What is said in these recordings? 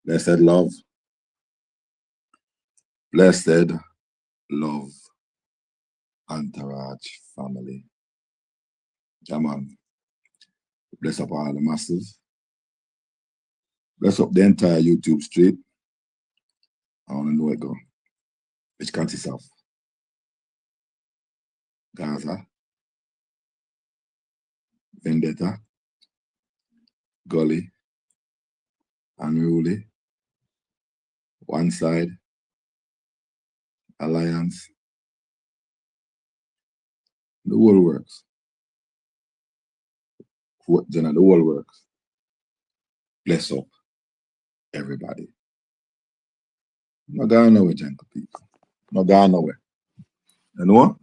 Blessed love. Blessed love. Entourage family. Yeah, man. Bless up all the masses. Bless up the entire YouTube street. I want to know it go. Which consists of Gaza, Vendetta, Gully, Unruly, One Side, Alliance, the whole works. The whole works. Bless up everybody. Not going nowhere, gentle people. Not going nowhere. You know?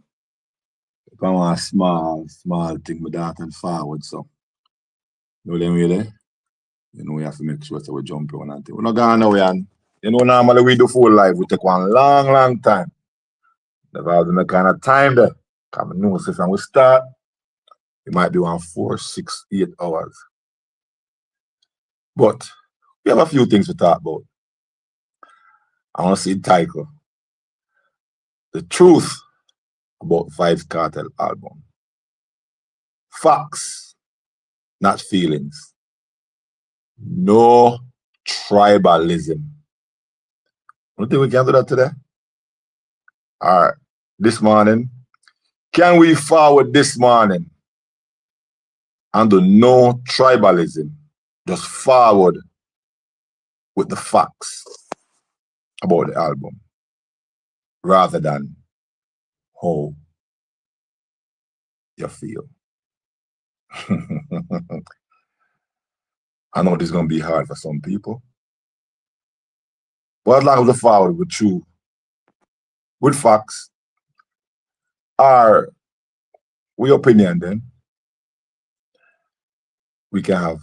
If I want a small thing, my daughter forward, so. You know them way there? You know, we have to make sure that we jump on and thing. We're not going nowhere. And, you know, normally we do full life. We take one long time. Never have the kind of time there. Come and know, so when we start, it might be 1, 4, 6, 8 hours. But we have a few things to talk about. I want to see the title. The truth about Vybz Kartel album. Facts, not feelings. No tribalism. Don't think we can do that today? All right. This morning, can we forward this morning and do no tribalism? Just forward with the facts about the album rather than how you feel. I know this is going to be hard for some people. But as long as we forward with truth, with facts, or with opinion, then we can have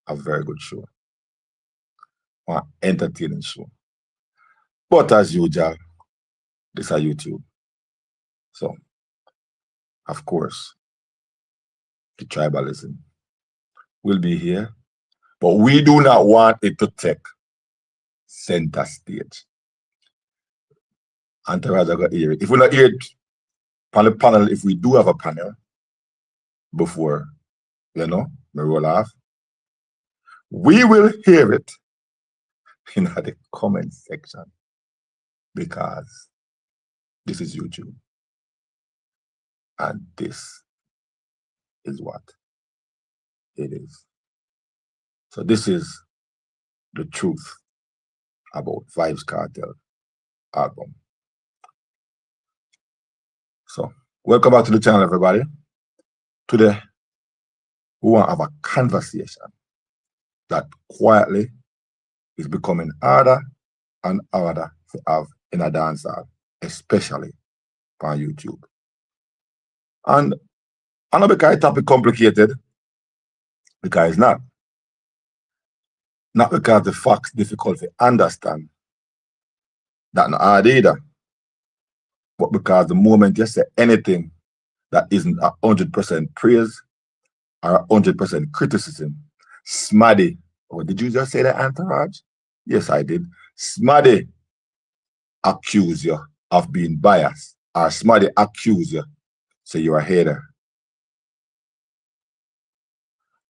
a very good show, an entertaining show. But as usual, this is YouTube. So, of course, the tribalism will be here, but we do not want it to take center stage. Entourage are going to hear it. If we not hear it on the panel, if we do have a panel before, you know, we roll off, we will hear it in the comment section because this is YouTube and this is what it is. So this is the truth about Vybz Kartel album. So welcome back to the channel, everybody. Today we want to have a conversation that quietly is becoming harder and harder to have in a dancehall, especially on YouTube. And I know because the topic complicated, because it's not. Not because the facts difficult to understand. That's not hard either. But because the moment you say anything that isn't 100% praise or 100% criticism, Smaddy, or did you just say that, Entourage? Yes, I did. Smaddy accuse you of being biased, or Smaddy accuse you, say you're a hater.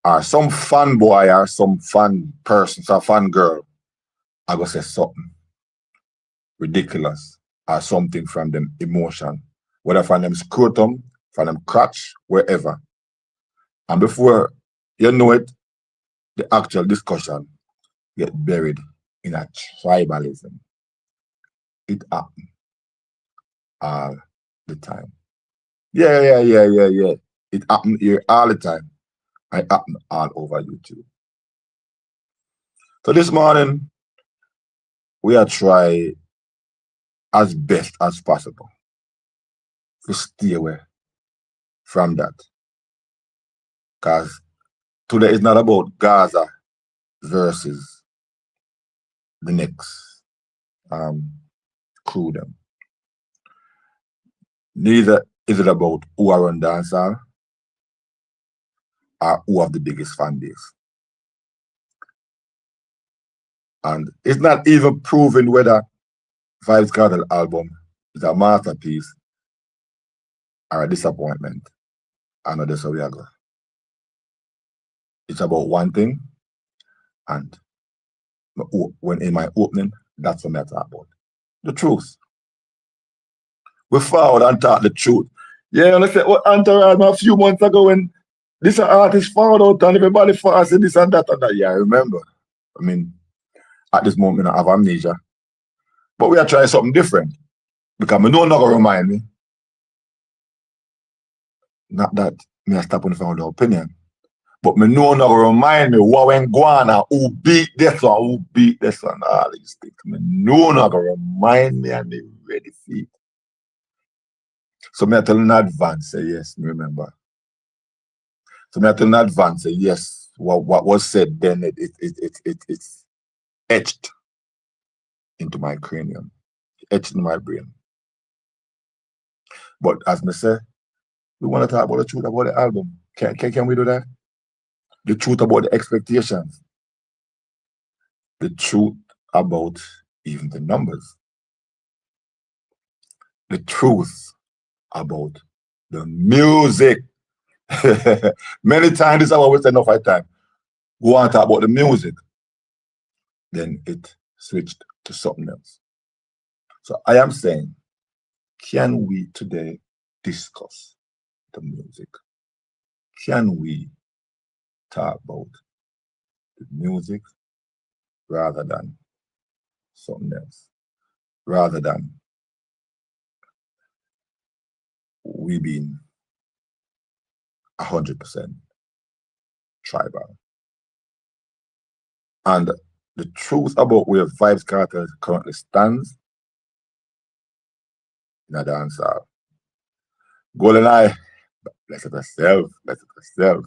Or some fan boy or some fan person, some fan girl, I go say something ridiculous or something from them emotion, whether from them scrotum, from them crotch, wherever. And before you know it, the actual discussion get buried in a tribalism. It happens all the time. Yeah. It happens here all the time. It happens all over YouTube. So this morning, we are trying as best as possible to stay away from that. Because today is not about Gaza versus the next crew them. Neither is it about who are on dancehall or who have the biggest fan base. And it's not even proven whether Vybz Kartel album is a masterpiece or a disappointment. I know that's how we are going. It's about one thing, and when in my opening, that's what I talk about. The truth. We forward and talk the truth. Yeah, let's say what Entourage a few months ago when this artist found out and everybody for say this and that and that. Yeah, I remember. I mean, at this moment I have amnesia. But we are trying something different. Because I know not gonna remind me. Not that me I stop on the opinion. But me know not gonna remind me what went go on and who beat this one, who beat this one, all these things. Me know not gonna remind me and me ready for it. So me I tell in advance, say yes, me remember. So me I tell in advance, say yes, what was said then it's etched into my cranium, etched in my brain. But as me say, we want to talk about the truth about the album. Can we do that? The truth about the expectations. The truth about even the numbers. The truth about the music. Many times, this is how we say enough time. Go on talk about the music. Then it switched to something else. So I am saying, can we today discuss the music? Can we talk about the music rather than something else? Rather than we being 100% tribal. And the truth about where Vybz Kartel currently stands in a dancehall. Golden Eye, bless it herself, bless it herself.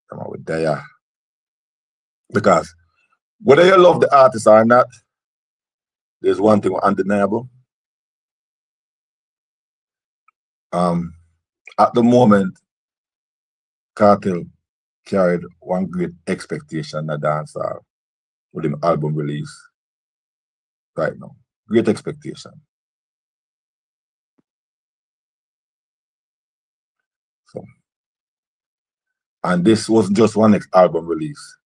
Come on with there. Because whether you love the artist or not, there's one thing undeniable. At the moment, Kartel carried one great expectation in the dancehall with him album release right now. Great expectation. So, and this wasn't just one next album release.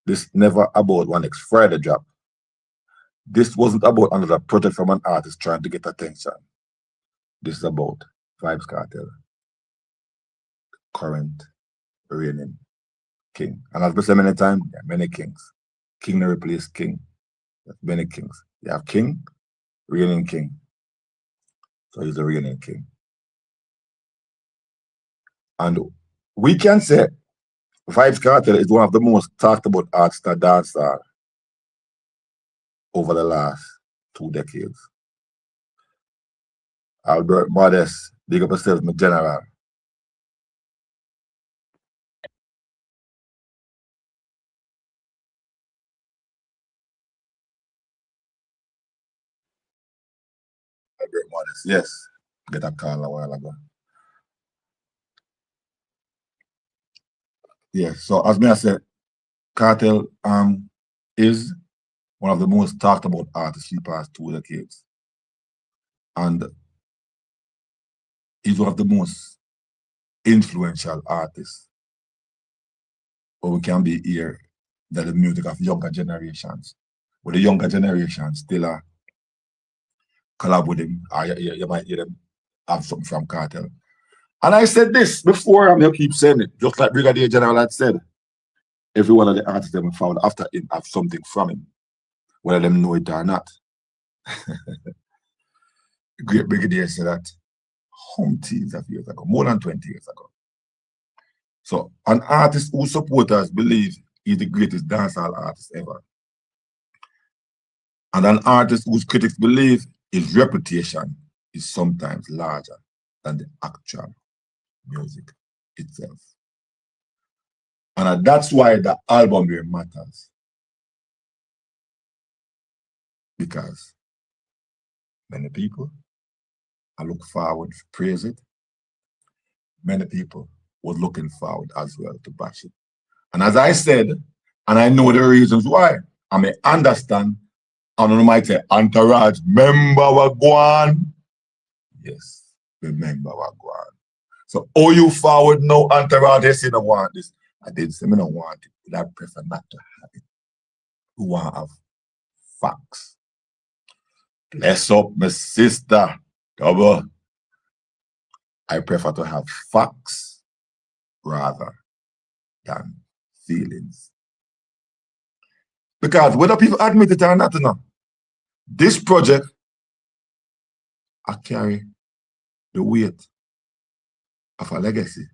This never about one next Friday drop. This wasn't about another project from an artist trying to get attention. This is about Vybz Kartel, current reigning king. And as I said many times, there are many kings. King no replace king. There's many kings. You have king, reigning king. So he's the reigning king. And we can say Vybz Kartel is one of the most talked about artists that dancehall over the last 2 decades. Albert Modest, big up yourself, my general. Albert Modest, yes. Get a call a while ago. Yeah, so as me I said, Kartel is one of the most talked about artists in the past 2 decades. And he's one of the most influential artists. But we can be here that the music of younger generations. But the younger generations still collab with him, or you might hear them have something from Kartel. And I said this before, and they'll keep saying it, just like Brigadier General had said. Every one of the artists that we found after him have something from him, whether them know it or not. Great Brigadier said that hundreds of years ago, more than 20 years ago. So an artist whose supporters believe he's the greatest dancehall artist ever. And an artist whose critics believe his reputation is sometimes larger than the actual music itself. And that's why the album really matters. Because many people look forward to praise it. Many people were looking forward as well to bash it. And as I said, And I know the reasons why. I may understand. And you might say, Entourage, remember what go on? Yes, remember what go on. So, oh, you forward no Entourage, yes, you don't want this. I didn't say I don't want it, but I prefer not to have it. We want to have facts. Bless up my sister, double. I prefer to have facts rather than feelings. Because whether people admit it or not, you know, this project, I carry the weight of a legacy,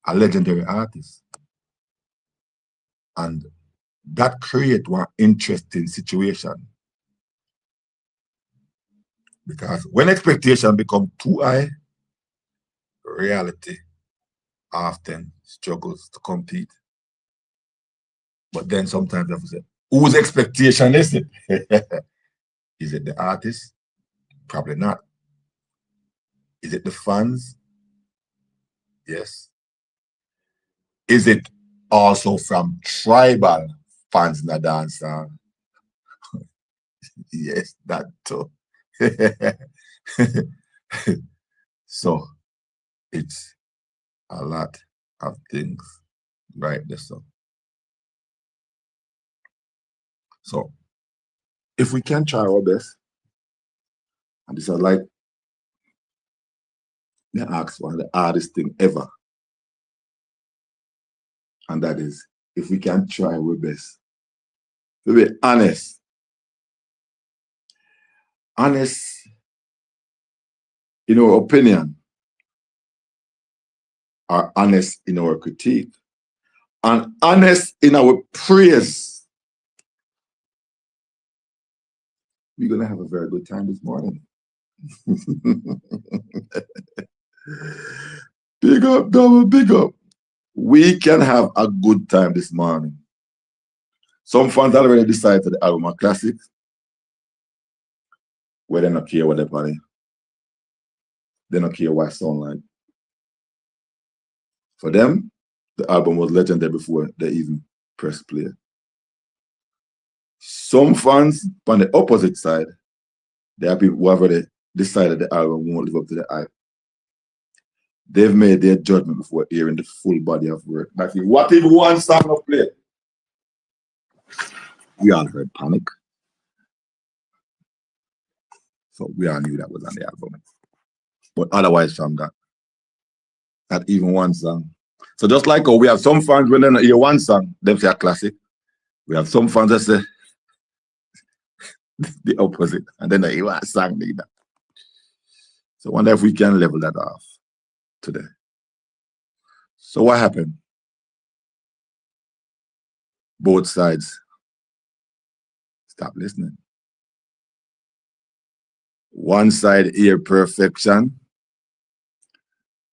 a legendary artist. And that creates one interesting situation. Because when expectation become too high, reality often struggles to compete. But then sometimes I have to say, whose expectation is it? Is it the artist? Probably not. Is it the fans? Yes. Is it also from tribal fans in the dance? Yes, that too. So it's a lot of things right there. So if we can try our best, and this is like they ask one of the hardest thing ever. And that is, if we can try our best to be honest. Honest in our opinion, or honest in our critique, and honest in our praise. We're going to have a very good time this morning. Big up, double, big up. We can have a good time this morning. Some fans already decided the album a classic, where they don't care what they play. They don't care what it sound like. For them, the album was legendary before they even pressed play. Some fans on the opposite side, there are people who have already decided the album won't live up to the hype. They've made their judgment before hearing the full body of work. Like, what if one song of play? We all heard Panic. So we all knew that was on the album. But otherwise from that, not even one song. So just like we have some fans when they hear one song, they say a classic. We have some fans that say the opposite, and then they hear a song like that. So I wonder if we can level that off today. So what happened? Both sides stop listening. One side hear perfection,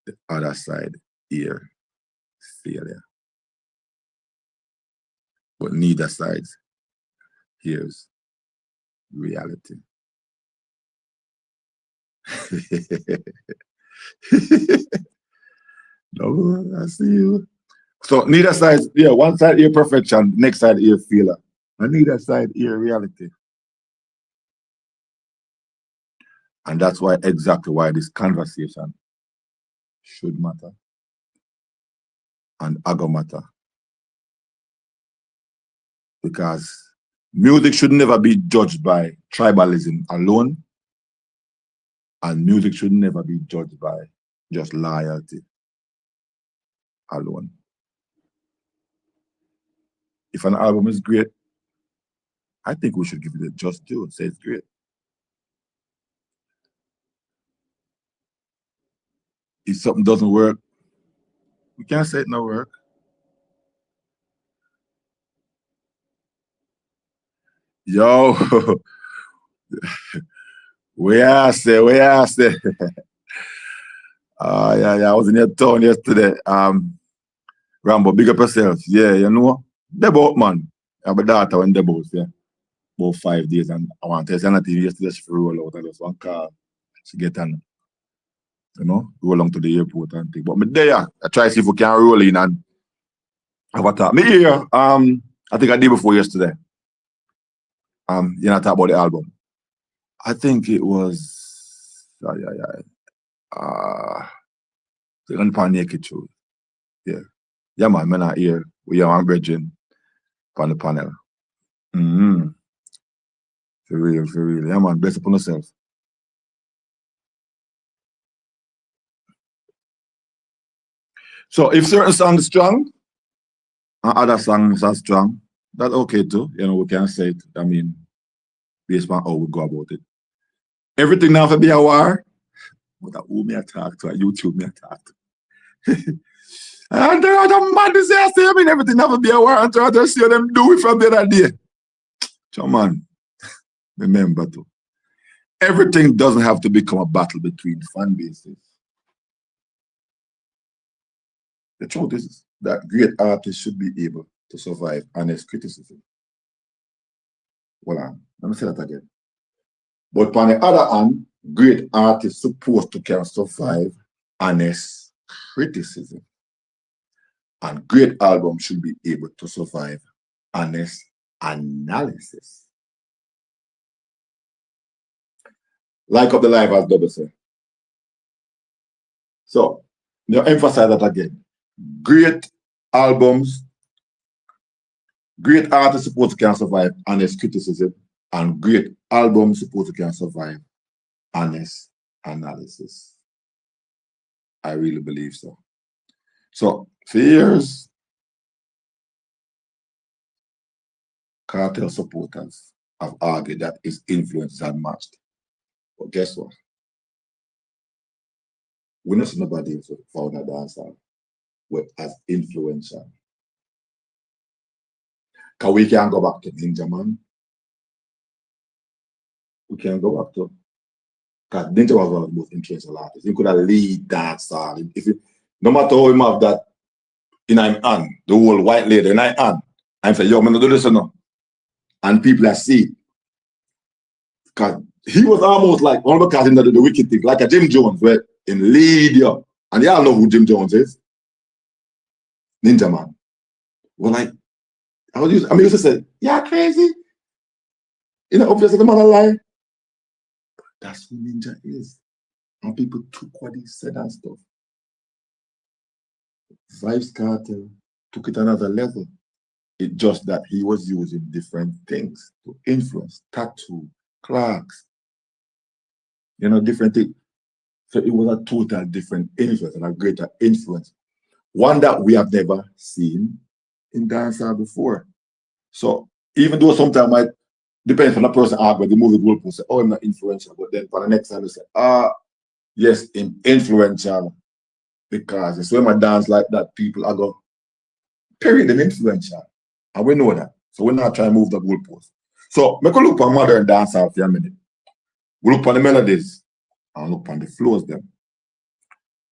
the other side hear failure. But neither side hears reality. No, I see you. So neither side, yeah, one side hear perfection, next side hear failure. And neither side hear reality. And that's why exactly why this conversation should matter and go matter. Because music should never be judged by tribalism alone, and music should never be judged by just loyalty alone. If an album is great, I think we should give it a just due and say it's great. If something doesn't work, we can't say it no work. Yo, where I say. Yeah, I was in your town yesterday. Rambo, big up yourself. Yeah, you know. Debo, man. I have a daughter when Debo, yeah. About 5 days, and I want to tell you TV yesterday, she roll out and just one car. She get on, you know, roll along to the airport and thing. But me there, I try to see if we can roll in and have a talk. Me here, I think I did before yesterday. You know, talk about the album. I think it was the Unpan Naked Truth. Yeah. Yeah, man, I'm not here. We are on bridging on the panel. For real, for real. Yeah, man, bless upon yourself. So if certain songs strong and other songs are strong, that's okay too. You know, we can say it. I mean, based on how we go about it. Everything now for be a war. But who me attack to? YouTube me attack to. And there are the man disaster. I mean, everything have to be a war and try to see them do it from the other day. So man, remember too. Everything doesn't have to become a battle between fan bases. The truth is that great artists should be able to survive honest criticism. Hold on, let me say that again. But on the other hand, great artists supposed to can survive honest criticism. And great albums should be able to survive honest analysis. Like up the live as Double say. So, you emphasize that again. Great albums, great artists supposed to can survive honest criticism, and great albums supposed to can survive honest analysis. I really believe so. So, for years, Kartel supporters have argued that his influence is unmatched. But guess what? We don't see nobody found a dancer as influential. Because we can go back to Ninja Man. We can go back to, because Ninja was one of the most influential artists. He could have lead dancer. No matter how him have that in his hand, the whole white lady in his hand, I'm saying, yo, I'm going to do this or no. And people are see. Because he was almost like, all because he did the wicked thing, like a Jim Jones, where in lead you. And y'all know who Jim Jones is. Ninja Man. Well, like, I used to say, yeah, crazy. You know, obviously the man a lie. But that's who Ninja is. And people took what he said and stuff. Vybz Kartel took it another level. It's just that he was using different things to influence. Tattoo, Clarks, you know, different things. So it was a total different influence and a greater influence. One that we have never seen in dancehall before. So even though sometimes might depend on the person where the movie will say, oh, I'm not influential, but then for the next time they say, yes, I'm influential. Because it's when I dance like that, people are going, period, them influential. And we know that. So we're not trying to move the goalpost. So make a look for modern dancehall for a minute. We look for the melodies and look on the flows them.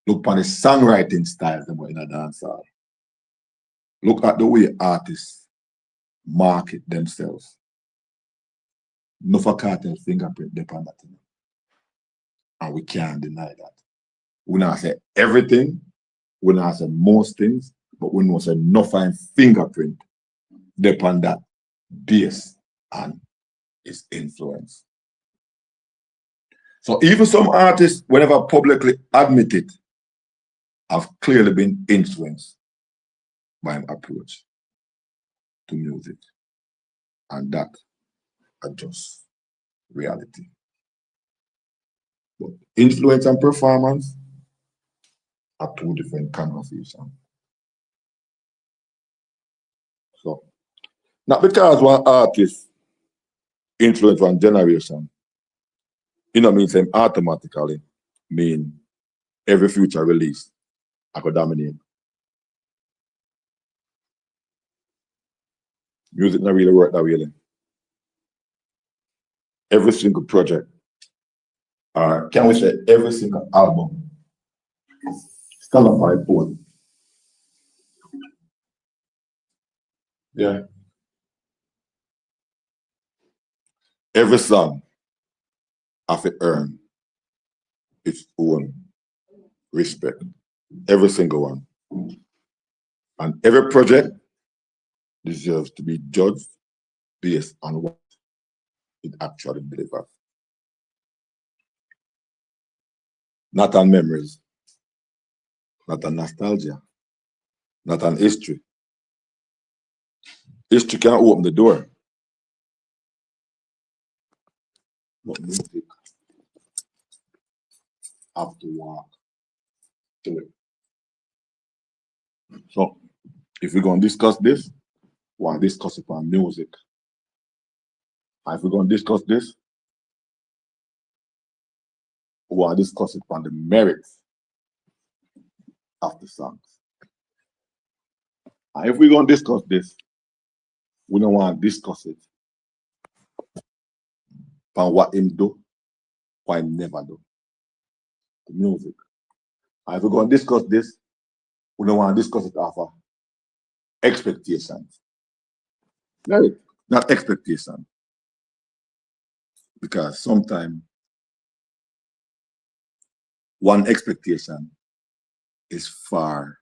Look on the songwriting styles them in a dancehall. Look at the way artists market themselves. No for Kartel fingerprint depend that. And we can't deny that. We not say everything, we not say most things, but we know say no fine fingerprint depend that base and its influence. So even some artists, whenever publicly admit it, have clearly been influenced by an approach to music. And that are just reality. But influence and performance are two different conversations. So, not because one artist influence one generation, you know, means them automatically mean every future release I could dominate. Music not really work that way. Every single project, or can we say every single album, stand up by its own. Yeah. Every song have to earn its own respect. Every single one. And every project deserves to be judged based on what it actually delivers. Not on memories, not on nostalgia, not on history. History can't open the door. But music have to walk through it. So if we're going to discuss this, we'll discuss it on music. And if we're going to discuss this, we'll discuss it on the merits of the songs. And if we're going to discuss this, we don't want to discuss it on what him do, what him never do. The music. And if we're going to discuss this, we don't want to discuss it off of expectations. Merit, not expectation. Because sometimes one expectation is far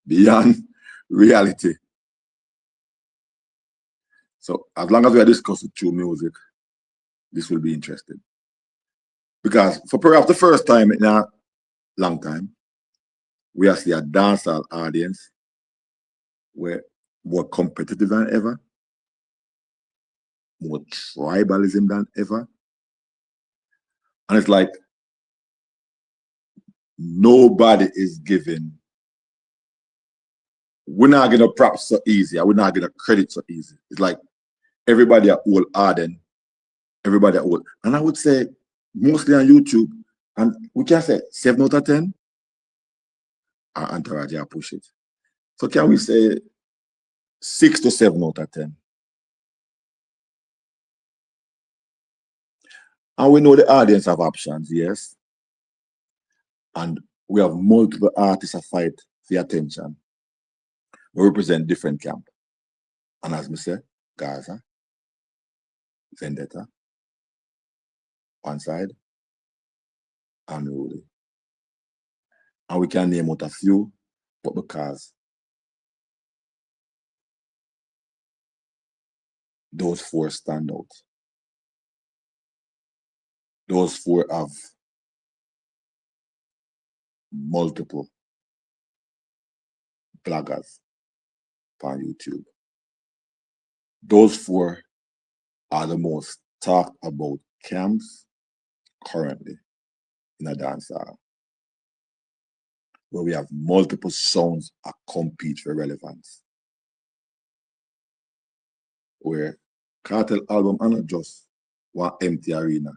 beyond reality. So as long as we are discussing true music, this will be interesting. Because for perhaps the first time in a long time, we are seeing a dancehall audience where more competitive than ever, more tribalism than ever. And it's like nobody is giving. We're not getting props so easy. We're not getting credit so easy. It's like everybody are all ardent, everybody are all. And I would say mostly on YouTube, and we can say 7 out of 10 are entourage are push it. So can we say 6 to 7 out of 10? And we know the audience have options, yes. And we have multiple artists that fight for attention. We represent different camps. And as me say, Gaza, Vendetta, one side, Unruly. And we can name out a few, but because those 4 stand out. Those 4 have multiple bloggers on YouTube. Those 4 are the most talked about camps currently in a dancehall, where we have multiple sounds that compete for relevance. Where Kartel'Salbum-No are not just one empty arena.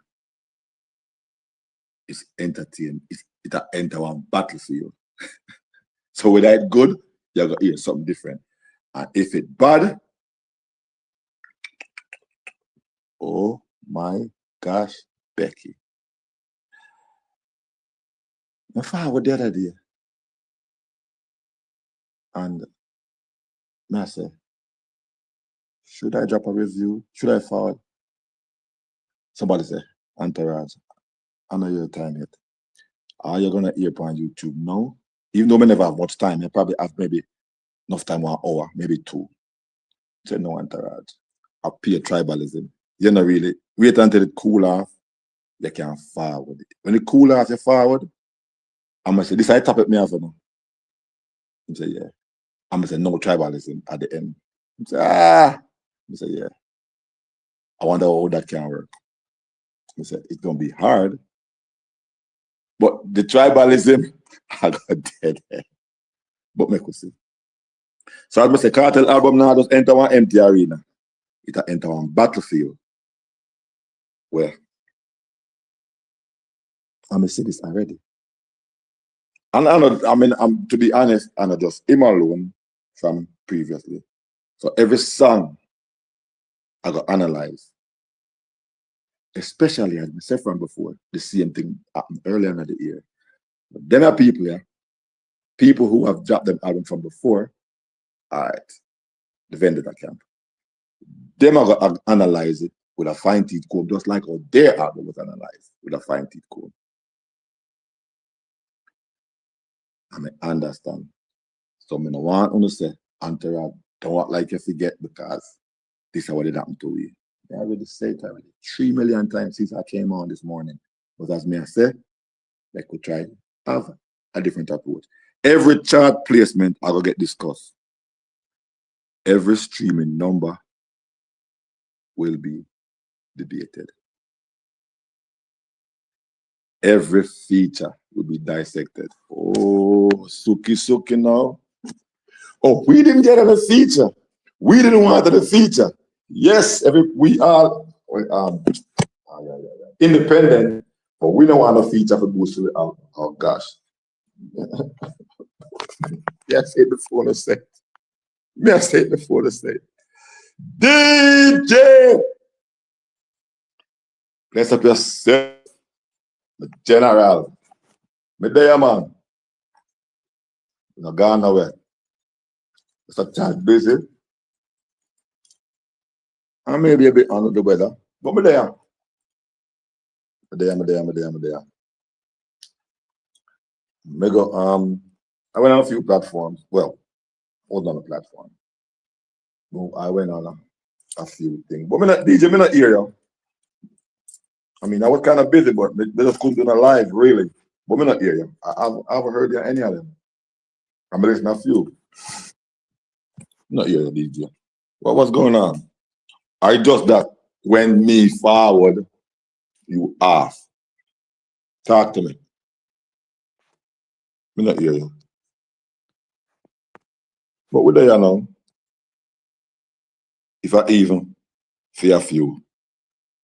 It's entertaining. It enter one battlefield. So whether it's good, you're gonna hear something different. And if it's bad, oh my gosh, Becky. My father was the other day. And I said, should I drop a review? Should I forward? Somebody said, Entourage, I know your time yet. Are you gonna hear on YouTube now? Even though I never have much time, I probably have maybe enough time, 1 hour, maybe 2. I said, no, Entourage. I pay Tribalism. You know, really, wait until it cool off, you can forward it. When it cool off, you forward. I'm gonna say, this I top it me off now. I say, yeah. I'm gonna say, no Tribalism at the end. I say, I say, yeah. I wonder how that can work. I said, it's gonna be hard. But the Tribalism, I got dead. But make we see. So I say, Kartel'Salbum-No just enter one empty arena. It enter one battlefield. Where I'm gonna see this already. And I'm to be honest, I'm not just him alone from previously. So every song I got analyzed. Especially as I said from before, the same thing happened earlier in the year. But then are people, yeah, people who have dropped them album from before, all right, the Vendetta camp. Them are going to analyze it with a fine-teeth comb, just like how their album was analyzed with a fine-teeth comb. I understand. So I want to say, Entourage don't act like you forget because this is what it happened to you. I already said it already 3 million times since I came on this morning. But as me I said, they could try have a different approach. Every chart placement I will get discussed. Every streaming number will be debated. Every feature will be dissected. Oh, Suki now. Oh, we didn't get a feature. We didn't want a feature. Yes, we are independent, but we don't want a feature for boost to the album. Oh gosh. Yes, hit the phone and say. Yes, hit the phone and say. DJ! Bless up yourself. The general. Me there, man. You're not gone nowhere. It's a tad busy. I may be a bit under the weather, but me there. Me there. Me go, I went on a few platforms. Well, hold on a platform. No, I went on a few things. But me not DJ, me not hear you. I mean, I was kind of busy, but they just couldn't do a live, really. But me not hear you. I haven't heard you any of them. I'm listening to a few. Not hear you, DJ. What's going on? I just that when me forward, you off. Talk to me. Me not hear you. But we there now. If I even for a few,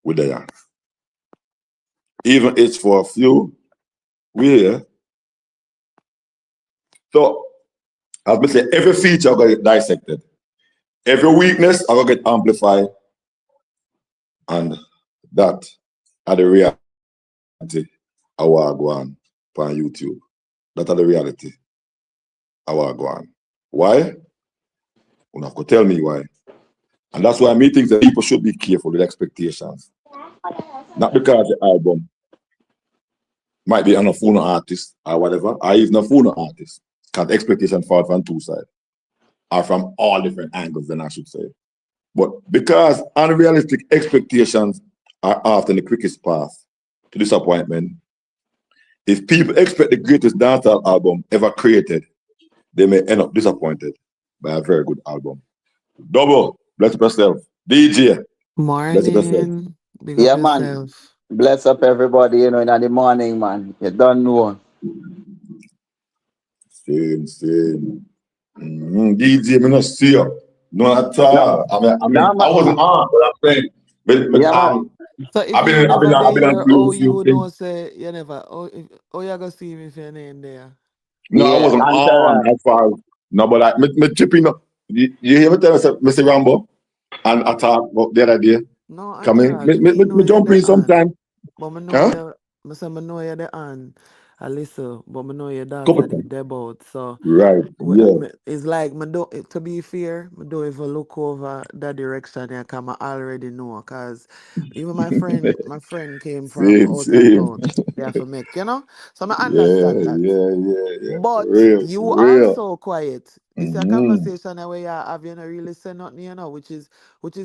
we there. Even it's for a few, we here. So, as I say, every feature I get dissected. Every weakness I get amplified. And that are the reality I want go on YouTube. That are the reality I want go on. Why? You have to tell me why. And that's why I think that people should be careful with expectations. Not because the album might be on a phone artist or whatever, or even a phone artist. Because expectations fall from two sides. Or from all different angles, then I should say. But because unrealistic expectations are often the quickest path to disappointment, if people expect the greatest dancehall album ever created, they may end up disappointed by a very good album. Double, bless up yourself. DJ, bless up yourself. Morning. Big up man. yourself. Bless up everybody, in the morning, man. You don't know. Same. DJ, me not see you. No at all. I wasn't on, but I'm saying. So if I've been you never on there, few you things. don't say you never. You gonna see me if your name there. No, I wasn't on as far as no, but me chipping up. You hear me tell us, Mr. Rambo, and I talk about the other day. No, I Come in, me jump in sometime. But I know you. I know you're the on. I listen, but I know your daughter the about. So right, yeah. It's like to be fair, I don't even look over that direction. I come already know, cause even my friend came from out of town. They have to make, So I understand that. Yeah. But Real, you real. also quiet. This is a conversation where you have really say nothing, which is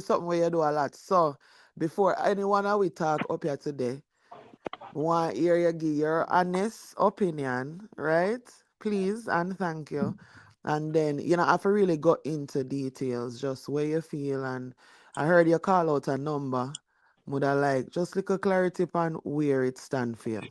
something where you do a lot. So before anyone we talk up here today, want hear you give your honest opinion, right? Please and thank you. And then I have to really go into details, just where you feel. And I heard you call out a number. Would I like just little clarity on where it stand for you?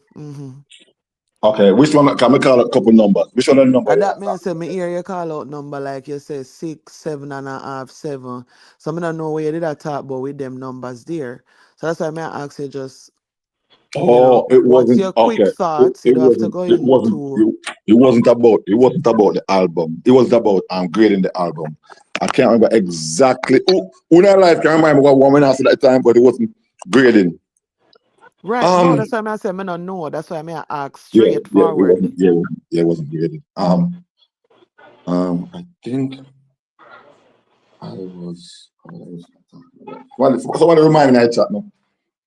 Okay, which one can we call a couple numbers? Which one are the number? That means me hear you call out number like you say 6, 7.5, 7. So I don't know where you did that talk about with them numbers there. So that's why I ask you just it what's wasn't your quick thoughts? You don't have to go into it wasn't about the album. It was about grading the album. I can't remember exactly. When I live can't remember what woman asked at that time, but it wasn't grading. Right. No, that's why I say I don't know. That's why I ask straightforward. It wasn't graded. I think I was. Well, someone remind me in chat now.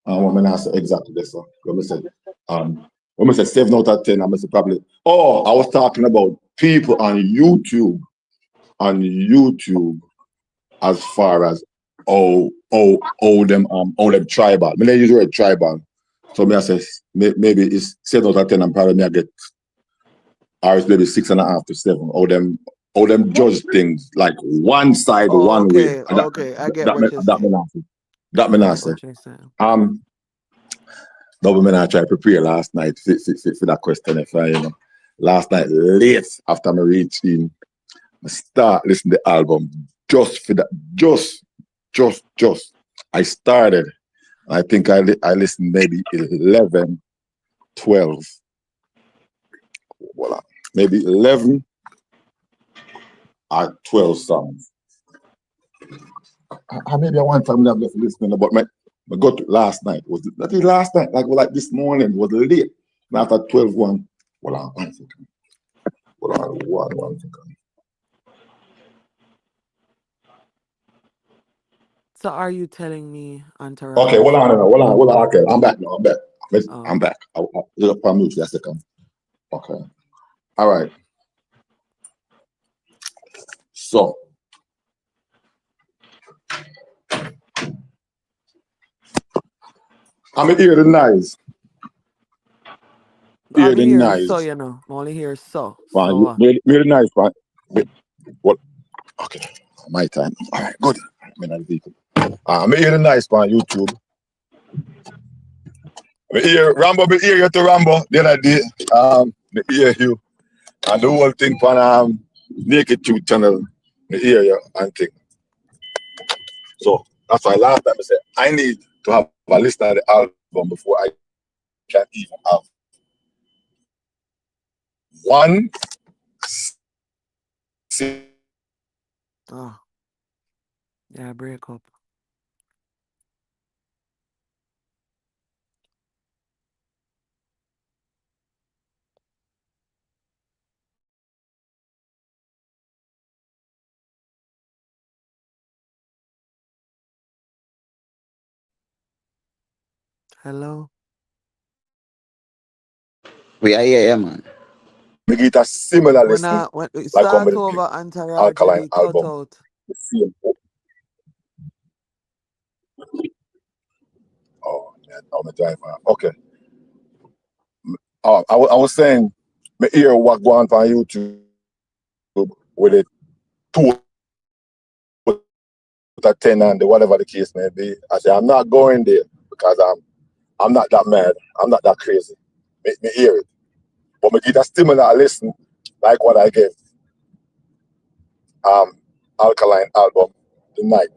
When I said exactly this, when we said 7 out of 10, I must probably. Oh, I was talking about people on YouTube. as far as them tribal. I mean, they use the word tribal. So me I say maybe it's 7 out of 10 and probably me I get, or it's maybe 6.5 to 7. All them judge things like one side, one way. Okay, I get what you're saying. That me not say. No, but I try to prepare last night for that question. If I, last night late after I reached in, I start listening to the album just for that, just. I started. I think I listened maybe 11, 12. Voila. Maybe 11 or 12 songs. Maybe I one time I've just listening, but my got to last night was last night, like this morning was late. And after 12 one, well, one second. Well, one second. So are you telling me Entourage? Okay, hold on. Okay, I'm back now. I'm back. I'll just mute for a second. Okay. All right. So I'm hear the noise. Hear the noise. So I'm only hear so. Hear the noise, right? What? Okay. My time. All right, good. I'm hear the noise on YouTube. I hear Rambo, I hear you to Rambo the other day. I hear you. And the whole thing on Naked Truth channel, I hear you and thing. So that's why last time I said I need to have a list of the album before I can even have one. Oh. Yeah, break up. Hello? We are here, man. We get a similar listen. When it start over Entourage, Alkaline cut album. out. The same. Oh, man. I'm a driver. Okay. I was saying, me hear what go on YouTube with it 2 to 10 and whatever the case may be. I say I'm not going there because I'm not that mad. I'm not that crazy. Me hear it. But me get a similar listen like what I gave Alkaline album the night.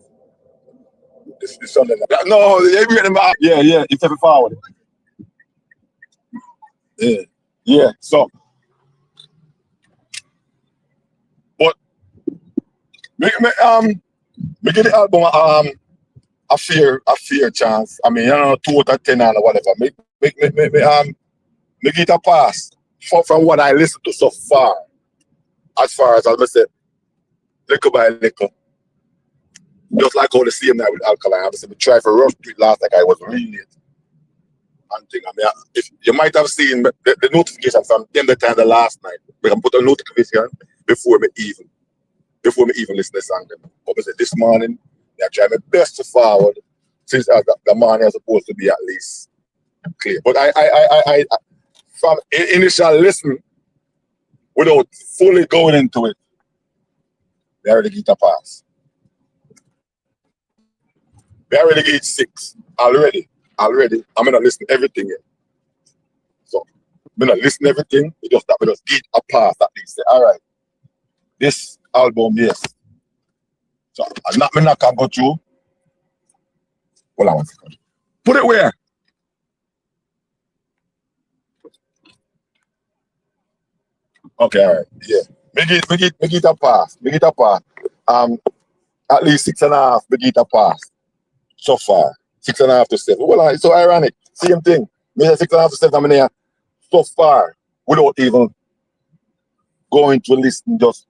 This Sunday night. No, yeah, it's every forward. Yeah. So but me get the album a fair chance. I mean, 2 out of 10 or whatever. Me get a pass from what I listened to so far. As far as I said, little by little. Just like all the same night with Alkaline. I said, we tried for Rush Street last night. I was really late. And thing. I mean, if you might have seen the notification from them the time the last night. We can put a notification before me even listen to the song. But I said, this morning, I try my best to forward since the morning is supposed to be at least clear. But I from initial listen, without fully going into it, they already get a pass. They already get 6 already. I'm gonna listen to everything yet. So I'm gonna listen to everything. We just get a pass at least. Say, all right, this album, yes. So I'm not can go through. Hold on 1 second. Put it where? Okay, all right. Yeah. Make it a pass. At least 6.5, make it a pass. So far. 6.5 to 7. Well, it's so ironic. Same thing. Me 6.5 to 7 I'm in here so far without even going to listen just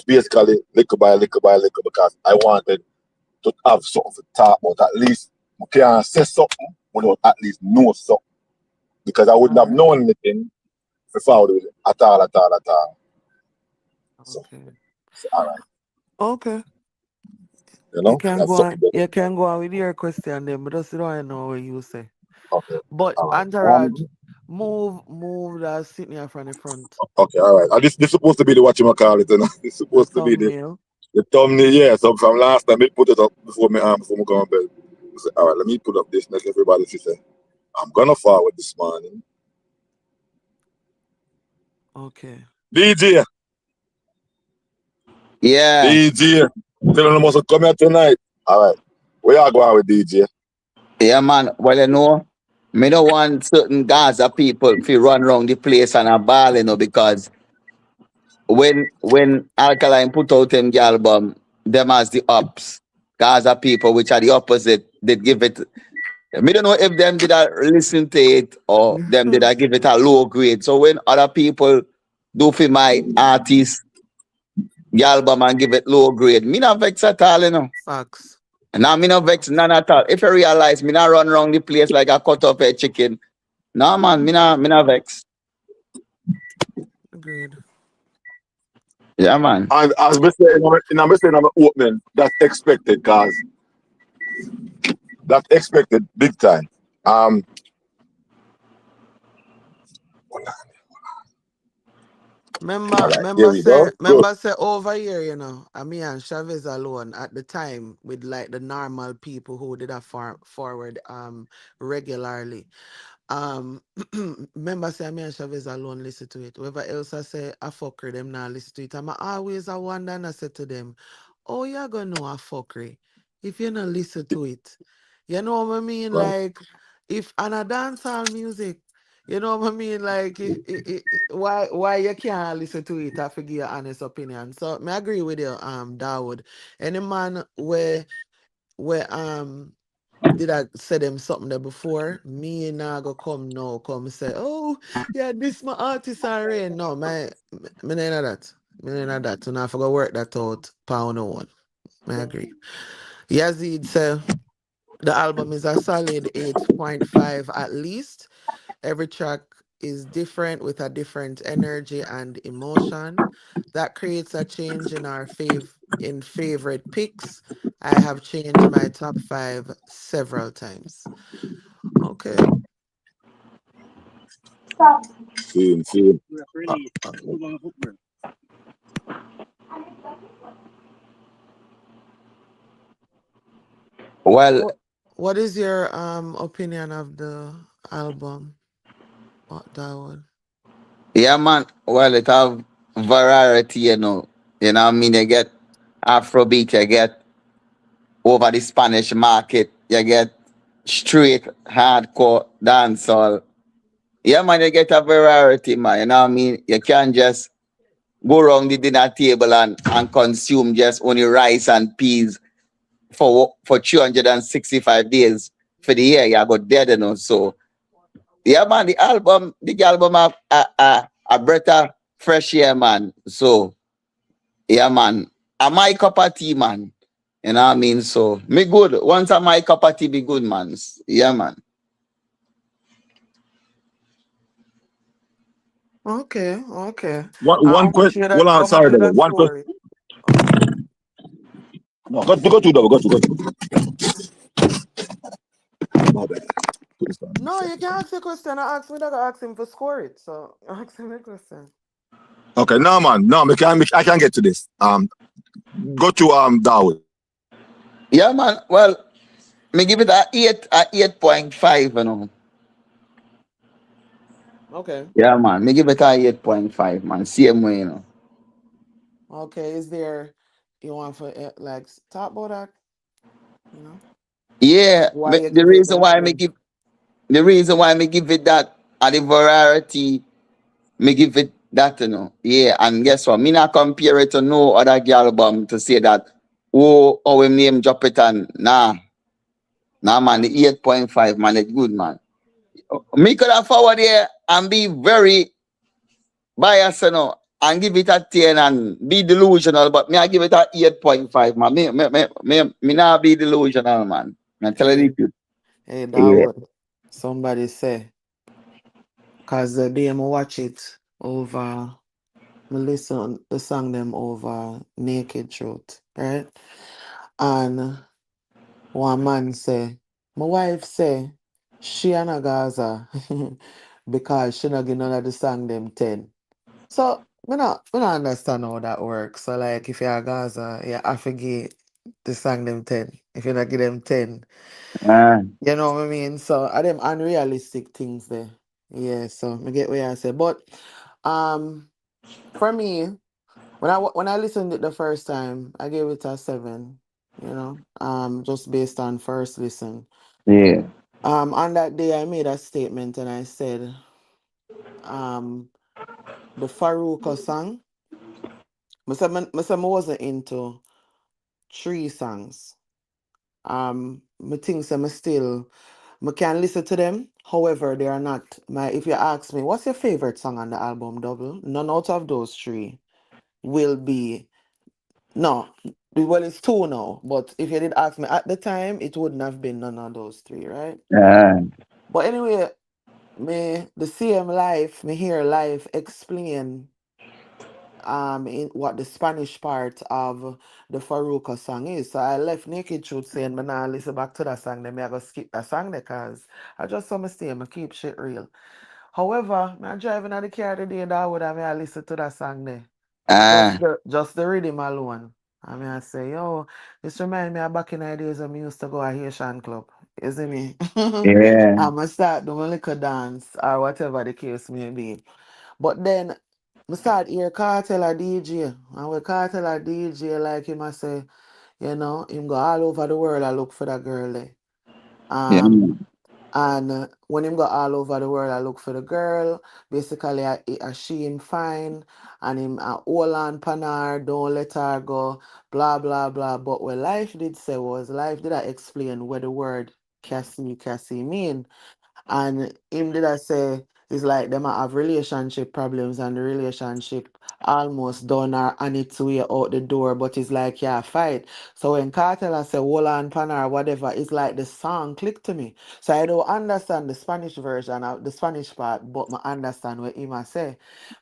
basically little by little because I wanted to have something to talk about. At least I can say something without at least know something. Because I wouldn't have known anything before with it at all. Okay. So, all right. Okay. You know, that's something that, You can go on with your question then, but just don't know what you say. okay. But All right. Entourage, move that sitting here from the front. Okay, all right. This supposed to be the what you call it, you know. It's The supposed to be thumbnail. the thumbnail, yeah. So from last time, I put it up before me go on bed. I said, all right, let me put up this. Let everybody see. Say, I'm gonna forward this morning. Okay. DJ, Yeah, DJ, tell them must come here tonight. All right, where y'all going with DJ? yeah, man. Well, you know, me don't want certain Gaza people to run around the place and a ball, because when Alkaline put out them the album, them as the ups, Gaza people, which are the opposite, they give it. Me don't know if them did I listen to it or them did I give it a low grade. So when other people do for my artist the album and give it low grade, me not vex at all, Facts. Now me not vex none at all. If you realize me not run around the place like a cut off a chicken. No man, me not vex. Agreed. Yeah man. And as we say, I'm saying I'm opening. That's expected, cause that's expected big time. All right, here we go. Good. Remember say over here, me and Chavez alone at the time with like the normal people who did a forward regularly. Um, remember say me and Chavez alone listen to it. Whoever else I say I fuckery them now listen to it. I'm always a wonder and I said to them, oh you gonna know a fuckery if you not listen to it. You know what I mean? Right. Like if on a dancehall music, you know what I mean? Like if why you can't listen to it, I forgive your honest opinion. So me agree with you, Dawood. Any man where did I say them something there before? Me now go come now, come say, oh, yeah, this my artist already. No, me ain't that. Me ain't that. So now I forgot work that out, pound one. I agree. Yazid say, the album is a solid 8.5 at least. Every track is different with a different energy and emotion. That creates a change in our favorite picks. I have changed my top 5 several times. Okay. See. Well, What is your opinion of the album? That one. yeah man. Well it have variety, You know what I mean? You get Afrobeat, you get over the Spanish market, you get straight hardcore dancehall. Yeah, man, you get a variety, man. You know what I mean? You can't just go around the dinner table and consume just only rice and peas for 365 days for the year. You got dead, So, yeah, man, the album a breath of fresh air, man. So, yeah, man, a my cup of tea, man. You know what I mean? So, me good. Once a my cup of tea be good, man. Yeah, man. Okay, okay. One How much question. you Well, that? I'm How much sorry, you brother. that One question. score it? Oh. No, go to double. Go to. My bad. Put this down. No, you can ask the question. I ask me that I ask him for score it. So ask him the question. Okay, no man, no, I can get to this. Go to Darwin. Yeah, man. Well, me give it a 8.5, Okay. Yeah, man. Me give it a 8.5, man. Same way, Okay. Is there you want for like talk about that? You know Yeah, why you the give it reason that? why me Then give the reason why me give it that and the variety, me give it that, Yeah, and guess what? Me not compare it to no other girl album to say that, oh, our name drop it and nah, man. The 8.5, man, it's good, man. Me could have forward here and be very bias, and give it a 10 and be delusional, but me I give it a 8.5, man. Me not be delusional, man. I tell you the hey, truth. hey, that Yeah. what somebody say. Cause the day I watch it over, me listen the song them over Naked Truth, right? And one man say, my wife say, she and a Gaza because she not give none of the song them 10. So we not understand how that works. So like if you're a Gaza, you have to give the song them 10. If you not give them 10, Ah, you know what I mean? So are them unrealistic things there. Yeah, so I get what I say. But um for me, when I listened it the first time, I gave it a 7, just based on first listen. yeah, On that day I made a statement and I said, um the Faruqa song, I said I wasn't into 3 songs. I think some still I can listen to them. However, they are not my. If you ask me, what's your favorite song on the album, Double? None out of those 3 will be no. Well, it's 2 now. But if you did ask me at the time, it wouldn't have been none of those 3, right? ah, But anyway, me the same life, me hear life explain in what the Spanish part of the Faruqa song is. So I left Naked Truth saying, man, I listen back to that song, then me I go skip that song because I just saw my stay, I keep shit real. However, me I driving at the car today that would have me I listen to that song there. ah, Just the rhythm alone. I mean I say, yo, this remind me of back in the days when we used to go a Haitian club. You see me? yeah, I'ma start doing a little dance or whatever the case may be. But then I start hear Cartel a DJ. And when Cartel a DJ, like him I say, him go all over the world I look for that girl there. yeah, Um and when him go all over the world I look for the girl, basically I she him fine and him hold on pan her, don't let her go, blah blah blah. But what life did say was life did I explain what the word Cassie mean. And him did I say it's like them a have relationship problems and the relationship almost done or on its way out the door, but it's like yeah, fight. So when Cartel I say hold on pan or whatever, it's like the song clicked to me. So I don't understand the Spanish version of the Spanish part, but I understand what him I say.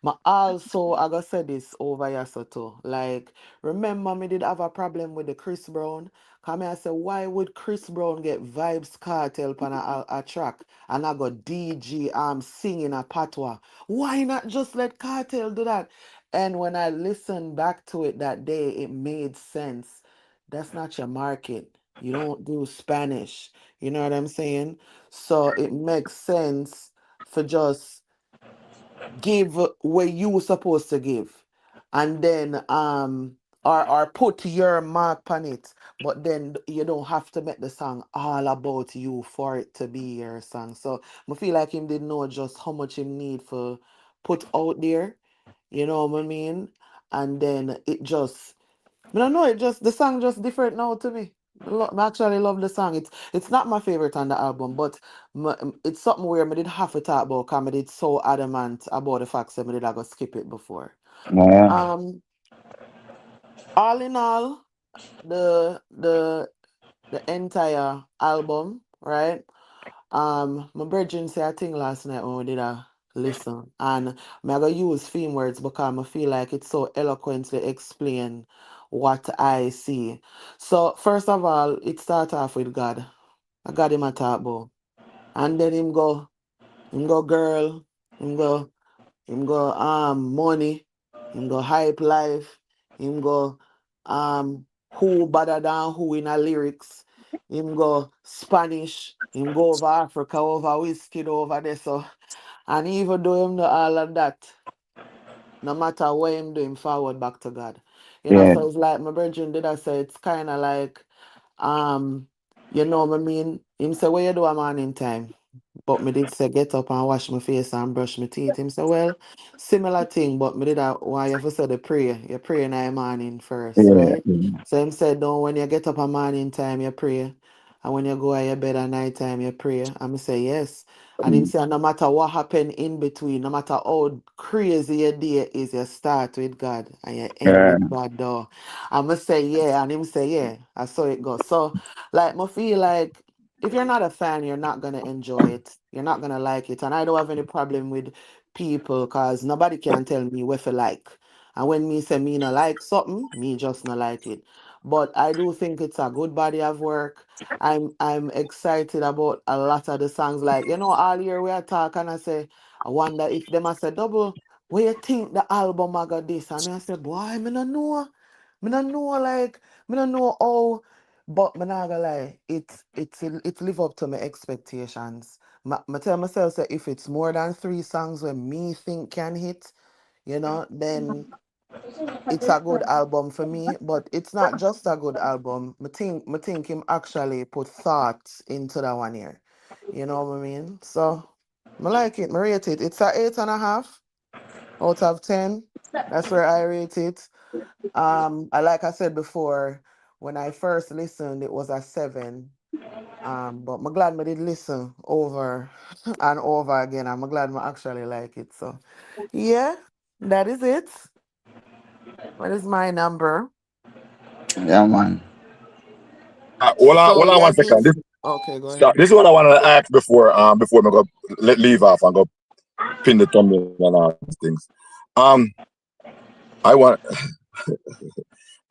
I also I gotta say this over here so too. Like remember me did have a problem with the Chris Brown. Come here, I say, why would Chris Brown get Vybz Cartel on a track and I got DG singing a patois? Why not just let Cartel do that? And when I listened back to it that day, it made sense. That's not your market. You don't do Spanish. You know what I'm saying? So it makes sense for just give what you were supposed to give and then or put your mark on it, but then you don't have to make the song all about you for it to be your song. So I feel like him didn't know just how much him need for put out there, you know what I mean? And then it just I don't know, it just the song just different now to me. I actually love the song. It's not my favorite on the album, but it's something where I did have to talk about because I did so adamant about the fact that I did I go skip it before. yeah, Um, all in all, the the entire album, right? My brethren say a thing last night when we did a listen, and I'm gonna use theme words because I feel like it's so eloquently explain what I see. So first of all, it start off with God. I got him a talk about, and then him go girl, him go money, him go hype life, him go who better than who in a lyrics, him go Spanish, him go over Africa, over whiskey over there. So and even though him do all of that, no matter what him do, him forward back to God. yeah, So it's like my brethren did I say it's kinda like um, you know what I mean? Him say, what you do a man in time? But me did say get up and wash my face and brush my teeth. Him say, well, similar thing, but me did that why you have to say the prayer. You pray in the morning first, yeah, right? So him said, don't when you get up a morning time, you pray. And when you go at your bed at night time, you pray. And me say, yes. And him say, no matter what happen in between, no matter how crazy your day is, you start with God and you end yeah, with God though. I must say, yeah. And him say, yeah. I saw it go. So, like, I feel like if you're not a fan, you're not gonna enjoy it. You're not gonna like it. And I don't have any problem with people because nobody can tell me what I like. And when me say me not like something, me just not like it. but I do think it's a good body of work. I'm excited about a lot of the songs. Like, all year we are talking, and I say, I wonder if them I say double, where you think the album I got this? And I say, boy, me no know. Me no know, like, me no know how, but me not gonna lie, it live up to my expectations. I tell myself that if it's more than three songs when me think can hit, then it's a good album for me. But it's not just a good album. I think him actually put thoughts into that one here. You know what I mean? So I like it. I rate it. It's a 8.5 out of 10. That's where I rate it. Like I said before, when I first listened, it was a 7. But I'm glad I did listen over and over again. I'm glad I actually like it. So yeah, that is it. What is my number? Yeah, man. Hold So on one Yazin, second. okay, go ahead. This is what I wanted to ask before I go leave off and go pin the thumbnail and all these things. Um, I want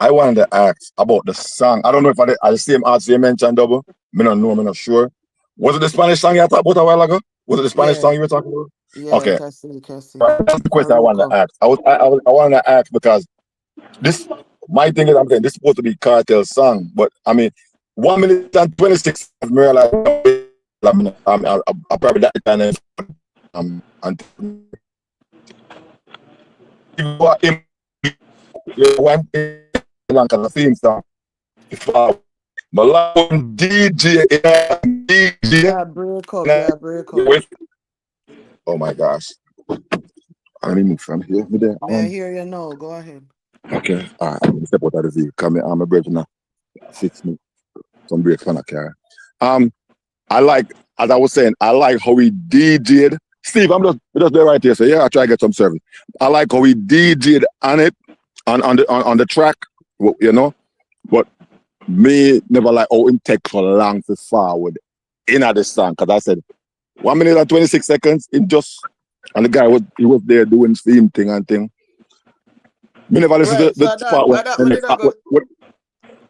I wanted to ask about the song. I don't know if I the same artist you mentioned, double. Me not know. Me not sure. Was it the Spanish song you talked about a while ago? Was it the Spanish Yeah, song you were talking about? yeah, Okay, Cassie. that's the question I wanted to Maruko. ask. I wanted to ask because this my thing is I'm saying this is supposed to be Cartel song, but I mean 1 minute and 26 seconds. Me realize I probably that kind of and what one long because I seen some if I Malone DJ DJ Yeah, break up. Yeah, break up. with oh my gosh. Let me move from here. Me there. May I hear you now? Go ahead. Okay. All right. I'm gonna step out of the vehicle. Come here. I'm a bridge now. Fix me some brakes on the car. Um, I like, as I was saying, I like how he DJ'd. Steve, I'm just there right here. So yeah, I try to get some service. I like how he DJ'd on it, on the track, But me never like how him take for long to forward in the song. Cause I said 1 minute and 26 seconds. It just and the guy was there doing his theme thing and thing. Me never listen to Right. the So that part when that the me next did I go.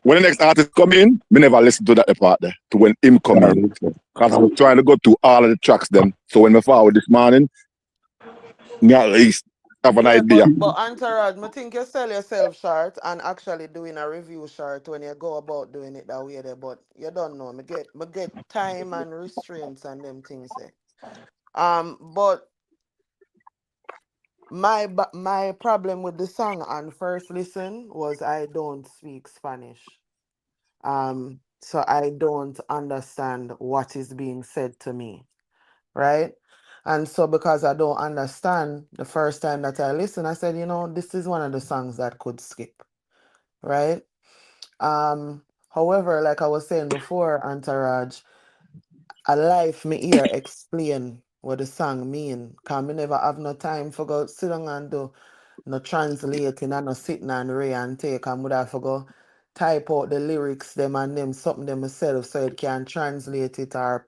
when the next artist come in, me never listen to that part there to when him come in. Because I was trying to go through all of the tracks them. So when me forward this morning, me at least have an Yeah, idea. but Entourage, I think you sell yourself short and actually doing a review short when you go about doing it that way there. But you don't know. Me get time and restraints and them things there. But my problem with the song on first listen was I don't speak Spanish. So I don't understand what is being said to me, right? And so because I don't understand, the first time that I listened, I said, this is one of the songs that could skip, right? However, like I was saying before, Entourage, a life me hear explain what the song mean. Cause me never have no time for go sit down and do no translating and no sitting and read and take and would have to go type out the lyrics them and them something them myself so it can translate it or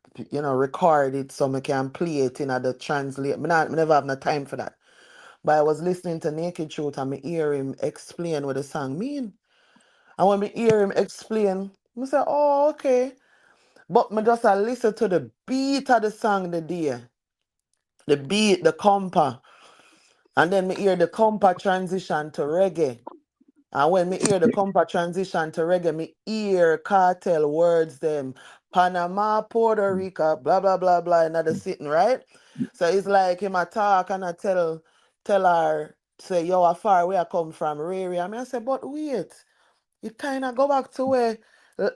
record it so me can play it in the translate. Me never have no time for that. But I was listening to Naked Truth and me hear him explain what the song mean. And when me hear him explain, I say, oh, okay. But me just listen to the beat of the song the day. The beat, the compa. And then me hear the compa transition to reggae. And when me hear the compa transition to reggae, me hear cartel words them. Panama, Puerto Rico, blah blah blah blah, another sitting, right? So it's like him a talk and I tell her, say, yo, how far where I come from, Riri. I mean I say, but wait. You kind of go back to where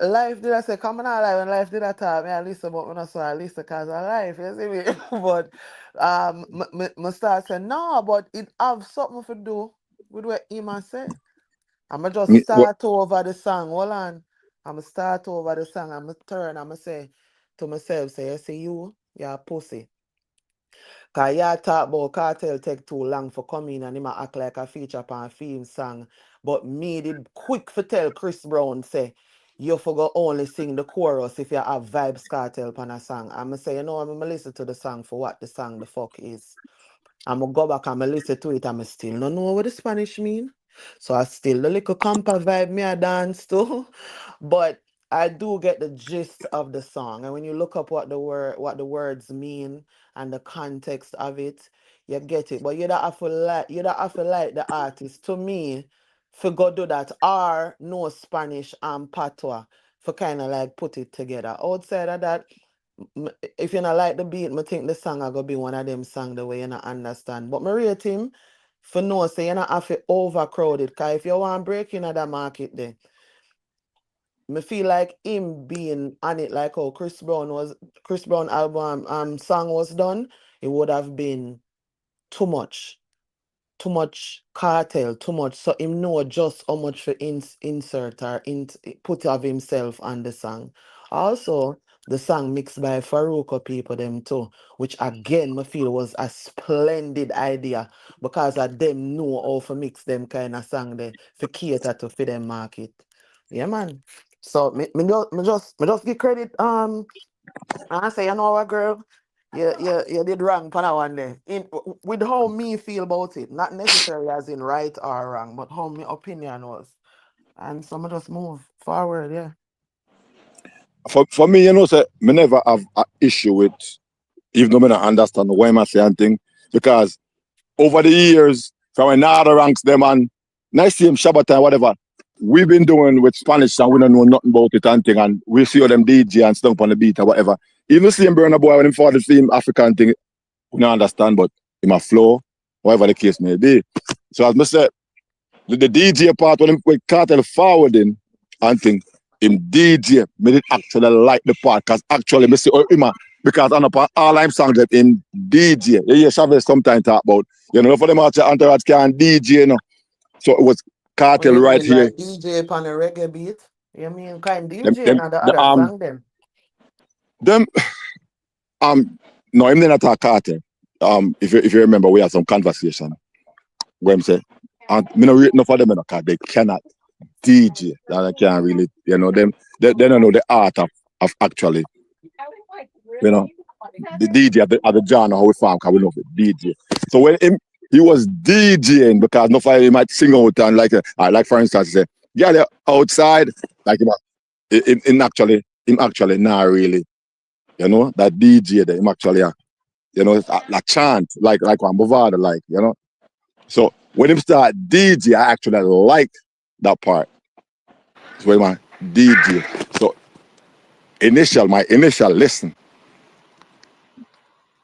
life did I say, come on alive and life did I talk. Me I listen, but when I saw I listen because of life, you see me? But me start saying, no, but it have something to do with what him a say. I'ma just What start over the song. Hold on. I'ma start over the song. I'ma turn. I'ma say to myself, say, you see you're a pussy. Cause you talk about cartel take too long for coming and him a act like a feature upon a film song. But me did quick for tell Chris Brown say you forgot only sing the chorus if you have Vybz Cartel upon a song. I'ma say, I'm gonna listen to the song for what the song the fuck is. I'ma go back and listen to it and I still don't know what the Spanish mean. So I still the little compa vibe me I dance to. But I do get the gist of the song. And when you look up what the words mean and the context of it, you get it. But you don't have to like the artist. To me, for go do that or no Spanish and patois for kind of like put it together. Outside of that, if you not like the beat, I think the song are gonna be one of them song the way you not understand. But I rate him for no say you not have to overcrowded. Cause if you want break in that market there, me feel like him being on it like how Chris Brown album song was done, it would have been too much. Too much cartel, too much. So him know just how much for insert or put of himself on the song. Also, the song mixed by Faruko people them too, which again me feel was a splendid idea because of them know how to mix them kind of song there for cater to for them market. Yeah man. So me just give credit I say, you know what, girl? You did wrong for that one there. With how me feel about it, not necessarily as in right or wrong, but how my opinion was. And so I just move forward, yeah. For me, you know, say me never have an issue with, even though I don't understand why am I saying thing, because over the years, from another ranks them and nice same Shabbat and whatever, we've been doing with Spanish and we don't know nothing about it and thing, and we see all them DJ and stuff on the beat and whatever. Even the same Burner Boy when him for the same African thing, we don't understand, but in my flow, whatever the case may be. So as I said, the DJ part when him with Cartel forwarding and thing, him DJ, me did actually like the part, because actually me see him because on all I'm songs that him DJ. You hear Chavez sometimes talk about, you know, for them entourage can DJ, you know. So it was What Cartel you right mean, here. like DJ upon a reggae beat? You mean kind Them, DJ them, and the the, other song then? them no, him didn't attack Cartel. If you remember, we had some conversation where him say, and me no rate enough for them, you know, cause they cannot DJ. That they can't really, you know, they don't know the art of actually, you know, the DJ at the genre how we found, cause we know the DJ. So when he was DJing, because no fire he might sing out and like for instance, he say, yeah, they're outside, like him actually not really, you know, that DJ there, him actually, you know, it's a chant, like one Bovada, like, you know. So when him start DJ, I actually like that part. So when my DJ, so my initial listen,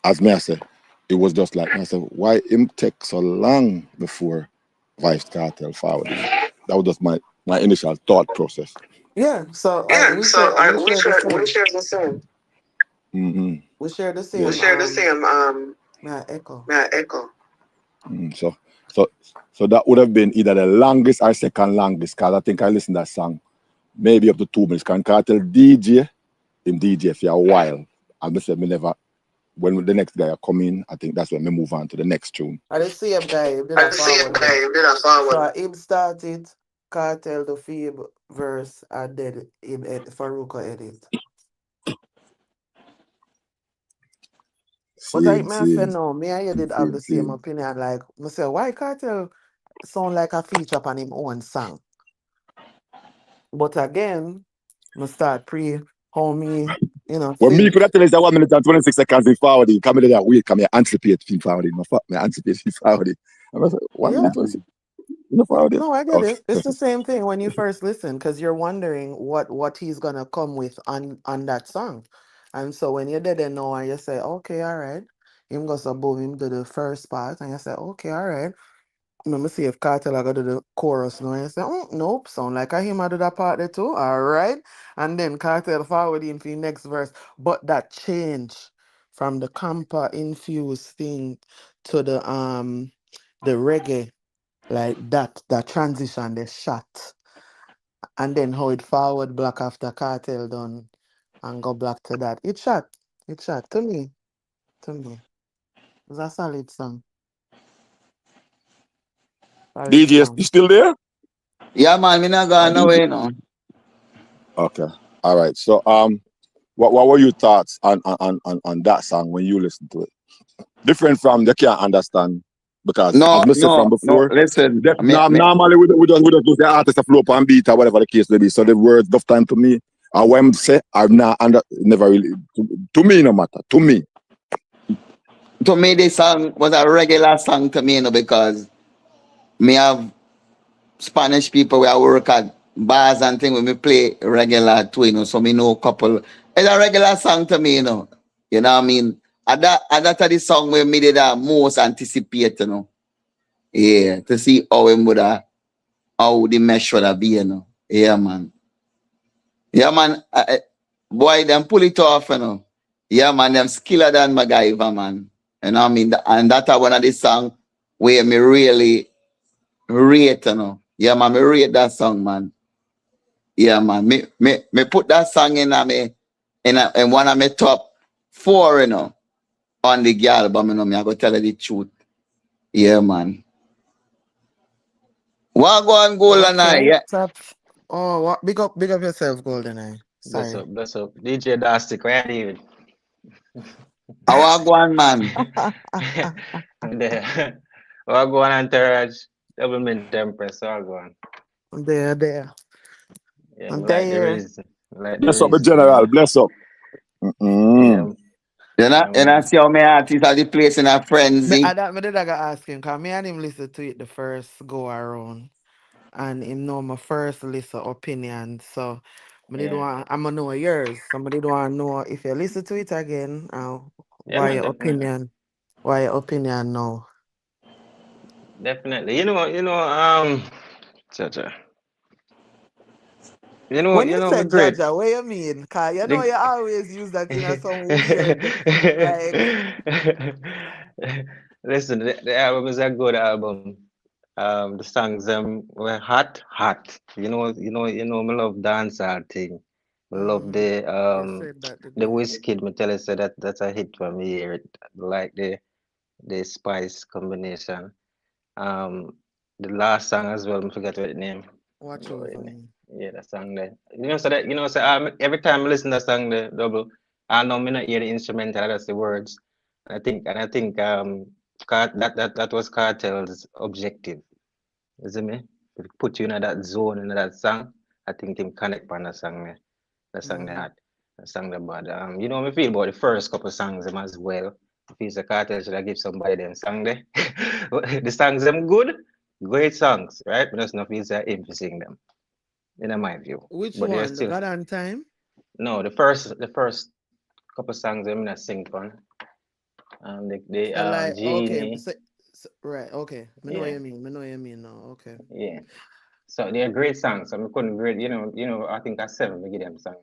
as me I say, it was just like I said, why him take so long before Vybz Kartel forward? That was just my initial thought process. Yeah, so Yeah, so we we share the same. share the same. Mm-hmm. We share the Yeah. We same share the same echo. echo. So so so that would have been either the longest or second longest, because I think I listened to that song maybe up to 2 minutes. Can Cartel DJ him DJ for a while. And I said me never, when the next guy come in, I think that's when we move on to the next tune. I the same guy, he did I a see a forward guy, there. did a forward. So him started Cartel the Phoebe verse and then him Faruko edit. But I Same, may say same, no, me and you did have same, the same same. opinion. Like me say, why Cartel sound like a feature on him own song? But again, me start pre homie, When me think. could have tell us that 1 minute and 26 seconds in forwarding, come in that week, come here, anticipate in forwarding. No fuck me, anticipate in forwarding. And I said, 1 Yeah. minute 26 in the forwarding. No, I get Okay. it. It's the same thing when you first listen because you're wondering what he's gonna come with on that song. And so when you didn't know and you say, okay, all right, him goes above him to the first part, and you say, okay, all right. Let me see if Cartel I got to do the chorus now. And you say, nope, sound like I him I do that part there too. All right. And then Cartel forward him for the next verse. But that change from the compa infused thing to the reggae, like that transition, the shot, and then how it forward black after Cartel done and go back to that. It shot to me. It's a solid song. Solid DJ, song. you still there? Yeah, man, me not going DJ. away now. Okay. All right. So what were your thoughts on that song when you listen to it? Different from they can't understand Because as No, I said from no, no. before, Listen, normally we just use the artist a flow up and beat or whatever the case may be. So the words enough time to me. And when I say I'm not under never really to me no matter. To me. to me, this song was a regular song to me, because me have Spanish people where I work at bars and thing when me play regular too, so me know a couple. It's a regular song to me, You know what I mean? And that are the song where me did most anticipate, Yeah, to see how him would how the mesh would have be, Yeah, man. Yeah, man. Boy, them pull it off, Yeah, man, them skiller than MacGyver, man. You know what I mean? And that's one of the song where me really rate, Yeah, man, me rate that song, man. Yeah, man. Me put that song in one of my top four, on the album, Me I go tell you the truth. Yeah, man. What go on goal and I, Okay. yeah. Top. Oh, what? Big up yourself, Golden Eye. Bless Sorry. up, bless up. DJ Dastic, where are you? I want go on, man. There. What go on, Entourage? Double mint Empress, what go on? There. Yeah, I like the There. reason. I like the Bless up the reason, general, bless up. Yeah, yeah, And I man. see how many artists are the place in a frenzy. Me did I gotta ask him, cause me and him listen to it the first go around, and him know my first list of opinion. So, me did Yeah. want I'ma know yours. Somebody do want to know if you listen to it again. Yeah, Why man, your definitely. opinion? Why your opinion now? Definitely. Cha cha. When You you know, me said great. Jaja, what you mean? Cause you know The- you always use that in a some weird, like. Listen, the album is a good album. The songs were hot. Me love dancehall thing. Me love Mm, you said that the today. whiskey. Me tell you say that's a hit for me here. Like the spice combination. Um, the last song as well. I forget what the name. Watch What over the name. me. Yeah, that song there. Every time I listen to that song, the double, I know me not hear the instrumental. That's the words. And I think that was Cartel's objective. You see me? To put you in that zone in that song. I think him connect on that song there. That song they Mm-hmm. had. That song there, but me feel about the first couple songs them as well. If it's a Cartel, should I give somebody them song there? The songs them good, great songs, right? But that's not feel say him to sing them, in my view. Which But they're one? The still God on Time? no the first couple songs them not sing fun. They So like, okay, Genie, right, okay. Me know what yeah, you mean. Me know what you mean now. Okay. yeah. So they're great songs. So we couldn't grade, I think at seven we give them song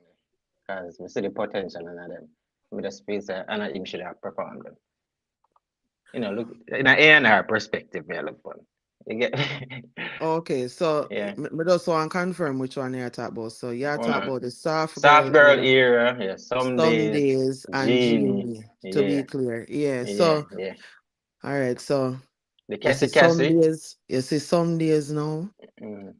because we see the potential in them. With the space and him should have performed them. Look in an A&R perspective, may look fun. You get Okay, so yeah. me just want to confirm which one you talk about. So you Hold talk on. about the soft girl Soft girl era, era, yeah. Some some days, days, and Genie, Genie, to yeah, be clear. Yeah. yeah, So yeah. all right, so The Cassie. you see some days now. Mm,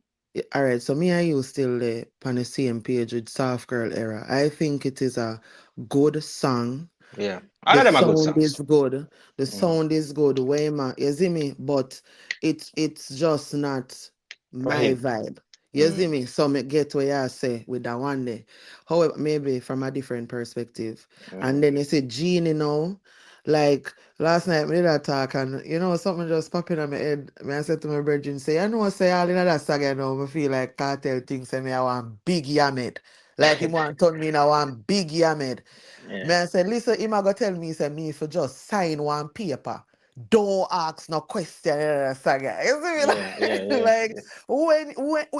All right, so me and you still there on the same page with soft girl era. I think it is a good song. yeah. All The of them are good sound songs. is good. The Mm, sound is good. Way man, you see me? But it's just not for my him. vibe. You see Mm, me? So me get what you say with that one day. However, maybe from a different perspective. And mm, then you see Genie now. Like last night we did a talk and something just popping in my head. Me I said to my brethren, say, I know say all in that song you know, I feel like Cartel thinks say me I want big yammed. Like him want turn me in a one big yammed. yeah, Man said, listen, him a go tell me, say me for just sign one paper. Don't ask no question. Saga. You see me? yeah, yeah, yeah, Like, yes, when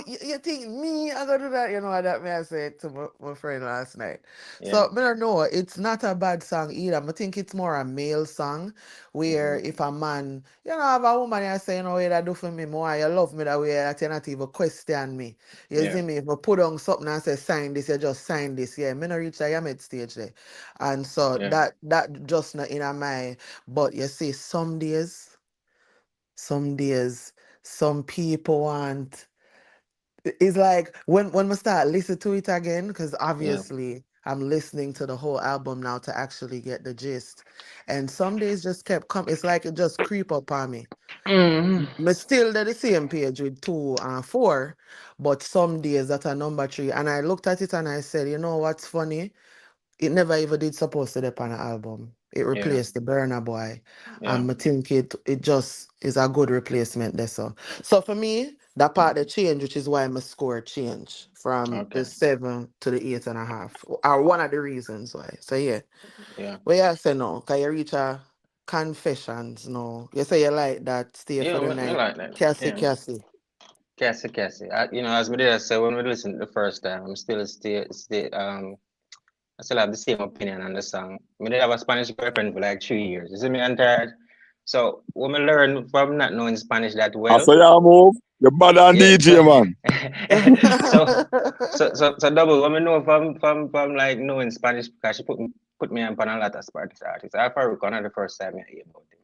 you think me, I gonna do that, that me I said to my friend last night. yeah. So, me don't know, it's not a bad song either. I think it's more a male song where Mm-hmm, if a man, have a woman you say, what that do for me more, you love me that way, that you not even question me. You yeah, see me? If I put on something and say, sign this, you just sign this. Yeah, me not reach the mid stage there. And so yeah, that just not in my, but you see, some days, some people want. It's like when we start listen to it again, because yeah, obviously I'm listening to the whole album now to actually get the gist. And some days just kept coming. It's like it just creep up on me. Mm. Me still at the same page with 2 and 4, but some days that are number 3. And I looked at it and I said, you know what's funny? It never even did supposed to be on an album. It Yeah, replaced the Burner Boy. yeah. And I think it just is a good replacement there. So for me, that part the change, which is why my score changed from Okay. the 7 to the 8.5. Are one of the reasons why. So yeah. Yeah. Well, yeah, I say no, because you reach a confessions, no. You say you like that, stay Yeah, for the me night. like that. Cassie, Yeah. Cassie. Cassie, Cassie. As me did I say when we listened the first time, I'm still I still have the same opinion on the song. I did have a Spanish girlfriend for like 3 years. You see me and so when I learn from not knowing Spanish that I well, saw you move. You're bad on yeah. So DJ, man. so so double when I know from like knowing Spanish because she put me on a lot of Spanish artists. I Farouk on the first time I hear about him.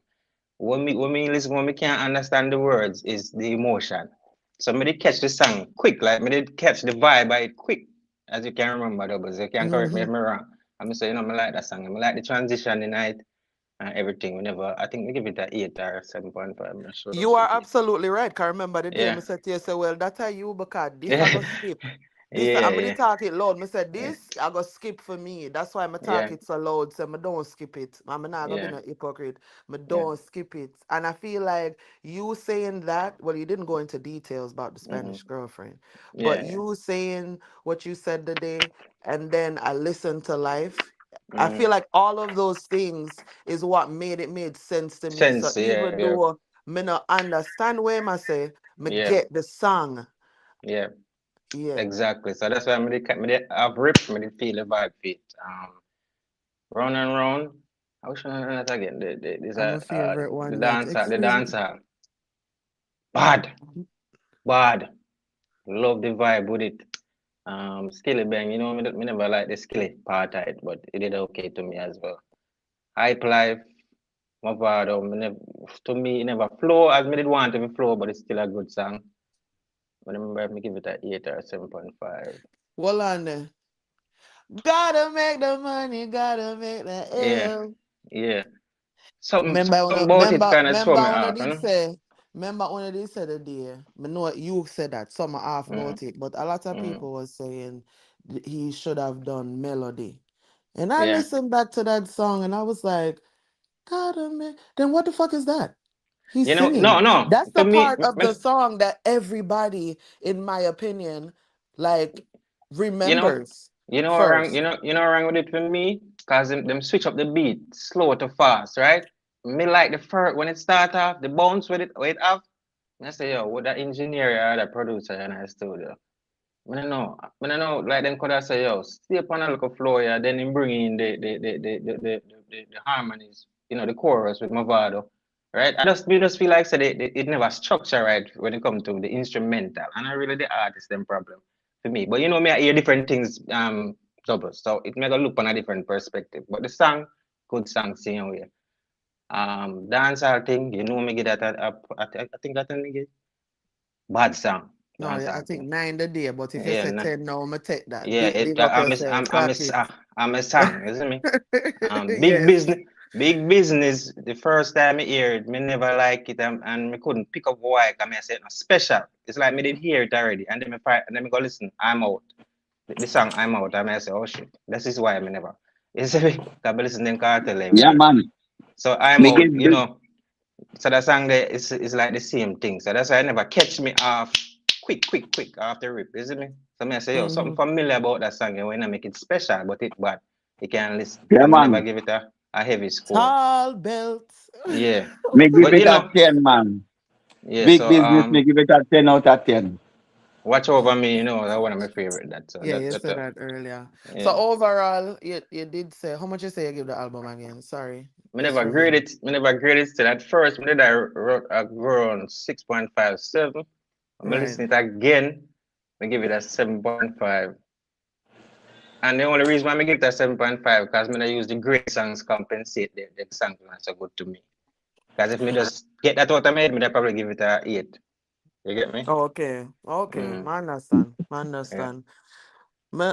When me listen when me can't understand the words is the emotion. So me did catch the song quick, like me did catch the vibe by it quick, as you can remember doubles. You can correct me if Mhm. me wrong. I'm say, I like that song. I like the transition in it and everything. Whenever I think we give it a 8 or 7.5. I'm not sure. You are absolutely right. Cause remember the day I Yeah. said to you, say, well, that's how you because this I Yeah. go skip. This Yeah, I'm gonna yeah, talk it loud. I said yeah, this I go skip for me. That's why I talk yeah, it so loud. So I don't skip it. I'm not gonna be yeah, no hypocrite. I yeah. don't skip it. And I feel like you saying that, well, you didn't go into details about the Mm-hmm. Spanish girlfriend, but Yeah, yeah. you saying what you said today, and then I listened to life. I Mm. feel like all of those things is what made sense to me. So Sense, yeah, even yeah, though me not understand where I say, me yeah, get the song. yeah. Yeah. Exactly. So that's why I've ripped, me did feel the vibe fit. Round and round. I wish I know that again. There's I'm a favorite the one that dancer, the excuse me. dancer. Bad, bad. Love the vibe with it. Skilly Bang, me never like the skilly part of it, but it did okay to me as well. Hype Life, Mavado, to me, it never flow as me did want to be flow, but it's still a good song. But I remember me give it a 8 or 7.5. Hold on there. Gotta make the money, gotta make the Yeah, L. yeah. Something, Remember when something about it kind of throw me remember when I off, you did know? say remember when I did say the day. I know you said that some are half Mm, about it, but a lot of mm, people was saying he should have done melody. And I yeah. listened back to that song and I was like, gotta make then what the fuck is that? He's No, singing. no. That's To the me, part of the song that everybody, in my opinion, like you know, remembers you know what wrong, first. you know what wrong with it for me? Cause them switch up the beat slow to fast, right? Me like the first when it start off, the bounce with it, wait off. I say, yo, what that engineer or that producer in our studio? I don't know, like them could have say, yo, stay up on a little floor, yeah, then him bring in the harmonies, the chorus with Movado, right? We just feel like say it never structure right when it comes to the instrumental, and I really the artist them problem for me. But me I hear different things double, so it make a look on a different perspective. But the song, good song, same way. Dancehall thing, me get that I think that bad song, No, I dancehall think thing. 9 the day, but if you Yeah, say nah. 10 now, I'm gonna take that. Yeah, Big, big up yourself. Clock it. I'm a song, you see me? Big Yes. big business. The first time I hear it, me never like it, and me couldn't pick up why. Cause me I said no special. It's like me did hear it already, and then me go listen. I'm out. The song I'm out. And I say, oh shit, this is why me never. You see me? Cause me listen to Cartel every Yeah, day. man. So I'm Me out. give the So that song there is like the same thing. So that's why I never catch me off quick after rip. You see me? So me I say, yo, something Mm-hmm. familiar about that song, and when I make it special, but it bad. You can listen. yeah, I never man. give it a heavy score. Tall belt. Yeah. Me give But it a 10, man. yeah, Big so business, me give it a 10 out of 10. Watch Over Me, that's one of my favorite that Yeah, you that said that earlier. So yeah. overall, you did say how much you say you give the album again? Sorry, Me just never grade review. it. Me never grade it till at first. Me did I wrote a girl on 6.57. I'm Right. listening it again. Me give it a 7.5. And the only reason why I give it a 7.5 because I use the great songs compensate the songs not so good to me. Because if me just get that out of my head, me probably give it a 8. You get me? Okay. Okay. Mm, I understand. I yeah. understand. Me,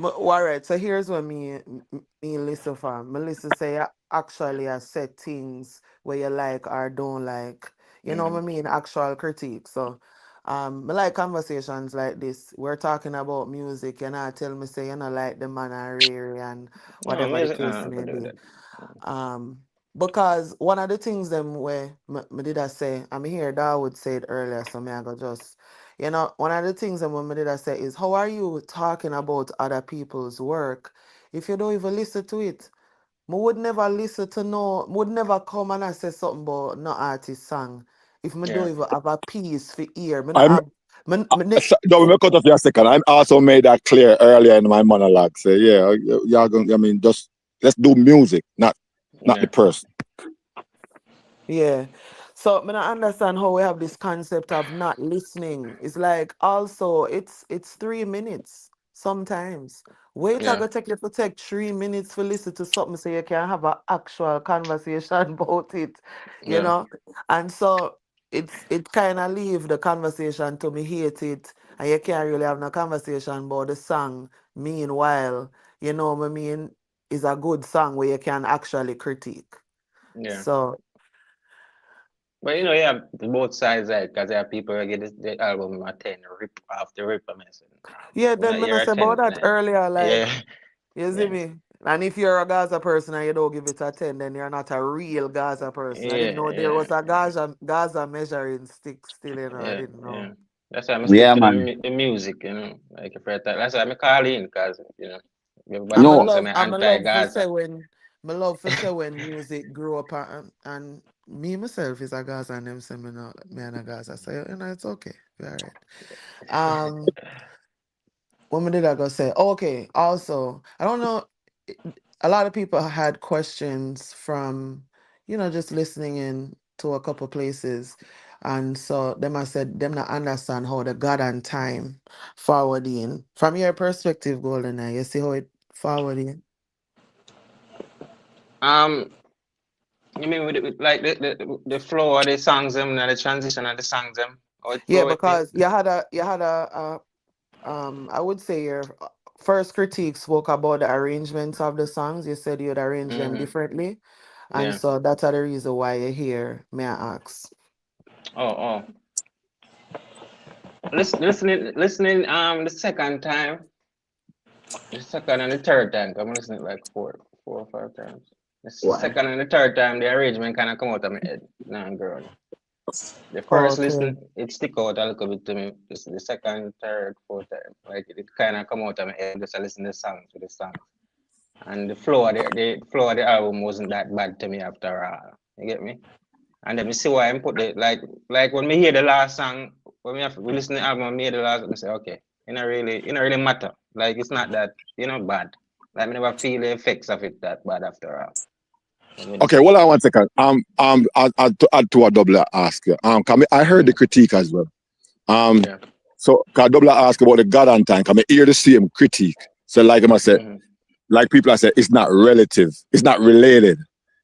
all right. So here's what me Lisa for. Melissa say actually I said things where you like or don't like. You know what I mean? Actual critique. So I like conversations like this. We're talking about music, and I tell me say you know like the man and Riri and No, whatever the music, case no, may but do be. that. Um, because one of the things them where me did I say, I mean here Dawood said earlier, so me I go just you know, one of the things that me did I say is how are you talking about other people's work if you don't even listen to it? Me would never listen to no would never come and I say something about no artist song if me don't Yeah, even have a piece for ear. Me not I'm have no, we cut off your second. I also made that clear earlier in my monologue. Say, yeah, y'all going. I mean, just let's do music, not the yeah, person. Yeah. So I don't understand how we have this concept of not listening. It's like also it's 3 minutes sometimes. Wait, I yeah, go take you to take 3 minutes to listen to something so you can have an actual conversation about it, you yeah, know? And so it kind of leave the conversation to me hate it and you can't really have no conversation about the song. Meanwhile, you know what I mean, is a good song where you can actually critique. yeah. So But you know, yeah, both sides, like, because there are people who get the album at 10, rip off the rip, I mean, so, yeah, when then I when I hear a said about 10, that like, earlier, like, yeah, you see yeah, me? And if you're a Gaza person and you don't give it a 10, then you're not a real Gaza person. I didn't yeah, know there yeah, was a Gaza measuring stick still, you know. I yeah, didn't yeah. know. That's why I stick Yeah, to man. the music, you know, like if I talk, that's why I call in, because, you know, everybody I'm a think No, I'm love I'm a love for say anti-Gaza. when music grew up and me myself is a Gaza and them say me no me and a Gaza. So you know it's okay. Be all right. Um what did I go say? Okay, also, I don't know. A lot of people had questions from, just listening in to a couple places. And so them I said them not understand how the God and time forwarding. From your perspective, Golden Eye, you see how it forwarding? Um, you mean like the flow of the songs them and the transition of the songs them, how it Yeah, flow it be? because I would say your first critique spoke about the arrangements of the songs. You said you'd arrange them Mm-hmm. differently. And Yeah. so that's the reason why you're here, may I ask. Oh, oh. Listening. The second time, the second and the third time. I'm listening like four or five times. The Why? second and the third time, the arrangement kind of come out of my head. Nah, girl. The first Okay. listen, it stick out a little bit to me. The second, third, fourth time, like it kind of come out of my head. Just I listen to the songs with the songs, and the flow of the album wasn't that bad to me after all. You get me? And then me see why I put the like when me hear the last song, when we listen to the album, me hear the last, me say okay, it not really matter. Like it's not that bad. Like me never feel the effects of it that bad after all. When we Okay, listen. hold on 1 second. To add to a double ask you. I heard the Mm, critique as well. Um, yeah. so can I double ask about the God and time? Can I hear the same critique? So like I said, Mm-hmm. like people I said, it's not relative, it's not related.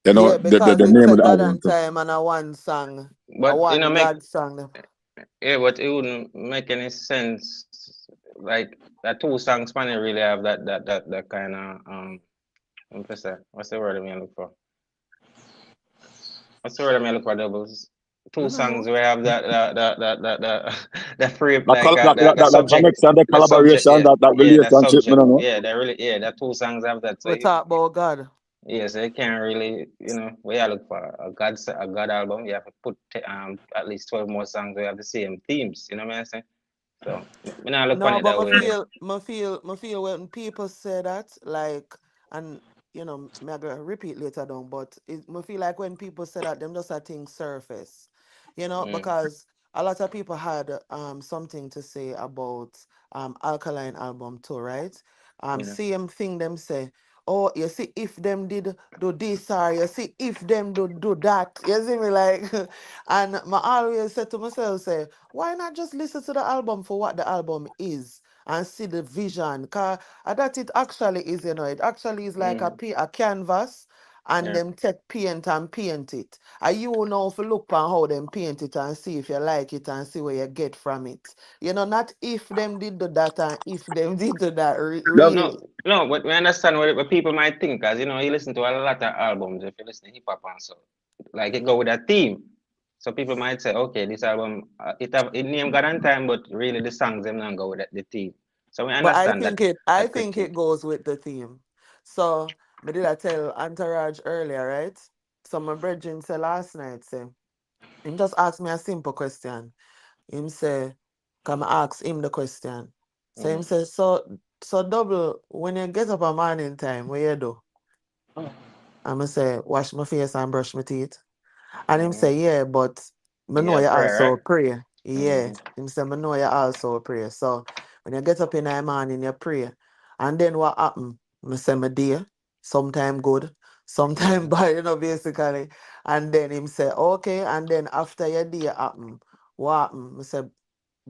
You know, Yeah, because the it's name a of the God album. and So. time and a one song, a But one God song. yeah, but it wouldn't make any sense. Like the two songs, man, really have that kind of what's the word I mean look for? What's the word I mean look for? Doubles. I Two don't songs know. we have that the free That, like that, the that subject connection, the the subject collaboration, that that relationship, you subject know. they really the two songs have that so We talk about God. yeah so you can't really we are look for a God album you have to put at least 12 more songs we have the same themes what I'm saying so we not look on No, it but that way. I feel when people say that, like, and me I gonna repeat later down, but I feel like when people say that, them just a thing surface, Mm, because a lot of people had something to say about Alkaline album too, right? yeah. Same thing them say. Oh, you see, if them did do this or you see if them do that, you see me like, and I always said to myself, say, why not just listen to the album for what the album is and see the vision? Cause that it actually is, it actually is like Mm, a canvas and yeah. them take paint and paint it. And you know if you look on how them paint it and see if you like it and see where you get from it. Not if them did do that and if them did do that, That, really. No, but we understand what people might think, as you listen to a lot of albums if you listen to hip hop and so, like it go with a theme. So people might say, okay, this album it named God and Time, but really the songs them not go with the theme. So we But understand that I that think critique. it goes with the theme. So me did I tell Entourage earlier, right? So my brethren said last night, say, him just ask me a simple question. Him say, come ask him the question. So him Mm, say, so double when you get up a morning time, what you do? I'ma say, wash my face and brush my teeth. And him mm, say, yeah, but me know yeah, you prayer, also right? pray. Yeah. Mm, Him say, me know you also pray. So when you get up in the morning, you pray. And then what happen? Me say my day. Sometime good, sometime mm, bad, basically. And then him say, okay. And then after your day happen, what happen? Me say,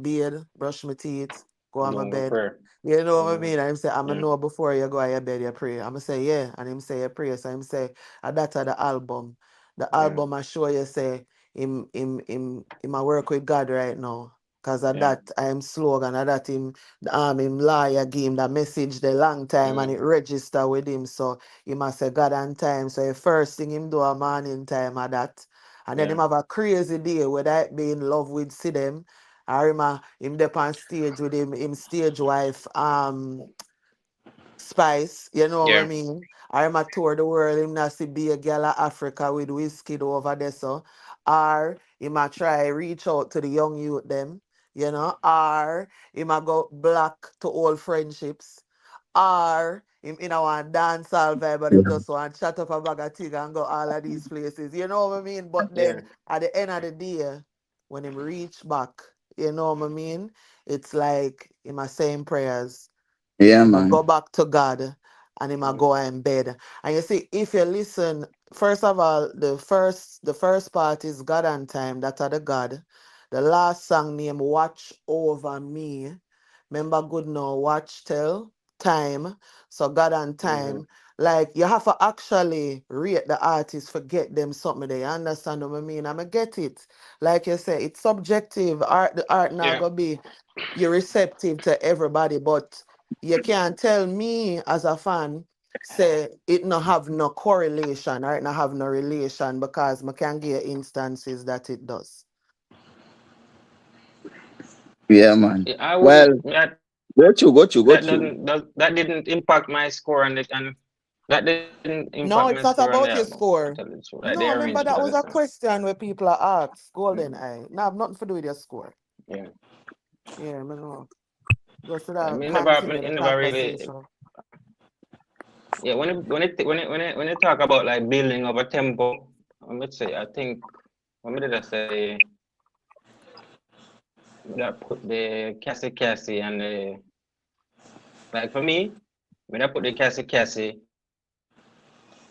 beard, brush my teeth, go on my no bed. prayer. You know what I Mm, mean? And him say, I'ma yeah, know before you go on your bed, you pray. I'ma say, yeah. And him say, you pray. So him say, that's the album. The yeah, album I show you say him I work with God right now. Cause of yeah, that I'm slogan of that him liar game that message the long time and mm, it register with him. So he must say God and time. So the first thing him do a morning time of that. And then yeah, him have a crazy day whether it be in love with see them. I remember him dep on stage with him stage wife Spice, you know what I yeah, mean? I'm a tour the world, him not see be a girl of Africa with whiskey over there, so. Or him a try reach out to the young youth them, or him a go black to old friendships, or him in a one dancehall vibe, but him just want chat up a bag of tig and go all of these places, you know what I mean? But yeah, then at the end of the day, when him reach back, you know what I mean? It's like him a saying prayers Yeah, him a man. go back to God and him a mm, go in bed. And you see, if you listen, first of all, the first part is God and time, that are the God. The last song named Watch Over Me. Remember good now, watch till time. So God and mm-hmm. time. Like you have to actually rate the artist, forget them something. They understand what I mean. I'ma get it. Like you say, it's subjective. The art not Yeah, gonna be you're receptive to everybody, but you can't tell me as a fan say it no have no correlation or it no have no relation because I can give you instances that it does. Yeah, man. I wouldn't. Well, go through, go through, go through. That didn't impact my score on it, and that didn't impact my No, score it's on the not album. about your To tell you score. the truth, like the No, remember arrangement of that the was song. a question where people are asked. Golden Mm, Eye. No, have nothing to do with your score. yeah, Yeah, I know. Go to I that mean, continue the never really. conversation. Yeah, when it talk about like building of a tempo, let's say I think what did I say? That put the Cassie and the like for me, when I put the Cassie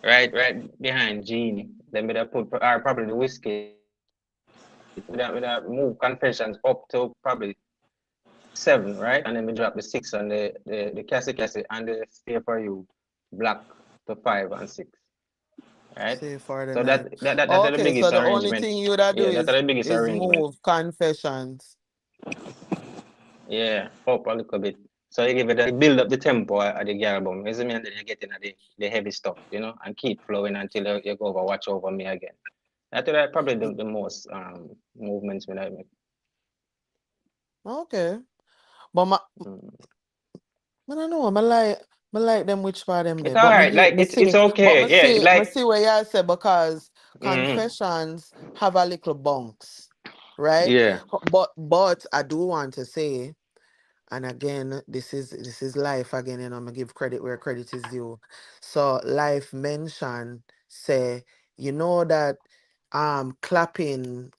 right behind Genie, then me I put probably the whiskey. With that move confessions up to probably 7, right? And then we drop the 6 on the Cassie and the Stay For You black to 5 and 6, right? See for the So night. that's the Okay, so biggest the only arrangement. thing you would do Yeah, that's the biggest is arrangement. move confessions. Yeah, up a little bit. So you give it a build up the tempo at the album. You see me, and then you get into the heavy stuff, and keep flowing until you go over Watch Over Me again. I think that probably the most movements when I make. Okay. But Mm. I don't know. I like them which part them It's there. all But right. Like it's but okay. Yeah, me like see where you say because mm, confessions have a little bunks, right? yeah, But I do want to say and again, this is life again, I'm gonna give credit where credit is due. So life mention say, that clapping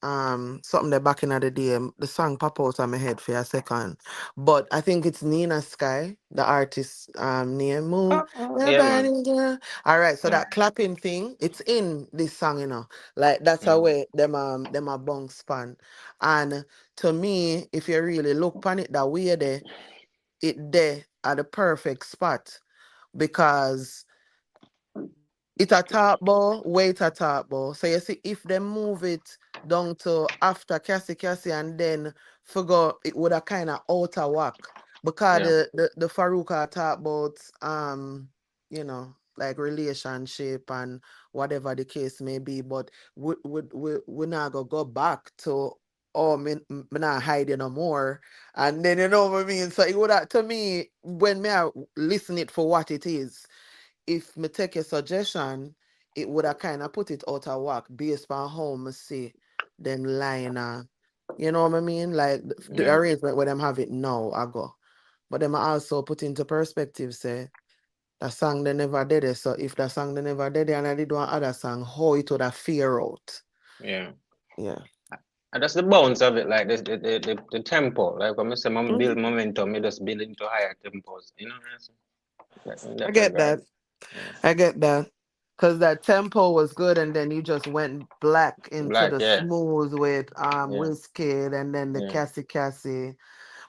something that back in the day, the song pop out of my head for a second. But I think it's Nina Sky, the artist name move. yeah, man. All right, so Yeah, that clapping thing, it's in this song, Like that's a mm, way them a bunk span. And to me, if you really look on it that way there, it there at the perfect spot because it a top ball, wait a top ball. So you see, if they move it down to after Cassie and then figure it would have kind of outer whack because yeah, the Faruqa talk about you know like relationship and whatever the case may be. But we not gonna go back to, oh, me not hiding no more. And then you know what I mean. So it would have, to me, when me I listen it for what it is, if me take a suggestion, it would have kind of put it out of whack based on how me see them line. You know what I mean? Like the Yeah. arrangement where them have it now, I go. But them also put into perspective, say, the song they never did it. So if the song they never did it and I did one other song, how it would have fear out. Yeah. Yeah. And that's the bounce of it, like this, the tempo. Like when I say I Mhm. build momentum, me just build into higher tempos. You know what I'm saying? In I that get regard. that. Yeah. I get that. Because that tempo was good and then you just went black into Black, the yeah. smooth with Yeah. Wizkid and then the Yeah. Cassie Cassie.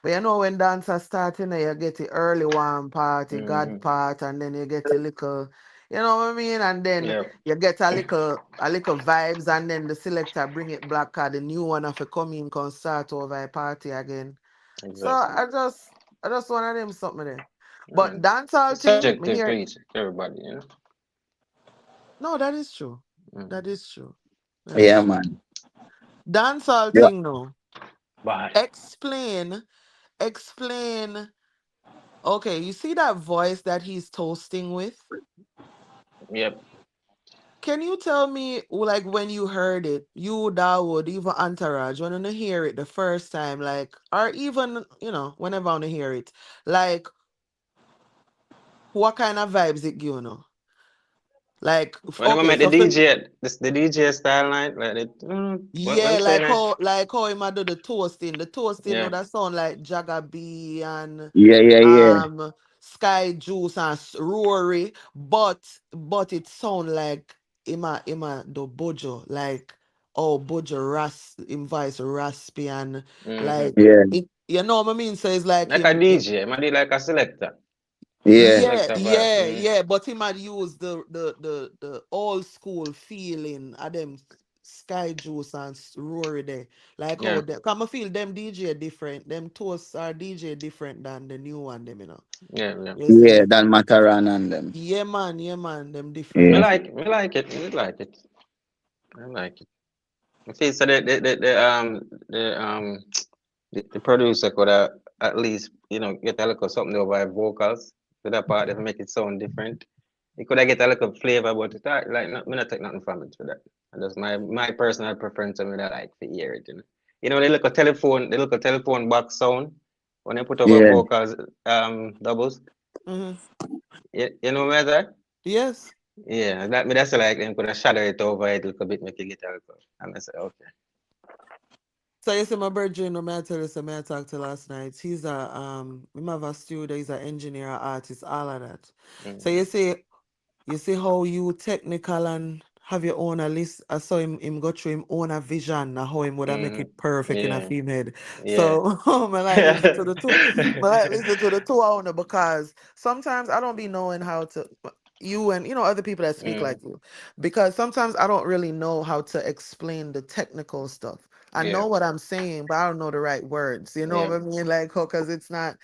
But you know when dancers start, you get the early one part, the God Mm-hmm. part, and then you get a little, you know what I mean? And then Yeah. you get a little vibes, and then the selector bring it black card, the new one have to come in, can start over a party again. So Exactly. I just wanted them something there. But And dancehall it's thing, me subjective to hear, each to everybody, you know. no, that is true. That Mm. is true. That is Yeah, true. man. Dancehall Yeah. thing, no. But Explain, explain. Okay, you see that voice that he's toasting with? yep. Can you tell me, like, when you heard it, you, Dawood, even Entourage, when you hear it the first time, like, or even, whenever you hear it, like, what kind of vibes it give you know? Like, Whenever I okay, met the so for, DJ, this the DJ style night, like it, what yeah, I'm saying, like how him a do the toasting. The toasting, yeah, that sound like Jagga B and Yeah, yeah, yeah. um Sky Juice and Rory, but it sound like him a do Bojo, like, oh, Bojo him voice raspy and mm-hmm. like Yeah, it, you know what I mean? So it's like Like a him. DJ, I did like a selector, yeah, Yeah, selector vibe. yeah, yeah, but he might use the old school feeling of them Sky Juice and Rory there. Like how Yeah, them, come I feel them DJ different. Them toasts are DJ different than the new one, them. yeah, yeah. You yeah. see? Dan Mataran and them. Yeah, man, them Me Yeah, different. like, me like it, me like it, I like it. I feel so the producer could have at least get a little something over vocals to that part that make it sound different. He could have get a little flavor, but it like me not take nothing from it for that. And that's my personal preference and me I like to hear it. The little telephone box sound when they put over yeah, vocals doubles. Hmm. You know what that? Yes. Yeah, that's like them could have shadow it over it a little bit, make it get a little. And I say, okay. So you see my birthday, no matter this, I talked to last night. He's we have a studio, he's an engineer, artist, all of that. So Mm, you see how you technical and have your own a list. I saw him go through him own a vision and how him would have make mm, it perfect in a yeah, film head. yeah. So I like listen to the two. I like listen to the two owner because sometimes I don't be knowing how to you and other people that speak Mm, like you. Because sometimes I don't really know how to explain the technical stuff. I yeah, know what I'm saying, but I don't know the right words. You know yeah, what I mean? Like, because it's not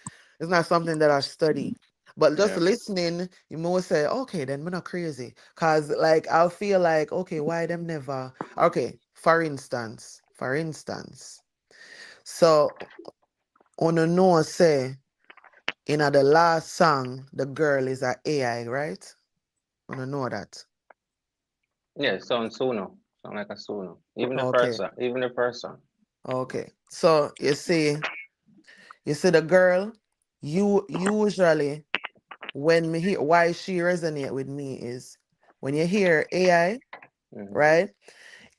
something that I study. But just yeah, listening, you more say, okay, then we're not crazy. Cause like I'll feel like, okay, why them never? Okay, for instance. So on a no say in the last song, the girl is a AI, right? On a know that. yeah. Sound like a Suno. Okay, Even the first song. okay. So you see the girl, you usually when me hear why she resonate with me is when you hear AI, Mm-hmm. right?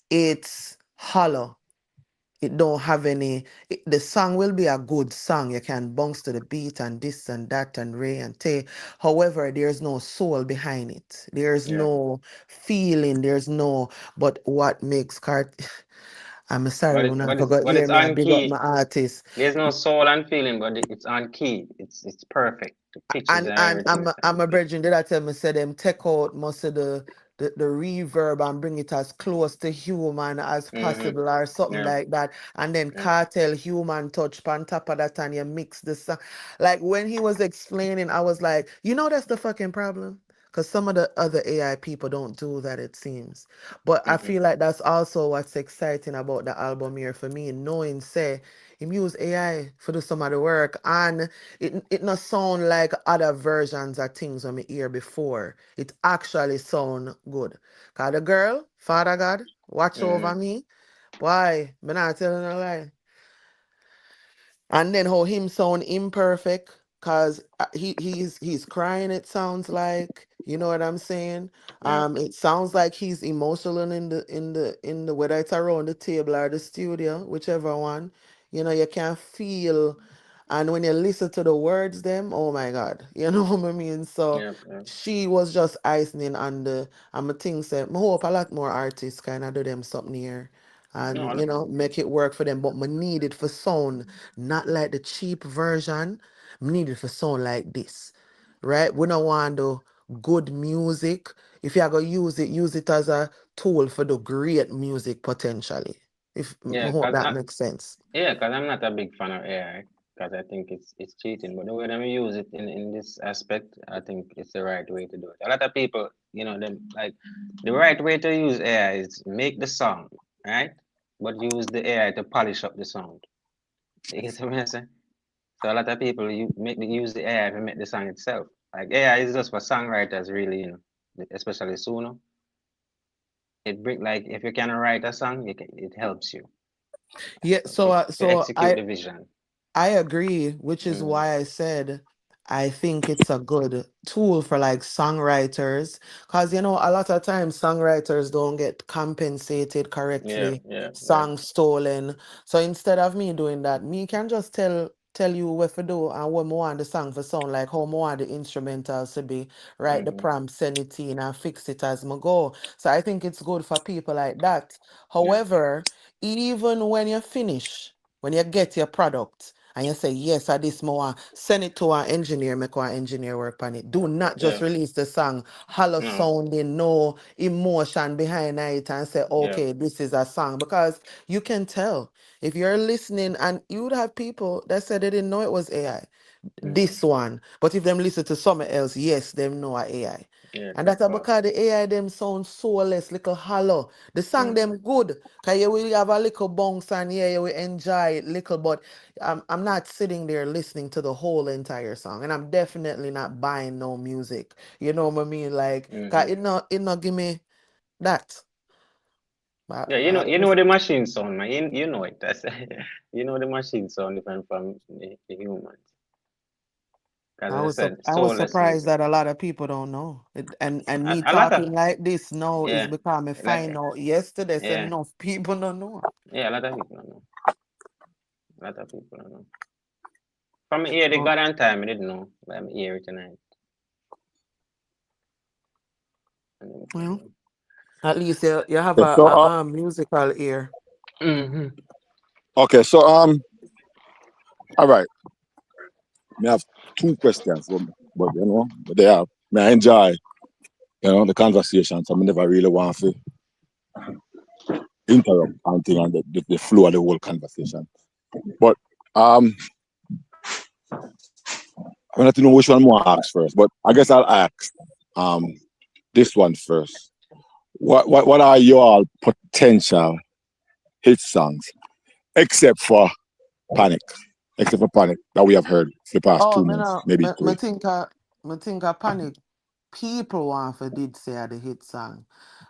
It's hollow. It don't have the song will be a good song. You can bounce to the beat and this and that and Ray and Tay. However, there's no soul behind it. There's Yeah, no feeling. There's no. But what makes I'm sorry when I forgot. but Hear it's me. I on big up my key. artist. There's no soul and feeling, but it's on key. It's perfect. The pitches And and and everything I'm is a, on I'm a key. virgin. Did I tell me say them take out most of the reverb and bring it as close to human as Mm-hmm. possible or something Yeah, like that, and then yeah. cartel human touch on top of that, and you mix the sound. Like when he was explaining, I was like, that's the fucking problem. Because some of the other AI people don't do that, it seems. But I Mm-mm. feel like that's also what's exciting about the album here for me, knowing say him use AI for do some of the work, and it not sound like other versions of things when me hear before. It actually sound good. Cause the girl, Father God, watch over Mm-hmm. me. Why? Me not telling a lie. And then how him sound imperfect, cause he's crying. It sounds like, you know what I'm saying. Yeah. It sounds like he's emotional in the whether it's around the table or the studio, whichever one. You know, you can feel, and when you listen to the words, them, oh my God, you know what I mean. So Yeah. Yeah. she was just icing on the. I'm a thing said. I hope a lot more artists kind of do them something here, No. and make it work for them. But me need it for sound, not like the cheap version. Needed for sound like this, right? We don't want the good music. If you're gonna use it as a tool for the great music potentially. If I Yeah. hope Cause that makes sense. yeah, because I'm not a big fan of AI because I think it's cheating. But the way that we use it in this aspect, I think it's the right way to do it. A lot of people, them like the right way to use AI is make the song, right? But use the AI to polish up the sound. You get what I'm saying? So a lot of people use the AI to make the song itself. Like AI is just for songwriters, really, especially sooner. It bring like if you can write a song, it helps you Yeah, to, so execute the vision. I agree, which is Mm, why I said I think it's a good tool for like songwriters. Because, a lot of times songwriters don't get compensated yeah, correctly, yeah, yeah. songs stolen. So instead of me doing that, me can just tell you what to do and what I want the song for sound, like how I want the instrumentals to be, write the Mm-hmm. prompt, send it in and fix it as I go. So I think it's good for people like that. Yeah, However, even when you finish, when you get your product and you say, yes, I this more, send it to our engineer, make our engineer work on it. Do not just yeah, release the song, hollow no, sounding, no emotion behind it and say, yeah, okay, this is a song. Because you can tell if you're listening, and you would have people that said they didn't know it was AI, mm-hmm. this one. But if them listen to something else, yes, them know a AI. Yeah, And that's that's false. because the AI them sound soulless, little hollow. The song Mm, them good. Cause you will have a little bounce and yeah, you will enjoy it little, but I'm not sitting there listening to the whole entire song. And I'm definitely not buying no music. You know what I mean? Like, mm-hmm. cause it not give me that. But, Yeah, you know the machine sound, man. You know it. That's you know the machine sound different from the humans. Because I I was said, I was soulless surprised music. that a lot of people don't know. And me A lot of talking like this now is yeah, because I like find out yesterday say yeah, enough people don't know. yeah. A lot of people don't know. A lot of people don't know. From here, the Oh, God and time, I didn't know. But I'm here tonight. well, at least you have Okay, so a musical ear. Mm-hmm. okay, so all right. Me have two questions, but but they have. Me I enjoy the conversation, so I never really want to interrupt and thing and the flow of the whole conversation. But um, I want to know which one more I ask first, but I guess I'll ask um this one first. What are your potential hit songs, except for Panic, except for Panic that we have heard for the past Oh, 2 months, maybe me three. think I panic. People want for did say the hit song,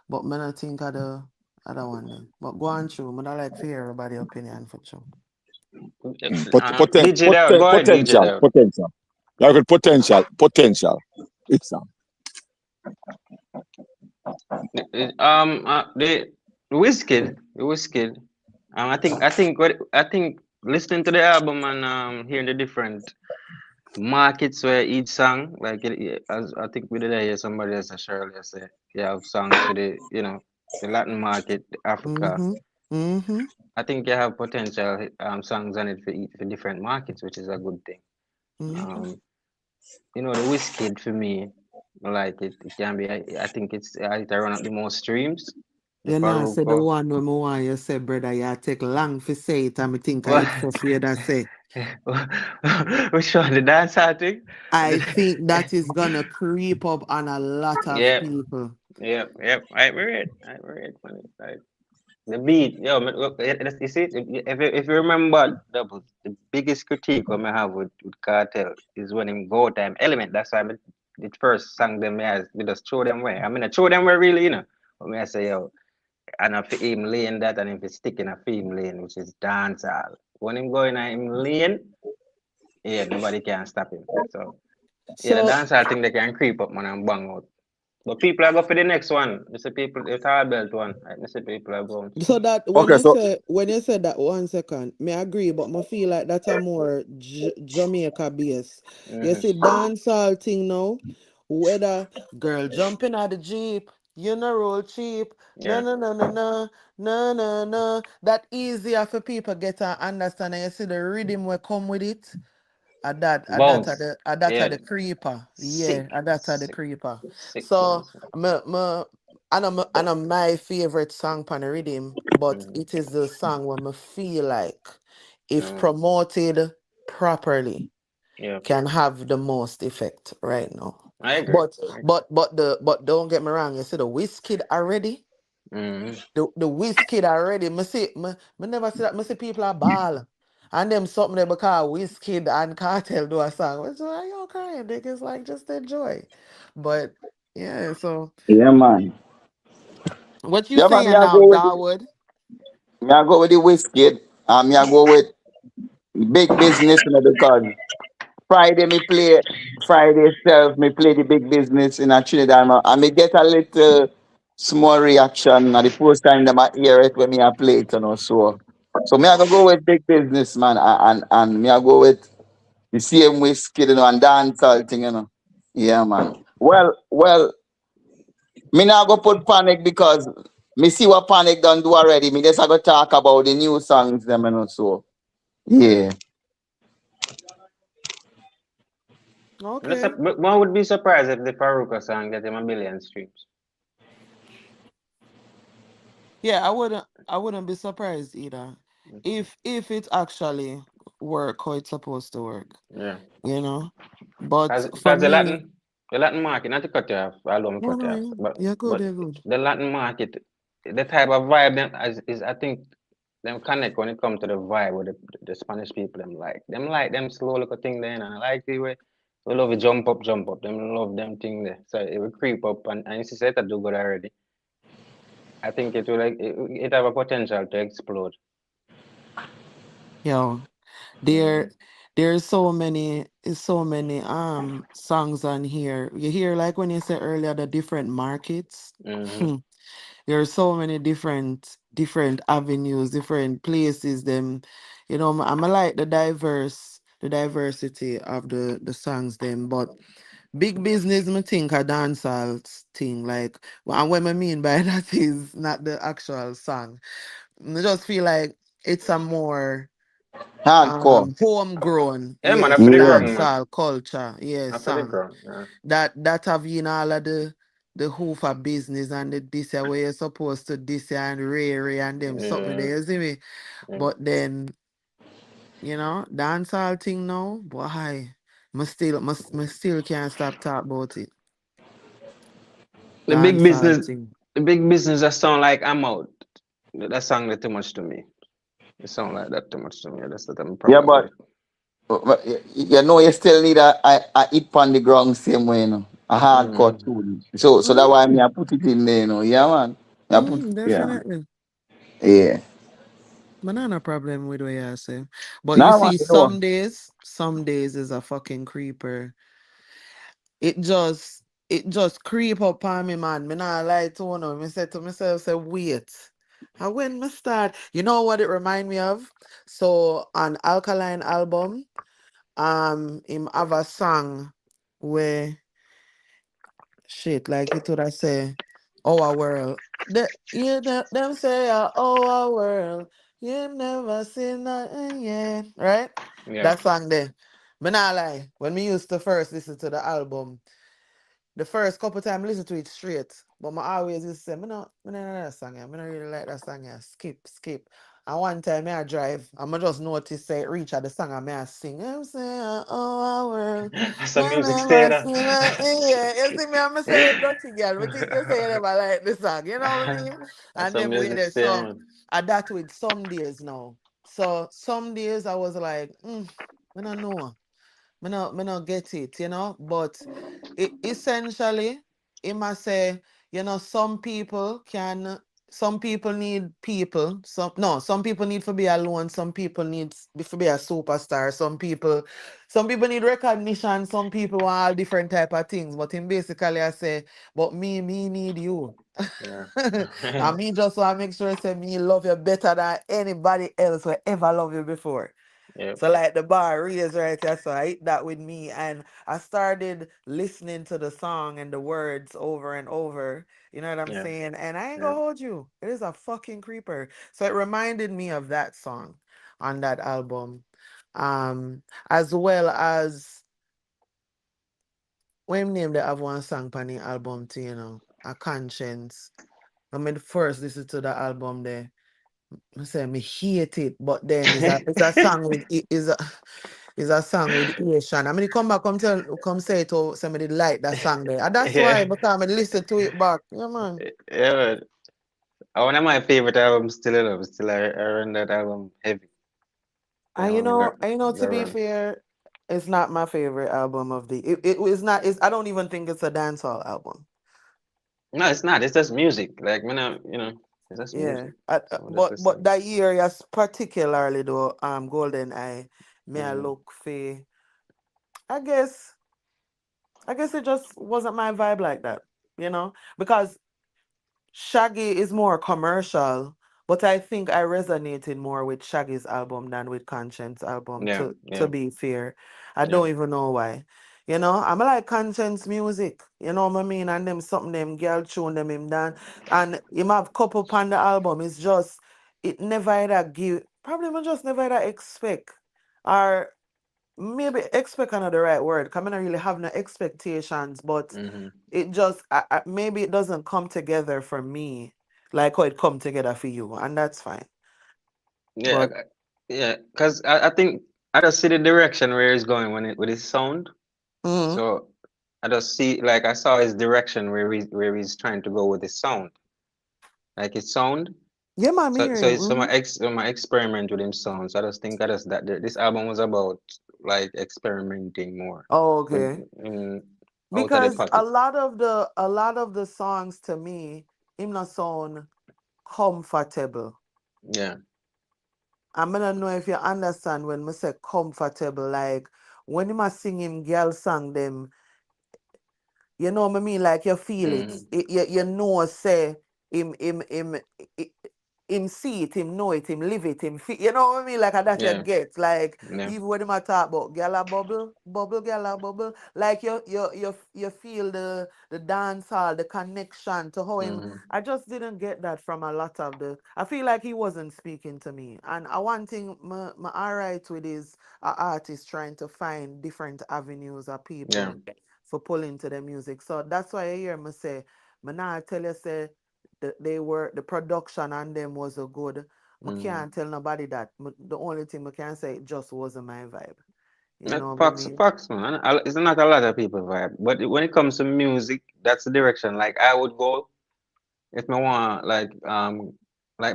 but me not think of the other one then. But go on through. Me not like to hear everybody opinion for sure. DJ there, go ahead, DJ there. Potential. Like a potential. It's The Wizkid. I think listening to the album and hearing the different markets where each song, like as I think we did hear somebody else, Shirley say, you have songs for the Latin market, Africa. Mm-hmm. Mm-hmm. I think you have potential songs on it for different markets, which is a good thing. Mm-hmm. Um, the Wizkid for me, I like it. It can be. I think it run up the most streams. The You know, I said the Faruko. one when I want you say, brother, you take long to say it, and me think I Well, it's so fear that say. Which one? The dancehall thing? I think that is gonna creep up on a lot of Yep, people. yep, yep. I read. I read. Man. Like the beat, yo, man, look, you see, if you remember, the biggest critique I have with Cartel is when him go time element. That's why the first song them as we just throw them away. I mean, I throw them away really, you know. But me I say, yo, and if him lane that, and if it's sticking a him lane, which is dancehall. When him going at him lane, yeah, nobody can stop him. So yeah, the So dancehall thing they can creep up man and bang out. But people are go for the next one. You see people, the hard belt one. Right? You see people are going. so that Okay, so when you said that 1 second, me agree, but I feel like that's a more Jamaica base. You see, Mm-hmm. dancehall thing now, whether girl jumping out the jeep, you know roll cheap, no Yeah. no no no no no no no. That easier for people get to understand, and you see the rhythm will come with it. Bounce. That are Yeah. the creeper. Yeah, Sick. that are the Sick. creeper. Sick So bounce. I know my favorite song on the rhythm, but Mm-hmm. it is the song when I feel like if Mm. promoted properly Yeah. can have the most effect right now. I agree. But I agree. but don't get me wrong, you see the Wizkid already? Mm-hmm. The Wizkid already. Me never see that. Me see people are ball. And them something they because Wizkid and Cartel do a song. Which like, yo, crying, niggas like just enjoy. But yeah, so Yeah, man. what you Yeah, man. Me saying I now, go with Darwood? the whiskey. And me I go with big business, you know, because Friday me play Friday itself, me play the big business in a Trinidad and me get a little small reaction at the first time them I hear it when me I play it, you know. So me I go with big business man and me I go with the same whiskey, you know, and dancehall thing, you know. Yeah man. Well, me not go put panic because me see what panic done do already. Me just I go talk about the new songs them, you know. So yeah. Okay. One would be surprised if the Faruqa song get him a million streams. Yeah, I wouldn't be surprised either. If it actually work how it's supposed to work, Yeah. you know. But for Because me, the Latin market, not to cut you off, I don't no, cut you no, off, you're good, but you're good. the Latin market, the type of vibe them is I think them connect when it comes to the vibe with the Spanish people them like them slow little thing there and I like the way we love it jump up them love them thing there so it will creep up and you see that do good already. I think it will like it have a potential to explode. Yo, Mm-hmm. there there's so many songs on here. You hear like when you said earlier the different markets. Mm-hmm. There are so many different avenues, different places. Them, you know, I'm like the diversity of the songs. Them, but big business, me think a dancehall thing. Like, and what I mean by that is not the actual song. I just feel like it's a more Hardcore. homegrown, Yeah man, yes, after the Yeah. ground man, dancehall culture, yes, after the song ground. Yeah. that have in all of the hoofer business and the this here where you're supposed to this here and Ray and them something Yeah. there, you see me? Yeah. But then, you know, dancehall thing now, boy, must still can't stop talk about it. The big Dancehall business, thing. the big business that sound like I'm out. That sound like too much to me. It sound like that too much to me. That's the Yeah, problem with but it. you know, you still need a hit on the ground same way, you know, a hardcore Mm-hmm. tune. So that's why me I put it in there, you know. Yeah, man. I put yeah, Definitely. yeah. Banana problem with what you say. But you Now man, see, you know. some days is a fucking creeper. It just creep up on me, man. Me not lie to you. Me say to myself, say, wait. And when me start, you know what it remind me of? So on Alkaline album, him have a song where shit, like it would I say, our world. Them say our world. You never seen nothing yet. Right? Yeah. That song there. Me not lie. When me used to first listen to the album, the first couple times listen to it straight. But I always used to say, me no know that song. Yeah. Me not really like that song. Yeah. Skip, skip. And one time I drive, I'ma just notice say reach at the song and I sing. I'm saying, oh our world. Some I music stay never there. seen it. Yeah, you see me, I'm say you dirty girl. We think you say you never like the song. You know what I mean? And Some them way music there. stay, So man. I that with some days now. So some days I was like, I don't know. Me not get it, you know. But essentially, it must say, some people need people. Some people need to be alone. Some people need to be a superstar. Some people need recognition. Some people want all different type of things. But in basically, I say, but me need you. Yeah. And me just want to make sure say me love you better than anybody else will ever love you before. Yep. So like the bar raised right here, so I hit that with me, and I started listening to the song and the words over and over. You know what I'm Yeah. saying? And I ain't Yeah. gonna hold you. It is a fucking creeper. So it reminded me of that song on that album. As well as when name they have one song on the album too, A Conscience. I mean first listen to the album there. I say me hate it, but then it's a song with is a song with Asian. I mean, he come back, come say it to somebody like that song there. And that's why, Yeah. because I listen to it back. Yeah, man. Yeah, man. One of my favorite albums still in love. Still I run that album heavy. And Yeah, man, to got be run. fair, it's not my favorite album of the. It was not. I don't even think it's a dancehall album. No, it's not. It's just music. Like it's just Yeah, music. I- So just but listen. that year, yes, particularly though, Golden Eye, may I Mm, look for. I guess, I guess it just wasn't my vibe like that, because Shaggy is more commercial, but I think I resonated more with Shaggy's album than with Conscience album. yeah, To yeah, be fair, I yeah. don't even know why. I'm like Conscience music. You know what I mean? And them something them girl tune them him down, and him have couple on the album. It's just it never either give. Probably me just never either expect, or maybe expect another right word. Cause I don't really have no expectations, but Mm-hmm. it just maybe it doesn't come together for me like how it come together for you, and that's fine. Yeah, But yeah. Cause I think I just see the direction where he's going with his sound. mhm. So I just see like I saw his direction where he's trying to go with his sound, like his sound. Yeah, man, me So hear so you. it's so my experiment with him sound. So I just think I just that this album was about like experimenting more Oh, with okay. out of the Because a pocket. lot of the songs to me, him not sound comfortable. Yeah. I'm gonna know if you understand when I say comfortable, like when him a sing him girl song them. You know what I mean? Like you feel it. Mm-hmm. You know, say i- him see it, him know it, him live it, him feel, you know what I mean? Like that you Yeah. get. Like Yeah. even when him a talk about gala bubble, bubble, gala bubble, like you feel the dance hall, the connection to how him. Mm-hmm. I just didn't get that from a lot of the. I feel like he wasn't speaking to me. And one thing my alright with is a artist trying to find different avenues of Yeah. people for pulling to the music. So that's why you hear me say, me nah tell you say the production on them was a good. I Mm-hmm. can't tell nobody that. The only thing I can say it just wasn't my vibe. You Not know what I Fox, mean? Fox, man. It's not a lot of people vibe, but when it comes to music, that's the direction. Like I would go if me want, like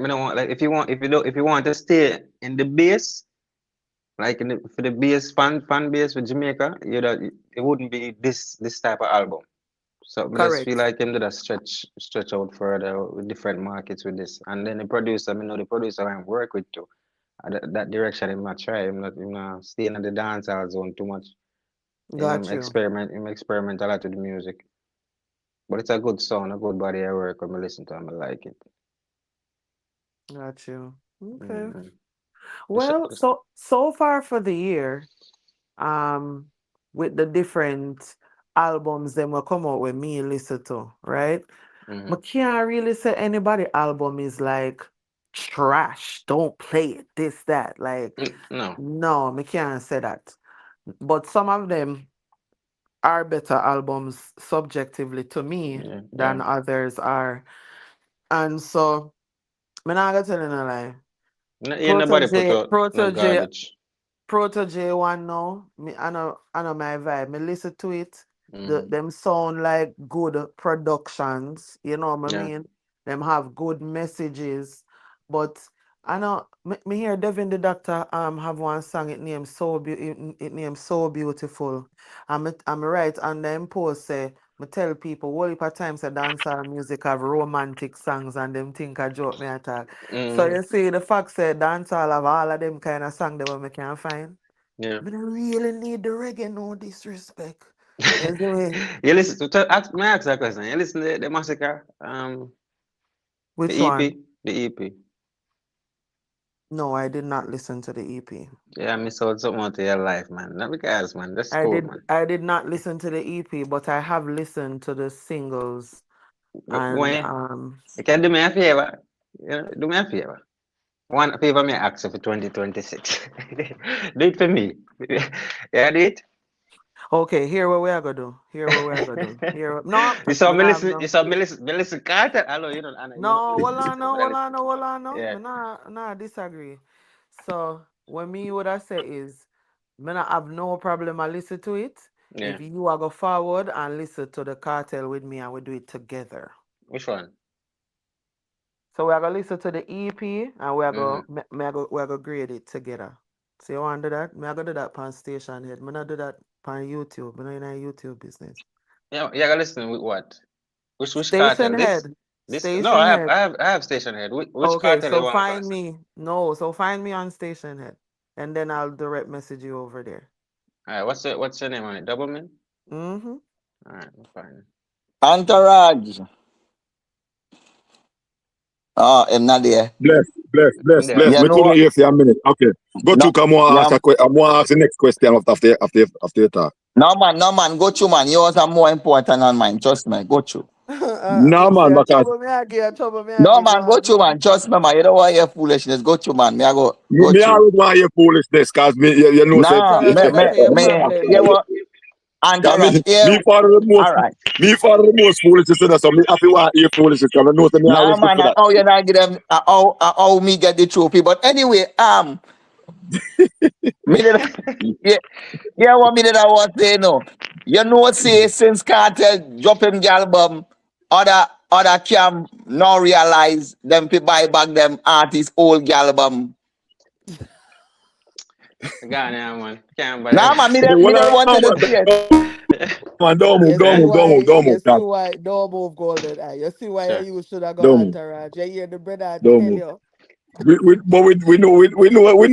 me don't want, like if you want to stay in the bass, like for the bass fan base with Jamaica, it wouldn't be this type of album. So I just feel Correct. like him did a stretch out further with different markets with this, and then the producer, the producer I work with too. That direction him not try. Him not staying in the dancehall zone too much. Got you. Him experiment a lot with the music. But it's a good song, a good body of work when I listen to him, I like it. Got you. Okay. Mm-hmm. Well, so far for the year, um, with the different albums them will come out with me listen to, right? I Mm-hmm. can't really say anybody album is like trash. Don't play it. This, that. Like, No, no, I can't say that. But some of them are better albums subjectively to me yeah, than yeah. others are. And so, I'm not gonna tell you no lie. Ain't nobody put out no Protege garbage. Protege one now. I know my vibe. Me listen to it. Them sound like good productions. You know what I Yeah. mean? Them have good messages. But I know me hear Devin the Doctor have one song it named it named So Beautiful. I'm right and them post say me tell people whole heap of times the dancehall music have romantic songs and them think I joke me attack. So you see the fact say dancehall have all of them kind of song that we can find. Yeah. But I really need the reggae, no disrespect. You see me? You listen to may I ask that question. You listen to the massacre, the Which EP, one? the EP. No, I did not listen to the EP. Yeah, I miss out something out of your life, man. Not because, man. That's cool, man. I did not listen to the EP, but I have listened to the singles and When you can do me a favor, you know, do me a favor. One favor me ask you for 2026. Do it for me. Yeah, do it. okay, here what we are gonna do. Here what we are gonna do. Here no, You saw me me not have listen. You no. saw me listen. Carter. Hello, you know, Anna. You No, hold listen. on, no, hold on, no, hold on, no. Yeah, Me nah disagree. So what me would I say is me not have no problem I listen to it. yeah. If you are go forward and listen to the cartel with me and we do it together. Which one? So we are gonna listen to the EP and we are Mm-hmm. we are gonna grade it together. So you want to do that? Me I go do that on Station Head. Me not do that on YouTube. Me not in a YouTube business. Yeah, yeah. Gotta listen with what? Which Station cartel? Head. This. No, Station Head. I have station head. Which Okay, cartel you so want find first? me. No, so find me on Station Head. And then I'll direct message you over there. All right. What's your name on it? Double man. Mm-hmm. All right, I'm fine. Entourage. Oh, I'm not there. Yeah. Bless. You Me know couldn't what? hear for a minute. Okay. Go No, to come on yeah, I want to ask the next question after you talk. no man, go through man. Yours are more important than mine. Trust me, go through. No Me man, say, because trouble me No again, go man, go on. through man. Trust me, man. You don't want your foolishness. Go through man. Me I go me through. always want to hear foolishness because you know say Nah, So you say that your you problem. what? I Entourage. mean, Yeah, all right. me father the most foolishness, so me happy want to hear foolishness because I know that me Nah, always look man. for that. How you not give them? How me get the trophy? But anyway, me did. Yeah, yeah. What me did I was say no. You know, say since Cartel drop him the album, other can now realize them to buy back them artist old album. Got it, man. Can't buy Nah, it. man. Okay, Me well, don't want to see it. don't You move, see Tom. why don't move golden eye. You see why Sure. you should have got Don't move, entourage. You hear the brother don't tell move. you. But we know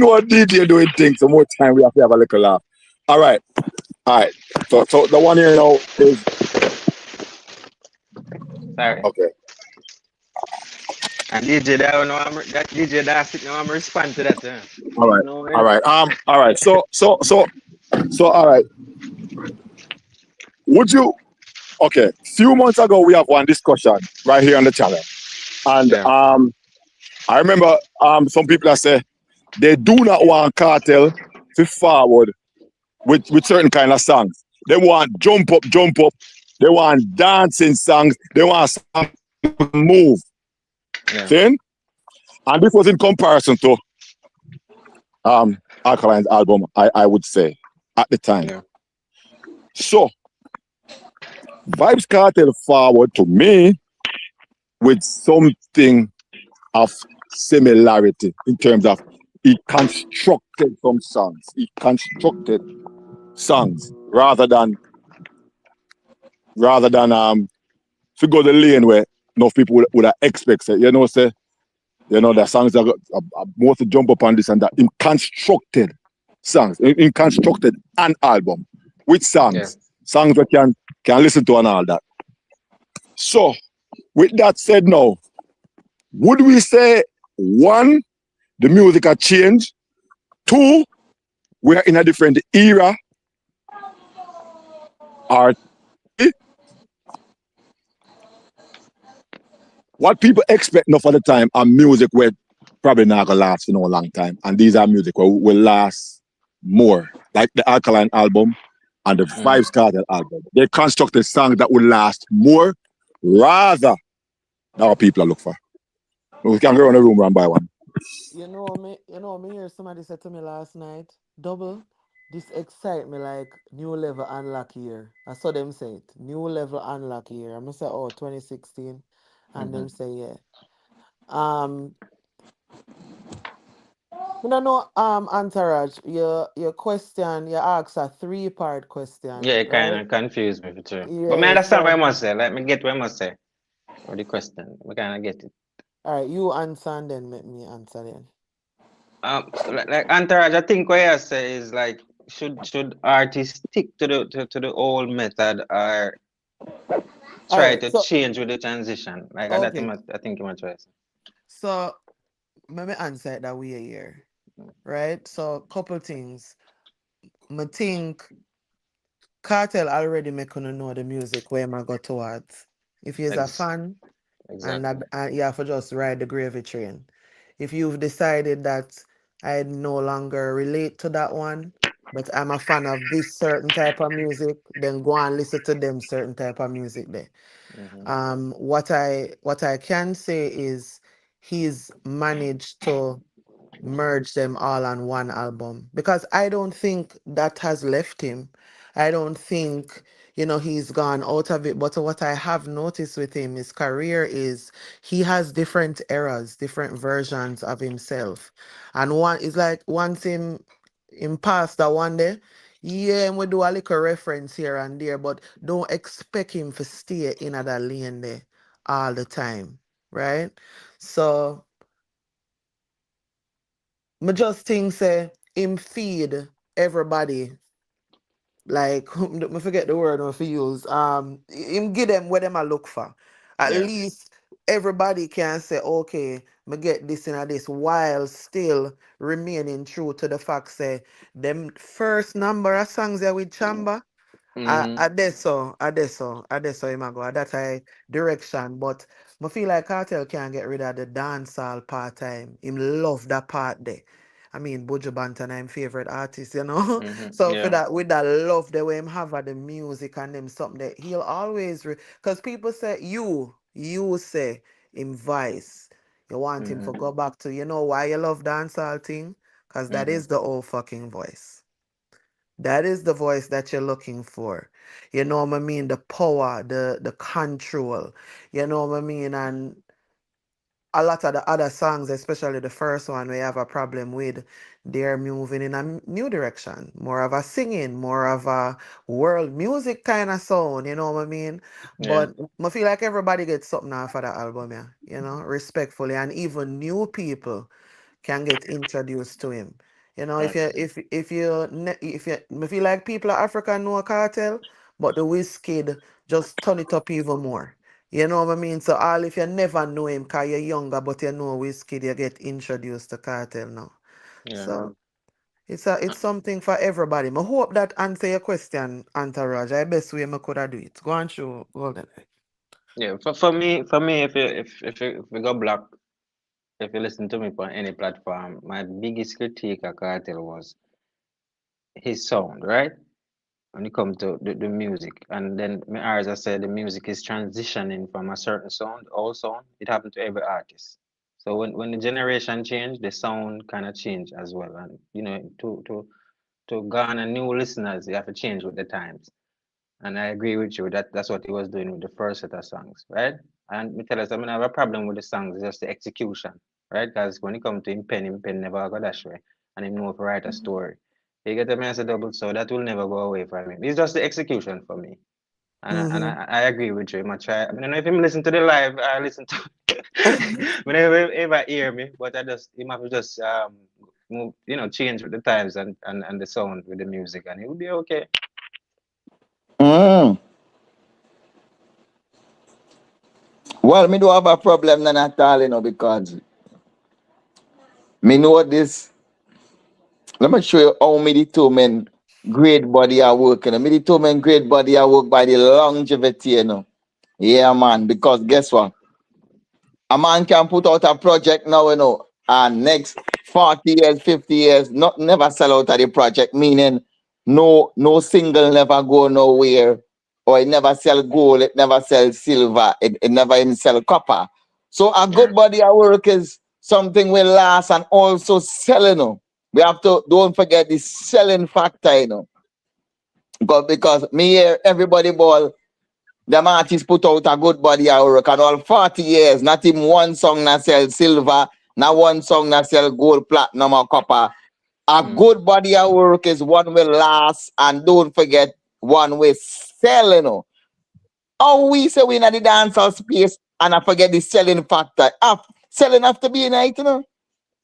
what DJ doing things. So more time we have to have a little laugh. All right. So the one here now is Sorry. okay. And DJ that DJ that sit now I'm respond to that. All You right. know All it. right. All right. So all right. Would you okay? Few months ago we have one discussion right here on the channel. And Yeah. I remember some people that say they do not want Cartel to forward with certain kind of songs. They want jump up. They want dancing songs. They want songs to move. Yeah. See? And this was in comparison to Alkaline's album, I would say, at the time. Yeah. So Vybz Kartel forward to me with something of similarity in terms of he constructed some songs. He constructed songs rather than to go the lane where enough people would have expected. You know, say, you know, the songs are more to jump up on this and that. In constructed songs, in constructed an album with songs we can listen to and all that. So, with that said now, would we say, one, the music has changed, two, we're in a different era, or three, what people expect enough of the time are music where probably not gonna last for no long time. And these are music where will last more. Like the Alkaline album and the Vybz Kartel album. They constructed songs that will last more rather than what people are looking for. We can go around the room one by one. me hear somebody said to me last night, double, this excite me like new level unlock here. I saw them say it. New level unlock here. I'm gonna say, oh, 2016. And them say, yeah. Um, I don't know, Entourage, your question, you asked a three-part question, Yeah, it kind right? of confused me for sure. But me Yeah, understand what I so must say. Let me get what I must say. Or the question. We kind of get it. all right, you answer and then let me answer then. Like Entourage, I think what I say is like, should artists stick to the old method or All try right, to so change with the transition? Like that, okay. I think you might try. So let me answer it that way here. Right? So couple things. I think Cartel already make you know the music where I go towards. If you're a Ex fan and exactly. you have to just ride the gravy train. If you've decided that I no longer relate to that one, but I'm a fan of this certain type of music, then go and listen to them certain type of music there. Mm-hmm. What I can say is he's managed to merge them all on one album because I don't think that has left him. I don't think, he's gone out of it. But what I have noticed with him, his career is he has different eras, different versions of himself. And one is like once him past that one day, yeah, and we do a little reference here and there, but don't expect him to stay in that lane there all the time. Right? So me just think say him feed everybody like me forget the word I use. Him give them what them I look for. At Yeah. least everybody can say, okay, me get this and this while still remaining true to the fact say them first number of songs there with Chamba. Mm-hmm. I him a go. That's a direction. But I feel like Cartel can't get rid of the dancehall part time. Him love that part there. I mean, Buju Banton, I'm favorite artist. Mm-hmm. So for Yeah. that, with that love the way him have of the music and them something that he'll always because people say you say him Vice. You want him to Mm-hmm. go back to why you love dancehall thing? Because that Mm-hmm. is the old fucking voice. That is the voice that you're looking for. You know what I mean? The power, the control. You know what I mean? And a lot of the other songs, especially the first one, we have a problem with. They're moving in a new direction, more of a singing, more of a world music kind of sound. You know what I mean? Yeah. But I feel like everybody gets something off of the album, yeah. Respectfully, and even new people can get introduced to him. If you Facts. if you ne- if you I feel like people of Africa know a cartel, but the whiskey just turn it up even more. You know what I mean? So all if you never know him cause you're younger but you know whiskey, you get introduced to cartel now. Yeah. So it's something for everybody. I hope that answer your question, Antaraj. I best way I could have do it. Go and show Golden. Yeah. For me, if we go black, if you listen to me on any platform, my biggest critique of Cartel was his sound, right? When it comes to the music. And then as I said, the music is transitioning from a certain sound, old sound. It happened to every artist. So when the generation change, the sound kind of change as well. And to garner new listeners, you have to change with the times. And I agree with you that that's what he was doing with the first set of songs, right? And me tell us, I mean, I have a problem with the songs, it's just the execution, right? Because when it comes to him pen never go that way. And him know to write a story. You get the message double, so that will never go away from him. It's just the execution for me. And Mm-hmm. I agree with you. I mean, I don't know if him listen to the live, I listen to whenever ever hear me, but I just him have to just move, change with the times and the sound with the music and it will be okay. Mm. Well, me do have a problem none at all, because me know this. Let me show you how me determine great body are working. Me determine great body are work by the longevity. Yeah, man. Because guess what? A man can put out a project now, and next 40 years, 50 years, not never sell out of the project, meaning no single never go nowhere, or it never sell gold, it never sell silver, it never even sell copper. So a Yeah. good body of work is something will last and also sell, you know. We have to don't forget the selling factor, you know. Because me hear everybody ball, the artists put out a good body of work and all 40 years, not even one song that sell silver, not one song that sell gold, platinum, or copper. A good body of work is one will last, and don't forget one will sell, you know. Oh, we say we in the dancehall space, and I forget the selling factor. Selling have to be in it, you know.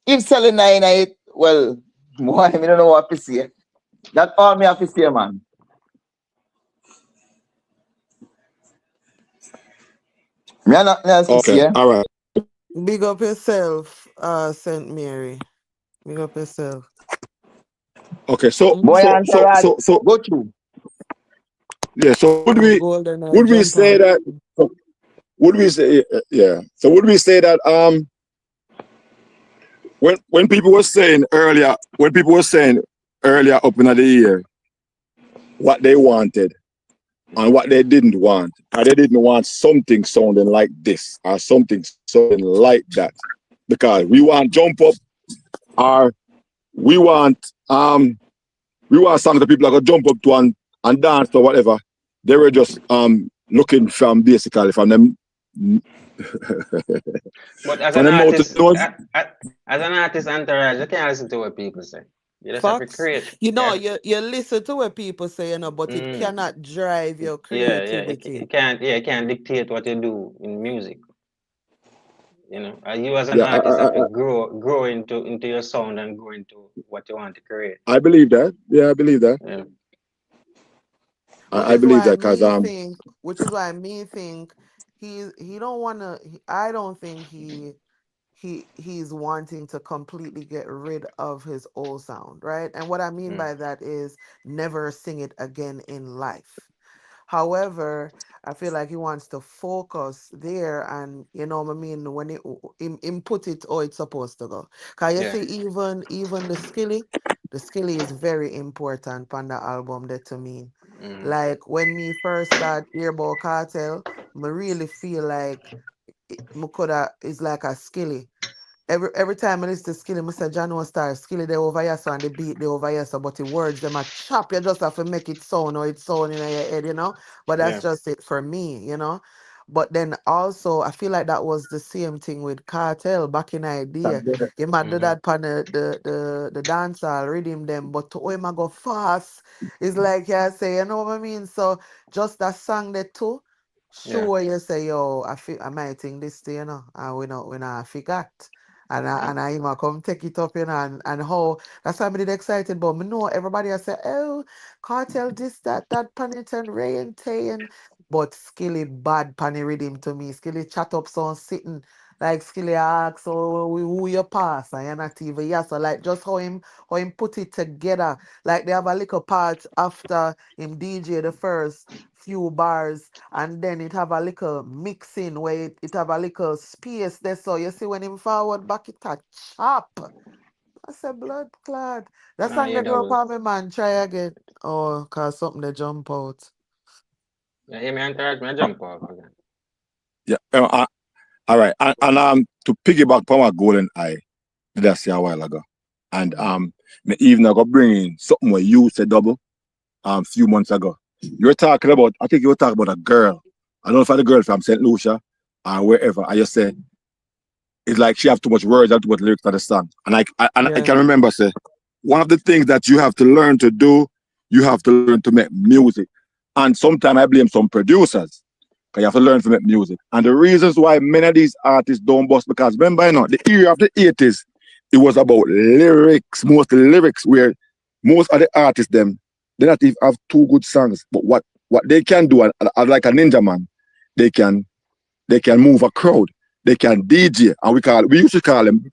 If selling not in it, well, boy, I don't know what to say. That's all me have to say, man. Me not else to Okay, say. all right. Big up yourself, Saint Mary. Big up yourself. Okay, so Mm-hmm. Boy, so so Antarad, so so go through. yeah. So Golden I would we jump say out. that? Would we say yeah? So would we say that when people were saying earlier, up in the year what they wanted and what they didn't want, and they didn't want something sounding like this or something sounding like that, because we want jump up or we want songs that people are gonna jump up to and dance or whatever. They were just looking from basically from them But as from an them mouth to artist, nose. as an artist, Entourage, you can't listen to what people say. You just have to Facts. create. You You know, have, you listen to what people say, you know, but it mm, cannot drive your yeah, yeah. creativity. You can't dictate what you do in music. You know, you as an Yeah, artist have to grow into your sound and grow into what you want to create. I believe that. Yeah, I believe that. Yeah. Which I is believe why that because me think, he don't wanna. I don't think he's wanting to completely get rid of his old sound, right? And what I mean Mm, by that is never sing it again in life. However, I feel like he wants to focus there, and you know what I mean, when him put it how it's supposed to go. Cause you yeah. see, even the skilly is very important on the album there to me. Mm, Like when me first start hear about Cartel, I really feel like me coulda is like a skilly. Every time I listen to Skilly, I say John won't start Skilly they over here so and the beat they over here so but the words them a chop. You just have to make it sound or it sound in your head, you know. But that's yeah. just it for me, you know. But then also I feel like that was the same thing with Cartel back in idea. You might do Mm-hmm. that pan the dancehall rhythm them, but to him I go fast. It's like I say, you know what I mean? So just that song there too. Yeah. Sure, you say, yo, I might think this, thing, you know, and we not forgot. And I even come take it up, you know, and how that's why I'm really excited. But me know everybody I say, oh, Cartel this, that Paniton, Ray and Tay and but Skilly bad panny rhythm to me. Skilly chat up so sitting like Skilly ask so who you pass and you're not even yeah. So like just how him put it together. Like they have a little part after him DJ the first few bars and then it have a little mixing where it have a little space there. So you see when him forward back it a chop. I said blood clot. That Ah, song yeah, they drop double. on me man, try again. Oh, cause something they jump out. Yeah, me Entourage, me jump off again. yeah. All right, and to piggyback on what Golden Eye did I say a while ago, and me even I got bring in something where you said double few months ago. You were talking about, I think you were talking about a girl. I don't know if it's a girl from St. Lucia or wherever. And you say it's like she have too much words and too much lyrics to the song. And I Yeah. can remember say one of the things that you have to learn to do, you have to learn to make music. And sometimes I blame some producers. Because you have to learn to make music. And the reasons why many of these artists don't bust, because remember, you know, the era of the 80s, it was about lyrics, mostly lyrics, where most of the artists, they not even have two good songs. But what they can do, and like a ninja man, they can move a crowd. They can DJ. And we used to call them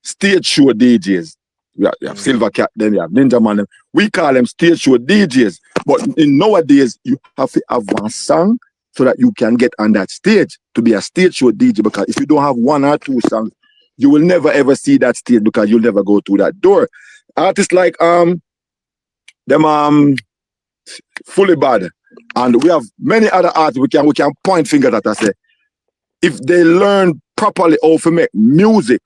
stage show DJs. You have Silver Cat, then you have Ninja Man. We call them stage show DJs. But in nowadays, you have to have one song so that you can get on that stage to be a stage show DJ. Because if you don't have one or two songs, you will never ever see that stage because you'll never go through that door. Artists like Fully Bad, and we have many other artists we can point fingers at and say if they learn properly how to make music,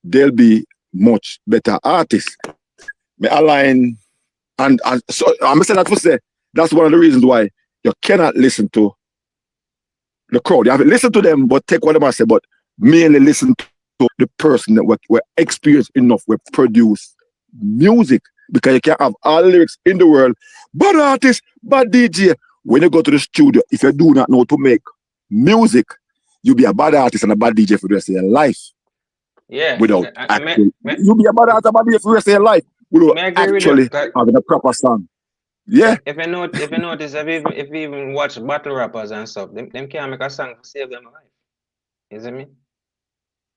they'll be much better artists. Me align and so I'm saying that to say that's one of the reasons why you cannot listen to the crowd. You have to listen to them, but take what they say, but mainly listen to the person that were experienced enough, will produce music. Because you can't have all the lyrics in the world, bad artist, bad DJ. When you go to the studio, if you do not know to make music, you'll be a bad artist and a bad DJ for the rest of your life. Yeah, Without I actually, you'll be a bad artist and a bad DJ for the rest of your life without may agree with you. actually having a proper song. Yeah. If you notice, if you even watch battle rappers and stuff, them can't make a song to save them life. You see me?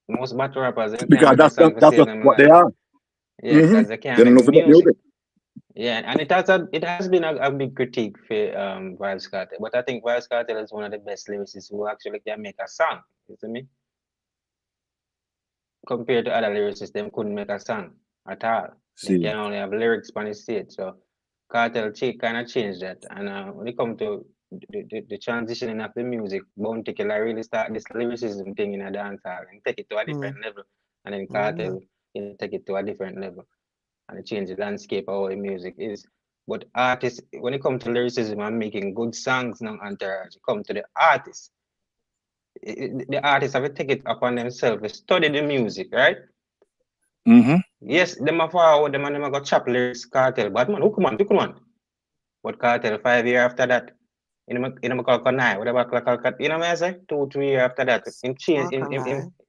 Most battle rappers them can't Because make a song to that's save just them what they life. are. Yeah, because they They can't don't make know for that music. music. Yeah, and it has been a big critique for Vybz Kartel, but I think Vybz Kartel is one of the best lyricists who actually can make a song. You see me? Compared to other lyricists, them couldn't make a song at all. They See. can only have lyrics on the stage. So Cartel kind of changed that. And when it comes to the transitioning of the music, Bounty Killer really start this lyricism thing in a dance hall and take it to a different level. And then Cartel, take it to a different level. And it changed the landscape of how the music is. But artists, when it comes to lyricism and making good songs now, Entourage, it comes to the artists. The artists have to take it upon themselves to study the music, right? Yes, them are forward, them and them are go chop lyrics, Cartel. But man, who come on? But Cartel, 5 years after that, in a call whatever, you know what I say? 2-3 years after that, him change,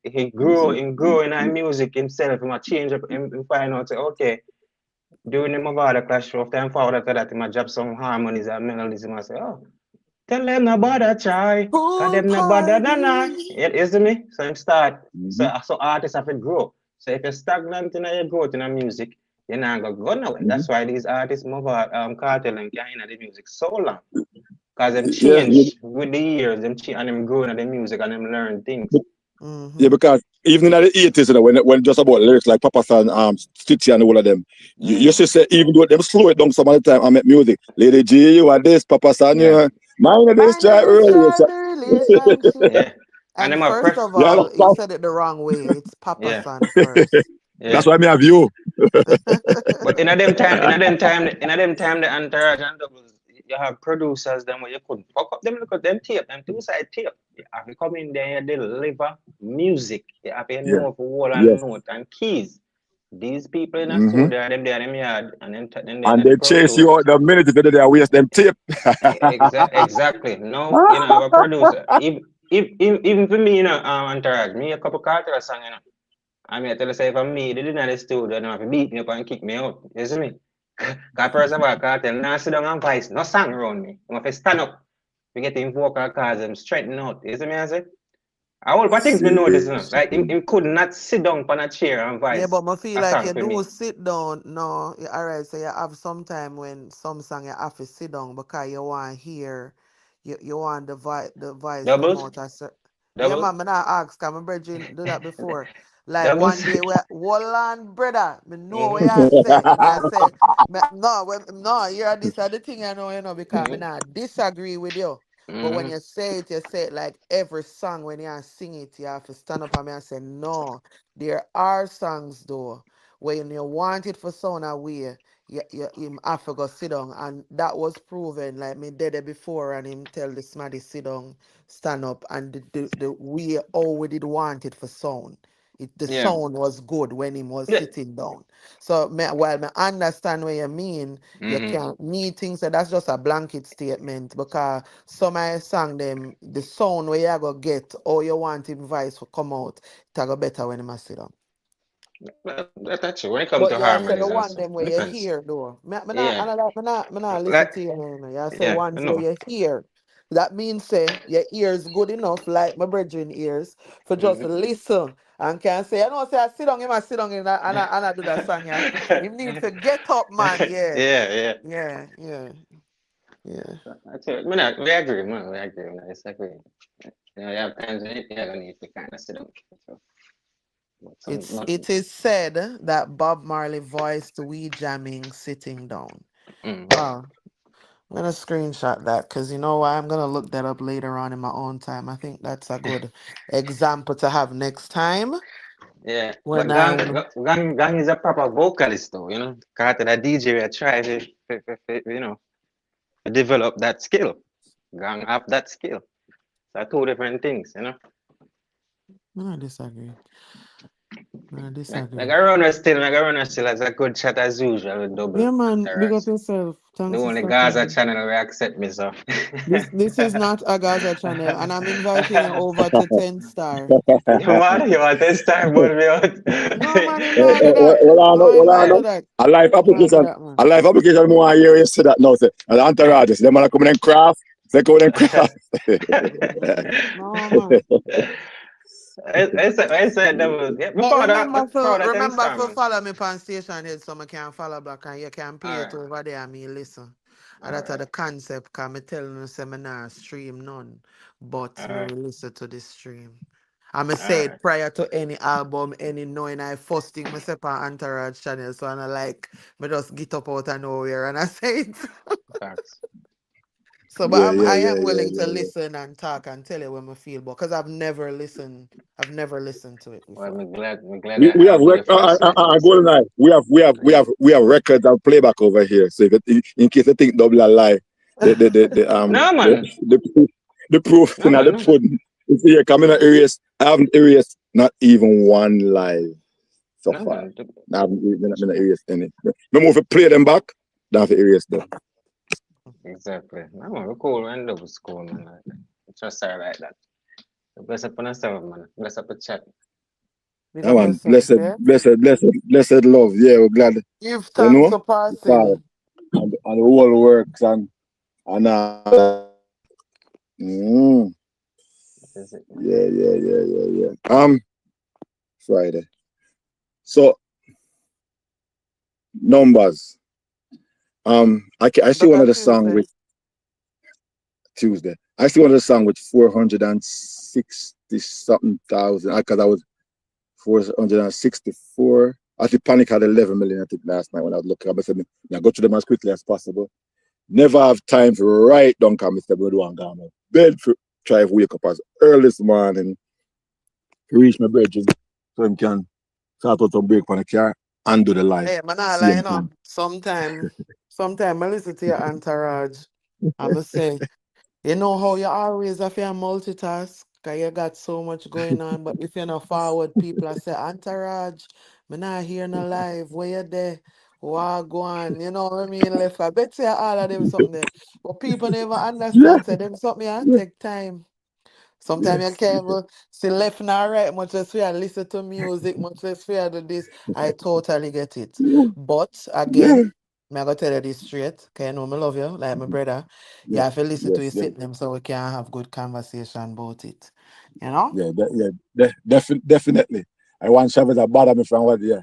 he grow in our music himself, he change up, him find out, say, okay, during the Mavada clash of time forward after that, he might drop some harmonies and melodies, he might say, oh, tell them no bother try, cause them no bother than you see me? So him start, so artists have to grow. So if you're stagnant in your growth in the music, you're not gonna go nowhere. That's why these artists move out, Cartel and can in the music so long. Cause them change with the years, them change and them growing in the music and them learn things. Yeah, because even in the 80s, you know, when just about lyrics like Papa San, Stitchy and all of them, you should say, even though them slow it down some of the time, I make music. Lady G, you are this, Papa San, you are mine this try earlier. Yeah. And first of all, you said it the wrong way. It's Papa San first. That's why I have you. But in them time, the Entourage and Doubles, you have producers them where you couldn't fuck up them. Look at them tape, them two-side tape. You have to come in there, you deliver music. You have to know for wall and note and keys. These people in a studio, them there, them yard, and they chase you out the minute if they waste them tape. Exactly. No, you know, I have a producer. Even for me, you know, Entourage, me a couple Carter song, you know. I mean, I tell you, say, if I'm me, they didn't have the studio, they don't have to beat me up and kick me out. You see me? Because first of all, Cartel, now sit down and voice, no song around me. I'm going to stand up. We get in vocal cause them straighten out. You see me, I say? I whole lot things me notice, you know. Like, he could not sit down on a chair and voice. Yeah, but I feel like you do sit down. No, alright, so you have some time when some song you have to sit down because you want to hear, you want the voice Doubles? come out. Yeah, man, I not ask, because my brethren do that before. Like Doubles? one day, hold on, brother, me know what you say. I say, no, you're this are the thing I know, because I not disagree with you. But when you say it like every song, when you sing it, you have to stand up and say, no, there are songs though, when you want it for sound away, him have to go sit down. And that was proven, like me did it before, and him tell the smaddy sit down, stand up, and the way how we did want it for sound. The sound was good when he was sitting down. So while I understand what you mean, you can't need things, so that's just a blanket statement, because some I sang them, the sound where you go get or you want him voice to come out, it go better when he sit down. That's true. When it comes But to you say harmonies the and one stuff, them where you depends. hear though. Me Yeah. not listen Like, to you. You say yeah, I ones where know. you hear. That means say your ears good enough, like my brethren ears, for just listen and can say, I know say I sit down, him I sit down and I do that song. Yeah. You need to get up, man. Yeah. Yeah. That's it. We agree, man. We agree. We disagree. You know, you have times when you're gonna need to kind of sit down. So, It is said that Bob Marley voiced we jamming sitting down. Wow. I'm gonna screenshot that because you know why, I'm gonna look that up later on in my own time. I think that's a good example to have next time. Yeah, when but Gang is a proper vocalist though, you know. Carter, the DJ, I try you know, to develop that skill. Gang have that skill. So two different things, you know. I disagree. I Like disagree. I run still as a good chat as usual with double Yeah, man. Big up entourage. yourself. The Thanks only for Gaza coming. channel will accept me, so. This is not a Gaza channel, and I'm inviting you over to 10 Star. You want this time, but me out. No, man, him not do that. Well, No, him not do no. that. A live Him not do application, that, man. a live application more here you see that now. Say, and entourage, them wanna come in and craft, they come in and craft. No, man. I said that was, yeah, But me proud of 10 remember star, to man. follow me on station head so I can follow back and you can play it Alright, over there and me listen. And that's alright, the concept, cause me telling you seminar stream none. But me alright, will listen to the stream. I'm say alright. it prior to any album, any knowing I first thing myself on Entourage channel. So I'm like me just get up out of nowhere and I say it. Facts. So but I am willing to listen and talk and tell you when I feel, but because I've never listened to it Well, before. me glad I We have have you the first time I listen. Golden Eye. We have records and playback over here. So in case you think double a lie, No, man. the proof No, in man. the No, man. pudding. You see, coming at erase. I haven't erased not even one live so No, far. man. I haven't erased any. No more if play them back, than if erase them. Exactly. No, man. We're cool, man. Double school, man. Just sorry like that. Bless up on yourself, man. Bless up the chat. Big Yeah, up man. yourself, yeah? Blessed love. Yeah, we're glad. Give You thanks know, for God, passing. and the whole works and mm, This is it, man. yeah. Friday. So numbers. I see But one of on the song Tuesday, with Tuesday. I see one of the song with 460 something thousand. Because I was 464. I think Panic had 11 million. I think last night when I was looking up, I said, "I go to them as quickly as possible. Never have time to write down, because Mr. Bedouin got my bed for try to wake up as early this morning to reach my bedroom so I can start out some break on the car and do the live hey, man, I lie, same you know. time." Sometime I listen to your entourage. I'ma say, you know how you always have to multitask, cause you got so much going on. But if you're not forward, people I say, entourage, me not hear no live, where you there? What go on? You know what I mean? Left. I bet you all of them something there. But people never Yeah, understand, say them something I yeah, take time. Sometimes you yes, can't even see left and right, much less fear listen to music, much less fear do this. I totally get it. But yeah, again, I'm gonna tell you this straight, cause you know I love you, like my brother. You yeah, have to listen to yes, it yeah, sit them so we can have good conversation about it. You know? yeah, definitely. I want Chavez to bother me from what, yeah,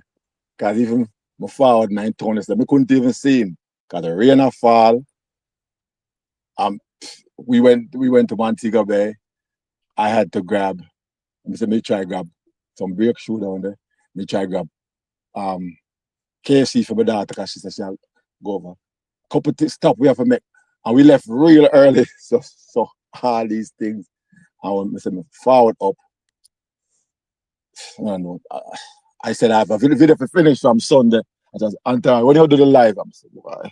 because even my forward 9 tons, I couldn't even see him because the rain a fall. Um, we went to Montego Bay. I had to grab. I said, me try grab some brake shoe down there. Me try grab KFC for my daughter because she said she'll go over. Couple stop we have to make, and we left real early. So all these things. And when I said forward up, I don't know. I said I have a video for finish from Sunday. I just Anton, when you do the live, I'm saying, why?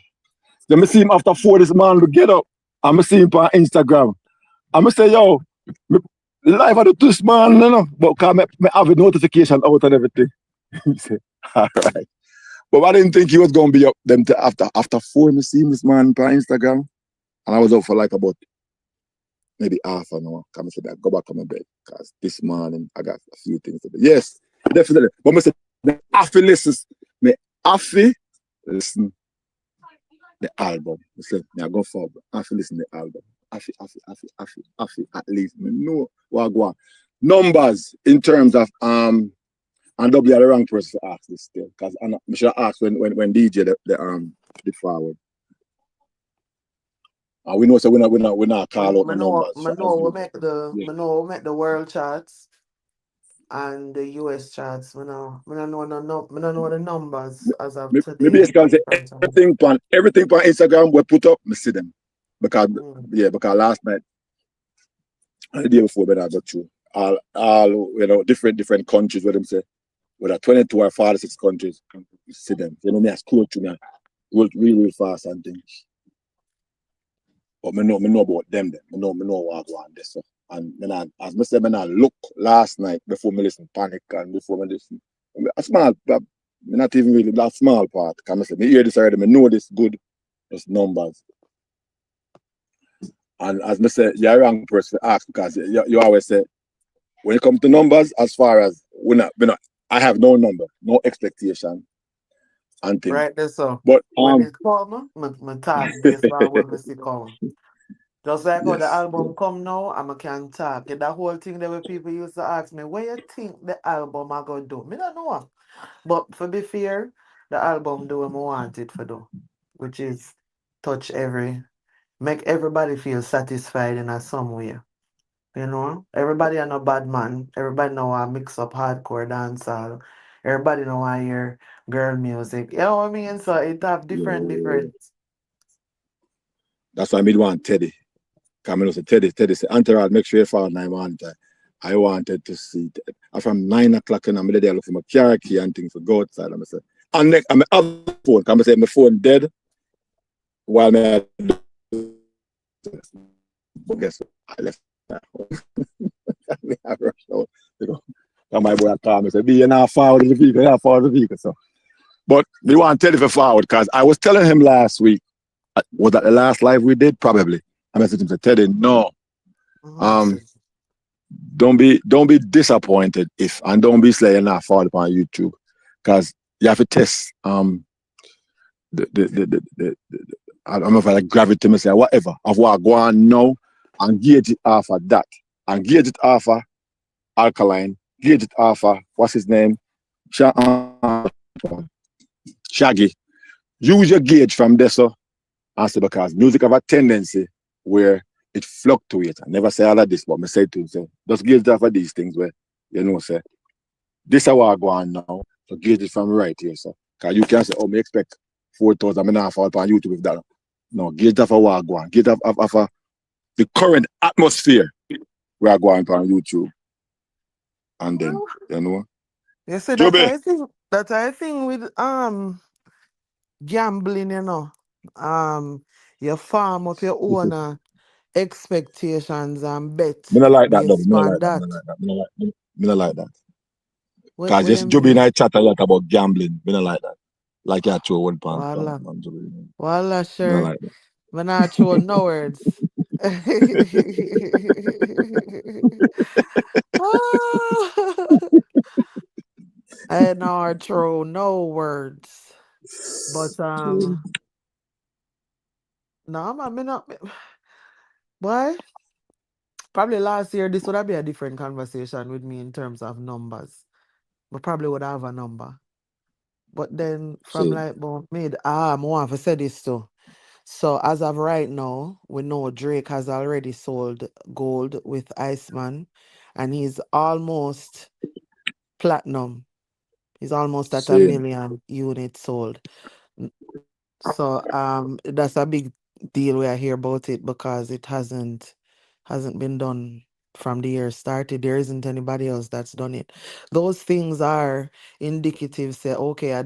Then I see him after 4 this morning to get up. I'm see him on Instagram. I'm say, yo, live I do this man, no. But can I have a notification out and everything. He said, all right. But I didn't think he was gonna be up them to after 4 I see him this man on Instagram. And I was up for like about maybe half an hour. Come and say that go back on my bed. Because this morning I got a few things to do. Yes, definitely. But I said, me have to listen the album. I said, I go forward. I have to listen the album. I have to at least know what go on. Numbers in terms of and W are the wrong person to ask this still. Because I should ask when DJ the forward. We know so we're not call out the numbers. Me know we make the world charts and the US charts. Me no know the numbers as of Maybe today. it's because everything on Instagram we put up, me see them. Because because last night and the day before when I got through all different countries where them say with a 22 or 46 countries. You see them. You know me, I scroll through me, real fast and things. But me know about them. Me know what I want this. And then as I said, I look last night before me listen Panic and before me listen. A small, not even really that small part. Because I said, me hear this already, me know this good, just numbers. And as I said, you're a wrong person to ask because you always say, when it comes to numbers, as far as I have no number, no expectation and things. Right there, so But when it come, me talk based on when me see come. Just like how the yes, album come now, I can talk. And that whole thing that where people used to ask me, what you think the album I gonna do? Me don't know. But for be fair, the album do what I want it for do. Which is make everybody feel satisfied in a some way. You know? Everybody are no bad man. Everybody know I mix up hardcore dancehall. Everybody know I hear girl music. You know what I mean? So it have different. that's why I want Teddy. Camilo said, Teddy said, Antarad, make sure you follow 9 I wanted to see from 9 o'clock in the middle there, look for my car key and things to go outside. And I said, and next, I'm other phone. Come say my phone dead while me but guess what? I left that home. I rushed out. You know, and my boy called me and said, you're not forward the vehicle, you're not forward the vehicle. So, but we want Teddy for forward because I was telling him last week, was that the last live we did? Probably. I messaged him and said, Teddy, no. Don't be disappointed if and don't be saying not forward upon YouTube. Because you have to test the I don't know if I like gravity me say whatever of what I go on now and gauge it off of that. And gauge it off of Alkaline, gauge it off of what's his name? Shaggy. Use your gauge from there, so answer because music have a tendency where it fluctuates. I never say all of this, but I say to say, just gauge that for these things where you know say this is what I go on now. So gauge it from right here, so because you can't say, oh, me expect 4,000, I'm not fall on YouTube with that. No, gauge that for what I go on. Gauge of the current atmosphere where I go on YouTube. And then, you know. You see, Joby. that's I think with gambling, you know. You farm up your own expectations and bet Me not like that, though. based Me not on like that. that. Me not like that. What Because just you Joby and mean? I chat a lot about gambling. Me not like that. Like you throw one pound. Walla, Me not sure. like that. When I throw no words. I know throw no words. But no, man, me not. Why? Probably last year this would have been a different conversation with me in terms of numbers. But probably would have a number. But then from See, like mid I want to say this too. So as of right now, we know Drake has already sold gold with Iceman and he's almost platinum. He's almost at 1,000,000 units sold. So that's a big deal we are here about it because it hasn't been done from the year started. There isn't anybody else that's done it. Those things are indicative. Say, okay,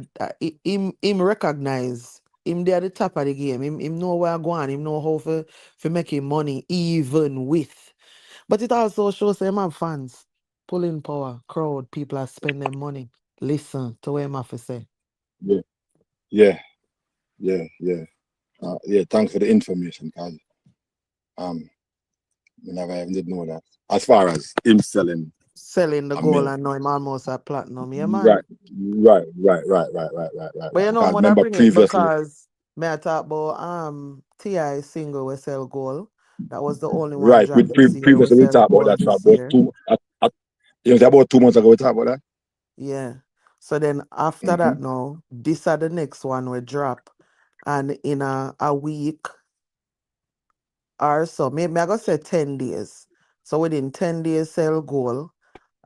him recognize him there at the top of the game. Him know where going. Him know how for making money even with. But it also shows him have fans, pulling power, crowd, people are spending money. Listen to what him have to say. yeah, yeah, yeah. Thanks for the information, cause I never even did know that. As far as him selling, Selling the I gold mean, and know him almost at platinum, yeah, man. right. But you know, Because when I remember bring it previously, because may I talk about T.I. single we sell gold. That was the only one right, drop this year. We previously we sell talked about gold that for this about year. two. It was about 2 months ago we talked about that. Yeah. So then after that now, this are the next one we drop. And in a week or so, maybe I gotta say 10 days. So within 10 days sell gold.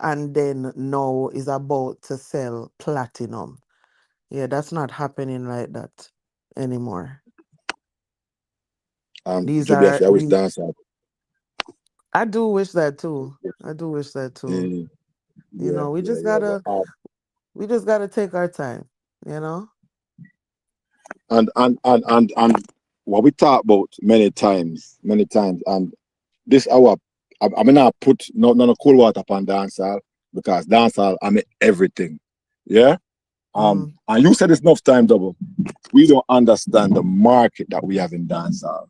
And then now is about to sell platinum. Yeah, that's not happening like that anymore. These Joby, I are always these. dance out. I do wish that too. I do wish that too. You know, we just Yeah. But gotta We just gotta take our time, you know? And what we talk about many times, and this hour, I mean, not put no cool water upon dancehall because dancehall, I mean everything. Yeah. Mm. And you said this enough time, double. We don't understand the market that we have in dancehall.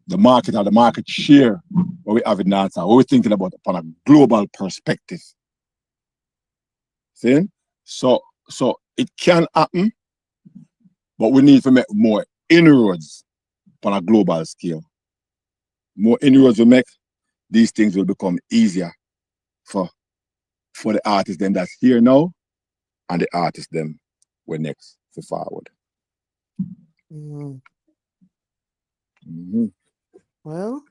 The market or the market share what we have in dancehall. What we're thinking about upon a global perspective. See? So it can happen, but we need to make more inroads on a global scale. More inroads we make, these things will become easier for the artists them that's here now and the artists them we're next to forward. Mm. Mm-hmm. Well,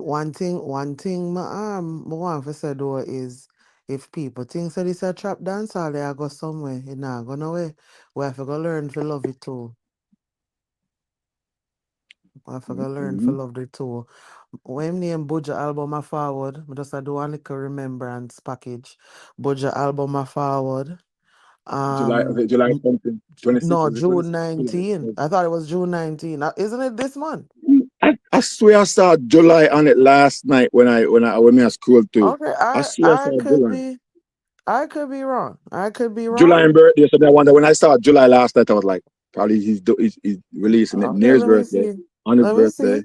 one thing my want to say though is if people think that it's a trap dance or they go somewhere, it not go nowhere. We have to go learn to love it too. We have to go learn to love it too. When name Buja album a forward, I just do a little remembrance package. Buja album a forward. July something, 26, No, is it June 26? 19. I thought it was June 19. Isn't it this month? I swear I saw July on it last night when I scrolled through. Okay, I swear I saw July. I could be wrong. I could be July and wrong. birthday. So I wonder when I saw July last night, I was like, probably he's releasing it near Okay, his let me birthday, see. on his Let me birthday, see.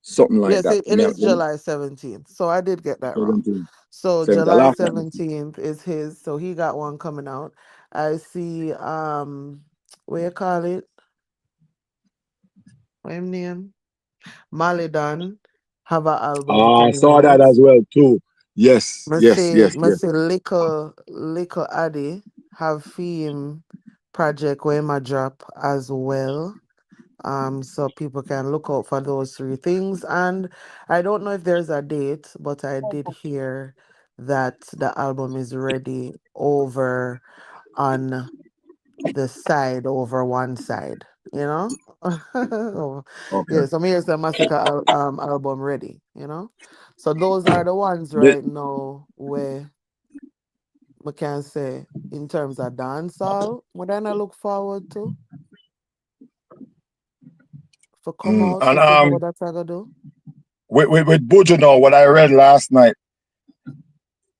something like Yes, that. it is July 17th. So I did get that wrong. 17, So 17, July last night. 17th is his. So he got one coming out. I see what you call it? What him name? Malidan have an album I coming saw that out. as well too. Yes, yes, yes, yes. Must say Liquor Addy have theme project where my drop as well. So people can look out for those three things. And I don't know if there's a date, but I did hear that the album is ready over on the side over one side, you know? Okay. Yeah, so here's the Massacre album ready, you know? So those are the ones The- right now where we can say in terms of dancehall, what I look forward to for come out and for see how that's gonna do. with Buju now, what I read last night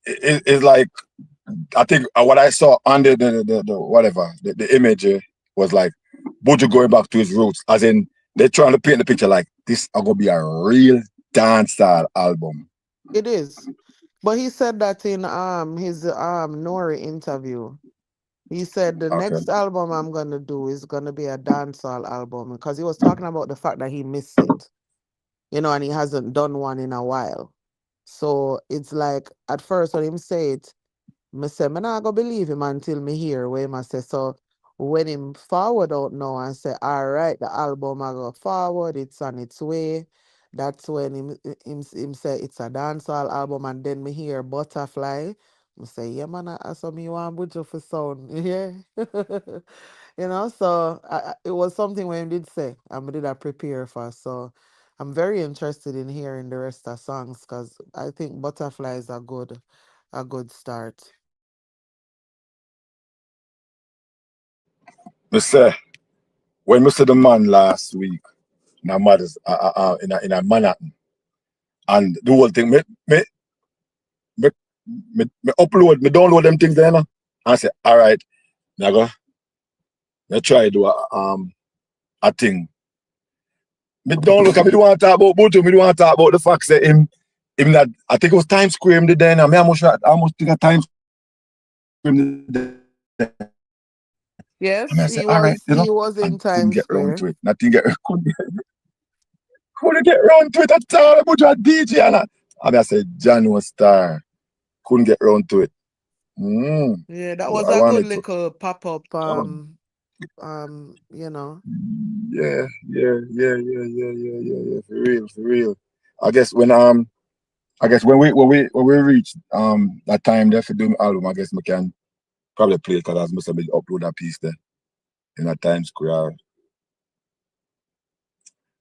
is like I think what I saw under the whatever the image was like Buju going back to his roots, as in they're trying to paint the picture like this are gonna be a real dancehall album. It is. But he said that in his Nori interview. He said the Okay. next album I'm gonna do is gonna be a dancehall album because he was talking about the fact that he missed it, you know, and he hasn't done one in a while. So it's like at first when him say it, me say me not gonna believe him until me hear where him a say. So when him forward out now and say, all right, the album I go forward, it's on its way. That's when him say it's a dancehall album, and then me hear Butterfly. I say, yeah, man, I saw me want Buju for sound. Yeah. You know, so it was something when he did say, and we did I prepare for. So I'm very interested in hearing the rest of songs because I think Butterfly is a good start. Me say when me see the man last week, my mother's in a Manhattan, and the whole thing me, me download them things there, you know, and say, all right, now go, me try do a thing. Me don't look at me don't want to talk about Buju, me don't want to talk about the fact that him that I think it was Times Square him did then, and me almost think of Times Square him did then. And Yes, I said, all right, you know, he was in and couldn't Times get around Square. to it. Nothing couldn't get around to it at all. Buju a DJ and I said, John was star. Couldn't get around to it. Yeah, that was I a good wanted to. little pop-up Oh, you know. yeah. For real. I guess when we reach that time there for doing the album, I guess we can probably play it because I must have been upload a piece there in that Times Square.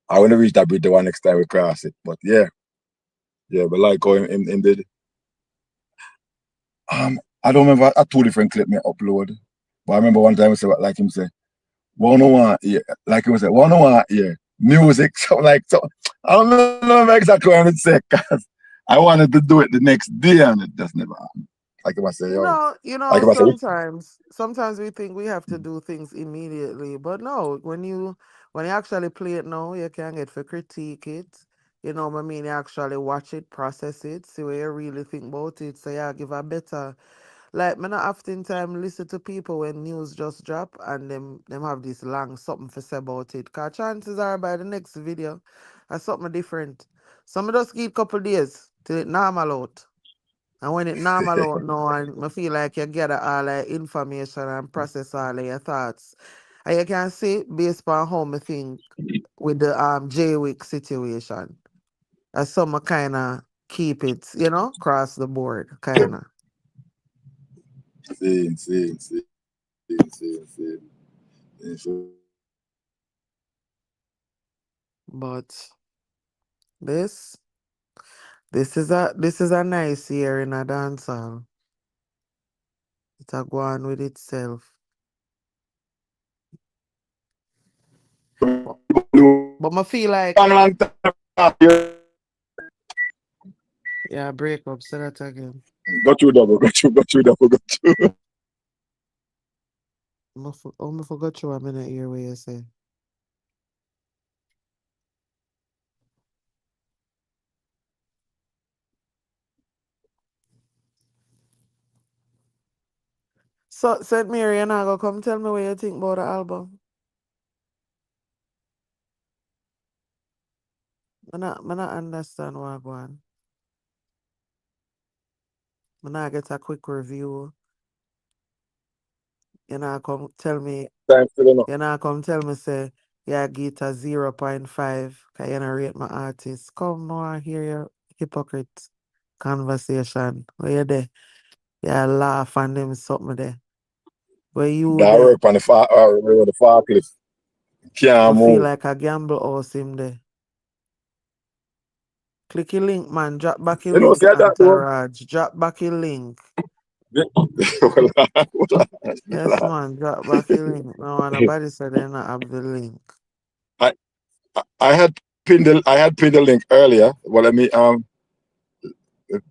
I want to reach that bridge the one next time we cross it. But yeah, but like how him did. I don't remember a two different clip me upload. But I remember one time he said like him say, 101, yeah, like he was say, 101, yeah, music, something like so. I don't know exactly what I would say, because I wanted to do it the next day and it just never happened. Like I say, yo, like I say, sometimes we think we have to do things immediately, but no, when you actually play it now, you can get for critique it. You know what I mean? You actually watch it, process it, see what you really think about it. So yeah, give a better like me not often time listen to people when news just drop and them have this long something to say about it. Cause chances are by the next video, that's something different. Some of just give couple days till it normal out. And when it normal out now and I feel like you gather all the information and process all of your thoughts. And you can see based on how me think with the J-Wick situation. As some kinda keep it, across the board, kinda. see. But this this is a nice year in a dancehall. It a go on with itself. But, but I feel like Long time. yeah, break up, say that again. Got you double, got you. I forgot you a minute here where you say. So St. Mary, you now go come tell me what you think about the album. I not understand what go on. I not get a quick review. You know, come tell me Time still enough. You know, come tell me, say, yeah, give it a 0.5, because you don't rate my artist. Come now and hear your hypocrite conversation. Where you there? Yeah, laugh and them something there. Where you That there? work on the far cliff. You Can't feel move. like a gamble house him there. Click your link, man. Drop back your You know, link, see that though? Entourage. Drop back your link. Yes, Well, man. Drop back your link. No, nobody said they not have the link. I I had pinned the link earlier. Well, I mean,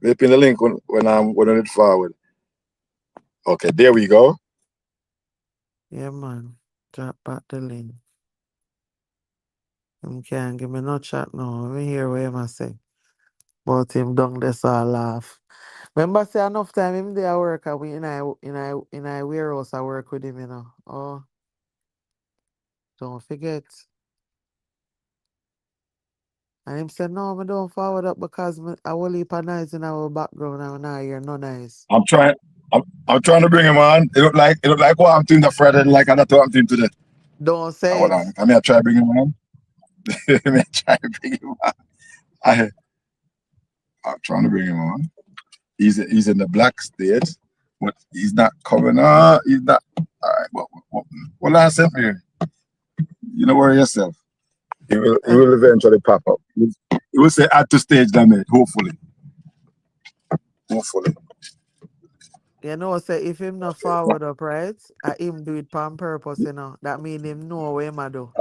they pinned the link when I did forward. Okay, there we go. Yeah, man. Drop back the link. Him can't give me no chat now. Let me hear what him a say. But him down there so I laugh. Remember say enough time him there work and we in I warehouse I work with him. Oh, don't forget. And him said, no, me don't forward up because I will leave a nice in our background and now you're no nice. I'm trying. I'm trying to bring him on. It look like what I'm doing the Friday, like I what I'm doing today. Don't say Hold it. on. I mean, I try to bring him on. I mean, I try to bring him on. I'm trying to bring him on. He's in the black state, but he's not coming on. He's not. All right. What I sent me? You know worry yourself. He will eventually pop up. He will say add to stage damage. Hopefully. You know, say if him not forward up, right? Him do it on purpose, That mean him know what him a do.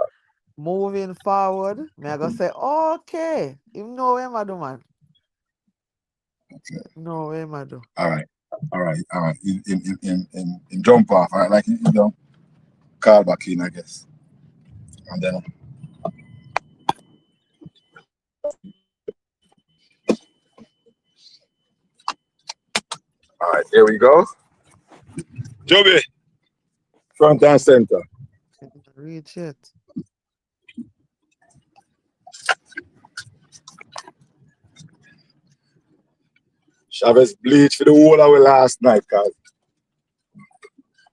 Moving forward, me I go say, okay. Him know what him a do, man. Okay. Know what him a do. All right. In jump off. All right. Like you don't call back in, I guess. And then. All right. There we go. Joby. Front and center. Reach it. Chavez bleach for the whole of it last night, cause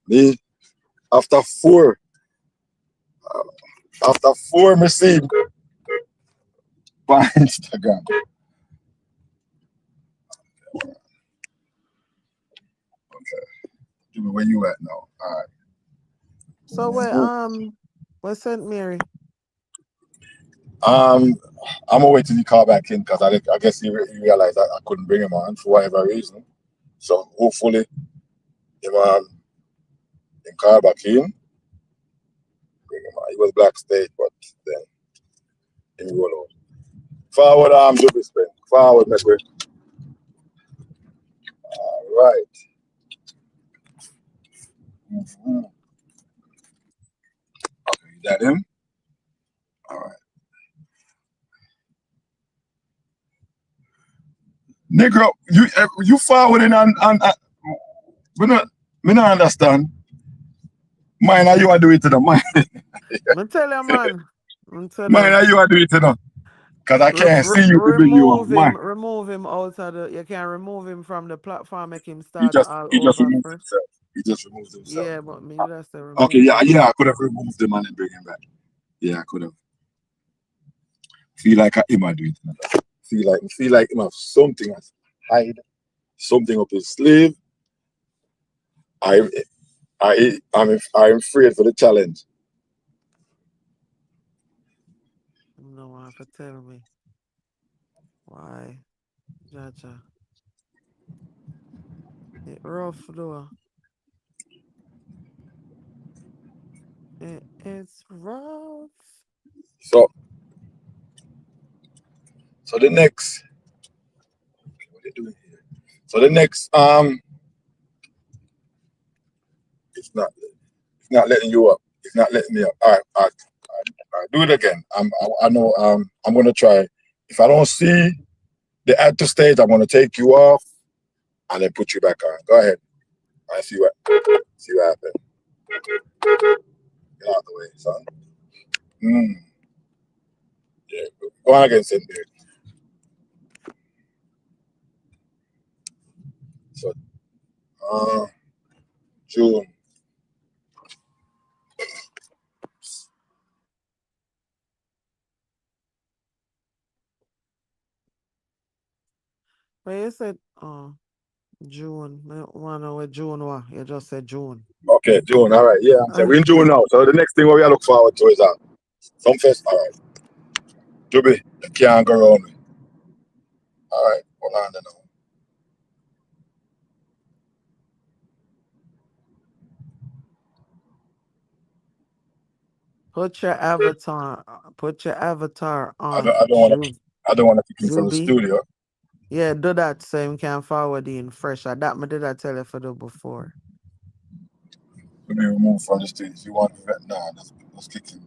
me after four, me see on Instagram. Okay, Jimmy, where you at now? All right. So where St. Mary? I'm gonna wait till he call back in because I guess he realized I couldn't bring him on for whatever reason. So hopefully Him call back in. Bring him out. He was black stage, but then he roll out. Forward Juby spin. Forward, make way. Right. Mm-hmm. Okay, is that him? All right. Negro, you forwarding and me not understand. Mine, are you are do it to them? Mine, Me tell you, man. Me tell mine, you. are you are do it to them? Cause I can't see you to bring you up. Mine, remove him out of the. You can remove him from the platform. Make him he start just all he just over removed first. himself. He just removed himself. Yeah, but me just say Okay, remove him. yeah, I could have removed him and then bring him back. Yeah, I could have. Feel like him I do it. Feel like him have something as hide, something up his sleeve. I'm afraid for the challenge. No one have to tell me why, Jaja. It rough though. It's rough. So the next, what they doing here? So the next it's not letting you up. It's not letting me up. All right, do it again. I know I'm gonna try. If I don't see the add to stage, I'm gonna take you off and then put you back on. Go ahead. I see what happened. Get out the way, son. Yeah, go on again, Cindy. So June. But you said June. I want to know what June was. You just said June. Okay, June. All right. Yeah, I'm saying we're in June now. So the next thing we look forward to is some fest. All right. Juby, you can't go around me. All right. Hold on then now. Put your avatar I on. don't want to kick him from the Juby. studio. Yeah, do that so you can forward in fresh. That me did I tell you for do before. To be removed from the studio. If you want to, nah, let's kick him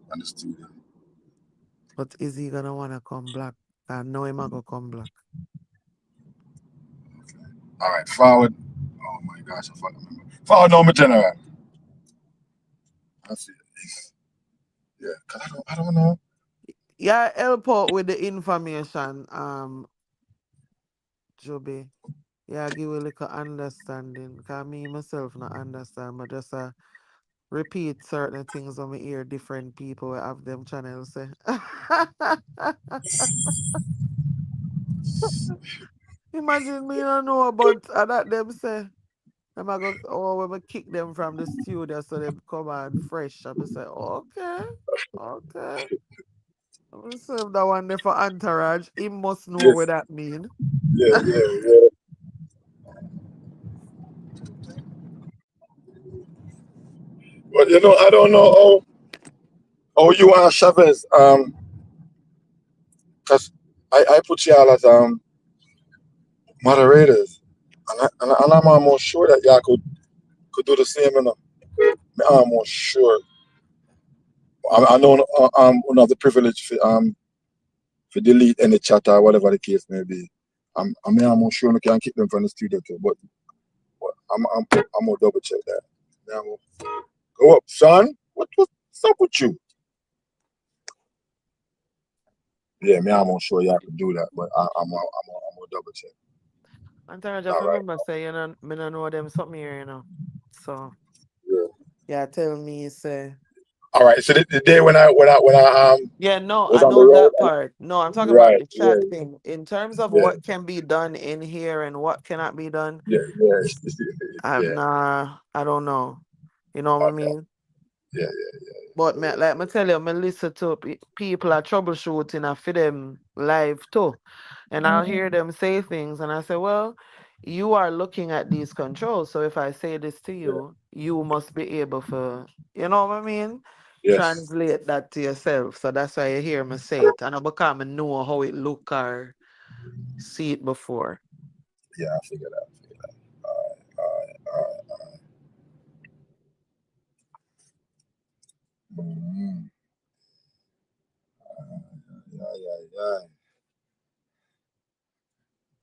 from the studio. But is he gonna wanna come black? I know him gonna come black. Okay. All right. Forward. Oh my gosh, I fucking remember. Forward number general. I see it. Yeah, cause I don't know. Yeah, help out with the information, Joby. Yeah, give a little understanding. Cause me myself not understand, but just repeat certain things when we hear different people will have them channels say. Imagine me don't know about that them say. Them I go when we kick them from the studio so they come on fresh. I say, okay. I'm gonna serve that one there for Entourage. He must know Yes. what that mean. Yeah. But I don't know how you are Chavez. Cause I put you all as moderators, and I'm almost sure that y'all could do the same. I'm almost sure. I know one of the privilege for delete any chat or whatever the case may be. I'm almost sure we can keep them from the studio too, but I'm gonna double check that. Now, go up, son. What's up with you? Yeah, I'm almost sure y'all can do that, but I'm gonna double check. Entourage, just All right. remember say me don't know them something here. So Yeah. yeah, tell me say. All right. So the day when I Yeah, no, was I on the know road. that part. No, I'm talking about Right. the Yeah. chat thing. In terms of Yeah. what can be done in here and what cannot be done, Yeah. Yeah. I don't know. You know what I mean? Yeah. But like me tell you, me listen to people are troubleshooting for them live too. And I'll hear them say things and I say, well, you are looking at these controls. So if I say this to you, you must be able to, you know what I mean? Yes. Translate that to yourself. So that's why you hear me say it. And I become know how it look or see it before. Yeah, I figured that. Alright. Mm, yeah.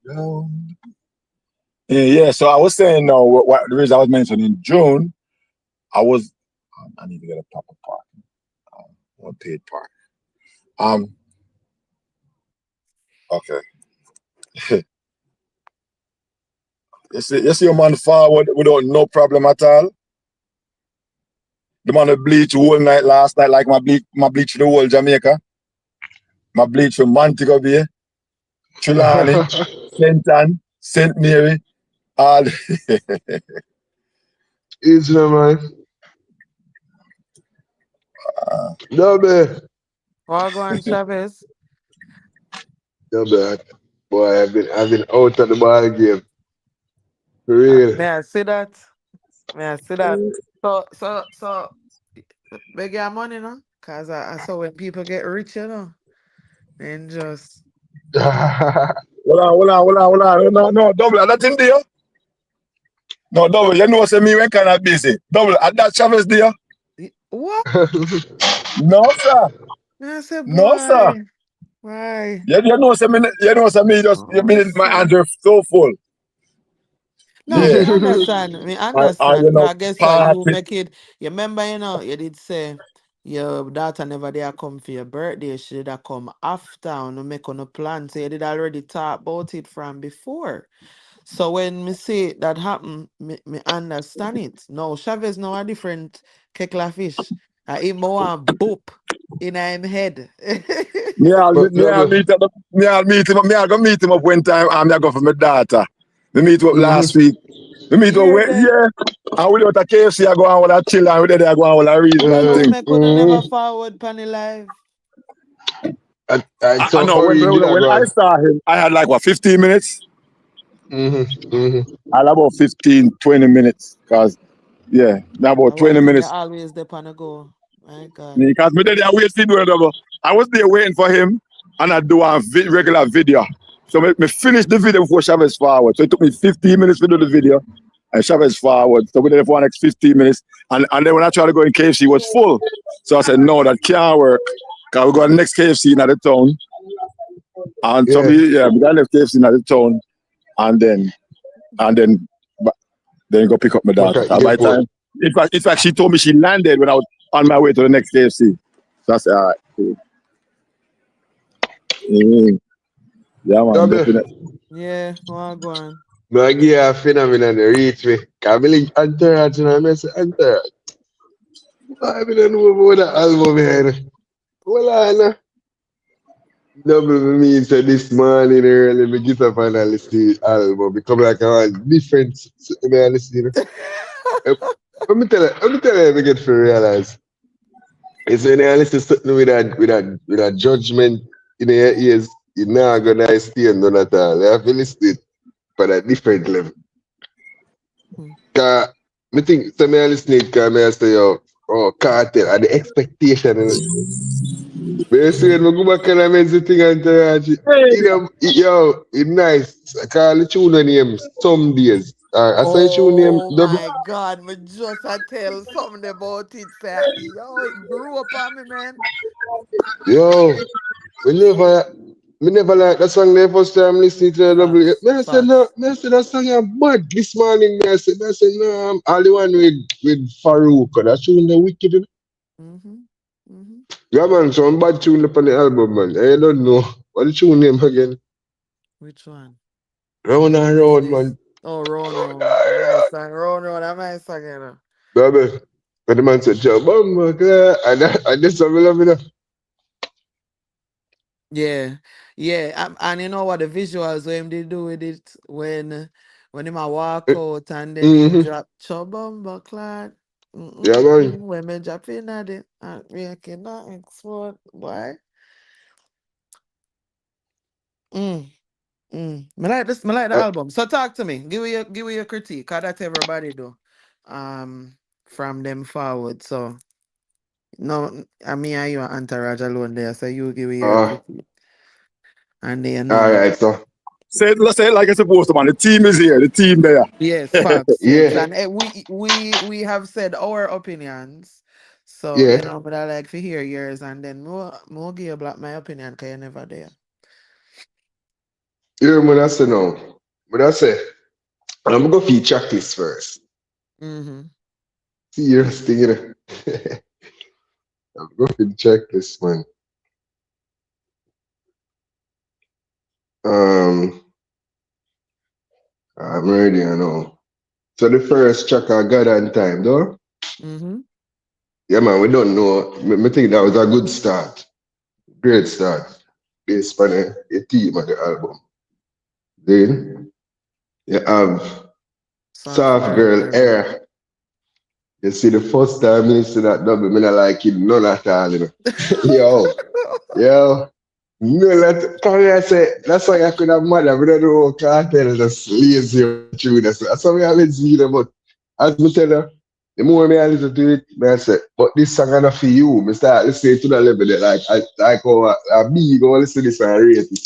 No. Yeah. So I was saying no. What the reason I was mentioning in June, I was. I need to get a proper park. One paid park. Um. Okay. You see a man forward without no problem at all. The man who bleach the whole night last night, like my bleach the whole Jamaica. My bleach from Montego Bay, Trelawney, St. Ann, St. Mary, all. Easy, man. No, man. Well, go on, Chavez. No, man. Boy, I've been out of the ball game. For real. May I see that? May I see that? So, beg your money, no? Because I saw when people get rich, and just, Hold on. No, double. That in there. No, double. You know, say me when kind of busy. Double. At that Chavez there. what? No, sir. I said, No, sir. boy, why? Say me just, Oh, my shit. hands are so full. No, Yeah. me understand. Me You understand. 'Cause know, I guess what you party. make it. You remember, you did say your daughter never dare come for your birthday. She did come after and make on a plan. So you did already talk about it from before. So when me see that happen, me understand it. No, Chavez now a different kettle of fish. I eat more and boop in him head. but no, I'll but. meet him. I'll meet him. I go meet him up one time. I go for my daughter. We meet up Mm-hmm. last week. We meet up Here then. yeah. And we out at KFC. I go on with a chill and we there. I go on with a reason and So Mm-hmm. thing. me could have never Mm-hmm. forward Penny Live. And I so know for real, did I when go I on? saw him, I had like what 15 minutes. Mm-hmm. Mm-hmm. I had about 15, 20 minutes. Cause yeah, about And one 20 thing you minutes. always dep on the go. My God. Because me there I wait for the I was there waiting for him and I do a regular video. So me finish the video before Chavez forward. So it took me 15 minutes to do the video and Chavez forward. So we did it for the next 15 minutes. And then when I tried to go in KFC, it was full. So I said, no, that can't work. Because we go to the next KFC in the town. And so Yeah. we got left KFC in the town and then go pick up my Back daughter. at 'Cause by the airport. time, in fact, she told me she landed when I was on my way to the next KFC. So I said, all right, cool. Mm, yeah, No, man, but. definitely. Yeah, well, go on. But I give a phenomenon to reach me. Cause I link Entourage and I say Entourage. I don't know about the album behind. Well, I know. Double me say this morning early, me get up and I listen to the album. Become like a different me I listen. Eh, let me get to realize. It's when I listen to something with a judgment in your ears, you're not gonna stay none at all. You have to listen to it for a different level. Hmm. Cause me think so me I listen to it cause me I say yo, oh Cartel and the expectation in it. But you see when we go back and I make the thing and you know, yo, it's nice. I call the tune name some days. I say tune name Oh double. my God, me just I tell something about it. Say, yo, it grew up on me, man. Yo, we never me never like that song the first time listening to the double. Facts, Me I said no, facts. me I said that song is bad this morning. Me I said no, all the one with Farouk. That tune the wicked. You know? Mm-hmm. Mm-hmm. Yeah man, some bad tune up on the album man. I don't know. What the tune name again? Which one? Round and round Business. man. Oh, round, round. Am I song? Round, round. Am I song? Baby. But the man said, Joe Bumba, and this one I love it. Yeah, yeah, and you know what the visuals when they do with it when him a walk out and then him Mm-hmm. drop chubumba clad. Yeah man. When me drop in at it and making that explode, boy. Mm, Me like this. Me like the Uh, album. So talk to me. Give me your critique. Cause that's everybody do. From them forward. So no, I mean, are you an entourage alone there? So you give me your uh, critique, and then you know all me. right, so Let's say it like it's supposed to, man. The team is here. The team there. Yes, facts. Yes, yeah, and we have said our opinions. So yeah, you know, but I like to hear yours, and then more give you black my opinion. Cause you're never there. you know what I say now? What I say? I'm gonna go for track this first. Mm-hmm. Serious thing, you know. I'm going to check this one. Um, I'm ready, I know. So the first track I got on time, though. Mm-hmm. Yeah, man, we don't know. I think that was a good start. Great start. Based on the theme of the album. Then you have Soft Soft girl Girl era. Air. You see, the first time you see that double, me not like it none at all, you know. Yo, yo. No, I say, that's why I could have mother. We don't know Cartel just lazy through this. That's why we haven't seen them. But as me tell her, the more me I listen to it, me I say, but this song enough for you. Me start listening to the level that like how a me go listen to this and rate it.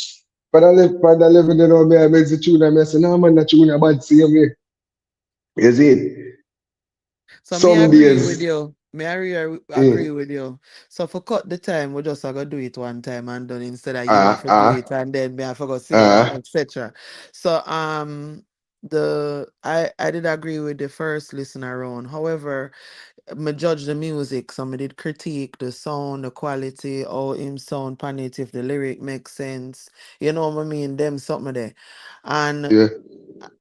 For the level you know me, I make the tune and I say, no man, that tune a bad same way. You see it? So me Some agree with days, you. Me agree eh, with you. So for cut the time, we just gonna do it one time and done instead of you have to do ah, it and then me I forgot sing it and ah, etc. So I did agree with the first listener round. However, me judge the music. Some did critique the sound, the quality, how him sound pan it, if the lyric makes sense. You know what I mean? Them something there. And yeah,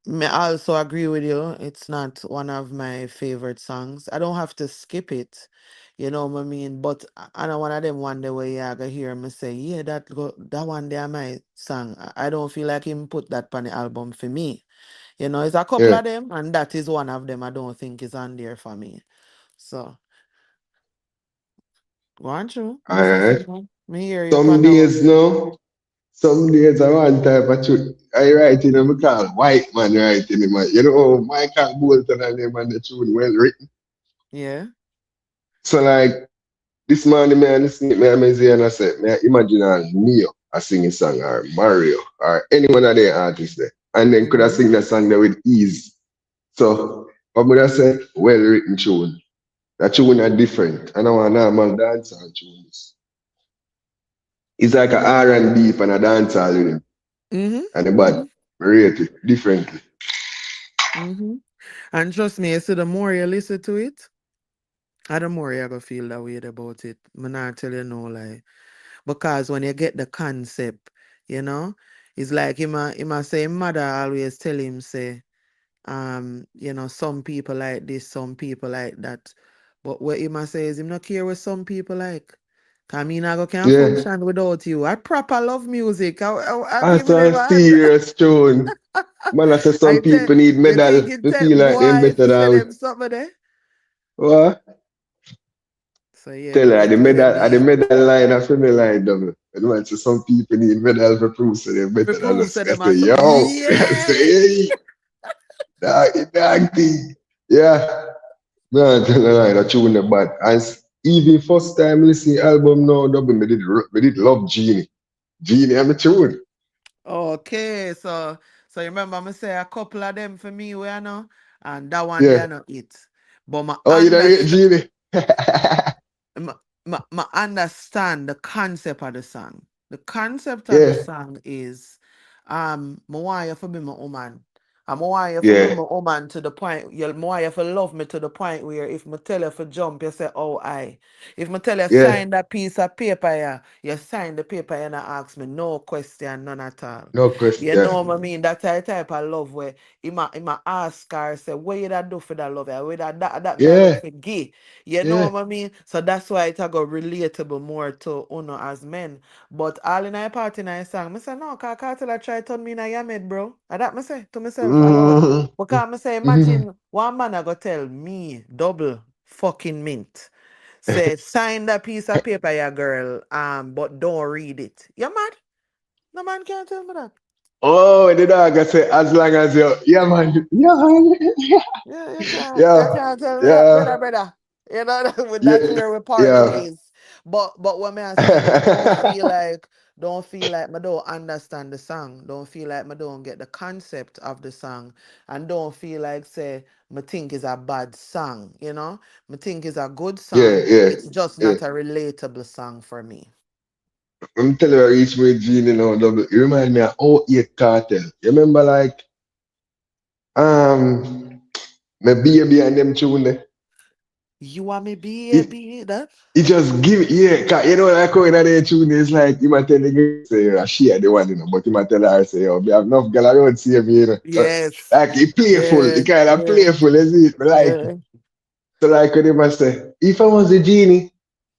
me also agree with you. It's not one of my favorite songs. I don't have to skip it. You know what I mean? But I know one of them one day where you gonna hear me say, yeah, that one there my song. I don't feel like him put that on the album for me. You know, it's a couple yeah. of them, and that is one of them I don't think is on there for me. So go on through. All Mr. right. Simon. Me hear you Some pan that one. days no. Some days I want type of truth. I write in them call white man writing him. You know, Michael Bolton and them and the tune well written. Yeah. So like this morning me I listen to me and say and I said, me I imagine Neo I sing a song or Mario or any one of the artists there. And then could I Mm-hmm. sing that song there with ease. So what would I say? Well written tune. That tune are different. And I want normal dancehall tunes. It's like a R&B and a dancehall rhythm. Mm-hmm. And the bad Mm-hmm. rate it differently. Mm-hmm. And trust me, you see, the more you listen to it, the more you gonna feel that way about it. I'm not tell you no lie. Because when you get the concept, you know, it's like him a say him mother always tell him say, some people like this, some people like that. But what him a say is him not care what some people like. Cause me not go can Yeah. function without you. I proper love music. I give That's me them a hand. serious tune. Man, I say some I tell people need you think medal it to tell feel like them boy if better you say than we. them something there. What? So yeah, Tell me her did tell them the yeah. medal line of me line double. And man say some people need medal for proof so they're For better than proof us. say I them say, are so yo, I say, yes. hey, dog thing. Yeah. Man, tell her line, that tune the bad. And even first time listening album now, double, me did love Genie. Genie, I'm a tune. Okay, so you remember me say a couple of them for me where I know, and that one they Yeah. are not it. But my Oh, you don't rate understand Genie? my understand the concept of the song. The concept of the Yeah. song is I want you to be my woman. I want you to be Yeah. my woman to the point you want you to love me to the point where if me tell you to jump, you say, oh I. If me tell you Yeah. sign that piece of paper yeah, you sign the paper and ask me no question, none at all. No You question. know what I mean? That type of love where he might ask her, say, what you that do for that love? What that me I love Yeah. for gay. You know Yeah. what I mean? So that's why it go relatable more to Uno as men. But all in a party in a song, I say, no, cause Cartel I try turn me in a yammed, bro. And that I say to myself alone. Mhm. Because I say, Mhm. imagine one man I go tell me double fucking mint. Say, sign that piece of paper, ya girl, but don't read it. You mad? No man can't tell me that. Oh, the dog I say as long as you, yeah man, Yeah, you yeah, can't tell me that, yeah, brother. You know, yeah, that's where we part yeah. ways. But what may I say is don't feel like I don't understand the song. Don't feel like I don't get the concept of the song. And don't feel like say me think is a bad song, you know? Me think is a good Yeah, song. yeah, It's just yeah. not a relatable song for me. I'm telling you, I reach my genie now, double. You remind me of oh eight cartel. You remember like my baby and them tune there? You want me It baby that? it just give yeah, 'cause you know like how in that tune is like you might tell the girl say she are the one, but you might tell her say, oh, we have enough girl around see me, Yes. Like it playful, Yeah. it kind of Yeah. playful, is it? But like Yeah. so like when they must say, if I was a genie,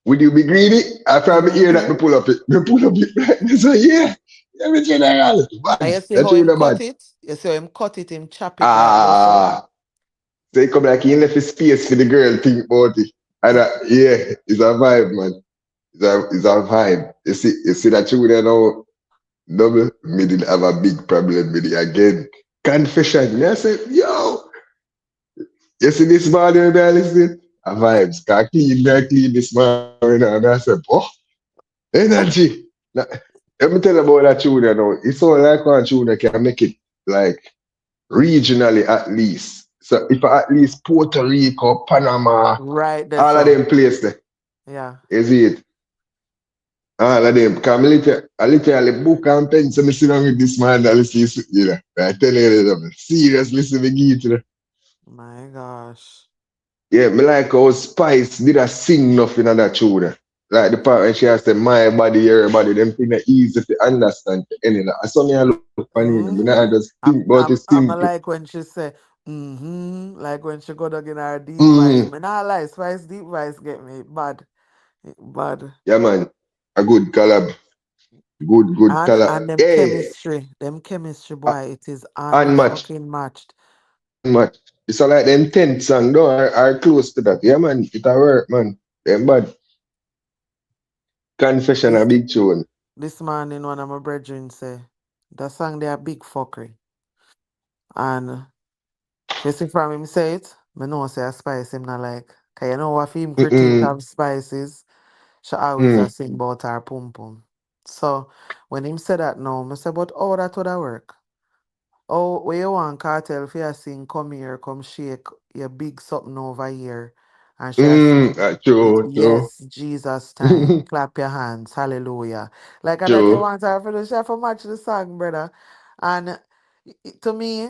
would you be greedy? After I hear that, me Mm-hmm. pull up it. Me pull up it. So yeah. Yeah, me general. And Bad. you see That how tune him bad. cut it? You see how him cut it, him chop it like that. So Ah. So he come like he left his space for the girl think about it. And yeah. yeah, it's a vibe, man. It's a vibe. You see that tune there now, double, me didn't have a big problem with it again. Confession. Me I said, yo, you see this morning when I listen? A vibes. Cause clean this morning. And I said, oh, energy. Now, let me tell you about that tune, It's all like one tune that can make it like regionally at least. So if I at least Puerto Rico, Panama, Right there, all of so them places there, yeah. is it? All of them. Because I literally book and pen, so I sit down with this man that listen, I tell you, seriously, listen to me, My gosh. Yeah, me like how Spice did a sing nothing on that tune. Like the part when she has said my body, your body, them thing that easy to understand to any. I saw me I look funny, me not Mm-hmm. just think about it I'm simple. like when she say, like when she go down in her deep voice. Mm. Me not lie, Spice deep voice get me bad. Bad. Yeah, man. A good collab. Good collab. And Hey, them chemistry uh, boy, it is unmatched. unfucking matched. Unmatched. It's a like them 10th song, though, are close to that. Yeah, man. It a work, man. Them bad. Confession a This big tune. this morning one of my brethren say, that song they are big fuckery. And you see from him say it, me know say a spice him not like. Cause you know what him critique Mm-mm. of spices, she always a Mm. sing about her pum pum. So when him say that now, I say, but how that would a work? Oh, where you want cartel for you sing, come here, come shake your big something over here. And she a Mm. sing, True. yes, Jesus time, clap your hands, hallelujah. Like that you True. want her for the chef for match the song, brother. And to me,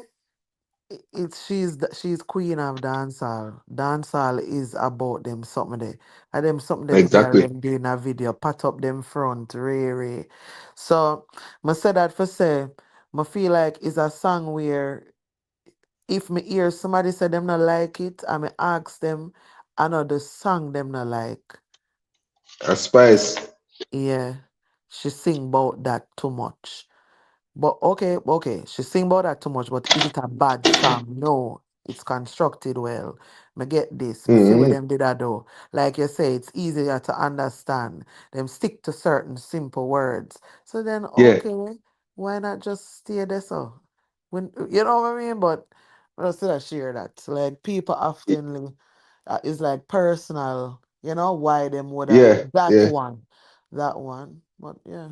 it's she's queen of dancehall. Dancehall is about them something there. And them something that the girl Exactly. them doing a video, pat up them front, Ray. So I say that for say, I feel like it's a song where if me hear somebody say them not like it, I may ask them another song them not like. A spice. Yeah. She sing about that too much. But okay, she sing about that too much, but is it a bad song? No, it's constructed well. Me get this. Me see where Mm. them did that though. Like you say, it's easier to understand. Them stick to certain simple words. So then, Yeah. okay, why not just stay there so? When you know what I mean? But I still share that. Like people often it's like personal. You know why them would Yeah. that Yeah. one, that one. But yeah.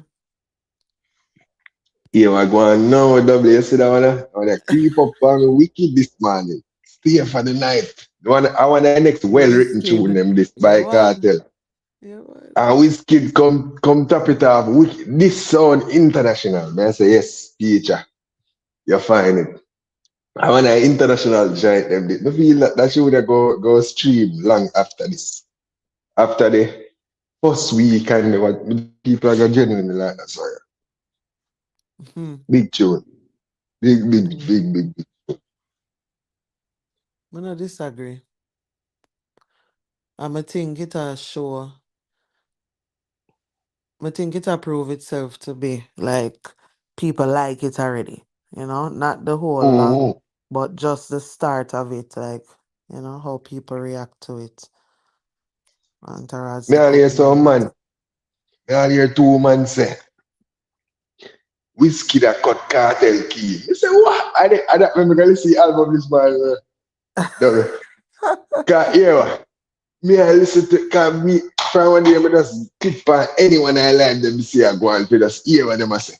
Yeah, I go on now, double. You see that one? I wanna creep up on me wicked this morning. Stay for the night. I want the next well-written tune Whiskey. them this Yeah, by man. Cartel. Yeah, man. And Wizkid come top it off. This sound international. Man, I say yes, teacher. You find it. I want an international giant them. I feel that should go stream long after this. After the first week and what people are gonna genuinely like that. So yeah. Hmm. Big tune. Big, big, Mm. big, big, big. I don't disagree. I think it a show. I think it a prove itself to be like people like it already. Not the whole lot, Mm-hmm. but just the start of it. Like, how people react to it. And towards Me the all hear couple of some man. months. Me all hear two man say, whiskey that cut cartel key. You say what? I don't remember going to see album this man. No, cause yeah, me I listen to cause me from one day I just click on anyone I like them see I go and play just hear what them I say.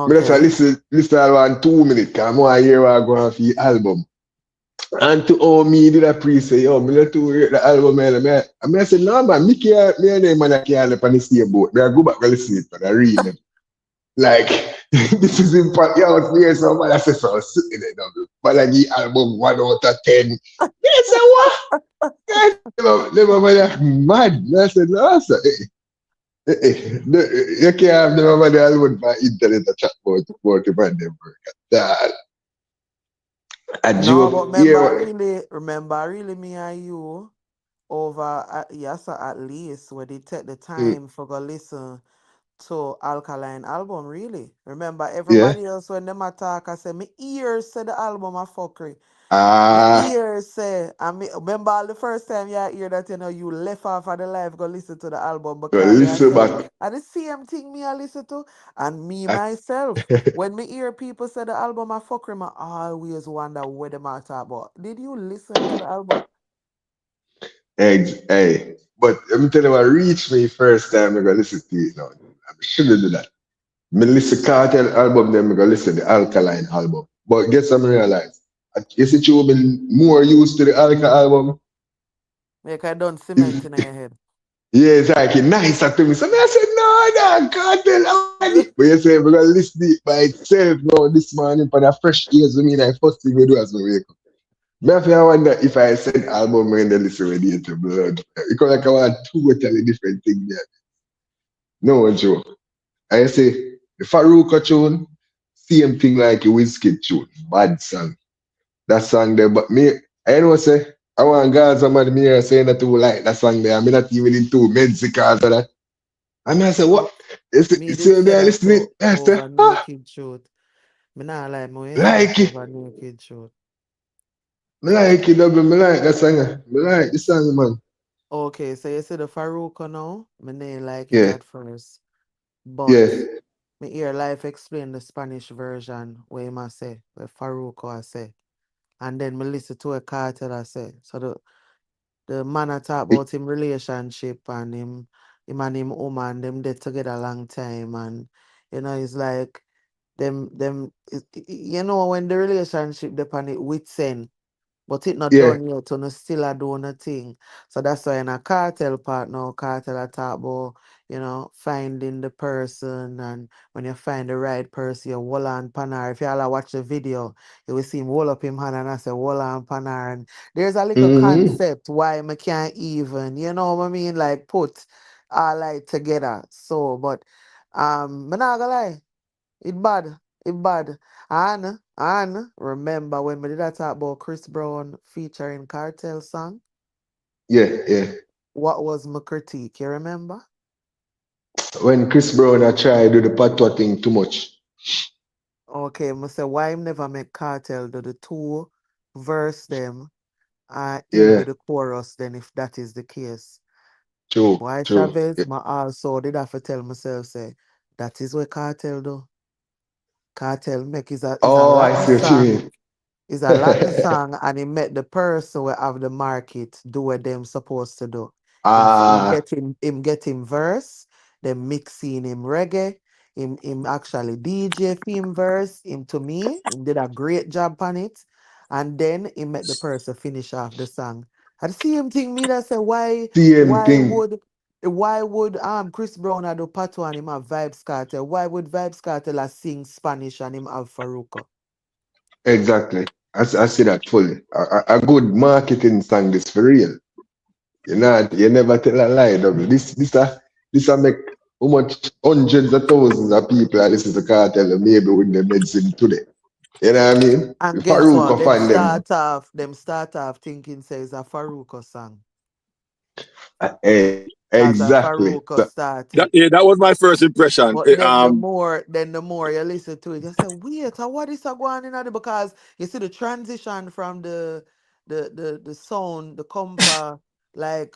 Me just Okay. listen to one 2 minutes cause I want to hear what I go on for the album. And to all me did I pre say, yo, me not to hear the album man. I said, no man, me and them man I can't live on the same boat. Me I go back and listen to it, but I read them. Like this is important. Yeah, I was here someone I said so I was sitting there now. But like the album 1 out of 10. Me say what? Never mind, mad. I said, no, sir. You can't have them over the album by internet to chat about the man them work. That a No, but joke here. remember really me and you over yes at least where they take the Mm, time for go listen to Alkaline album, really. Remember yeah. everybody else when them attack, I say my ears say the album a fuckery. My Ah, ears say, and me remember all the first time you hear that you left off of the live go listen to the album because you listen say back. and the same thing me I listen to and me myself when me hear people say the album a fuckery, I always wonder what them are talking about. Did you listen to the album? Hey, but let me tell you what reached me first time I go listen to it now. I shouldn't do that. Me listen Cartel album, then I go listen the Alkaline album. But guess what I realize? You see, you been more used to the Alka album. Like I done cement in your head. Yeah, it's like it nicer to me. So me I said, no, Cartel already. But you say, we're gonna listen to it by itself now this morning for the fresh ears with me. Like first thing we do as we wake up. Me I feel wonder if I send album when they listen with it to blood. Because like I want two totally different things there. No joke. I say the Faruqa tune, same thing like a Whiskey tune. Bad song. That song there, but me, I know say I want God somebody me here saying that too like that song there. I'm not even into Mexico or that. And I say, Me, what? me It's did say there that listening. too I say, over Naked Truth. Me not like me hear that like it. over Naked Truth. Me like it, double. Me like that song. Me like the song, man. Okay, so you see the Faruqa now, me didn't like it Yeah, at first. But yeah. me hear Life explain the Spanish version where him a say, where Faruqa a say. And then me listen to a Cartel I say. So the man a talk It, about him relationship and him and him woman, them dead together a long time and it's like when the relationship depend it with sen. But it not yeah. done yet, so no still a do nothing. So that's why in a cartel part now, cartel a talk about, finding the person and when you find the right person, you hold on panar. If you all a watch the video, you will see him hold up him hand and I say hold on panar. And there's a little Mm-hmm. concept why I can't even, you know what I mean, like put all like together. So but me not gonna lie. It bad. It bad. And remember when we did that talk about Chris Brown featuring Cartel song? Yeah, yeah. What was my critique? You remember? When Chris Brown I try to do the patois thing too much. Okay, I say why him never make Cartel do the two verse them him Yeah, do the chorus then if that is the case. true, Why true. Chavez Yeah. ma also did have to tell myself say that is what Cartel do. Cartel make is a Oh, I Latin see what you song. mean. It's a Latin song and he met the person who have the market do what them supposed to do. Ah, Him get him verse, then mixing him reggae, him actually DJ for him verse, him to me, him did a great job on it. And then he met the person finish off the song. And the same thing me that say same why thing. would Chris Brown have do patois and him have Vybz Kartel? Why would Vybz Kartel a sing Spanish and him have Faruqa? Exactly. I see that fully. A good marketing song this for real. You never tell a lie, double. This a make how much hundreds of thousands of people that listen to Cartel and maybe with the medicine today. You know what I mean? The And guess what? Faruqa fan them. Them start off thinking says a Faruqa song. Cause a Exactly. Faruqa So, That, started. yeah, that was my first impression. But then the more you listen to it, you say, wait, what is going on in there? Because you see the transition from the sound, the compa, like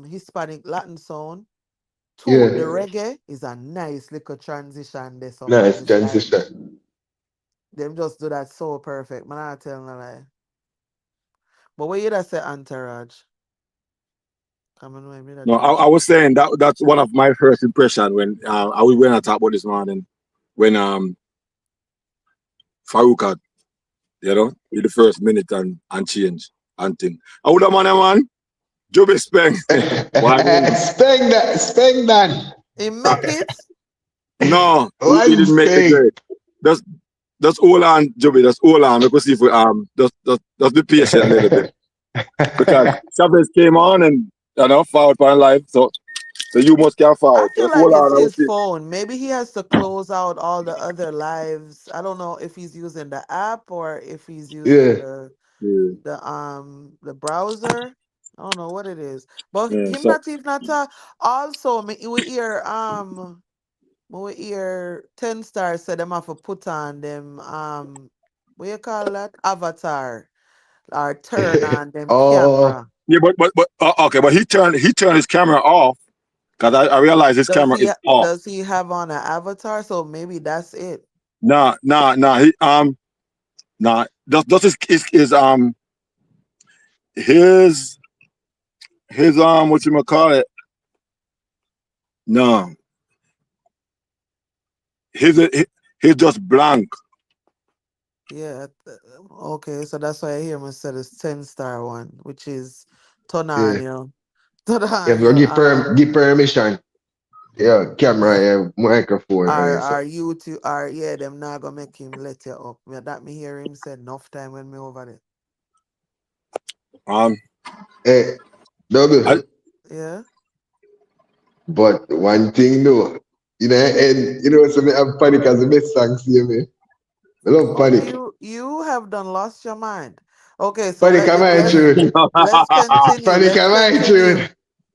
Hispanic Latin sound to the Yeah. reggae is a nice little transition there, so man. Nice It's like transition. them just do that so perfect. Man, I tell no lie. But what you that say entourage? Come on, when me that No, tell I us. was saying that that's one of my first impression when I was when I talked about this morning when Farouk had, in the first minute and change and thing. I would have man, Joby Speng. Why? Speng that. He make it? No, he One didn't make the Speng. grade. That's that's all on Joby. That's all on. Because if we just be patient a little bit because Chavez came on and forward for life. So you must get I forward. feel Just like hold it's on. I will his see. phone. Maybe he has to close out all the other lives. I don't know if he's using the app or if he's using Yeah. Yeah, the browser. I don't know what it is. But yeah. him So not even not also we hear 10 stars said them have to put on them what you call that? Avatar or turn on them Oh, camera. yeah, but okay, but he turned his camera off because I realized his camera is off. Does he have on an avatar? So maybe that's it. Nah. That's his what you call it? No, his just blank. Yeah. Okay, so that's why I hear him said it's 10 star one, which is turn on yeah. your turn You on have to your give permission. Yeah, camera, yeah. yeah, microphone, and yeah, so. Are you to are yeah, them not gonna make him let you up. Yeah, that me hear him say enough time when me over there. Um, Hey, I, double. Yeah. But one thing though, and so me have panic as the best song, see me. I love Okay, panic. you have done lost your mind. Okay, so Panic am I tune. let's continue. Panic Let's am I tune. continue.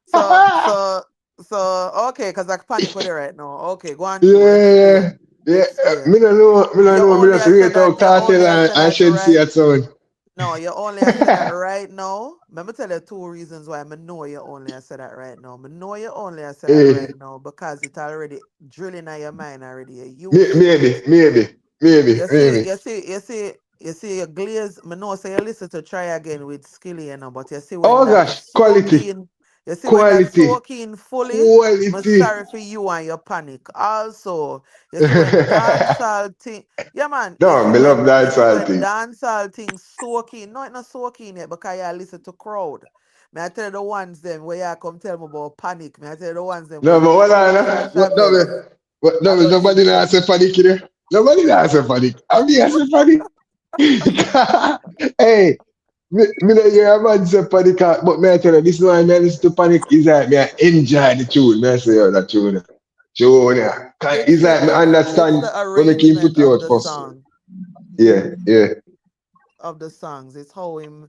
So so so okay, because I panic with it right now. Okay, go on through. Yeah, Explain. yeah. Explain. Me no know, me You just rate out only Cartel I said and that Shed right. at sound. No, you only I said that right now. Let me tell you two reasons why I know you only I said that right now. I know you only I said that Eh, right now because it already drilling in your mind already. You're used to it. maybe. You see your glaze, me know say you listen to try again with Skilly, but you see when Oh that gosh, quality, quality, soak in fully, me quality. sorry for you and your panic. Also, you see when dancehall thing, yeah man, No, me love you that see when salty. dancehall things soak in, no it not soak in yet because you listen to crowd. May I tell you the ones them where you come tell me about panic, may I tell you the ones them No, where but what I Crowdster know, what Chavez, I don't nobody even not say panic here. Nobody not say panic. I'm here say panic. Hey, me not hear a man say panic, but me I tell you, this is why me I listen to panic is like me I enjoy the tune. Me I say, oh, that tune. Tune, yeah. 'Cause it's like me it's understand the when me can arrangement put you of out the first. song. Yeah. Of the songs. It's how him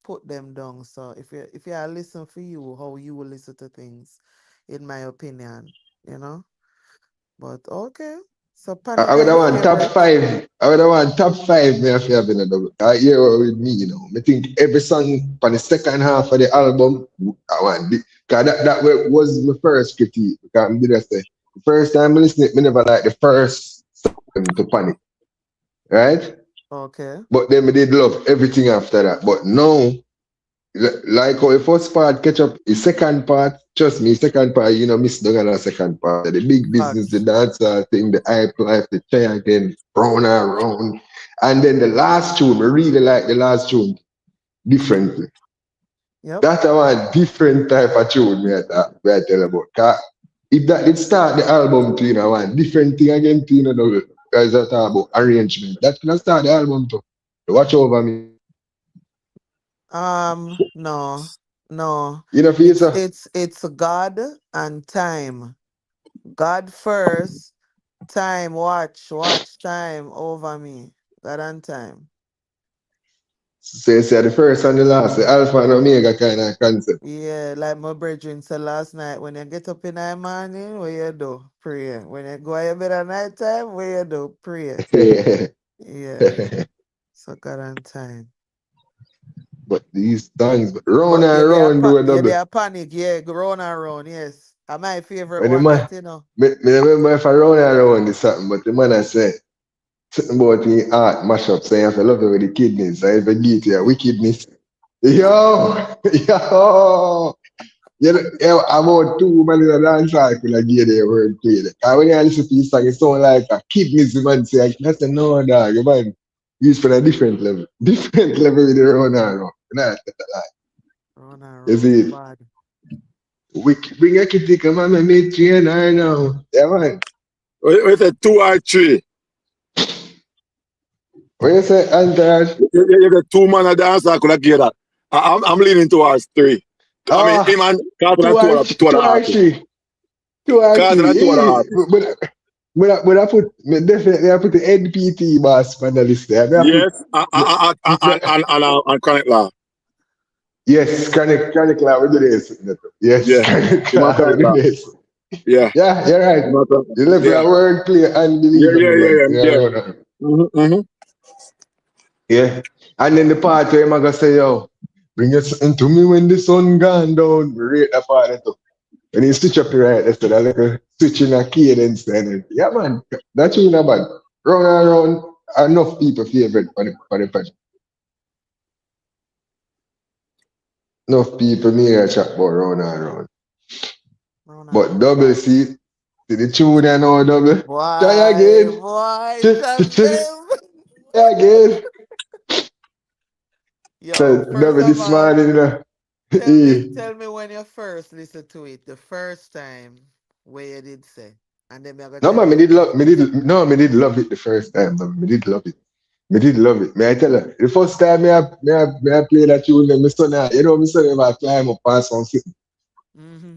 put them down. So if you listen for you, how you will listen to things, in my opinion, you know. But okay. So I Panic are would have your want top favorite. five. I would have want top five. Me have been a double. Hear with me, I think every song for the second half of the album, I want. Because was my first critique. Because I did I say the first time I listened, me never like the first song to Panic, right? Okay. But then me did love everything after that. But now, like how the first part catch up, the second part, trust me, second part, miss down on the second part. The big business, the Facts. dancer thing, the hype life, the chair again, round and round. And then the last tune, I really like the last tune differently. Yep. That's a different type of tune me I tell you about. 'Cause if that did start the album to, one different thing again to, the guys that talk about arrangement. That can start the album to. Watch over me. No. No. For yourself. It's God and time. God first, time, watch time over me. God and time. So you say the first and the last, the alpha and omega kind of concept. Yeah, like my brethren said last night, when you get up in the morning, what you do? Pray. When you go to your bed at night time, what you do? Pray. Yeah. So God and time. But these songs, round But and round do a yeah, they double. are panic. Yeah, go round and round. Yes. My favorite When the one man, that, you know. me remember if I run around this something, but the man I said, something about me art mash up, saying I have to love it with the kidneys. I have a get here, wickedness. Yo, yo. You know, about 2 women in a dance I could have gave their word play. Because when you listen to this song, it sounds like a kidneys, the man say, that's a no dog, man. Use for a different level. Different level with the run around. Nah, Run you around see, bad. we bring a kitty, come on, and make train right now. Yeah, man. Wait a 2 or 3. When you say entourage, You get 2 man a dance, I could have get that. I'm leaning towards 3. I mean, him ah, and Carter two and or, two of the two or artists. three. Two or Carter three. and two of the Yeah. artists. But I put, me definitely I put the NPT boss on the list there. I put, Yes, and Chronic Law. yes, chronic lab, we do this. Yes, Yeah, chronic him and lab, we Chronic do Law. this. Yeah, Yeah, you're right. him and Chronic Law. You look for Yeah, a word play unbelievable, man. Yeah, yeah. no, no. Mm-hmm. Yeah. And then the part where I'm gonna say, yo, bring your something to me when the sun gone down. We rate that part of it. When you switch up the right, that's the like switching a cadence then. Yeah, man. That's really not bad. Round and round, enough people favorite for the project. Enough people me here chat about round and round. Run But around double bad. see, see the tune and all double. Try Boy, again. boy, Try champion. again. Yo, So first double of this all, morning, you know. tell me, Eh. tell me when you first listened to it, the first time where you did say, and then I'm gonna No tell man, you when you me miss. did no, me did love it the first time, man. Me did love it. Me did love it. May I tell her, the first time me I play that tune, then my son, you know, my son ever climb up past something. Mm-hmm.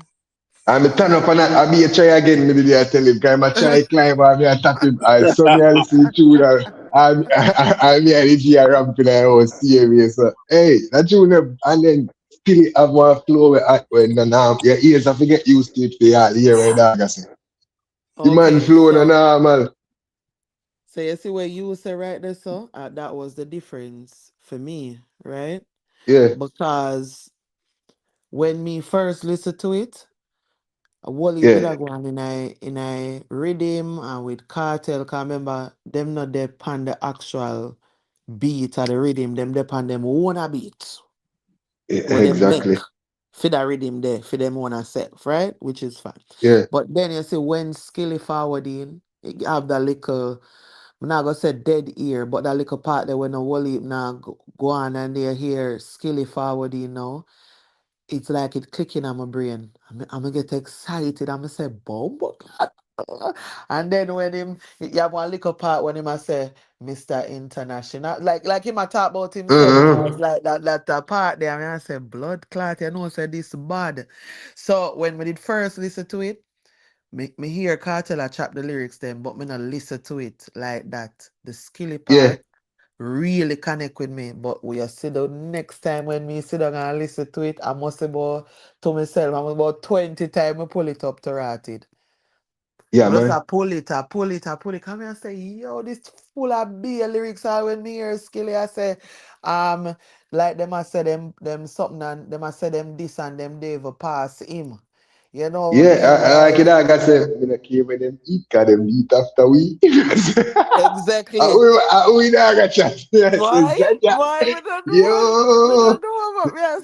And me turn up and I be a try again, me did I tell him, because I try climb and me I tap him. I saw me I listen to tune and me I did hear ramping and I was serious. So, hey, that tune, and then still have one flow when the your ears have to get used to it for your ear right dog. I say. The man Okay, flow na normal. so you see where you say right there, so that was the difference for me, right? Yeah, Because when me first listened to it, Wally did yeah, a go on in a rhythm and with cartel. Cause remember them not depend the actual beat or the rhythm. Them depend them wanna beat yeah, where them make exactly. for the rhythm there for them wanna self, right? Which is fine. Yeah, But then you see when Skilly forwarding, it have that little. I'm not gonna say dead ear, but that little part there when the Wally now go on and they hear Skilly forwarding now. It's like it clicking on my brain. I'm gonna get excited. I'm gonna say, Bombo Clat." And then when you have one little part when him I say, Mr. International, like him I talk about himself, and I was uh-huh. like that part there. I mean, I said, blood clot, you know, say this bad. So when we did first listen to it, me hear Cartel I chop the lyrics then, but me not listen to it like that. The skilly Yeah, part really connect with me. But we are see the next time when me sit down and listen to it, I must about to myself, I'm about 20 times I pull it up to write it. yeah, I just man. I pull it. Come here and say, yo, this full of beer lyrics are when me hear skilly. I say, um, like them I say them something and them I say them this and them they ever pass him. You know what I Yeah, mean? I like Like it. Like I said, when I came with them eat, cause them eat after we. exactly. We not gonna chat. I said, Why? Jaja, Why we yo. don't know what me I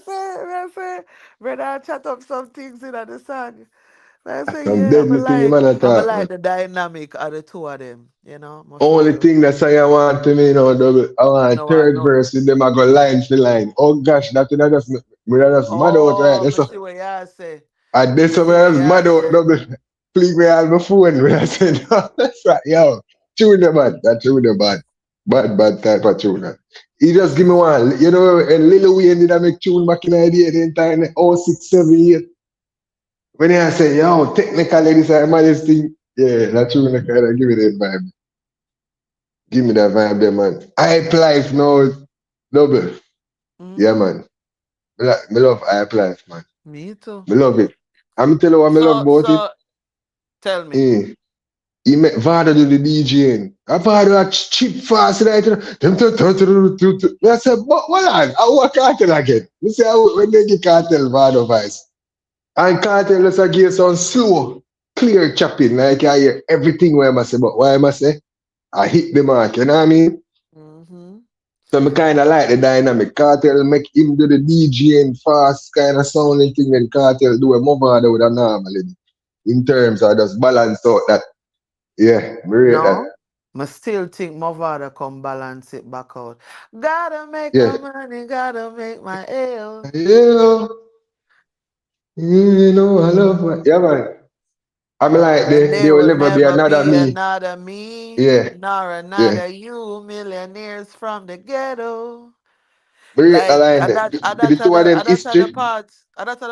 say, when I chat up some things in the song. I say, Some yeah, deadly thing, man, I I'm thought, man. like the dynamic of the two of them, I Only feel, thing that I want to me, double. I you want know, I third know. verse with them. I go line for line. Oh gosh, that me that just mad out right. Oh, That's me so. see what you say. And this Me one see what I was mad you out say. double. Flick me on my phone when I said, no, that's right, yo. Tune the bad. That tune the bad. Bad type of tune. He just give me one. You know, and Lil Wayne did I make tune back in the day, the entire 06, 08. When I say, yo, technically this is my thing. Yeah, that tune kind of give me that vibe. Give me that vibe there, man. Hype life now, double. Yeah, Mm-hmm. man. Me love hype life, man. Me too. Me love it. I'm tell you what me love So, about it. so tell me. Eh. He met Vada do the DJing. I Vada a cheap fast right. I said, but hold on, I want cartel again. You see how when they get cartel Vada vice. And Cartel just a give some slow, clear chopping, like I hear everything where I must say, but why I must say, I hit the mark, you know what I mean? Mm-hmm. So I kind of like the dynamic. Cartel make him do the DJing fast kind of sounding thing, then Cartel do a Movada with a normally in terms of just balance out that. Yeah, me rate that. No, I still think Movada come balance it back out. Gotta make Yeah. my money, gotta make my ale. Yeah, you know, I love what. Yeah, man. I'm like, And there there will will never be never another be me. another me, Yeah, nor yeah. another you, millionaires from the ghetto. Me rate the Like line there. The that's two of them the history.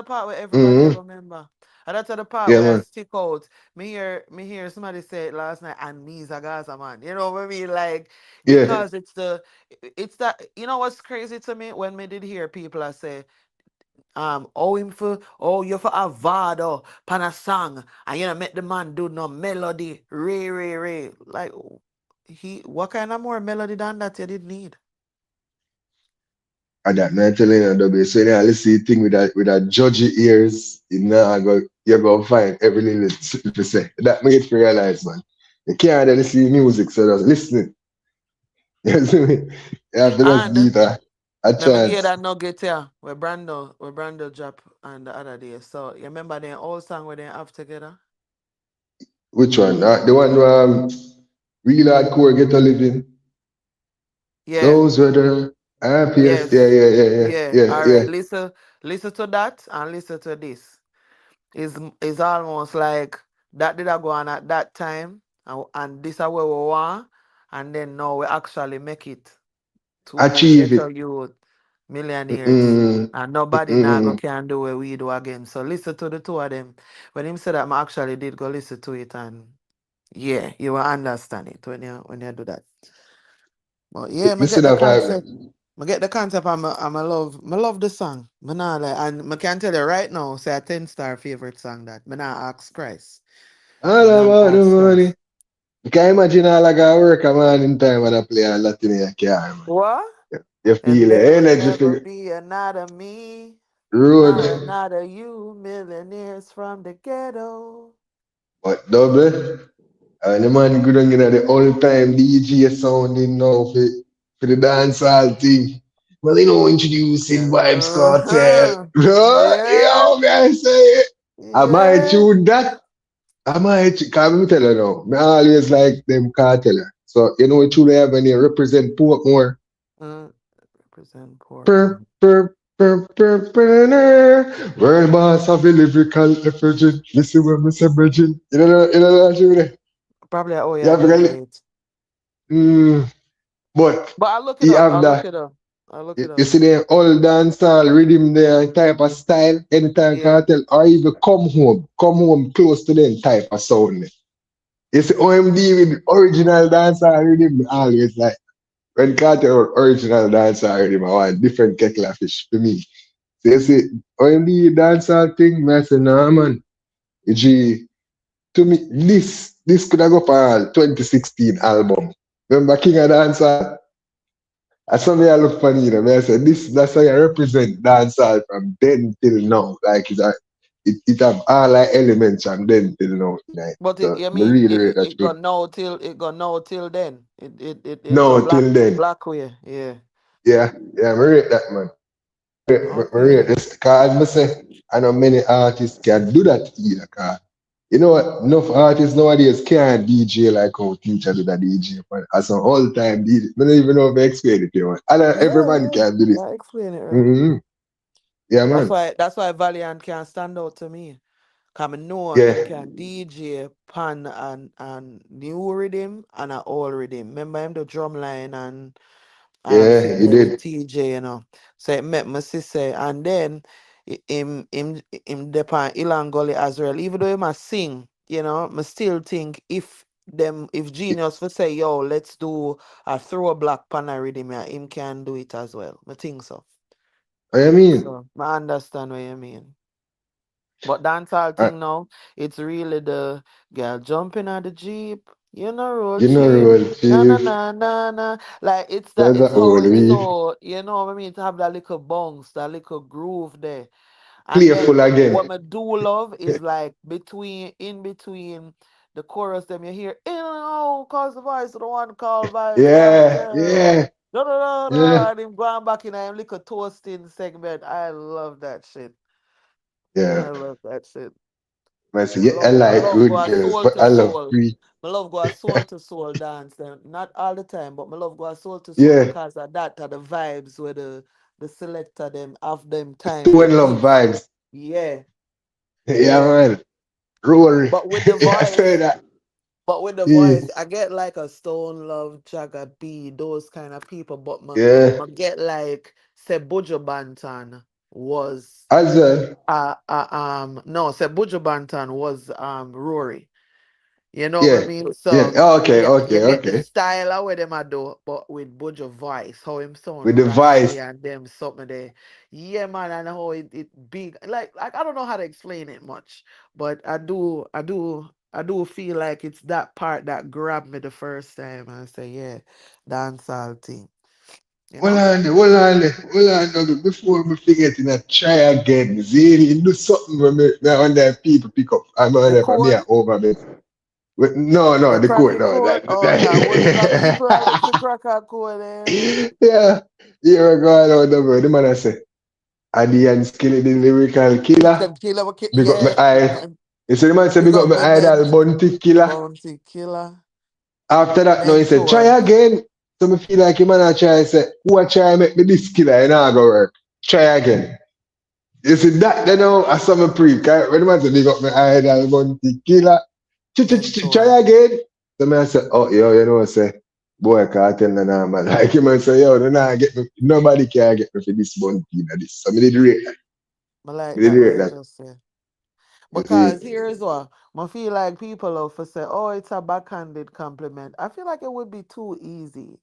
part where everybody Mm-hmm. ever remember. That's the part Yeah, where I man. stick out. Me hear somebody say it last night, and me's a Gaza man. You know what I mean? Like, Yeah. because it's that, you know what's crazy to me when me did hear people I say, you for a vado pan a song, and you know make the man do no melody, re. Like, what kind of more melody than that you did need? And that man telling you, W. So now let's see thing with that judgy ears, you're gonna find every little to say. That made you realize, man. You can't really see music, so just listening. You see me? You have to just And give it a let me give you chance. that nugget here where Brando drop on the other day. So you remember the old song where they have together? Which one? The one real hardcore get a living. Yeah. Those were the happiest. Yeah, Yes. yeah, yeah, yeah, Yeah. yeah, All yeah. right. Listen to that and listen to this. Is almost like that did I go on at that time, and this is where we want, and then now we actually make it to Achieve get it. a youth millionaires. Mm-mm, And nobody now go mm-mm. can do what we do again. So listen to the two of them. When him said that, I actually did go listen to it, and yeah, you will understand it when you do that. But yeah, I You see get the that concept. vibe? I get the concept. I love the song. Me nah like, and I can tell you right now, say a 10-star favorite song that. Me nah ask Christ. All Me nah about the ask money. Christ. You can imagine all like I work a man in time when I play a Latin in your car, man. What? You feel And the there will energy never for be another me, road. nor another you, millionaires from the ghetto. But double. And the man good on the all time DJ sounding now for the dancehall thing. Well, introducing Vybz Cartel. Yeah. Yeah. Yo, man, say it. I might Yeah. tune that. I might, cause me tell you now, me always like them cartel. So, what you have when you represent Portmore? Represent Per, Portmore. World boss of the lyrical effusion. Listen when me say virgin. You know that tune there? Probably oh You yeah, I have did really, wait. mm, but But I'll look it he up. have I'll look that. it up. I'll look it You up. see the old dancehall rhythm there type of style, anytime Yeah. cartel, or even come home close to them type of sound. You see OMD with original dancehall rhythm, always like when cartel original dancehall rhythm, I want different kettle of fish for me. So you see OMD dancehall thing, I say, nah man. G, to me, this could have go for 2016 album. Remember King of Dancehall? As something I look funny, I said that's how I represent dancehall from then till now. Like it have all like elements from then till now. Like, But so you me mean really it, rate it, that it tune. got no till then. It go No, black till then. black way. Yeah. Yeah, yeah, me rate that man. Me rate Okay. this. Cause I say I know many artists can do that either. Cause you know what? Enough artists nowadays can't DJ like how teacher do the DJ. Man. As an all time DJ. I don't even know if I explain it to you. Man. And every Yeah, man yeah. can do this. Yeah, explain it right. Mm-hmm. Yeah, That's man. why Valiant can stand out to me. Cause I know Yeah. him can DJ pan and new rhythm and a old rhythm. Remember him the drum line and Yeah, he fiddle with did. TJ. So it met my sister, and then him depend Ilan Gully as well. Even though him a sing, I still think if Genius would say, yo, let's do a throwback pan a rhythm, yeah, him can do it as well. I think so. I mean, So I understand what you mean. But dancehall uh, thing now, it's really the girl jumping on the Jeep, road you know, Jeep. Roll Na na Chief, na na na. Like that's it's a how old it's weave. so, you know what I mean? To have that little bounce, that little groove there. And then Playful again. what I do love is like in between the chorus, them you hear, in and out, cause the voice, the one called Vibes Yeah, Cartel. yeah, Da, da, da, yeah, da, and him going back in a little toasting segment. I love that shit. yeah. I love that shit. I say, yeah, I My like love good go girls, soul but to I love soul. free. My love go soul to soul dance. Them. Not all the time, but my love go soul to soul Yeah, because of that are the vibes where the selector them have them time stone with love this. vibes. Yeah, Yeah, yeah. man. Rory. But with the I say voice, that. but with the Yeah, voice, I get like a Stone Love, Jagger B, those kind of people. But yeah. I get like Sebujo Bantan was As well. no Sebujo Bantan was Rory. You know what I Yeah, mean? yeah. So Okay, you okay, get the okay. style of what them a do, but with Bujo voice, how him sound With the raspy voice. and them something there. Yeah, man, and how it big. Like I don't know how to explain it much, but I do feel like it's that part that grabbed me the first time and say, yeah, dancehall thing. You Hold know? on, hold on, hold on. No, before me forget, try again. See, you do something when me on that people pick up. I'm on The there for me code, over me. No, no, the the crack court, a no. code. Oh yeah, watch the people I look for crack a code Yeah, here we go out the word. The man I say, Adian Skilly, the lyrical killer. Can kill him, Big up my yeah. eye. You see the man say, Big big up up my my men. idol, Bounty Killer. Bounty killer. After that, now he said, try Mentor. again. So me feel like him man I try and say, who I try and make me this killer, and I go work. Try again. You see that, you know, I saw me pre. When the man say, big up my idol, Bounty Killer. Mentor. Try again. So me I say, oh, yo, you know what I say? Boy, Kartel na man. Like him and say, yo, no, nah, get me. Nobody can get me for this Bounty Killer. This. So me did rate that. I like Me did that rate way you that. just say. You see? Because here's what I feel like people love to say, oh, it's a backhanded compliment. I feel like it would be too easy.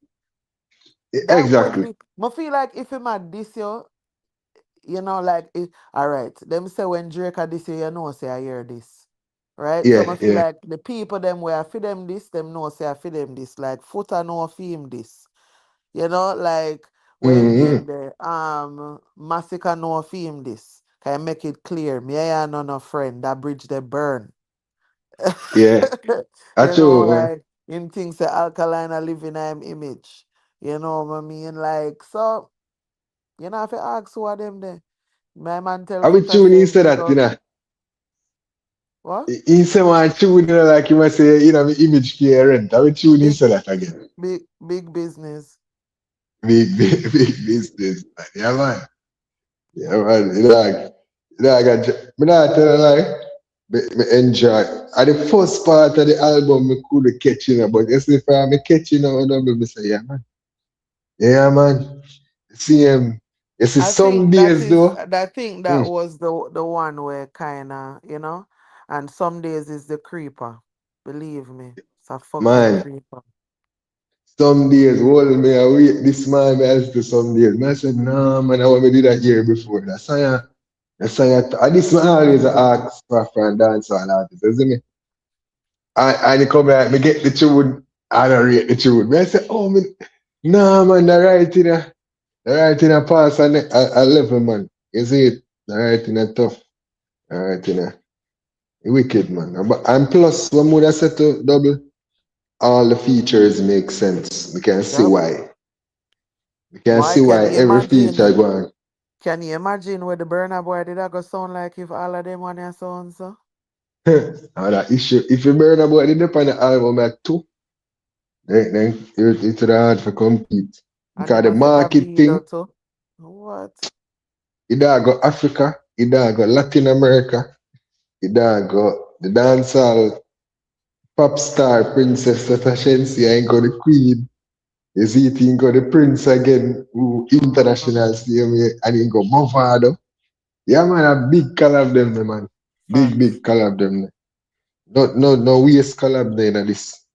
That would Exactly. be I feel like if him had this year, like all right. Them say when Drake had this year, say I hear this. Right? So Yeah, I feel yeah. like the people them where I feed them this, them know say I feed them this. Like foot I know feed him this. Like when Mm-hmm. him the massacre no film this. Can I make it clear? Me I am not a friend. That bridge they burn. Yeah. That's true, man. Like him thinks the alkaline are living in him image. You know what I mean? Like so, if you ask who are them there. My man tell I will Foota tune he say said big that, you up. know. What? He said one tune, like you must say, my image parent. I will tune he Big said that again. big business. Big business. Man. Yeah, man. Yeah, man. I got, me not tell you like, me enjoy. At the first part of the album, me could catch but yesterday for me catching me say, yeah, man. Yeah, man. See him. You see, I some think that days is though. I think that Mm, was the one where kinda, and some days is the creeper. Believe me. It's a fucking man. creeper. Some days, hold me, I wait this man else to some days. Man, I said, no, man, I want me to do that year before. And this man always ask for a dance on artist, isn't it? And he come like, me get the tune, I don't rate the tune. Me I say, oh, me, nah, man, the right in a pass a level, man. You see it? The right in a tough, the right in a wicked, man. And plus, one more I said to double, all the features make sense. We can see Yep. why. You can Boy, see why every feature going. can you imagine what the burner boy did that go sound like if all of them on their sound so? Now that issue. If you burn about it up on the album at two, then it's hard for compete. And Because him the a fit a market beat thing, out too. What? it don't go Africa, it don't go Latin America, it don't go the dancehall pop star princess Shensi ain't got the queen. You see it ain't got the prince again, who Mhm. international same way, and he go Movado. Yeah man, a big collab them, man. Big Facts. collab them. No waste collab there in this.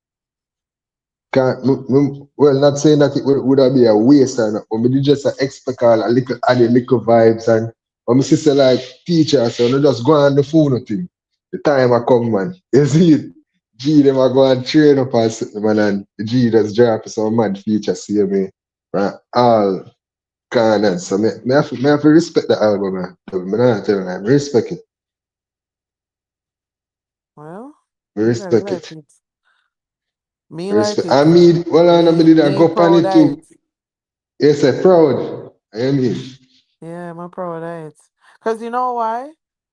Well, not saying that it would have be a waste or not, but me did just expect a little added little vibes and but my sister like teacher, so no just go on the phone with him. The time I come, man. You see it? G them I go and train up and sit man and the G just drop some mad feature see me. Right? All corners. So me have to respect the album, man. Me not tell you, I respect it. Well, Me me don't respect like it. it. Me like Respect. it. I mean, well, I did I Me go on proud it of too. it. Yes, I'm proud. I mean, Yeah, I'm proud of it. Cause you know why?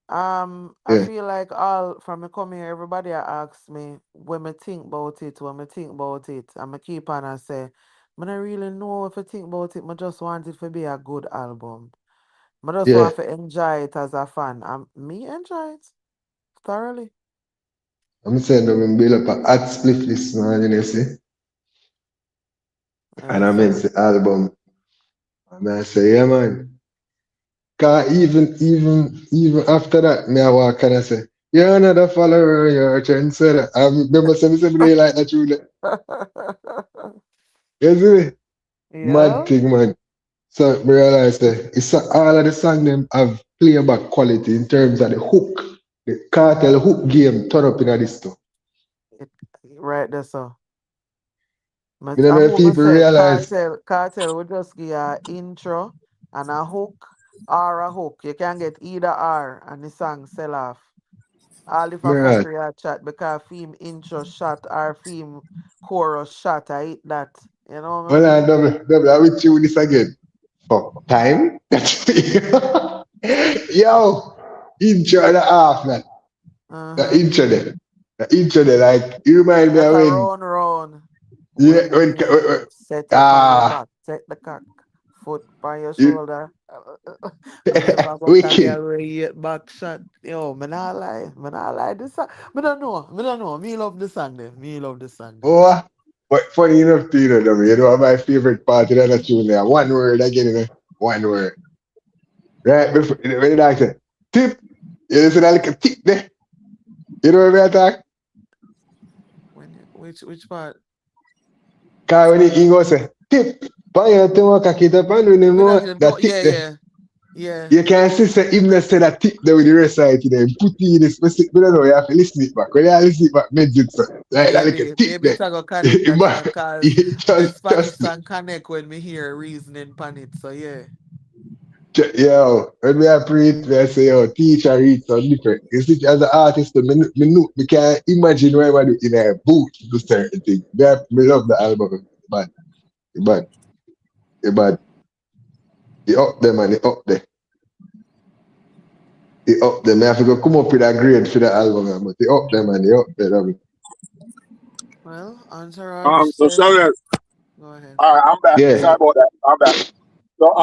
I yeah, feel like all from me come here, everybody asks me when me think about it, when me think about it, and me keep on and say, I don't really know if I think about it. I just want it to be a good album. I just yeah. want to enjoy it as a fan. And me enjoy it thoroughly. I'm saying that we build up a hot split list, man, you see. And I meant So the album. And I say, yeah, man. Cause even after that, me I walk and I say, you're another follower, you're a trendsetter. I remember saying something like that, truly. You see me? Mad yeah, thing, man. So I realize that it's all of the song them have playback quality in terms of the hook. The cartel hook game turn up in this stuff. it, right there. So You don't I know if move people say realize, cartel will just give you a intro and a hook or a hook. You can get either R and the song sell off. All if a man, fuckery a chat because theme intro shot or theme chorus shot. I hate that. You know what I well, I mean? double, I will chew this again. For time? Yo, intro and a half, man. The Uh-huh. intro there. The intro there, like, you remind me That of a when, round. yeah, When me set up on your back, set the cock, foot on your you, shoulder. And if I go a wicked. girl where you get back shot, yo, me not lie. This song, me don't know. Me love the song there. Me love the song there. Oh, but funny enough, to you know my favorite part of that tune there. One word again, you know, one word. Right before when I say tip, you listen to like a tip there. You know what I talk? Which part? Cause when he go say tip, pan your tongue, cock it up and do the Let me more knock it that down. tip Yeah, there. yeah, yeah. You can see say him not say that tip there with the rest of it there. Put it in the specific, but I don't know, you have to listen it back. When you listen it back, meds it so like that like a tip Maybe there. it's a go connect that Man, song cause you the Spanish just song connect when me hear reasoning pan it. So yeah. yo, when we are preach, we say, yo, teacher read so different. You see, as an artist, me can't imagine what I do in a boot to do certain things. Me love the album, but, but, he up there, man, he up there. He up there. Me have to go come up with a grade for the album, man, but he up there, man, he up there. Man. Well, Entourage So said, Charlotte, go ahead. all right, I'm back. Sorry Yeah. about that. I'm back. So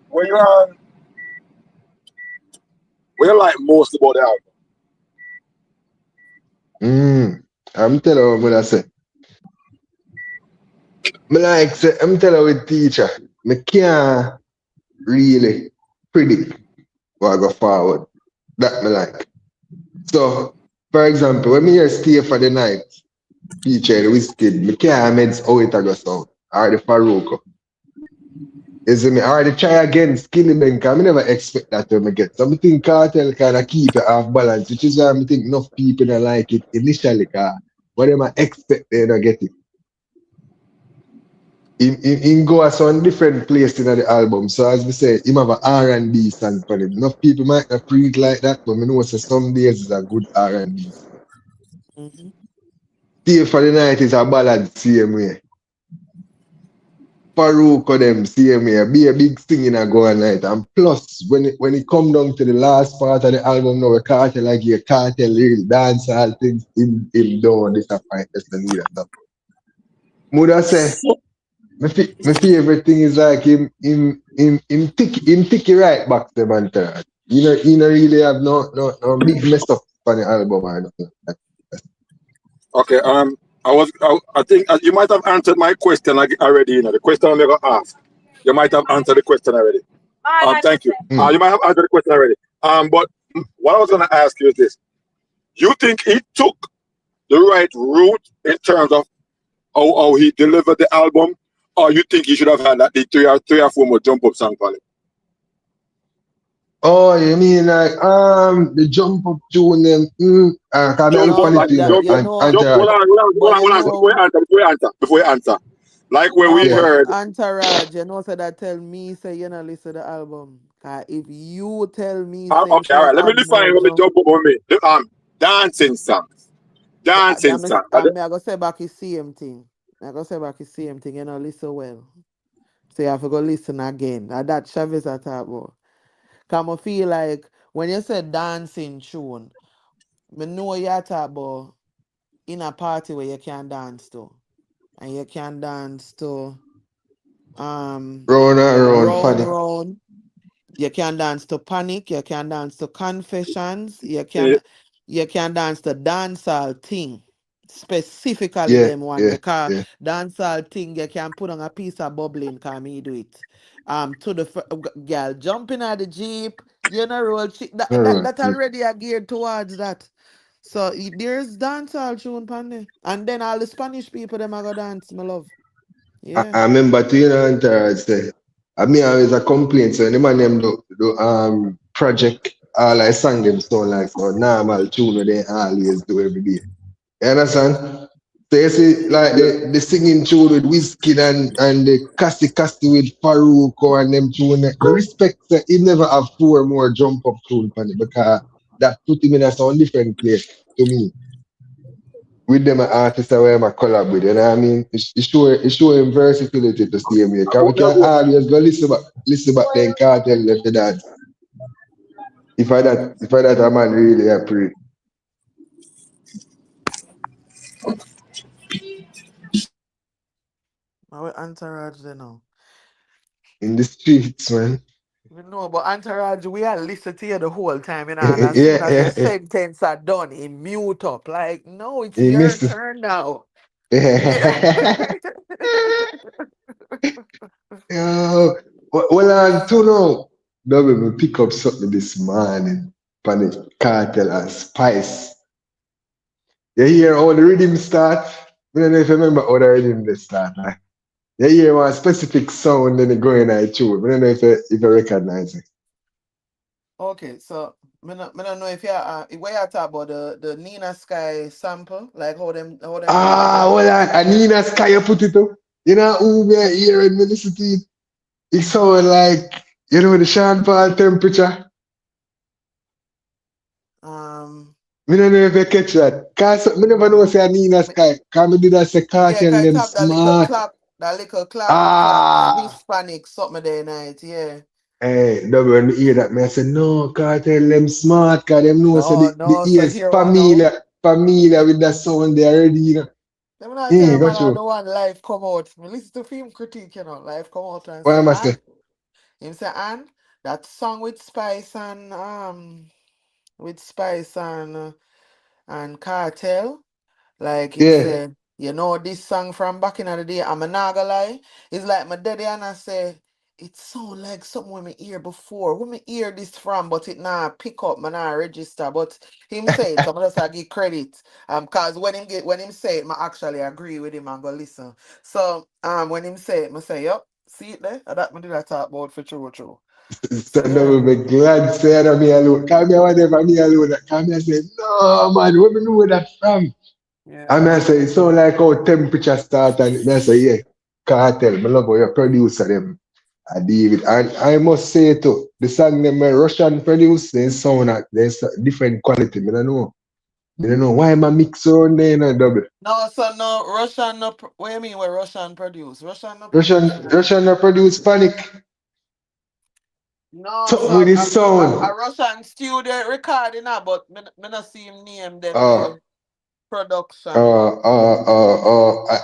when you what you like most about the album? I'm telling you what I say. Me like say, I'm telling you with teacher, me can't really predict what go forward. That me like. So, for example, when me hear Stay for the Night featuring Wizkid, me can't meds how it a go sound. Or the Faruko. You see me? Or the try again, Skinny Bank, I never expect that when me get. So I think Cartel kind of keep it off balance, which is why I think enough people don't like it initially, cause what them expect they don't get it. In go a some different place in the album. So as we say, him have a R&B song for him. Enough people might not treat like that, but me know say some days is a good R&B song. Mm-hmm. Stay for the Night is a ballad same way. Faruko them same way. Be a big singing a go all night. And plus, when it come down to the last part of the album now, Cartel like your Cartel real dance all things him don't disappoint us the need that. Muda say So, my favorite thing is like him ticky right back to man. You know really have no big mess up on the album or nothing. okay, I think you might have answered my question already. You know, the question I'm gonna ask. You might have answered the question already. Thank you. You might have answered the question already. But what I was gonna ask you is this: you think he took the right route in terms of how he delivered the album, or you think he should have had like the three or four more jump up song for it? Oh, you mean like the jump up tune them? Can I Jump look up on No, it, like you know, that jump you up. and know, Hold Gerard. on, but you before you know, answer. Like where we No, Yeah. but heard. Entourage, you know, so that tell me say you know listen to the album. Cause if you tell me say Okay, all say right. Let me have no define. Let me jump, jump over me. Dancing songs. Dancing songs. I me I go say back the same thing. I go say back the same thing, you know, listen well. So you have to go listen again. And that Chavez I talk about. Cause I feel like when you say dancing tune, me know you talk about in a party where you can dance to. And you can dance to Round and round, round funny. round. You can dance to Panic, you can dance to Confessions, Yeah, you can dance to dancehall thing. Specifically Yeah, them one yeah, because yeah. dancehall thing you can put on a piece of bubbling can me do it. To the girl jumping at the jeep, you know roll No road. that Yeah. already are geared towards that. So there's dancehall tune pan and then all the Spanish people them are go dance, my love. Yeah. I remember to you know Entourage say, I mean always a complaint, so the man them do project all I sang them sound like so normal tune where they always do every day. You understand? So you see, like the singing tune with Whiskey and the Cassie with Faruko and them tune, the respect that he never have four more jump up tune on it because that put him in a sound different place to me. With them artists that where I collab with, you know what I mean? It show him versatility to see him here. Cause we can always go listen back then Cartel left the dance. If I that a man really a pre My entourage they know. in the streets, man. We know, but Entourage, we are listen to you the whole time, you know, and as soon Yeah, as your yeah, yeah. sentence are done, he mute up. Like, no, it's He your missed. turn now. Yeah. Yeah. Yo, well, on to know, double me pick up something this morning. Pan the cartel and spice. You hear how the rhythm start? I don't know if you remember how the rhythm they start. Like. You hear one specific sound, then it go in a tune. I don't know if you recognize it. Okay, so me not know if you where you talk about the Nina Sky sample, like how them do it Ah, again. well, and Nina Sky, you put it up. You know who me hear and me listen to it? It sound like, you know, the Sean Paul temperature. Um, Me don't know if you catch that. Cause me never know no, say Nina me, Sky. Cause me did that say yeah, cartel cause it them have smart. that little clap, Ah, Hispanic something day night, yeah. hey, double when me hear that, me I say no, cartel them smart. Cause them know say No, the no, so ears here what now? familiar with that sound they already, you know. Let me not tell Yeah, you, man, got I you. don't want life come out. Me listen to film critique, you know, life come out and What say, am I say? and him say, and that song with Spice and Cartel. Like him Yeah. say, you know this song from back in the day, I'm not gonna lie. It's like my daddy and I say, it sound like something when me hear before. When me hear this from, but it nah pick up, man, nah register. But him say it, so I'm just give credit. Cause when him say it, I actually agree with him and go listen. So when him say it, I say, yup, see it there? And that me did I talk about for true. So Stand up yeah. with me glad say that me alone. Come here whatever me alone. Come here say, no man, where me know where that from? And Yeah. I say, it sound like how temperature start and I say, yeah, cartel, me love how your producer them. I deal with. And I must say too, the song them Russian produce, they sound like there's a different quality. Me don't know. Me don't know why am I mix around there in a double. No, so no Russian no. What you mean? Where Russian produce? Russian no Russian produce. Russian no produce panic. No, Something with so this a sound. Russian studio recording now, but me not see him name them Uh the production.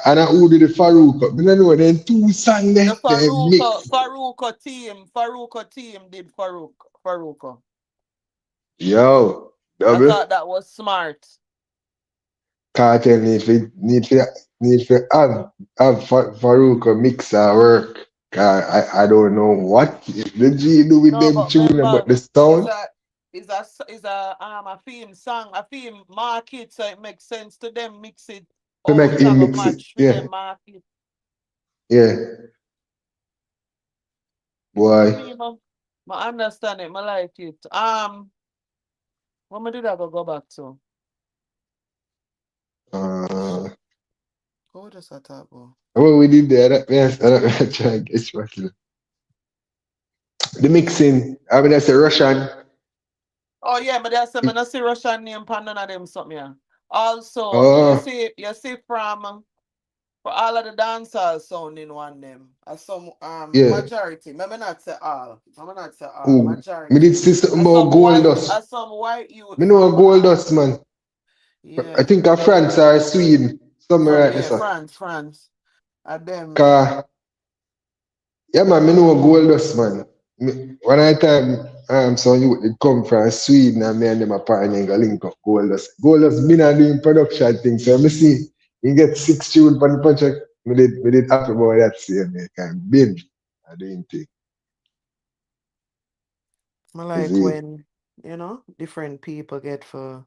and I who did the Farouk. I don't know, then two songs The there, they mix. Faruko team did Faruko. Yo, I double thought that was smart. cartel need to have Farouk mix our work. I don't know what the G do with No, them but tune, but remember, the is sound a theme song, a theme market, so it makes sense to them mix it. to Oh, make it's a him go mix it. match with Yeah, them market. yeah, So boy. me, I understand it. I like it. What me did I go back to? Uh, What does that talk about? What we did there, I don't try and guess what. The mixing, I mean, that's a Russian. Oh yeah, but there's some I don't see Russian name pan none of them something. Yeah. Also, Oh, you see from for all of the dancehall sound in one them. Some yeah. majority. Maybe not say all. Maybe not say all. Ooh. Me did Majority. see something about gold dust. As some white youth Me know a from gold dust, man. I yeah. think of France or Sweden. Somewhere From right there, yeah, sir. France. And them Cause, yeah, man, me know a gold dust, man. Me, one of the time, so you would come from Sweden and me and them a partner and go link up gold dust. Gold dust been a doing production thing, so me see, you get 6 tune for the project. Me did happy about that same day. Kind been I doing thing. I You like see? when, different people get for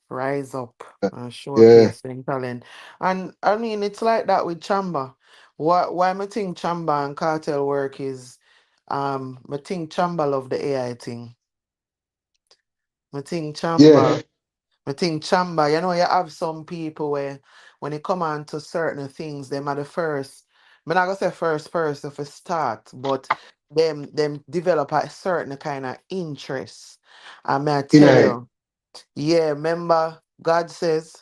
rise up Uh, and Yeah, showcase their talent. And I mean, it's like that with Chamba. Why I think Chamba and Cartel work is, I think Chamba love the AI thing. I think yeah, Chamba, I think Chamba, you have some people where when it come on to certain things, them are the first, I'm not gonna say first person for start, but them develop a certain kind of interest. I may I you tell know, you. Yeah, remember God says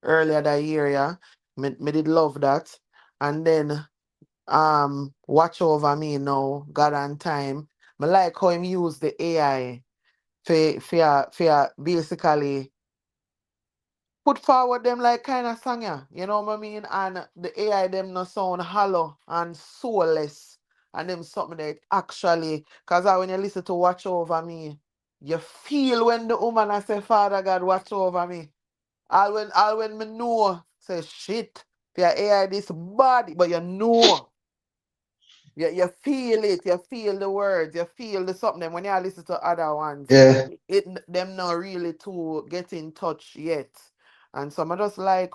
earlier that year, yeah. Me did love that. And then watch over me now, God and time. Me like how him use the AI for basically put forward them like kind of song, yeah. You know what I mean? And the AI them no sound hollow and soulless. And them something that actually, cause when you listen to Watch Over Me, you feel when the woman I say, Father God, watch over me. All when me know, say shit, your AI this body, but you know. You feel it, you feel the words, you feel the something. When you listen to other ones, yeah, them not really to get in touch yet. And some I just like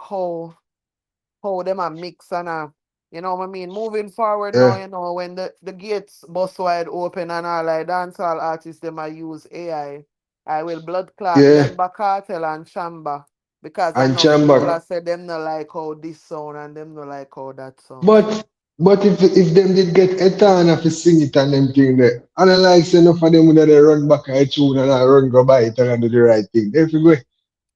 how them a mix and you know what I mean? Moving forward now, yeah, when the gates bust wide open and all like dancehall artists them I use AI. I will blood clot yeah. them Cartel and Chamba. Because And enough people chamber. have said them not like how this sound and them not like how that sound. So But if them did get Etana to sing it and them thing there, and I like say enough of them would they run back a tune and I run go by it and do the right thing. If you go,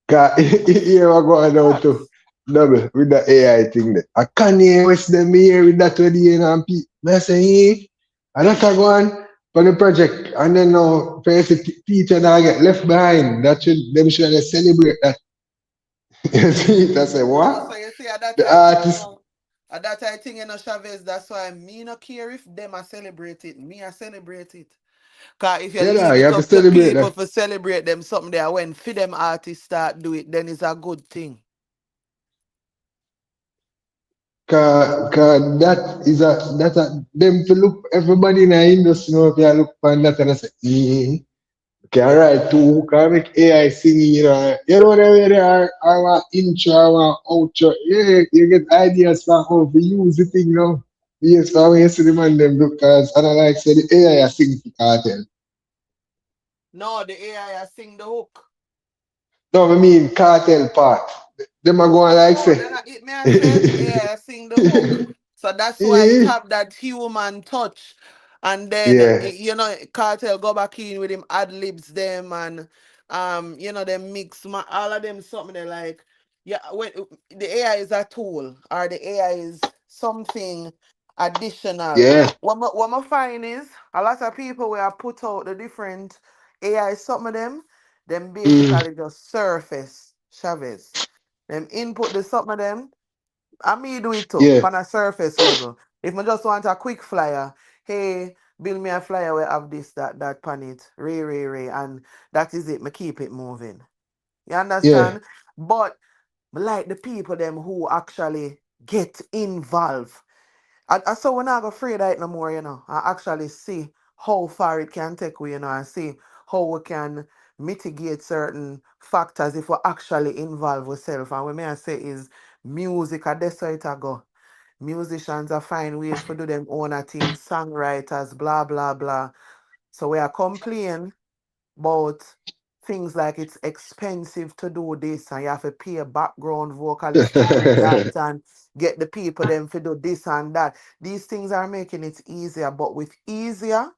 cause here we go now to facts. double with the AI thing there. I can't hear West them here with that with the and people. I say, hey, and that I go on for the project. And then now, first the teacher now get left behind. That should them should celebrate that. You see it? I say, No, what? so you see, that The I think, artist, that I think, Chavez, that's why me no care if them are celebrate it. Me I celebrate it. Cause if you yeah, nah, leave you it have to up to celebrate people that. for celebrate them something there, when for them artists start do it, then it's a good thing. Cause that is them to look everybody in the industry know if you look for that and I say, okay, alright, too, can make AI singing, you know the way they are, I want intro, I want outro, yeah, you get ideas for how to use the thing now. Yes, for when you see the man them because and I like say the AI sing for cartel. No, the AI sing the hook. No, I mean cartel part. Them are going like No, say. then it may I say yeah, sing the hook. So that's why it Yeah, have that human touch. And then yeah, Cartel go back in with him ad libs them and them mix all of them something they like. Yeah, when the AI is a tool or the AI is something additional. yeah. What I find is a lot of people where I put out the different AI, some of them Mm, basically just surface Chavez. Them input the something of them. I me do it too, yeah, on a surface level. If I just want a quick flyer, hey, build me a flyer where have this, that pan it, ray, and that is it. Me keep it moving. You yeah, understand? But me like the people them who actually get involved. I so we're not afraid of it no more, I actually see how far it can take we, and see how we can mitigate certain factors if we actually involve ourselves. And what may I say is music, that's how it a go. Musicians are find ways for do them own a thing, songwriters, blah blah blah. So we are complaining about things like it's expensive to do this and you have to pay a background vocalist to do that and get the people them to do this and that. These things are making it easier, but with easier,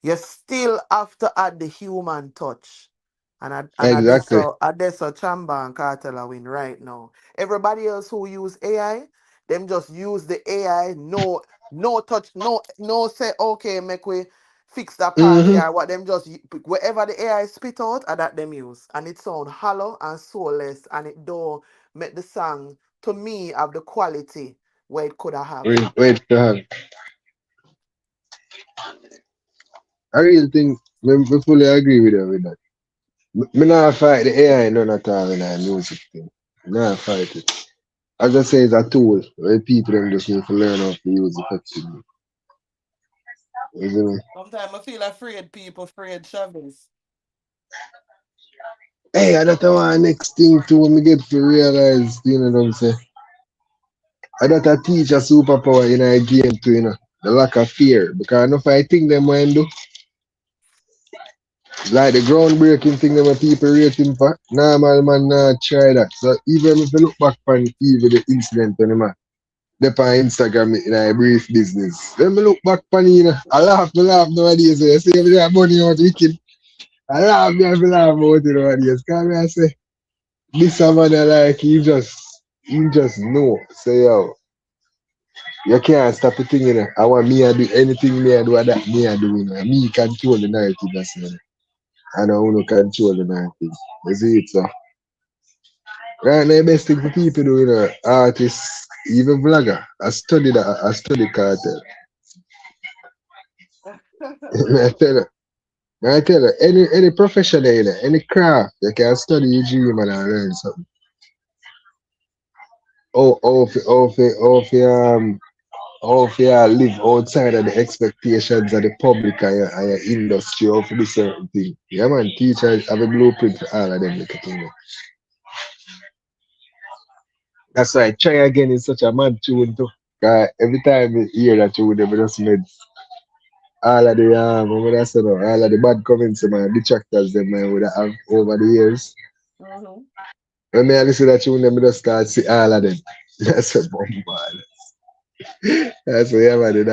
you still have to add the human touch. Exactly. I guess so Chamba and Cartel are win right now. Everybody else who use AI, them just use the AI, no touch, no say, okay, make we fix that part Mm-hmm. here. What them just whatever the AI spit out, that them use. And it sound hollow and soulless and it don't make the song to me have the quality where it could have. Wait, I really think me fully agree with you with that. Me not fight the AI none at all in our music thing. Not fight it. I just say it's a tool where people them just need to learn how to use it effectively. You see me? Sometimes I feel afraid people afraid Chavez. Hey, I don't want next thing too when me get to realize, you know what I'm saying? I that a teach a superpower in a game too, you know. The lack of fear. Because if I think them when do like the groundbreaking thing that people rating for, normal man not try that. So even if you look back on even the incident when man they on Instagram in a brief business. When me look back on you know, me laugh nowadays. So you see me that money out wicked. I laugh about it nowadays. Cause me I say this a man like he just know. Say yo, you can't stop the thing, you know. I want me to do anything me I do that me I do, you know. Me control the narrative, that's it. I don't want to control the narrative. You see it, so. Right now, the best thing for people do, you know, artists, even vlogger. I study cartel. I tell you, any profession, you know, any craft, you can study your dream and learn something. How if you live outside of the expectations of the public and your industry, how to do certain things. Yeah, man, teachers have a blueprint for all of them. Like, you know. That's why Try Again is such a mad tune, too. Every time you hear that tune, they just made all of the, what I say, no, all of the bad comments, man, detractors, them, man, would have over the years. Mhm. When I listen to that tune, them just start see all of them. That's a bomb, man. That's why, yeah, man, the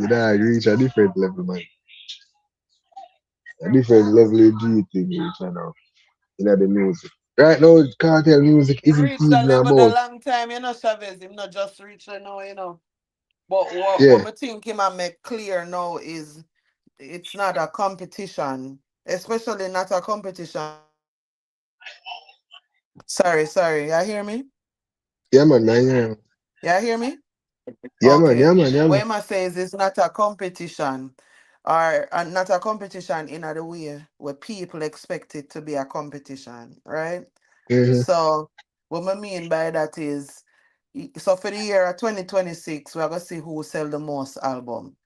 dog reach a different level, man. A different level of G thing, you know, in the music. Right now, cartel music Him isn't reached that even level a about, long time, Chavez. Him not just reach there now, But what yeah, me think him and make clear now is it's not a competition, especially not a competition. Sorry. You hear me? yeah, man, yeah, You hear me? yeah, man, Okay. yeah, man, yeah, What man. am I say is it's not a competition or not a competition in other way where people expect it to be a competition, right? Mm-hmm, So what I mean by that is so for the year of 2026, we're gonna see who sell the most album.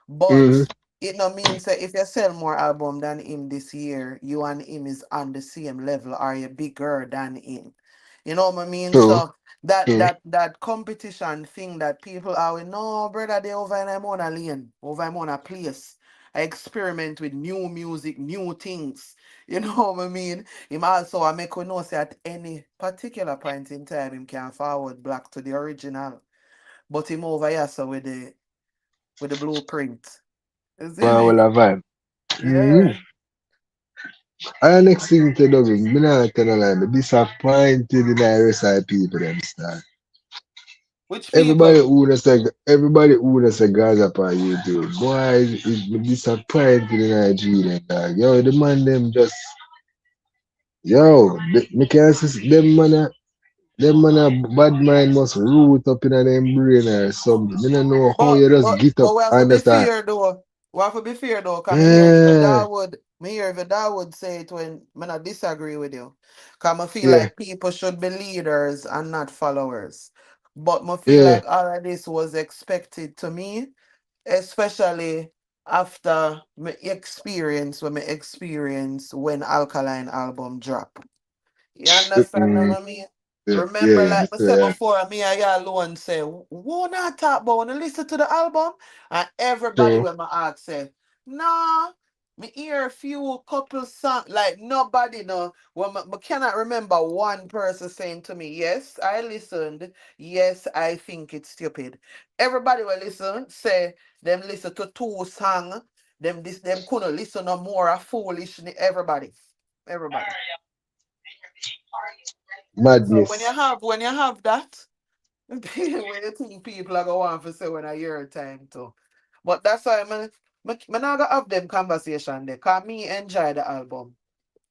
mm-hmm, But it no means that if you sell more album than him this year, you and him is on the same level or you bigger than him. You know what I mean? true, So that true. that that competition thing that people are with, no brother, they over in I'm on a lane, over I'm on a place. I experiment with new music, new things. You know what I mean? Him also I make we know say at any particular point in time him can forward black to the original. But him over here so with the blueprint. You see Well, me? well, a vibe. Mm-hmm. Yeah. And next thing to do, me not gonna lie, me disappointed in the rest of the people them start. Which people? Everybody who does say guys up on YouTube. Boy, me disappointed in Nigeria, dog. Yo, the man them just, yo, me can't see them man a bad mind must root up in them brain or something. Me don't know how But you just but get up, but we have to be understand? fair though. We have to be fair though, cause Yeah, me hear if Dawood say it when me not disagree with you. Cause I feel yeah, like people should be leaders and not followers. But I feel yeah. like all of this was expected to me, especially after my experience when Alkaline album drop. You understand what Mm, I mean? yeah, Remember, yeah, like I said yeah. before, me and you alone say, who not talk about wanna listen to the album? And everybody True. when my ask say, nah. Me hear a few couple songs, like nobody know. Well, me cannot remember one person saying to me, yes, I listened. Yes, I think it's stupid. Everybody will listen, say them listen to two songs. Them couldn't listen no more a foolish. Everybody. Everybody. So Madness. when you have that, when you think people are going to say when I hear time too. But that's why I not gonna have them conversation there. Cause me enjoy the album.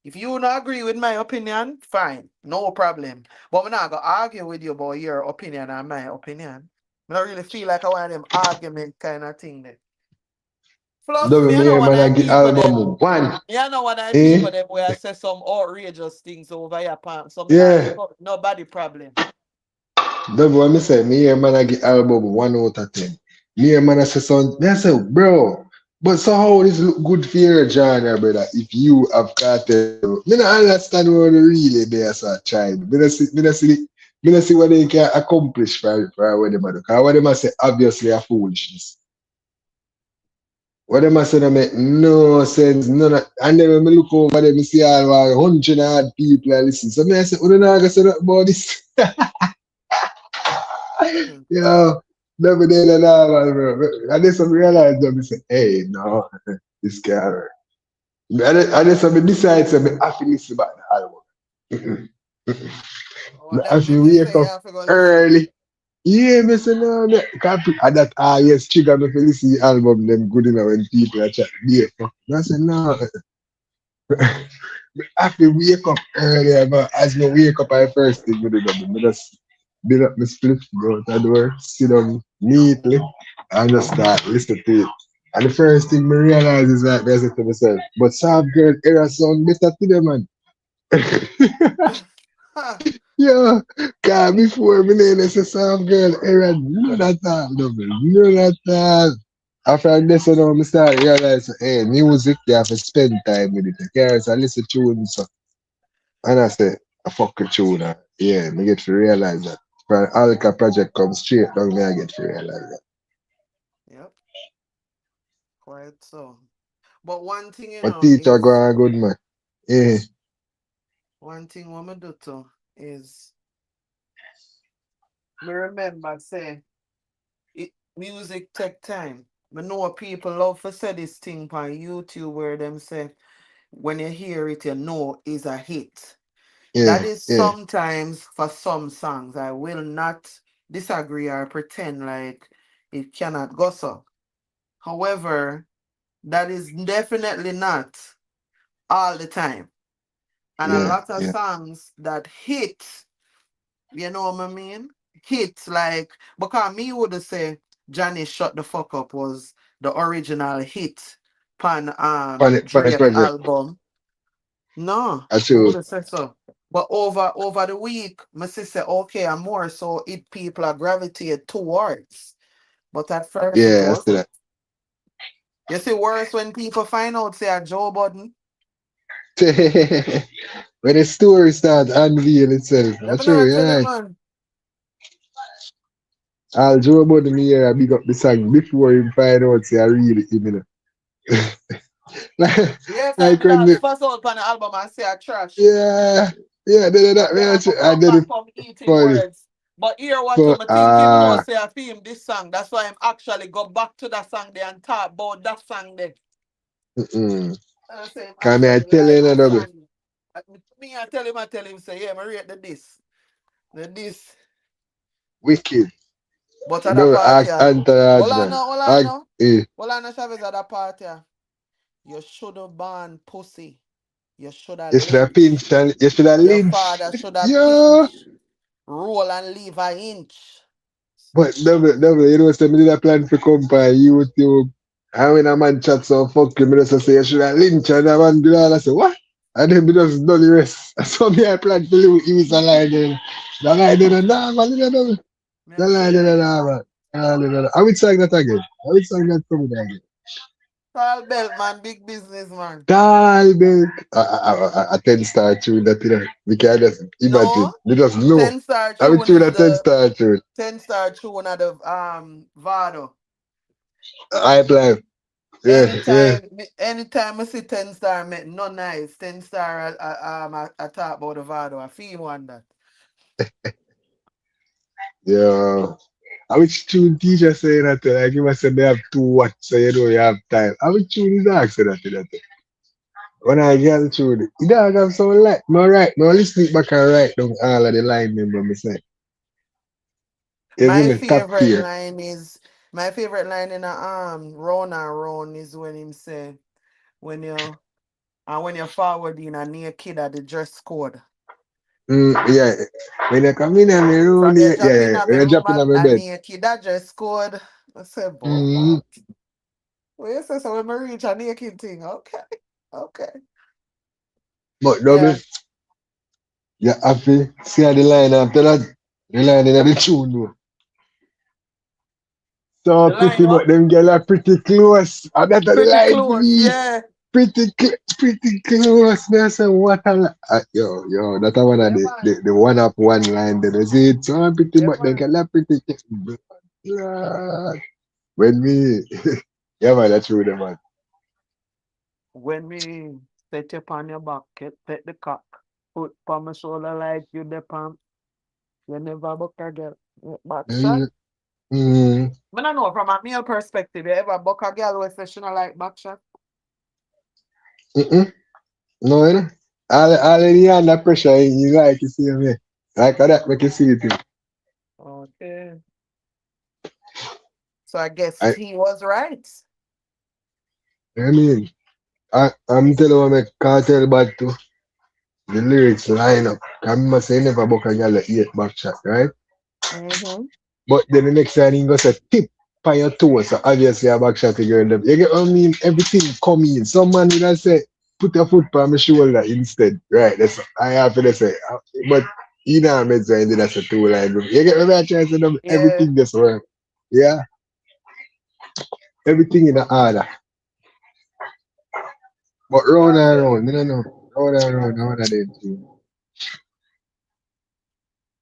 If you don't agree with my opinion, fine, no problem. But I'm not gonna argue with you about your opinion and my opinion. I don't really feel like I want them argument kind of thing there. Plus, Double me I me know and when man I I get people them. album one. Me I know when I Eh? people them where I say some outrageous things over here. Sometimes Yeah. nobody problem. Double what me say, me and man I get album 1 out of 10. Me and man I say son, me I say, bro, but so how this look good for your genre, brother, if you have cartel. Me not understand what they really there as a child. Me not see what they can accomplish for what them do. Cause what them a say obviously a foolishness. What them a say that make no sense. And then when me look over there, me see all 100 odd people that listen. So me I say, what do not gonna say that about this? Hmm. Yo, never did that all, bro. I just realize that me say, hey, no, this guy. I just decide to me have to listen back the album. Mm-mm, mm-mm. Or Me them have make to you wake say you up have to go listen. early. Yeah, me say no, no. And that yes, trigger me to listen to the album them good enough when people are chatting. Yeah, I say no. Me have to wake up early, but as me wake up, I first thing me do, me just build up my split, go out the door, sit down neatly, and just start listening to it. And the first thing me realize is that I say to myself, but soft girl era sound better to them, man. Yeah, cause before me name say soft girl era, none at all, double, none at all. After this, you know, I start realize, hey, music, you have to spend time with it. You can't just listen to tunes. And I say, I fuck with tune. Yeah, me get to realize that. When Alka project comes straight down, me I get to realize that. Yep, quite so. But one thing But teacher go is on good man. Yeah, one thing what me do too is me remember say it music take time. Me know people love to say this thing on YouTube where them say when you hear it you know is a hit. That yeah, is yeah, sometimes for some songs. I will not disagree or pretend like it cannot go so. However, that is definitely not all the time. And a yeah, lot of yeah, songs that hit, you know what I mean? Hit like because me would say Johnny Shut the Fuck Up was the original hit pan for the Drake project. album. No, I I choose. would have said so. But over the week, my sister, okay, I'm more so it people are gravitate towards. But at first it Yeah, I see wasn't. that. You see, worse when people find out say a Joe Budden. When the story start unveil itself, Let that's me not true, tell you're you, right. man. I'll Joe about me here, I big up the song before you find out, say I really him, you know. like, Yes, I like did when a the, first out on the album and say a trash. yeah, yeah, And then I could I come did back it from eating funny. words. But here what So, I think him know say a film this song. That's why I'm actually go back to that song there and talk about that song there. mm-mm. And I say him Can I actually tell you like the another? song. Me I tell him say, yeah, I rate the this. The this. Wicked. But at the Don't party, ask Entourage, man. hold on I, now. eh. Hold on, Chavez at the party. You should have banned pussy. You should have You should have lynch. pinched and you should have Your lynched. father should have Yeah. pinch, roll and leave an inch. But double, you know, say me did a plan to come by YouTube. And when a man chat so fuck you, me just say you should have lynched and a man do all I say, what? And then me just done the rest. So me I plan to use a line then. The line then, nah, man, you know, Me the I line tell then, you. nah, man. I will sing that again. I will sing that coming again. Tall belt man, big business man. Talbot. A 10-star tune that, you know, we can just imagine. No, We just know. 10-star I would tune tune is a 10 the star tune. 10-star tune of the Vado. I play. Yeah. Anytime I see 10 star, make no nice. 10 star, I talk about the Vado. I feel one that. Yeah. I which tune teacher say that like you must say they have two watch so you know you have time. I which tune is that say that. When I get the tune, you don't have some like no right, no listen back and write down all of the line number me say. Even My the top favorite tier. line is my favorite line in a round and round is when him say when you forward in a near kid at the dress code. Yeah. When you come in and me room, From your drop in yeah, at when my you room drop in on my a bed. near kid that dress code. I said, boy, Mm-hmm. what? Well, you say so when I reach a near kid thing. Okay. Okay. But double, Yeah. you happy see how the line after that. The line in the tune though. So The line pretty, but what? them girl are pretty close. And that's the Pretty line for close, me. yeah. Pretty close. Me I say what a yo, that's one of Yeah, man. the one up one line that is it. So pretty, Yeah, but they man. girl are pretty. Lord. When me, yeah man, that's true, man. When me set you on your back, take the cock, put on my shoulder like you the pump, you never buck a girl. Back shot. Mm, mm, I don't know from a male perspective, you ever buck a girl with say she not like back shot? mm. No, you know. All in the under pressure, you like to see me. Like that, make you see it. Okay. So I guess I, he was right. I mean, I'm telling you, make cartel bad too. The lyrics line up. I must say never book a girl at 8 back shot, right? Mm-hmm. But then the next time he goes a tip by your toes, so obviously a back shot girl. Them. You get what I mean? Everything come in. Some man would have say, put your foot on my shoulder instead. Right. That's I have to say. But you know I'm saying that's a two line. You get what I'm trying to say? Them, Yeah. everything just work. Yeah. Everything in the order. But round and Cartel. round, I don't know. Round and round, I Cartel. want to do.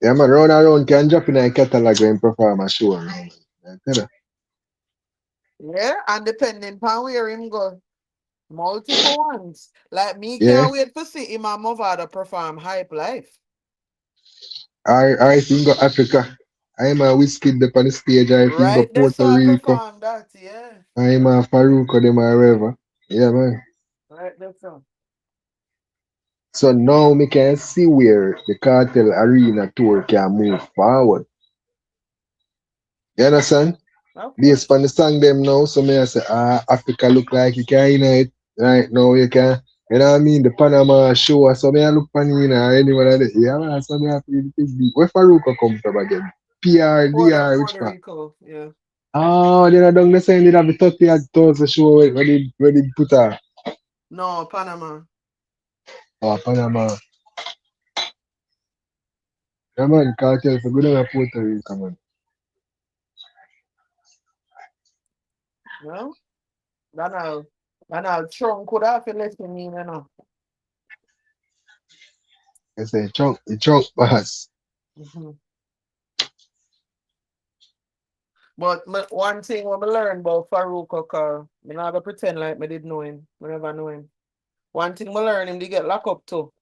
Yeah, man, round and round can drop in a catalog when perform a show. Man. I tell you. Yeah, and depending on where him go. Multiple ones. Like me Yeah. can't wait to see him and Movada perform Hype Life. I think go Africa. I'm a whiskey up on the stage. I think go Right there, so Puerto I Rico. perform that, yeah. I'm a Faruko, them or wherever. Yeah, man. Right there, so. So now we can see where the Cartel Arena tour can move forward. You understand? Of Based course. on the song them now, so me I say, Africa look like you can unite. Right now you can, you know what I mean? The Panama show, so me I look for you know, anyone of that. Yeah, man, so me I feel the big beat. Where Faruko come from again? PR, DR, which Puerto part? Rico, yeah. Oh, then I don't the same, they have the 30,000 show where they put her. No, Panama. Oh, Panama. Yeah, man, Cartel for good on Puerto Rico, man. No? Then I'll trunk could have to listen me, you know. I say, the trunk pass. Mhm. But one thing when I learn about Farouk Okar, I'm not gonna pretend like I did know him. I never know him. One thing I learned him to get locked up too.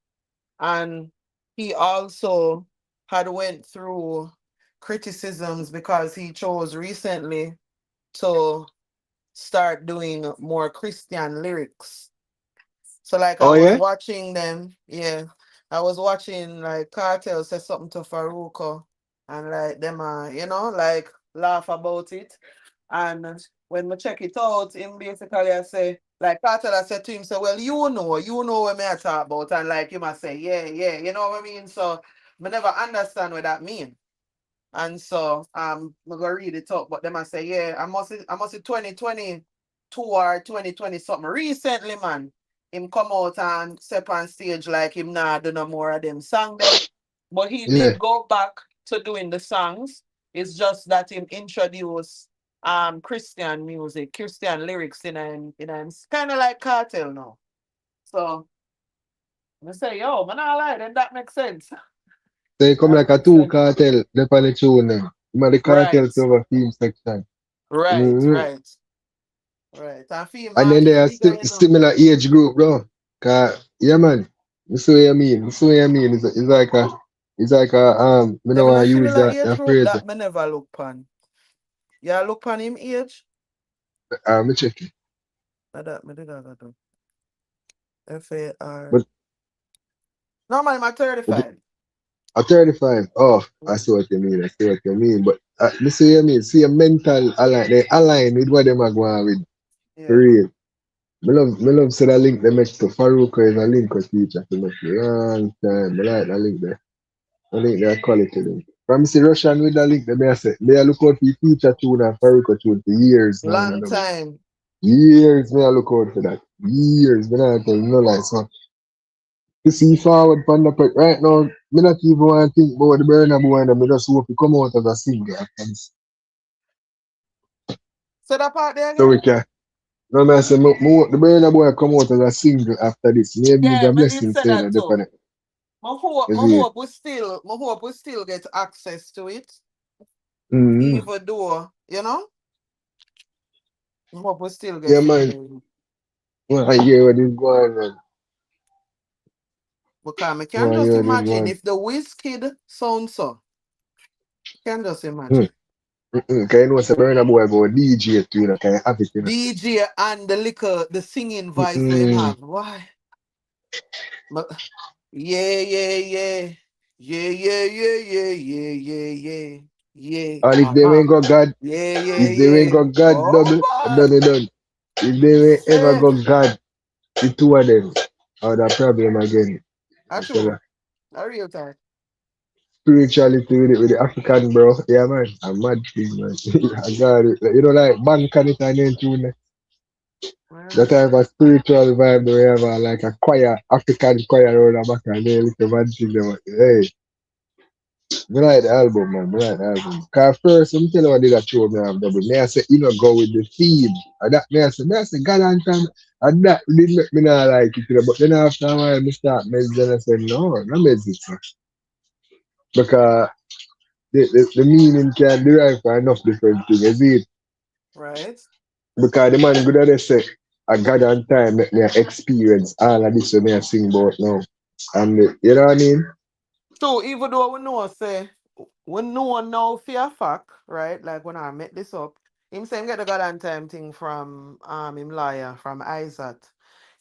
And he also had went through criticisms because he chose recently to start doing more Christian lyrics. So like I Oh, was yeah? watching them, yeah. I was watching like Cartel say something to Faruko and like them like laugh about it. And when we check it out, him basically I say, like Cartel I said to him, say, well, you know what me I talk about. And like you must say, yeah, yeah, you know what I mean? So I never understand what that mean. And so I'm gonna read it up, but them I say, yeah, I must 2022 or 2020 something. Recently, man, him come out and step on stage like him nah do no more of them song them. But he Yeah. did go back to doing the songs. It's just that him introduced Christian music, Christian lyrics in him. It's kinda like cartel now. So I say, yo, man, I lie, then that makes sense. So it come That like a makes two sense. cartel, they on the tune them. You know, the Right, cartel to have a theme section. right, Mm-hmm. right. Right. And feel And then market they are bigger, you know. similar age group, bro. Yeah, man. This what you mean. This what you mean. It's like a you know Them in I a use similar age that group phrase. that me never look pan. Yeah, look pan him age. Me check it. That me did that too. FAR. But No man, I'm 35. at 35, oh, I Mm. see what you mean. I see what you mean. But me see what you mean. See a mental align. They align with what them are going with. For Yeah. real. Me love say that link they make to Farouk is a link with teacher for me for a long time. I like that link there. I link there quality link. From see Russian with that link, they may say, may I look out for the teacher tune and Farouk tune for years now. Long time. Years may I look out for that. Years. Me not tell you no lie. So to see forward from the right now, me not even want to think about the burner boy and me just hope to come out as a single after this. So that part there So again? we can. No man say the burner boy come out as a single after this. Maybe it's Yeah, a me did blessing say saying that that too. definitely. My You see? hope we still get access to it. Mm-hmm. Even though, you know, my hope we still get Yeah some man. day. Well, I hear what is going on. Because I can Well, I just hear what is imagine going if the Wizkid sound so. Can just on. imagine. Can you know say burner boy go DJ too, you know, can you have it, you know? DJ and the singing voice we him Mm-mm. have. Why? But yeah, yeah, yeah. Yeah, yeah, yeah, yeah, yeah, yeah, yeah. Yeah. And if they Uh-huh. ain't got God, Yeah, yeah, if they ain't yeah. got God, Oh double, boy. done it done. If they ain't ever Say. got God, the two of them are the problem again. I tell you. True. A real time. Spirituality with the African bro. Yeah man. A mad thing man. I got it. Like, you know like bank and it and then tune. That Well, type of spiritual vibe we have like a choir, African choir around the back and then little man sing them. Hey, me like the album man, me like the album. Cause first I'm tell you what did that show me have double. Me I say you know go with the theme. And that me I say God and time and that did make me not like it, you know. But then after a while me start meddling and I say no, not meddling. Because the meaning can derive from enough different things, you see it? right. Because the man good at they say, I God and time make me experience all of this when me I sing about now. And you know what I mean? So even though we know say we know now for a fact, right? Like when I met this up, him say him get the God and time thing from him lawyer from Isaac.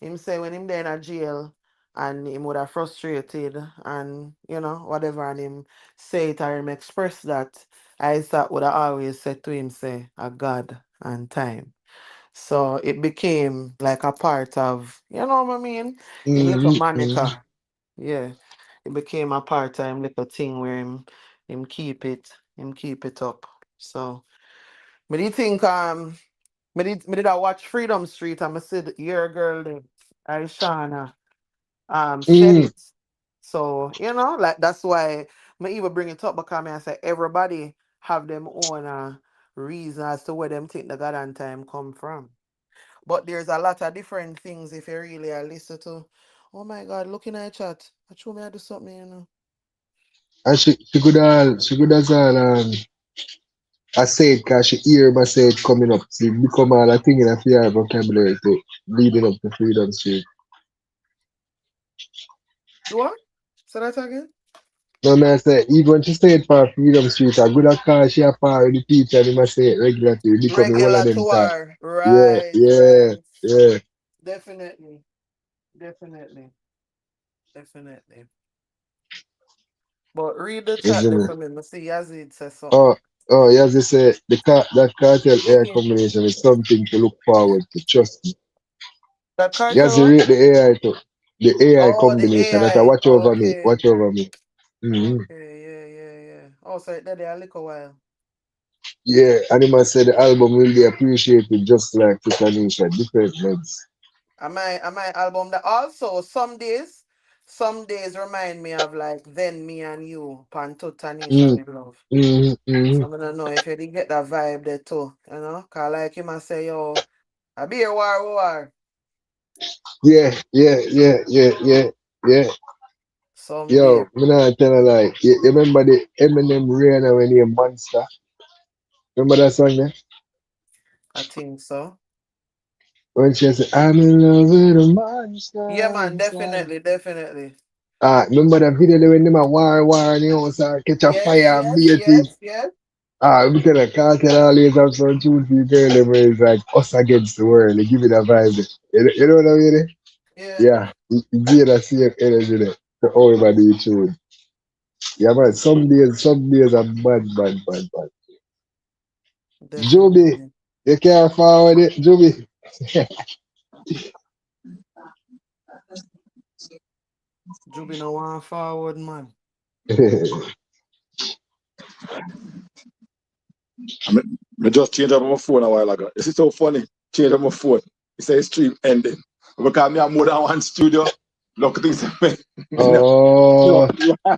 Him say when him there in a jail and him would have frustrated and you know whatever and him say it or him express that Isaac would have always said to him say a God and time. So it became like a part of you know what I mean? Him little Mm-hmm. moniker. Yeah, it became a part-time little thing where him keep it up. So, me did think me did I watch Freedom Street and I said your girl there, Aishana said Mm-hmm. it. So you know like that's why me even bring it up because me I say everybody have them own reason as to where them think the God and time come from. But there's a lot of different things if you really are listen to. Oh my God, looking at chat. I told me I do something, you know. And she could as all I say it because she hear me say it coming up. So it become all a thing in a fear vocabulary to leading up to Freedom Street. What? Say that again? No man I say even when she say it for Freedom Street, I good at call she a part of the teacher and he must say it regularly. It become one of Regular them to talk. her. Yeah, Right, yeah, right. yeah. Definitely. Definitely. Definitely. But read the You chat see there me? for me. I see Yazid says Oh, something. oh, as you say, that cartel Yeah, air yeah. combination is something to look forward to. Trust me. That As cartel you what? rate the AI to the AI Oh, the combination, that I AI. watch over me, Okay. watch over me. Hmm. Okay, yeah, yeah, yeah. Oh, so that they a little while. Yeah, and he must say the album will be appreciated just like Titanisha, different meds. Am I album that also some days remind me of like then me and you Panto Tanisha Mm, with love. mm. So I don't know if you did get that vibe there too, you know? Cause like him I say, yo, I be a war. Yeah, yeah. Some Yo, beer. me not tell her like, you remember the Eminem Rihanna when he a monster? Remember that song there? I think so. when she said, I'm in love with a monster. Yeah, man, definitely. Remember that video when them a war and the house catch a fire and beating? Yes. We tell a Cartel always have some tune for you girl, them where it's like us against the world. They give it a vibe. You know what I mean? Yeah, Yeah, you give that same energy there to everybody you tune. Yeah, man, some days are bad. Joby, definitely. you can't forward it, Joby. Juby no one forward, man. I just changed up my phone a while ago. This is so funny. Change up my phone. It says stream ending. Because me have more than one studio. Look at things. Oh,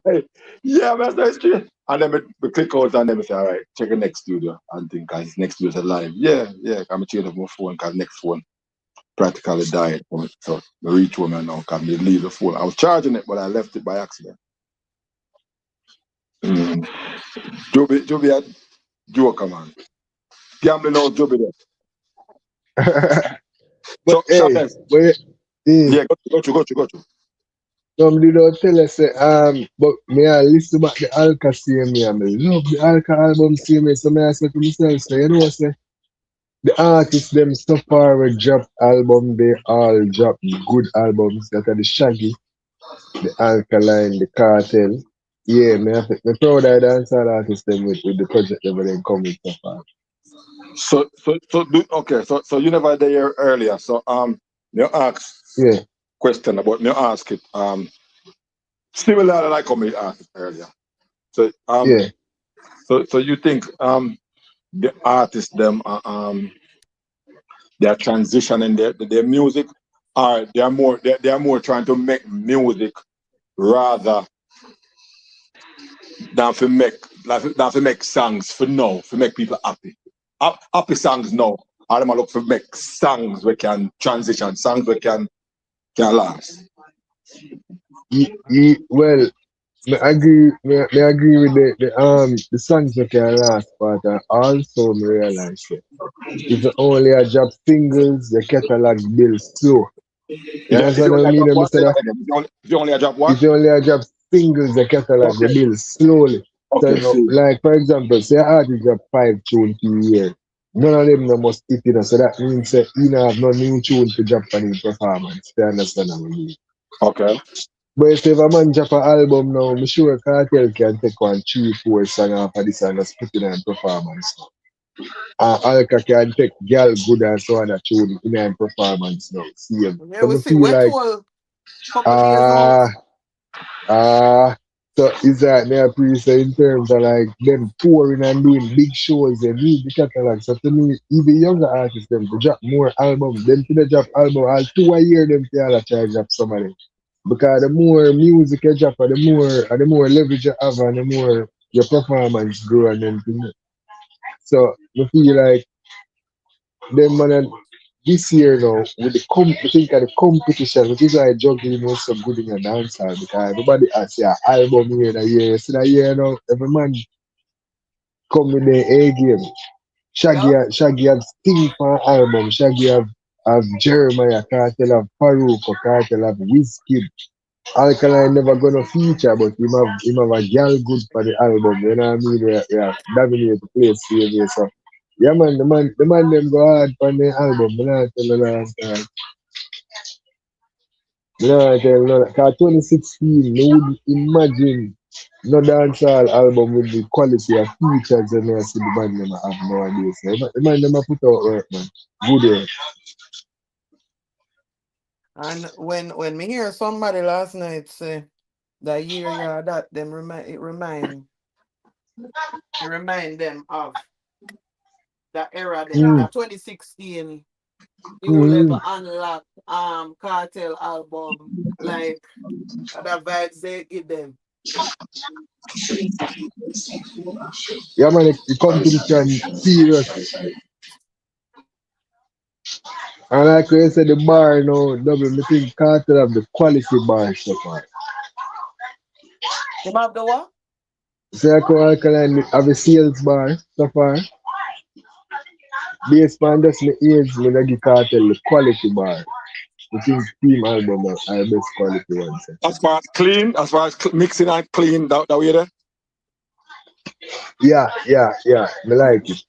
Right. Yeah, man, that's stream. And then we click out and then we say, all right, check the next studio. And think, guys, next studio is live. Yeah. I'm change up my phone because next phone practically died. So I reach home now because me leave the phone. I was charging it, but I left it by accident. Mm. Joby had Joker, man. Gambling out Joby there. but So, hey, Shabness. but Yeah, go to. somebody don't tell us but me I listen back the Alka same me and me love the Alka album same me. So me I say to myself, so you know say the artists them so far we drop album, they all drop good albums that are the Shaggy, the Alkaline, the Cartel. Yeah, me proud of the dancehall artists them with the project that they come with so far. So you never there earlier. So you ask Yeah, question about me ask it similar like how me asked it earlier. So yeah. so you think the artists them they are transitioning their music, or they are more trying to make music rather than to make songs for now, to make people happy. Happy songs now. All them look for make songs we can transition, songs we can last. Well, me agree with the songs that can last, but also me realize that if you only a drop singles, the catalog builds slow. You If understand you what only I a mean? drop When I what? say Say that that again. If you only a drop what? if you only a drop singles, the catalog Okay. will build slowly. So Okay, see. like for example, say an artist drop 5 tunes per year. None of them no must hit, so that means that you know have no new tune to drop on in performance. You understand what I mean? Okay. But if a man drop an album now, I'm sure Cartel can take 1, 3, 4 songs off of this and just put it in performance. And Alka can take Girl Good and so on a tune in a performance now. See him. Yeah, So we I see feel wet like, wall couple days out. ah, so is that their pre in terms of like them touring and doing big shows, they need the catalog. So to me, even younger artists, them to drop more albums, them to drop album, all 2 a year, them to all try to drop some of them. Because the more music you drop, the more leverage you have, and the more your performance grow and then things. So I feel like them man this year now with I think of the competition, which is why juggling was so good in your dancehall because everybody has their album here in a year. So that year now, every man come with their A game. Yeah. Shaggy have Sting for album. Shaggy have Jeremiah, Cartel have Farouk, Cartel have Wizkid. Alkaline never gonna feature, but him have a girl good for the album. You know what I mean? Yeah, dominate the place here. So yeah, man, the man them go hard for the album. Me not tell you that. Me not tell you that. Cause 2016, me would imagine no dancehall album with the quality of features and I see the band them have nowadays. So, the man them a put out work, man. Good work. And when me hear somebody last night say that year, yeah, that them remind them of that era them, Mm, that 2016, you will mm. ever unlock Cartel album, like the vibes they give them. Yeah, man, the competition serious. And like I said, the bar now, double, me think Cartel have the quality bar so far. Them have the what? So I call Alkaline have a sales bar so far. based on just my age, when I give Cartel the quality bar. Which is team album are best quality ones. As far as clean, as far as mixing and clean, that way there. Yeah. Me like it.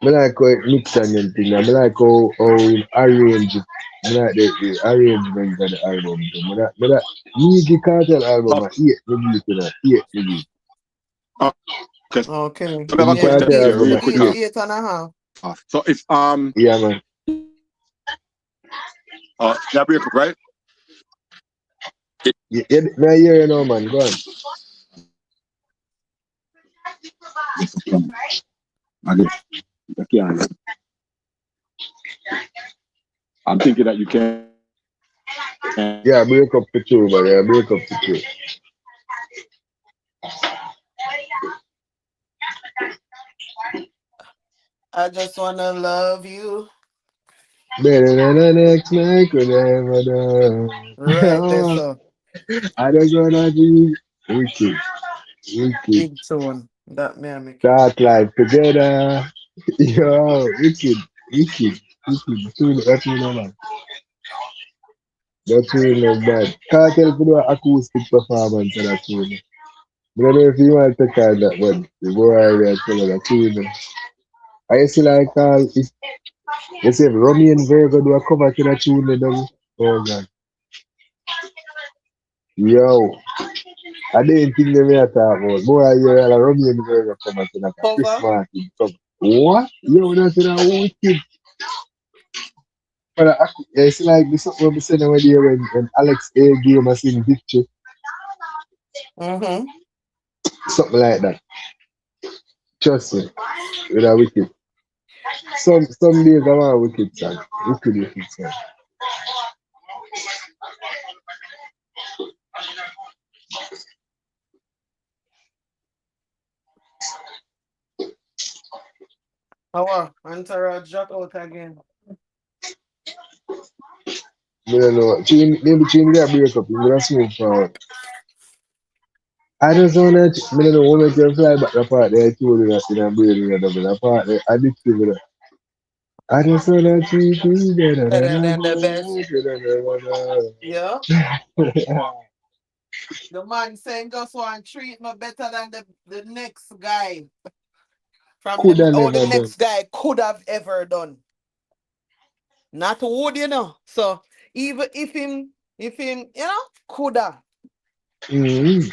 Me like how it mix and everything. I like how it arrange it. Me like the arrangement of the album. Me give Cartel album a 8 me give it 8 me give. Okay. Okay. So I have a The Yeah, question Cartel here, album real a quick. 8. 8.5. So if Yeah, man. that break up, right? Yeah, me I hear you now, man. Go on. I'm thinking that you can. Yeah, break up the two, man. Yeah, break up the two. I just wanna love you. Better than the next man could ever do. Right there, so I just wanna be wicked. big tone. That me I make it. Start life together. Yo, wicked. That's really no man. That's really no bad. Cartel could do an acoustic performance of that tune. I don't know if you want to call that, but the boy already tell that tune. I used to like if you say Romy and Virgo do a cover to that tune, then oh god. Yo, I didn't think they were talking about. Boy, I hear a Romy and Virgo cover to that. Chris Cover. Martin cover. What? Yo, that's a wicked. But it's like this is what we said over there when Alex A gave us in victory, Mm-hmm. something like that. Trust me, with a wicked. Some days I want a wicked song. Wicked song. Our Entourage drop out again. I don't know. Maybe change that break up. You're gonna smooth forward. I just wanna I don't know when I can fly back the part there I told you that in a brain in a double the part there addictive with that. I just wanna treat you better Better than than the best. Yeah. The man saying just want to treat me better than the next guy. From could the have the never done. next guy could have ever done. Not would, you know. So even if him, could have. Mm-hmm.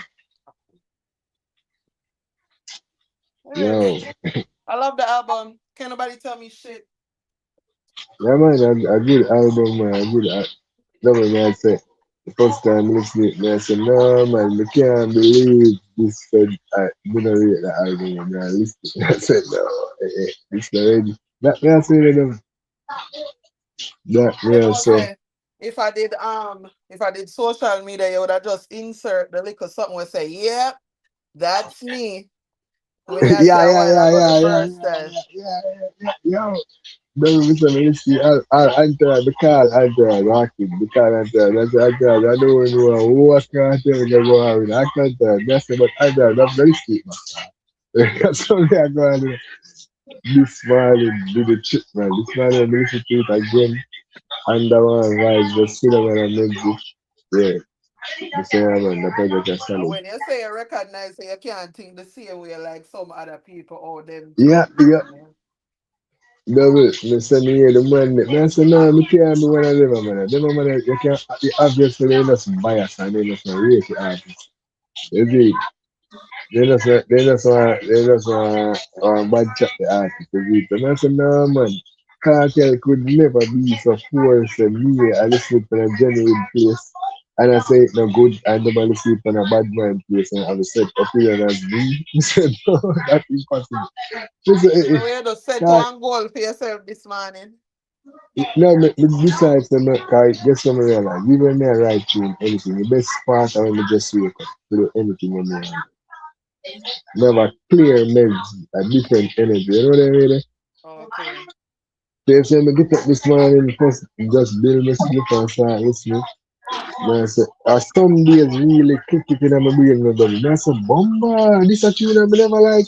Yo. I love the album. Can't nobody tell me shit. Yeah man, a good album man, a good album man I say. The first time listening to it, I said, no man, I can't believe this said I didn't rate the album and I listened. I said, no, it's not ready. That me I say that You me I know say. say if I did social media, you would have just insert the little something would say, yep, that's me. When you say a while ago the first time. Yo. Don't listen to see I'll enter the call, enter rocking, the call enter, that's enter, I don't know what can't tell me go on. I can't tell, that's about enter, that's very sweet, man. That's something I go on this morning, do the trip, man. This morning, I listen to it again, and the one vibes, just sit down and make it. Yeah, the same man, the project is And solid. when you say you recognize it, you can't think the same way like some other people or them Yeah, too. yeah. Double, me say me hear the man, me say no, me can't be one of them, man. Them man, you can't, obviously they're not some bias and they're not some rate artists. You see, they just want bad chat the artist. You see, and I say no, man. Cartel could never be so forced and me, I listen to a genuine place. And I say it no good, I never listen to a bad mind place and I have a set opinion as me. He said, no, that's impossible. Just, So we had to set can't, one goal for yourself this morning. no, besides the cause guess what I realize? Even me I write tune anything. The best part of when me just wake up to do anything when me never clear meds, a different energy. You know what I mean? Okay. So you say me get up this morning first just build my sleep and start listening. Then I say, some days really click it in my brain no double. Then I say, Bomba, this a tune I never like.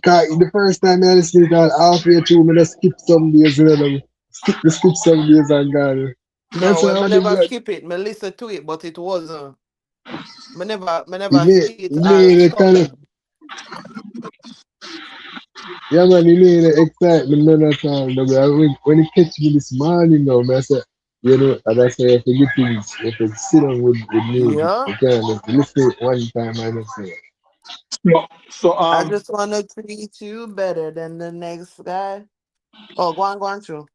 Cause the first time I listened to it, halfway through, I just skip some days, you know, skip some days and gone. No, That's well, how me the never blood. skip it. Me listen to it, but it was me He never made, skip it he or made a stop kind of, it. yeah man, he made the excitement none at all. No, but when he catch me this morning now, I said, you know, and I say if you get things, if you sit down with music, Yeah. you can't just listen to it one time and I say, So I just wanna treat you better than the next guy. Oh, go on through.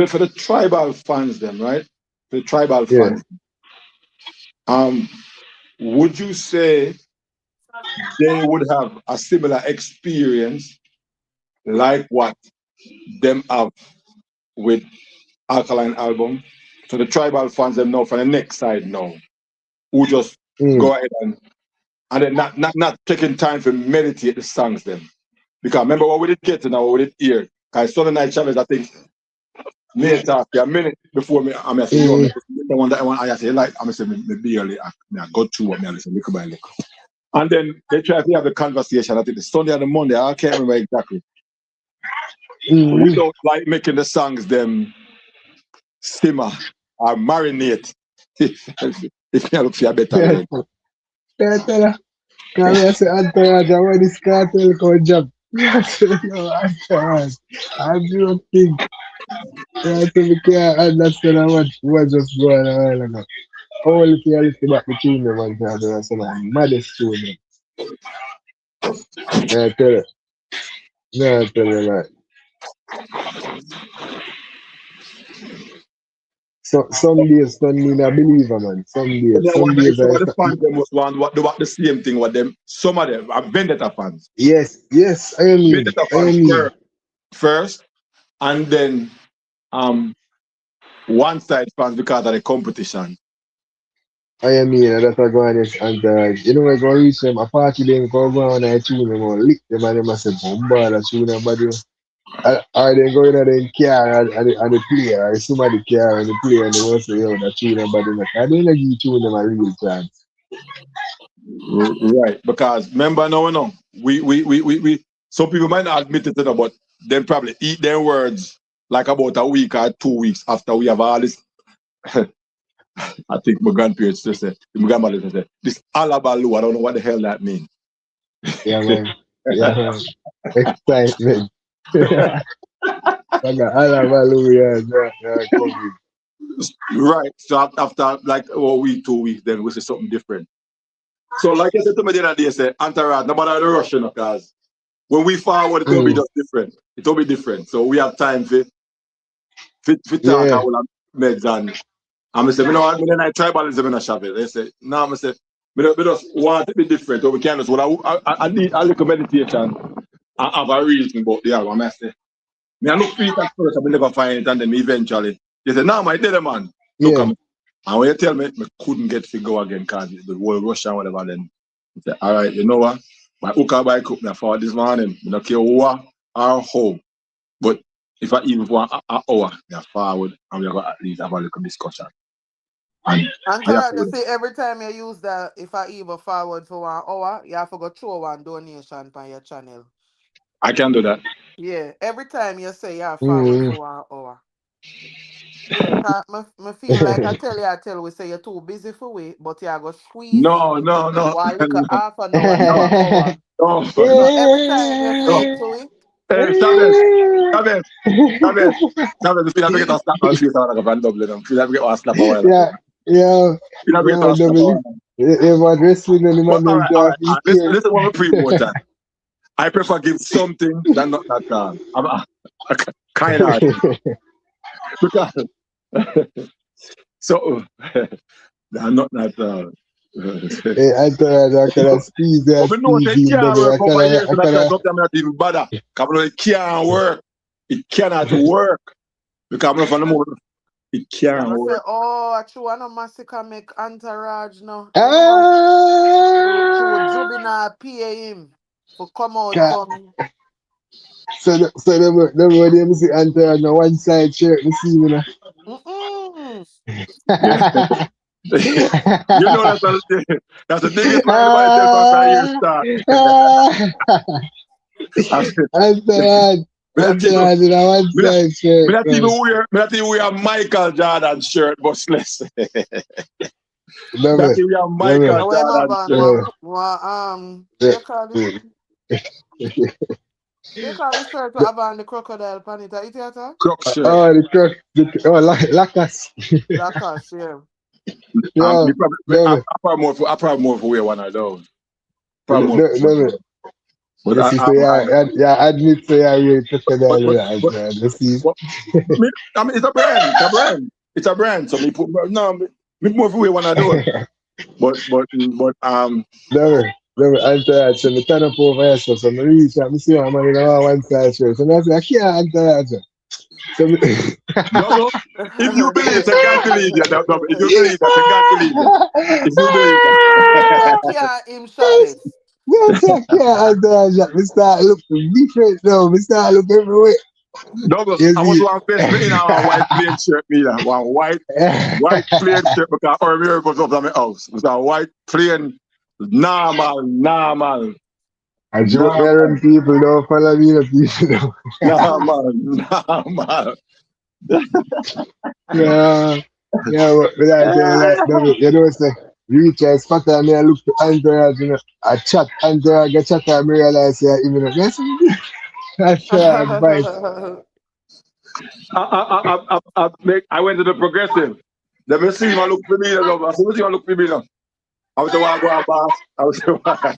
for the tribal fans then, right? The tribal yeah. fans, um, would you say they would have a similar experience like what them have with Alkaline album? So the tribal fans them know from the next side now, who just Mm, go ahead and then not taking time to meditate the songs them. Because remember what we did get to now, what we did hear. Because Sunday Night Challenge, I think, me talk a minute before me, I say, yo, mm, the one that I say, like, I say, me barely, I go through what me, I listen, little by little. And then they try to have the conversation, I think the Sunday and the Monday, I can't remember exactly. mm. Without like making the songs them simmer or marinate. If you look for a better Yeah, word. yeah, tell her. Cause I say entourage, I want this cartel called job. I say, no, entourage. I don't think. I say, we can't understand what just going on. Like, only if you listen back the tune, man, can do some maddest tune. Yeah, I tell her. Yeah, I tell her, like. So, some days, don't mean a believer, man. Then Some one day, days some I. of the fans them must want what the same thing with them. Some of them are Vendetta fans. Yes, yes, Vendetta I fans mean. first, and then um one side fans because of the competition. I mean, that's what going and you know, we're going to reach them. A party them go on and tune them or lick them and them and say, Bomba, that's tune nobody. Or they go in and then car and the player, or somebody car and the player and they want to say, yo, that tune nobody. I don't know you tune them a real chance. Right. Because remember now, we some people might not admit it, but then probably eat their words like about a week or 2 weeks after we have all this. I think my grandparents just said, my grandmother just said, this alabalu, I don't know what the hell that means. Yeah, man. Yeah, man. Excitement. Like, hallelujah, coming. Right. So after like a week, 2 weeks, then we say something different. So like I said to me the other day, say, Antarad, no matter the Russian, because when we forward, it will be just different. It will be different. So we have time for talk Yeah. about meds and I say, I tribalism in a shop. They say, no, I say, we just want to be different. Or we can't just, I need a little meditation. I have a reason, but yeah, I say, I look for it at first, I never find it, and then eventually, they say, no, my dead man. Look, Yeah. and when you tell me, I couldn't get to go again because the world Russia and whatever, then I say, all right, you know what? My hooker bike cook me for this morning. I don't care who or how. But if I even for an hour, they're forward and we're going to at least have a little discussion. And And I have Tara, you to, see, every time you use that, if I even forward for 1 hour, you have to go throw one donation on your channel. I can do that. Yeah, every time you say you have forward Mm. for 1 hour. Yeah, me feel like I tell we say you're too busy for we, but you go squeeze No, no, no, one little no, half an hour in no, 1 hour. no, So no, every time you no. say it to it, Hey, Sabes, Sabes, Sabes, if you have to get a slap on the face, I'm going to go and double it. If you have to get a slap a while Yeah, ago. yeah, You have to get yeah, a slap a while double. ago. If I'm wrestling and the But man them all right. can't Listen, care. listen what we pre-vote on. I prefer give something than not at all. I'm a kind hearted. Because, so, I'm not at all. Hey, I thought I could have But we know squeeze it in can't double. work over here, I so that's could why have, sometimes I'm not even bother. Because it can't work. It cannot work. Because I'm from the moment it yeah, can't I say, work. oh, I true, I know Massacre make entourage now. You know what? True, ah! Jubina pay him for come out, Ca- come. So them when them see enter on the one side shirt, you see me Mm-mm. now. You know that's the biggest lie anybody tell from the year start. Me not even wear a Michael Jordan shirt, but less. That we have Michael Away no Jordan van, shirt. you call it? You call the shirt to have on the crocodile pan it, it yata? Croc shirt. The croc, Lacas. Lacoste, yeah. Yeah, I probably more for wear one of those. Probably more. But you see, admit to you crocodile. I mean, it's a brand. So me put me more for wear one of those. but Never answer that. So I turn up over here, so I reach out, I see my man in one side shirt. So I say, I can't answer that. So no, if you believe, I can't believe you. If you believe that, I can't believe you. If you believe that. Him Shabbos. Yes, I can't answer that. We start looking different now. We start looking everywhere. No, but I was one best in a white plain shirt, me that one white plain shirt because I remember was up at my house. It was a white plain, normal. I joke around people don't follow me, the people don't. Normal. Yeah, but like you know, say, reach as fat and me, I look to Andrea, you know, I chat, Andrea, get chat, and me realize, yeah, even though that's advice. I went to the progressive. Let me see him look for me. I said, what you look for me now? I was the one going boss. I was the one.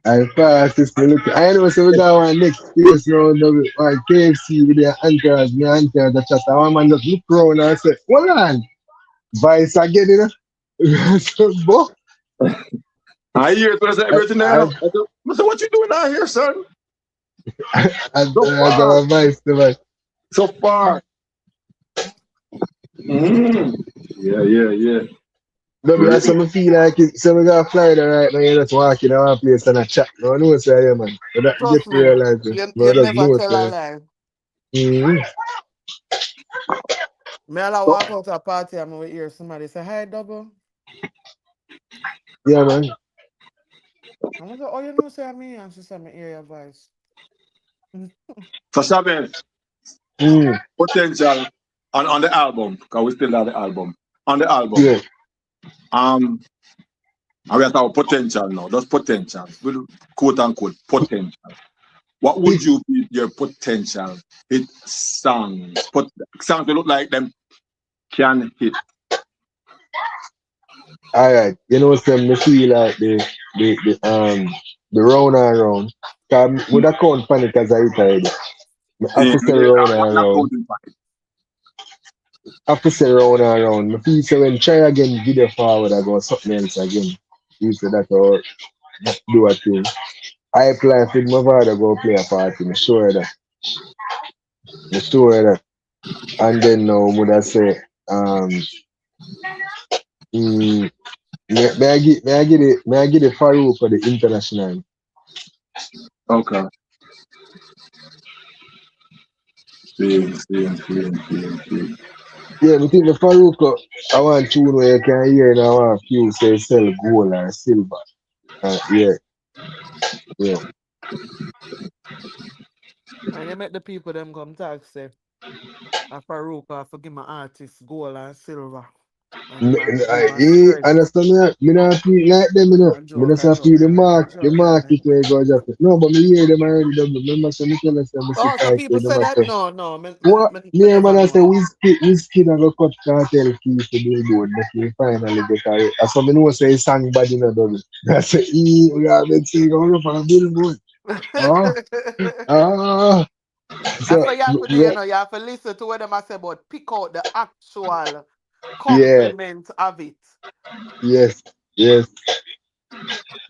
I fast is to look. I know so we got one next place round the KFC with the anchors, me anchors the chat. And one man just look round and say, hold on, Vice again, you know. So, boy. I hear it, everything there. I said, what you doing out here, son? And so Vice, the Vice. So far. Yeah. No, but that's something feel like it. So we got Florida right now, you just walk in our place and a chat. No, I know what's here, man. But that Trust get me, realized. you No, that's never no tell a lie. Me all walk out to a party and we hear somebody say, hi, double. Yeah, man. I'm like, oh, you know, say me? And she said, me hear your voice. So, Shabez, potential on the album, because we still have the album. On the album. Yeah. And we have our potential now. That's potential. Quote unquote potential. What would you be your potential hit songs? Songs that look like them can hit. Alright, you know some me feel like the round and round. Cause would I count panic as a hit already? I have to say round and round. I have to say round and round. Me feel so when try again video forward I go something else again. You say that or do a thing. I play with my father go play a party, I'm sure of that. And then now would I say may I get the Farouk for the international. Okay. Same. Yeah, I think the Farouk I want tune where you can hear and I want a few say sell gold or silver. Yeah. And you make the people them come talk say, a Farouk I forgive my artist gold and silver. And Understand me not feel like them, you know. Me just feel the market where you go just. No, but me hear them already double. Remember, so me tell us me oh, so see people say that? No. what? Me Me never man I know. say Whiskey I go cut cartel keys to billboard, but we finally get it. As some know say sang bad in a double. I say, we have been seeing go up on a billboard. So So you have to do, you have to listen to what them I say about pick out the actual compliment of it. Yes.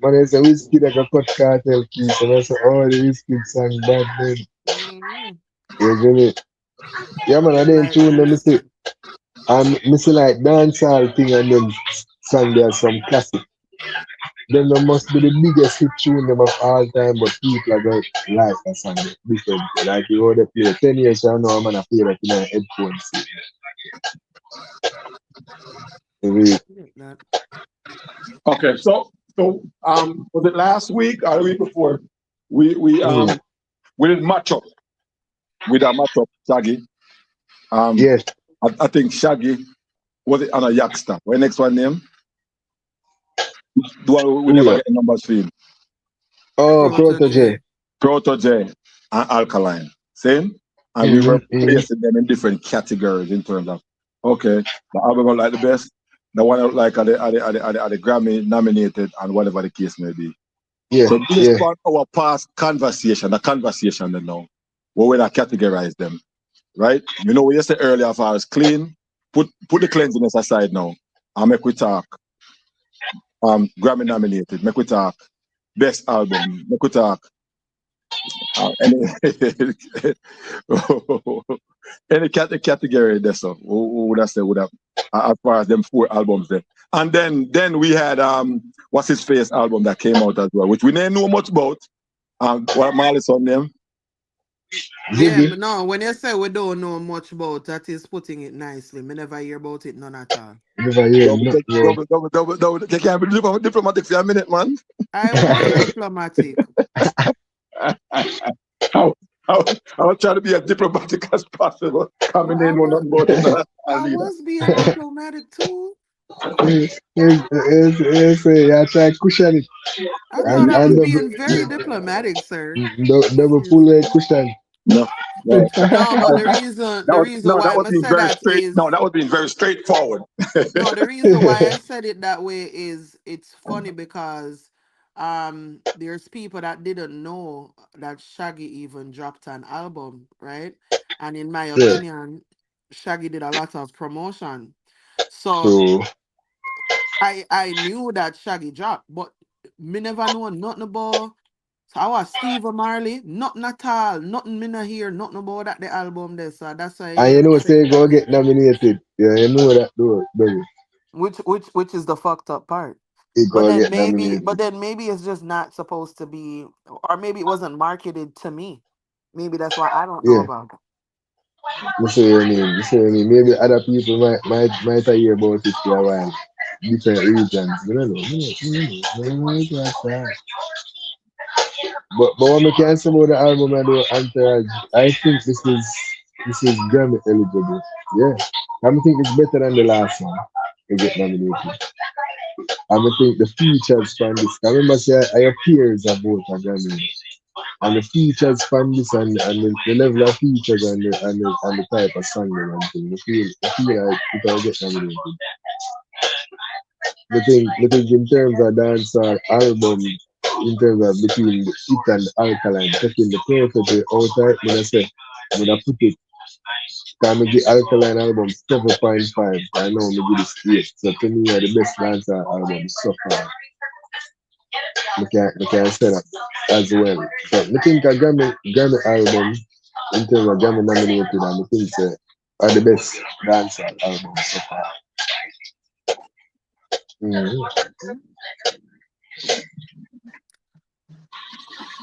Man, I say Whiskey that can cut cartel keys, and I say, oh, the Whiskey sang bad then. You get it? Yeah, man, I didn't tune them, see. And me see like dancehall thing and then sang there some classic. Then there must be the biggest hit tune them of all time, but people are going to like that song different. Like you already play 10 years, I know I'm gonna play that in my headphones. That. Okay, so was it last week or the week before? We did match up. We did match up Shaggy. Yes. I think Shaggy was it on a Yakster. What next one name? The one we never get the numbers for him. Oh, Protege. Protege and Alkaline. Same? And we were placing them in different categories in terms of okay, the album I like the best, the one I like are the Grammy nominated and whatever the case may be. Yeah. So based on our past conversation, the conversation they know, we will categorize them. Right? You know what you said earlier as far as clean, put the cleanliness aside now. And make we talk. Grammy nominated, make we talk. Best album, make we talk. Any category there, so who would I say would have as far as them 4 albums there. And then we had what's his face album that came out as well, which we didn't know much about. What Marley's on them. Yeah, but no, when you say we don't know much about that is putting it nicely. Me never hear about it none at all. Never hear Double. They can't be diplomatic for a minute, man. I was diplomatic. I was trying to be as diplomatic as possible. Coming in on board. I was being diplomatic too. Yes, I try to cushion it. I thought I was being very diplomatic, sir. Double pull cushion. No, but the reason why I said that is that was being very straightforward. No, the reason why I said it that way is it's funny because there's people that didn't know that Shaggy even dropped an album, right? And in my opinion, Shaggy did a lot of promotion. So I knew that Shaggy dropped, but me never know nothing about. So I was Steve Marley, nothing at all, nothing me not hear, nothing about that the album there. So that's why. And you know, say go get nominated. Yeah, you know that do it. Which is the fucked up part. But then maybe it's just not supposed to be, or maybe it wasn't marketed to me. Maybe that's why I don't know about it. You see what I mean? Maybe other people might hear about it for a while. Different regions. I don't know. But what we can say about the album and the Entourage, I think this is Grammy eligible. Yeah. I think it's better than the last one to get nominated. I think the features from this. I remember say I appears about a Grammy. And the features from this and the level of features and the type of song and thing. I feel like it will get nominated. The thing in terms of dancehall album, in terms of between the it and the Alkaline, taking the perfect outside, when I say, when I put it, can I give Alkaline album 7.5, I know I give it 8. So to me, the best dancehall album so far. I can say that as well. So I think a Grammy album, in terms of Grammy nominated, and I think are the best dancehall album so far.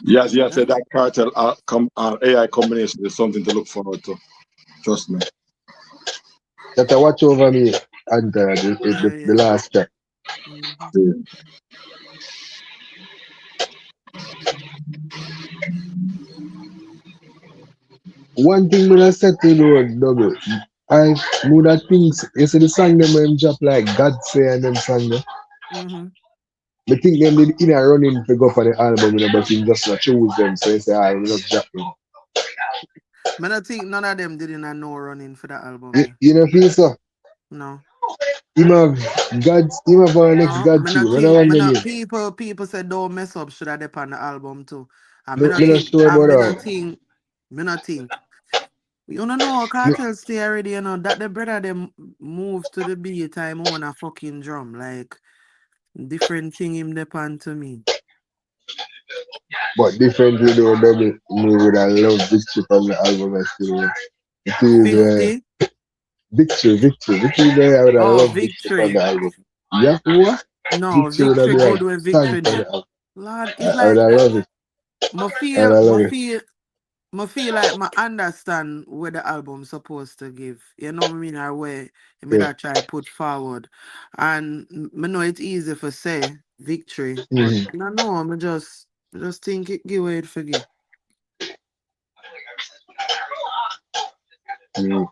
Yes, that Kartel AI combination is something to look forward to. Trust me. That I watch over me and the last track. One thing when I said to you, Double, I would have things. You see the song them when drop like God Say and them song them. I think them did in a running to go for the album, but you just not choose them. So you say, I will not drop them. I don't think none of them didn't know running for that album. You don't feel so? No. Him have our next God too. People said don't mess up, should I dip on the album too. Me not think. You don't know Kartel stay already, you know, that the brother them move to the beat time on a fucking drum. Like different thing him depend to me. But differently though, Double, me would have loved Victory from the album I still. 50? Victory there, I would have loved Victory from the album. Yeah, what? No, Victory good with Victory. Lord, it's like I love it. I feel I feel like I understand where the album's supposed to give. You know what I mean? Or where I mean Yeah. I try put forward. And I know it's easy for say victory, but Mm-hmm. I know I just think it give way it forgive. Yeah.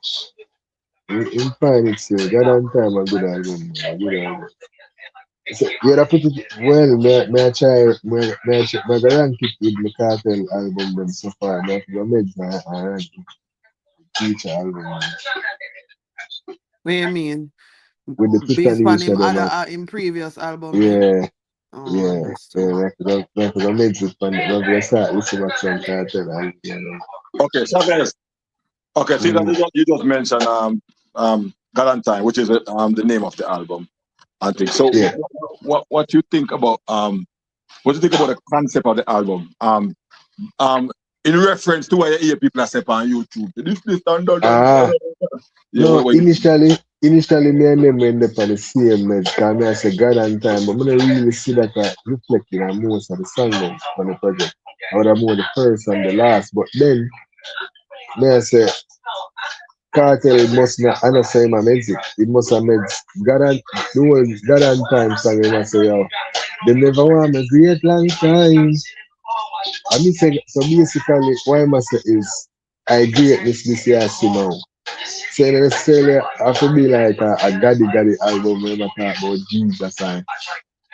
In fine, it's God and time a good album. A good album. So, yeah, that put it well. May I try, may I rank it with the Cartel album them so far. May I go meds and rank it future album What you mean? with the Based on Titanisha him them. other in previous album them? Yeah, Oh, yeah, understood. yeah. May I go meds it when we start listening to some Cartel album. You know. Okay, Chavez. Okay, see that Mm, you just mentioned Galantine, which is the name of the album. I think so. yeah. What you think about what do you think about the concept of the album? In reference to what you hear people say on YouTube. This Ah, yeah, no, what you initially me and them end up on the same meds because me I say God and time, but I don't really see that reflecting on most of the songs on the project. I would have more the first and the last, but then me I say Cartel must not, I not say my meds it must have meds. God and the whole God and time song I must say yo. They never want me great long time. I mean say so basically what I must say is I greatness this year I see now. So you necessarily have to be like a gaddy album where I talk about Jesus and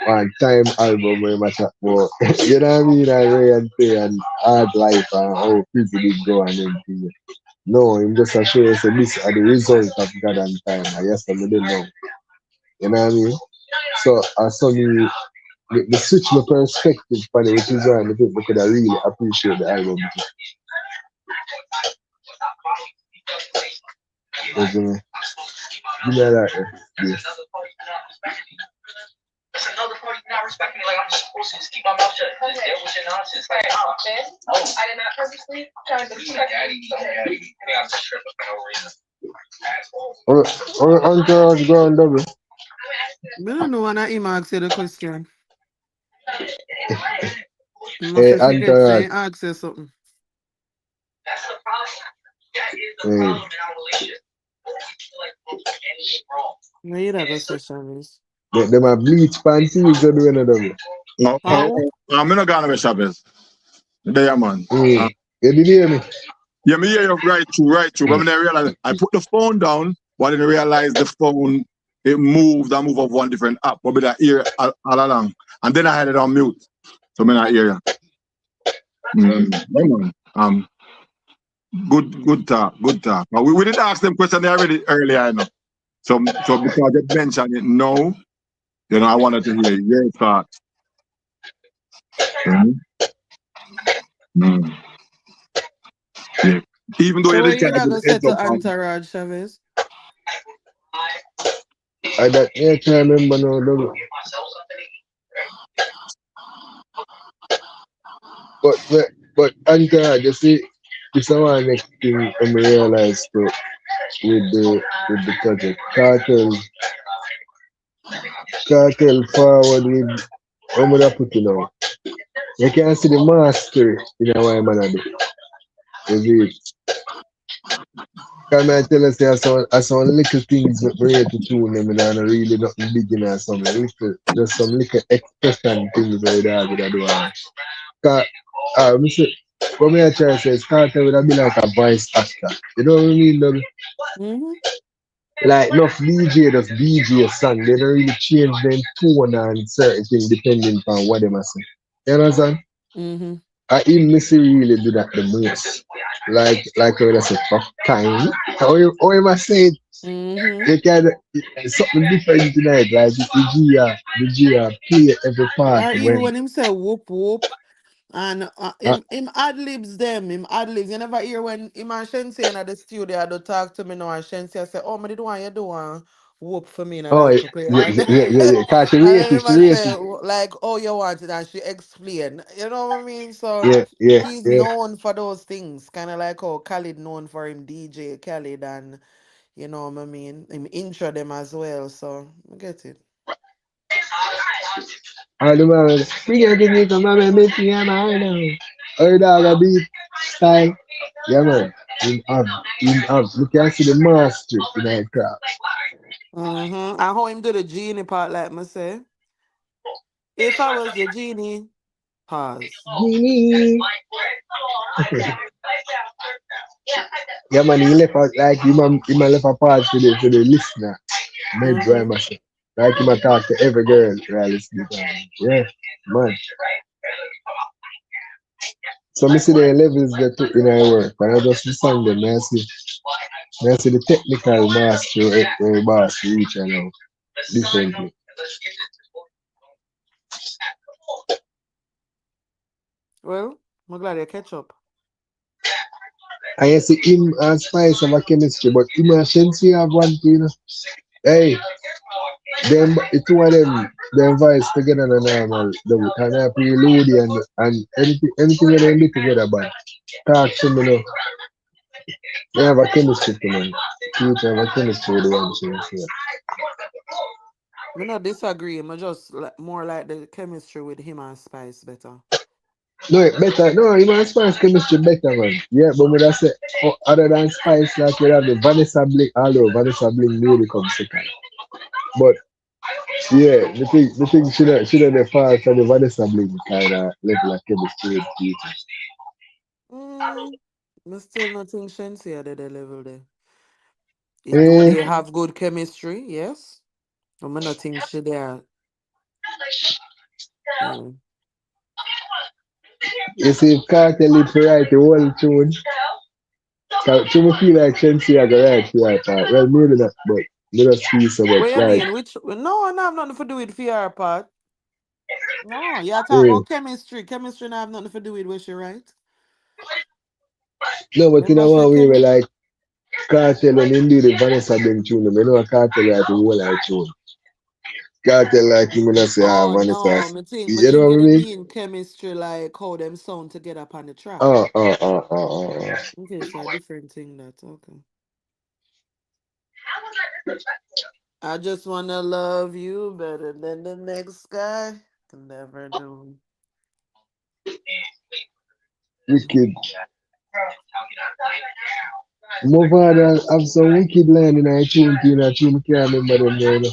one time album where I talk about you know what I mean and Ray and Tay and hard life and how busy did go and everything. No, I'm just a show you say this are the result of God and time. I yes I didn't know. You know what I mean? So I saw me the switch my perspective on it, which is why I think we could have really appreciate the album. Because, give me a like this. Or Entourage going double. I don't know when I him ask you the question. You must Hey, forget Entourage. saying ask you something. Hey. No, you that go session is. Them a bleach panties are doing a double. no, How? I'm not gonna be Chavez. There man. Hey. You did hear me? Yeah, me hear you right through. But Mm. when I realize I put the phone down, but I didn't realize the phone it moved and moved off one different app, but with that ear all along. And then I had it on mute. So I'm not hear you. Yeah, man. Good talk, good talk. But we did ask them question already earlier, I know. So because they mentioned it now, I wanted to hear your thoughts. Mhm. Mm. Yeah. Even though So you what did you kind of that give go a say heads up to on Entourage, Chavez? I that yeah, can't remember now double. But Entourage, you see, it's a one next thing I realized too with the project. Cartel forward with how would I put it now? You can see the mastery in a way man I do. You see it? Can I tell us I saw little things with rate to tune them and I really nothing big in or something. Little, just some little expression things like that with I do. Cause me say, what me I try to say is Carter would have been like a voice actor. You know what I mean? Though? Mm-hmm. Like enough DJ does DJ song, they don't really change them tone and certain things depending on what they must say. You understand? Mm-hmm. I even Missy really do that the most. Like when I say fuck time. How you must say it? Mm-hmm. You can something different tonight, like the Gia play every part Or even when when him say whoop whoop and uh, him ad libs them, him ad libs. You never hear when him and Shensi in the studio I do talk to me now and Shensi I say, oh me did want you do one whoop for me in oh that couplet. And yeah. Cause she and then him racist, she a say racist. like oh you want it and she explain. You know what I mean? So he's Yeah. known for those things. Kinda like how Khalid known for him DJ Khalid and you know what I mean? Him intro them as well. So I get it. All the man, we gonna give me some man making a man now. Or dog a beat style. Yeah, man. You can see the mastery in our craft. And how him do the genie part, like me say. If I was your genie, pause. Genie. Yeah, man, he left out like he man left a part to the listener. Made dry Mm-hmm. myself. Like he man talk to every girl while listening to him. Yeah, man. So me see the levels that took in our work, and I just listen them. I see the technical mastery where boss reach and now differently. Well, I'm glad you catch up. And you see him and Spice have a chemistry, but him and Shensi have one thing, you know. Hey, the two of them voice together in a normal double. And I prelude and anything that they do together, but talk to me now. They have a chemistry to me. Future have a chemistry with the one Shensi. Me not disagree. I just more like the chemistry with him and Spice better. No, it better. No, him and Spice chemistry better, man. Yeah, but when I say other than Spice, like you have the Vanessa Blink, although Vanessa Blink really comes second. But yeah, the thing should have the far from the Vanessa Blink kind of level of chemistry with people. Mm, I still not think Shensi at the level there. Do Eh, they have good chemistry? Yes. I'm not think she there. Mm. you see, if Cartel is write the whole tune, to me feel like Shensi I go write the right part. Well, maybe not, but let us see so much What you like, mean? Which no, no, have nothing to do with fear part. No, you talk eh. about chemistry. Chemistry not have nothing to do with what she right. No, but in Remember a she one way, we chemi like Cartel when him do the Vanessa Blink tune, I know a Cartel write the whole like tune. Cartel like him when I say, ah, Oh Vanessa. no, me You know think what I you mean? mean chemistry like how them sound together upon the track. Oh. Okay, so a different thing that okay. I just wanna love you better than the next guy can never do. Wicked. Move on and have some wicked line in a tune, can't remember them now.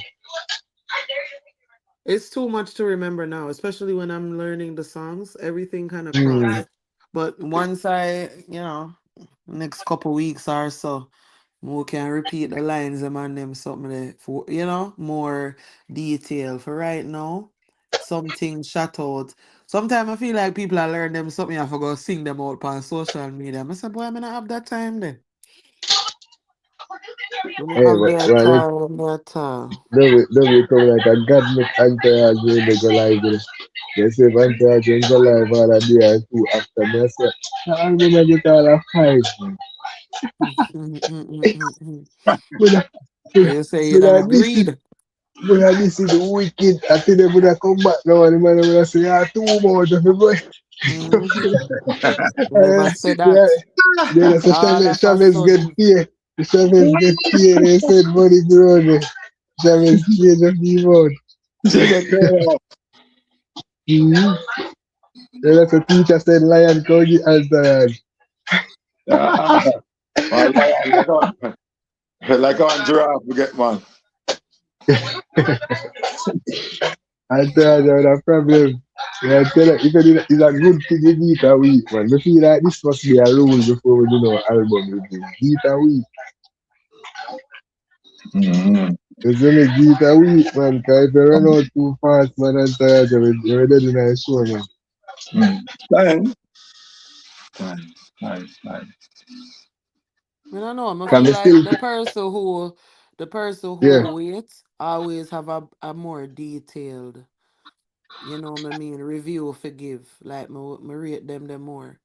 It's too much to remember now, especially when I'm learning the songs. Everything kind of Mm. crossed. But once next couple weeks or so, we can repeat the lines them and them something there for more detail. For right now, something shut out. Sometimes I feel like people are learning them something I forgot sing them out on social media. I said, boy, I mean I have that time then. When I Hey, have that well, it time, that time. don't come like a god make entourage when they go live. They say if entourage when go live all a day or two after me, I say, I remember get all a five. But You say you don't agreed. this is wicked. I think they would have come back now and the man would have say, ah, two more of the boy. Mm-hmm. Uh, Never say yeah, that. then I said, All of a Chavez get sudden. paid. Chavez get paid. They said money growing. Chavez paid the fee out. Mm-hmm. Then that's a teacher said, Lion, come get answer. Ah, man, like on giraffe, we get man. I tell you the problem. Yeah, I tell you, if it's a good thing you eat a week, man. I feel like this must be a rule before we do our album review. Eat a week. Mm-hmm. It's only eat a week, man. Because if you run out too fast, man, I'm tired of it. You're dead in a show, man. Fine. Fine. I don't know. I Can feel we like still, yeah. the person who waits always have a more detailed, what I mean, review forgive. Like me rate them more.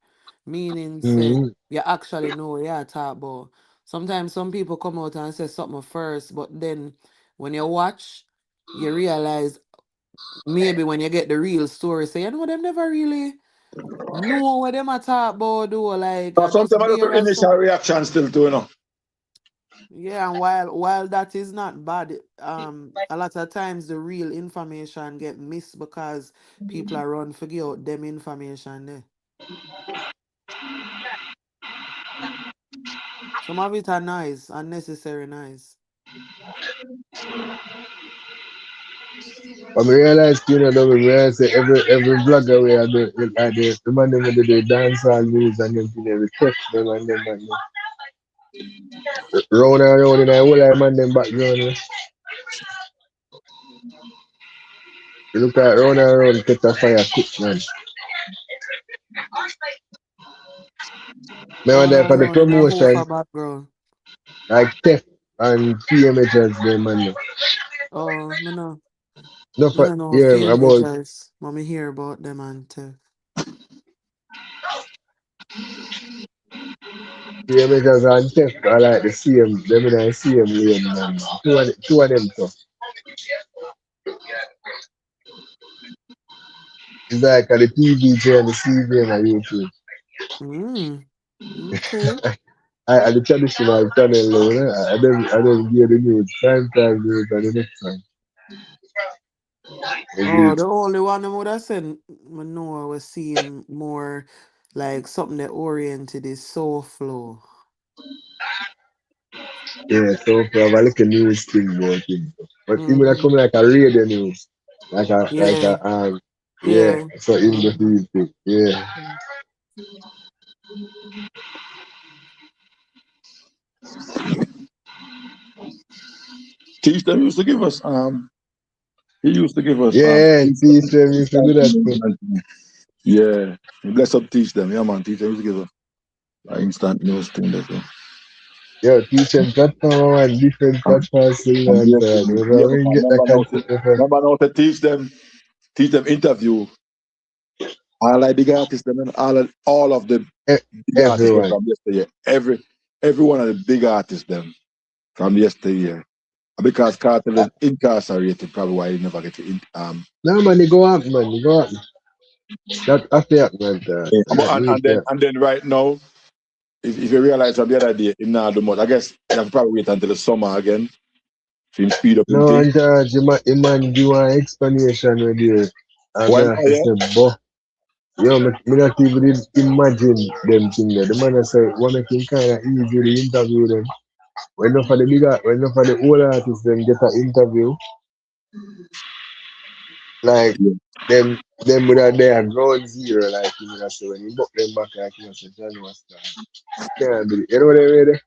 Meaning say Mm-hmm. you actually know what you talk about. Sometimes some people come out and say something first, but then when you watch, you realize maybe when you get the real story, say, them never really know what them a talk about though. Like I Sometimes just I look there at as initial some reaction still too, you know. yeah, and while that is not bad, a lot of times the real information get missed because people are run figure out them information there. Some of it are nice, unnecessary nice. But I realize, double, I say every vlogger we are the man them with the dance all news and them thing, they text them and them and round and round in the whole of man them background. You look at round and round, catch a fire cook, man. Me Round wonder and for the round in a whole promotion, background. like Tef and PMHs them, man. Oh, No, me for, no know yeah, about PMHs. Mommy hear about them and PMHs and Tef are like the same, them in the same lane, man. Two of them, so. It's like the PVJ and the CV and the YouTube. Okay. I the traditional channel, I don't hear the news. Time news and the next time. Oh, Maybe, the only one I would have said I know I was seeing more like something that oriented is soul flow. yeah, so for a little news thing about him. But even that Mm-hmm. come like a radio news. Yeah, Yeah, yeah. so in the Mm-hmm. thing. Yeah. Teach them used to give us he used to give us Yeah, teach them used to do that too. yeah. Bless up teach them, yeah man, teach them used to give us instant news thing that Yeah, teach them platform and different platforms thing and and yes, that. You know, yes, we get the remember now concept of it. remember now to teach them interview all like big artists them and all of the big artists them Everyone. from yesterday. Every one of the big artists them from yesterday. Because Cartel is incarcerated, probably why he never get to No man, they go up, man, they go up. That after that, man, that news there. and then right now, if you realize from the other day, him not do much. I guess you have to probably wait until the summer again for him speed up him No, thing. and the man give an explanation with you. And I Why have to yeah? say, boh. Yo, me not even imagine them thing there. The man I say, one of them kind of easy to interview them. When enough of the bigger, when enough of the older artists them get an interview, like Yeah. them would have there ground zero, like you would have say when you book them back, like you know, say John was can't do it. You know what I mean?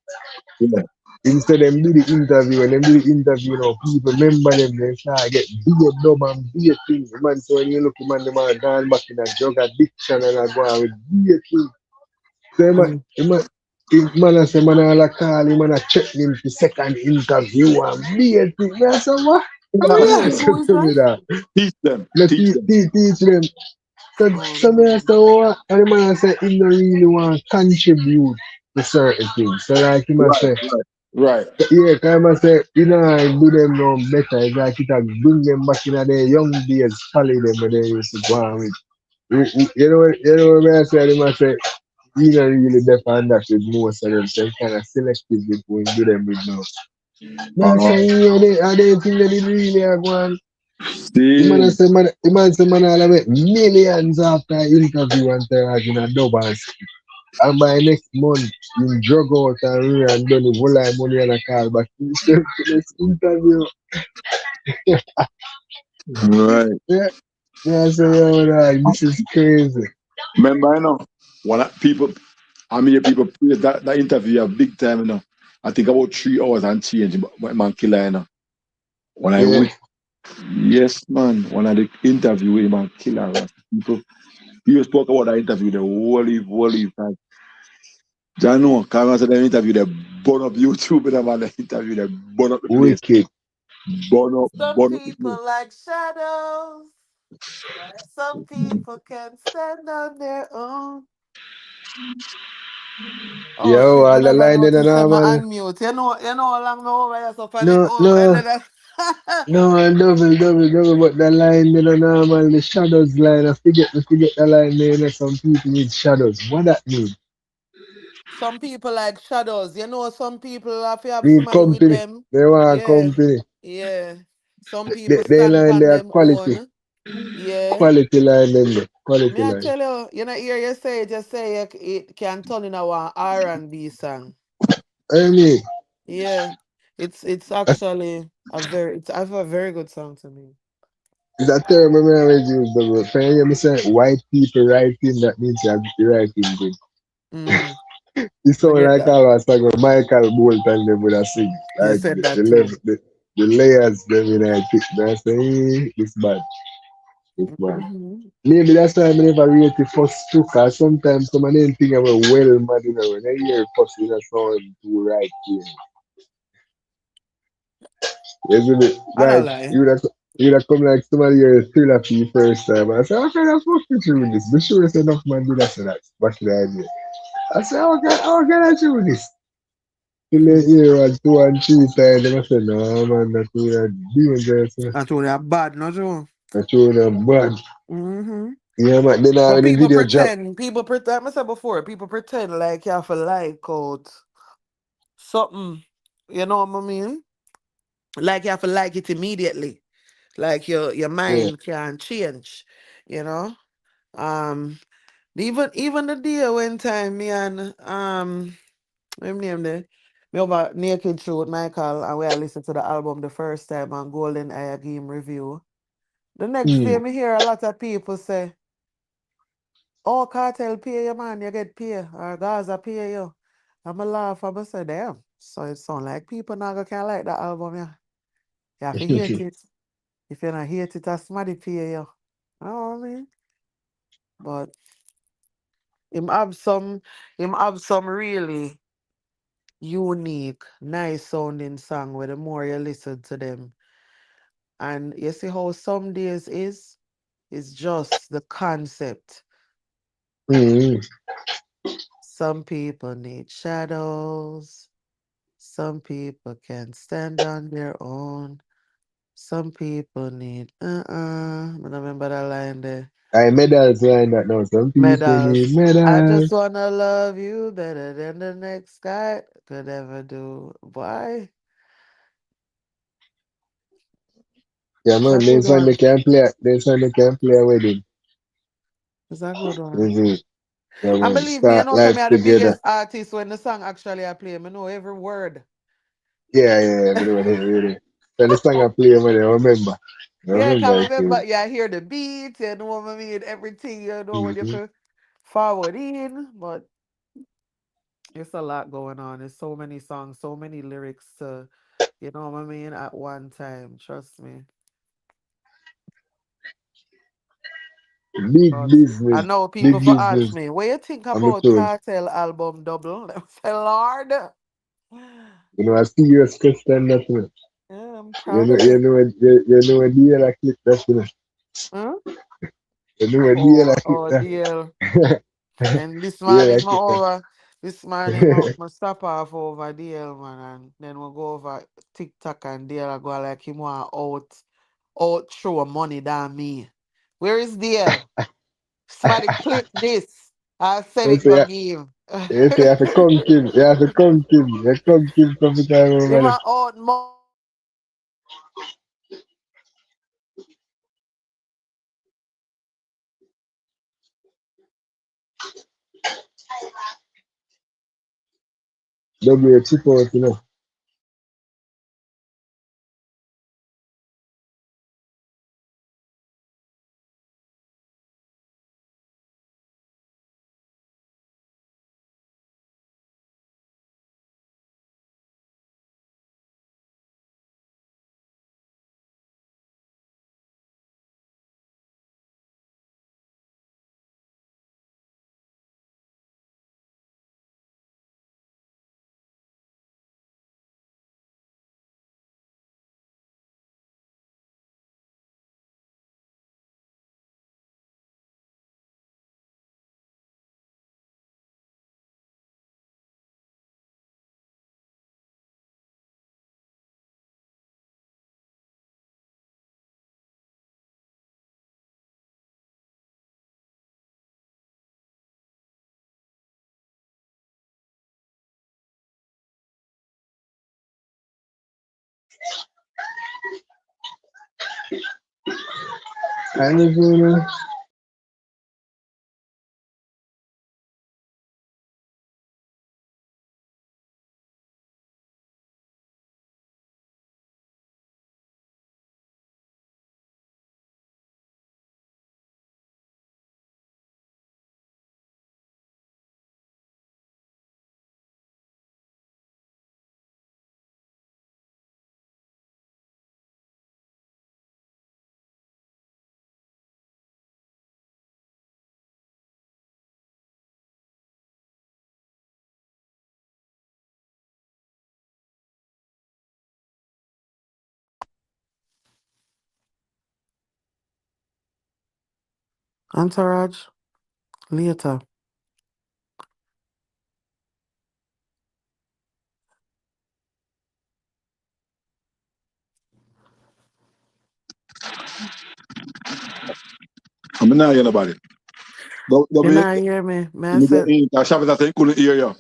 Yeah. Instead them do the interview, and them do the interview, people remember them, they start get big dumb and big things. Man, so when you look, man, them are gone back in a drug addiction and I go on with big things. So Mm. if man I say man I call him and I check him for second interview and big thing. Man, so what? I Who mean, is answer who is to me that? that. Teach them. Let Teach them. teach them. So, Oh so me I no. say, what? And the man I say, he don't really want to contribute to certain things. So like him I Right, say, right, right. yeah, kind of say, do them no better. It's like it a bring them back in their young days, follow them when they used to go on with. You know what I say? Him I say, he not really defend that with most of them. So he kind of selective with who he do them with now. Man, I Uh-huh. say, yeah, I don't think that it really are going. The man I See, say, the man say, man, I'll make millions after interview and tell us in a dub and and by next month, you drug out and we and done the whole lot of money on a car. But instead of this interview, right. yeah, yeah, I say, yo, dog, this is crazy. Remember, when I mean, people praise that interview a big time, I think about 3 hours and change, but man, killer, When I Yeah, went, yes, man, when I did interview with him, man, killer, people, he spoke about that interview, the whole time. I know, because I said the interview, they burn up YouTube, and man, the interview, they burn up the place. wicked. Some Burn up the place. people like shadows, but some people can stand on their own. Oh Yo, shit, me all the never line in the noticed them normal. unmute. You know how long me over here so for the No, oh no, another no, double, but the line in the normal, the shadows line. I forget the line there, some people need shadows. What that mean? some people like shadows. You know some people have to have Need somebody with company. them. They want Yeah, company. yeah. Some people They stand line on their them quality. own. Yeah. Quality line in there. Me Quality I line. tell you, you know hear you say just say it can turn in our R&B song. I mean, Yeah, it's that's, actually it's I have a very good song to me. it's a term I always use. But when you hear me say white people writing, that means you're writing good. Mm, It I sound get like that. all a song of Michael Bolton them would have sing. You Like said the that level, too. the layers them in I pick. I say, it's bad. It's bad. Hmm. Maybe that's why I never rate the first two, cause sometimes some of them think I'm a well man, you know, when I hear first in a sound too right here. Isn't it? I don't Like lie. you would have come like somebody hear a thriller for the first time. I say, how can I fuck with you with this? Be sure it's enough man do that so that's back in the idea. I say, how can I do this? Till they hear one, two and three times, they must say, no man, that's too dangerous. I told you I'm bad, not true. That's too bad. Mm-hmm. Yeah man, then But when the video drop. I said before, people pretend like you have to like out something. You know what I mean? Like you have to like it immediately. Like your Yeah. mind can change, you know? Um even the day when time me and what him name there? Me over Naked Show with Michael and we I listened to the album the first time and Golden Eye I give him review. The next day Mm. me hear a lot of people say, oh, Cartel pay you, man, you get pay. Or Gaza pay you. I'm a laugh, I'm a say, damn. So it sound like people now can like that album, yeah. You have to hate it. If you not hate it, that's somebody pay you. You know what I mean? But him have some really unique, nice sounding song where the more you listen to them. And you see how some days is? It's just the concept. Mm. Some people need shadows. Some people can stand on their own. Some people need I don't remember that line there. I medals line that now. Some people Medals. need I just medals. wanna love you better than the next guy could ever do. Why? Yeah It's man, a then good some they one. can play then some they can play a wedding. It's a good one. Mm-hmm. Yeah And man. believe me, you Start know, some life are the together. biggest artists when the song actually I play. I know every word. Yeah, but really. So the song I play man, I remember. I Yeah, remember can it too. remember, yeah, I hear the beat, you know what I mean, everything, you know, when you Mm-hmm. could forward in, but it's a lot going on. There's so many songs, so many lyrics to, you know what I mean, at one time. Trust me. Big But I business. know Big people for ask business. me, what you think I'm a about told. Cartel album double? I say, Lord, You know, a serious question that one. yeah, I'm You proud know, of it. you know a deal I click that you know. Huh? You know a deal I click Oh that. dear. And this Yeah, I morning, click that. this morning, my stop off over there, man, and then we'll go over TikTok and there I go like him want out throw money down me. Where is Dale? Somebody clip this. I said You it say, go give. you say, you have to come, Kim. You have to come, Kim. You come, Kim, from the time Him over there. a out W, chip out, you know. Arizona. Entourage. Later. I'm not hearing about it. You W, not hear me? Me I said, Shabbat, I think couldn't hear you.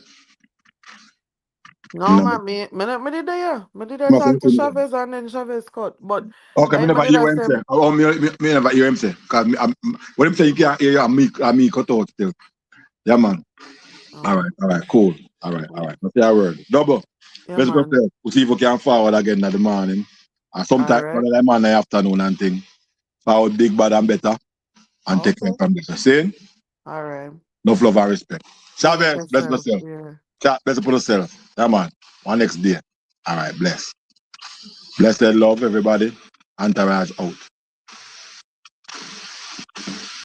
no No. man, me did there. Me did No, talk to couldn't. Chavez and then Chavez cut. But Okay, me me never did hear I what him say, say. Oh, me never hear him say. Cause when him say you can't hear you, and me cut out still. Yeah, man. All right, cool. All right. Let's say a word. Double. Yeah Let's go man. there. We'll see if we can forward again in the morning. And sometime Alright. other man in the afternoon and thing. Forward big, bad and better. And take care Okay. from this. Saying? Alright. No love and respect. Big up Chavez, let's go yourself. sell. Yeah. Chat, let's put yourself. Yeah, man. One next day. All right, bless. Blessed love, everybody. Entourage out.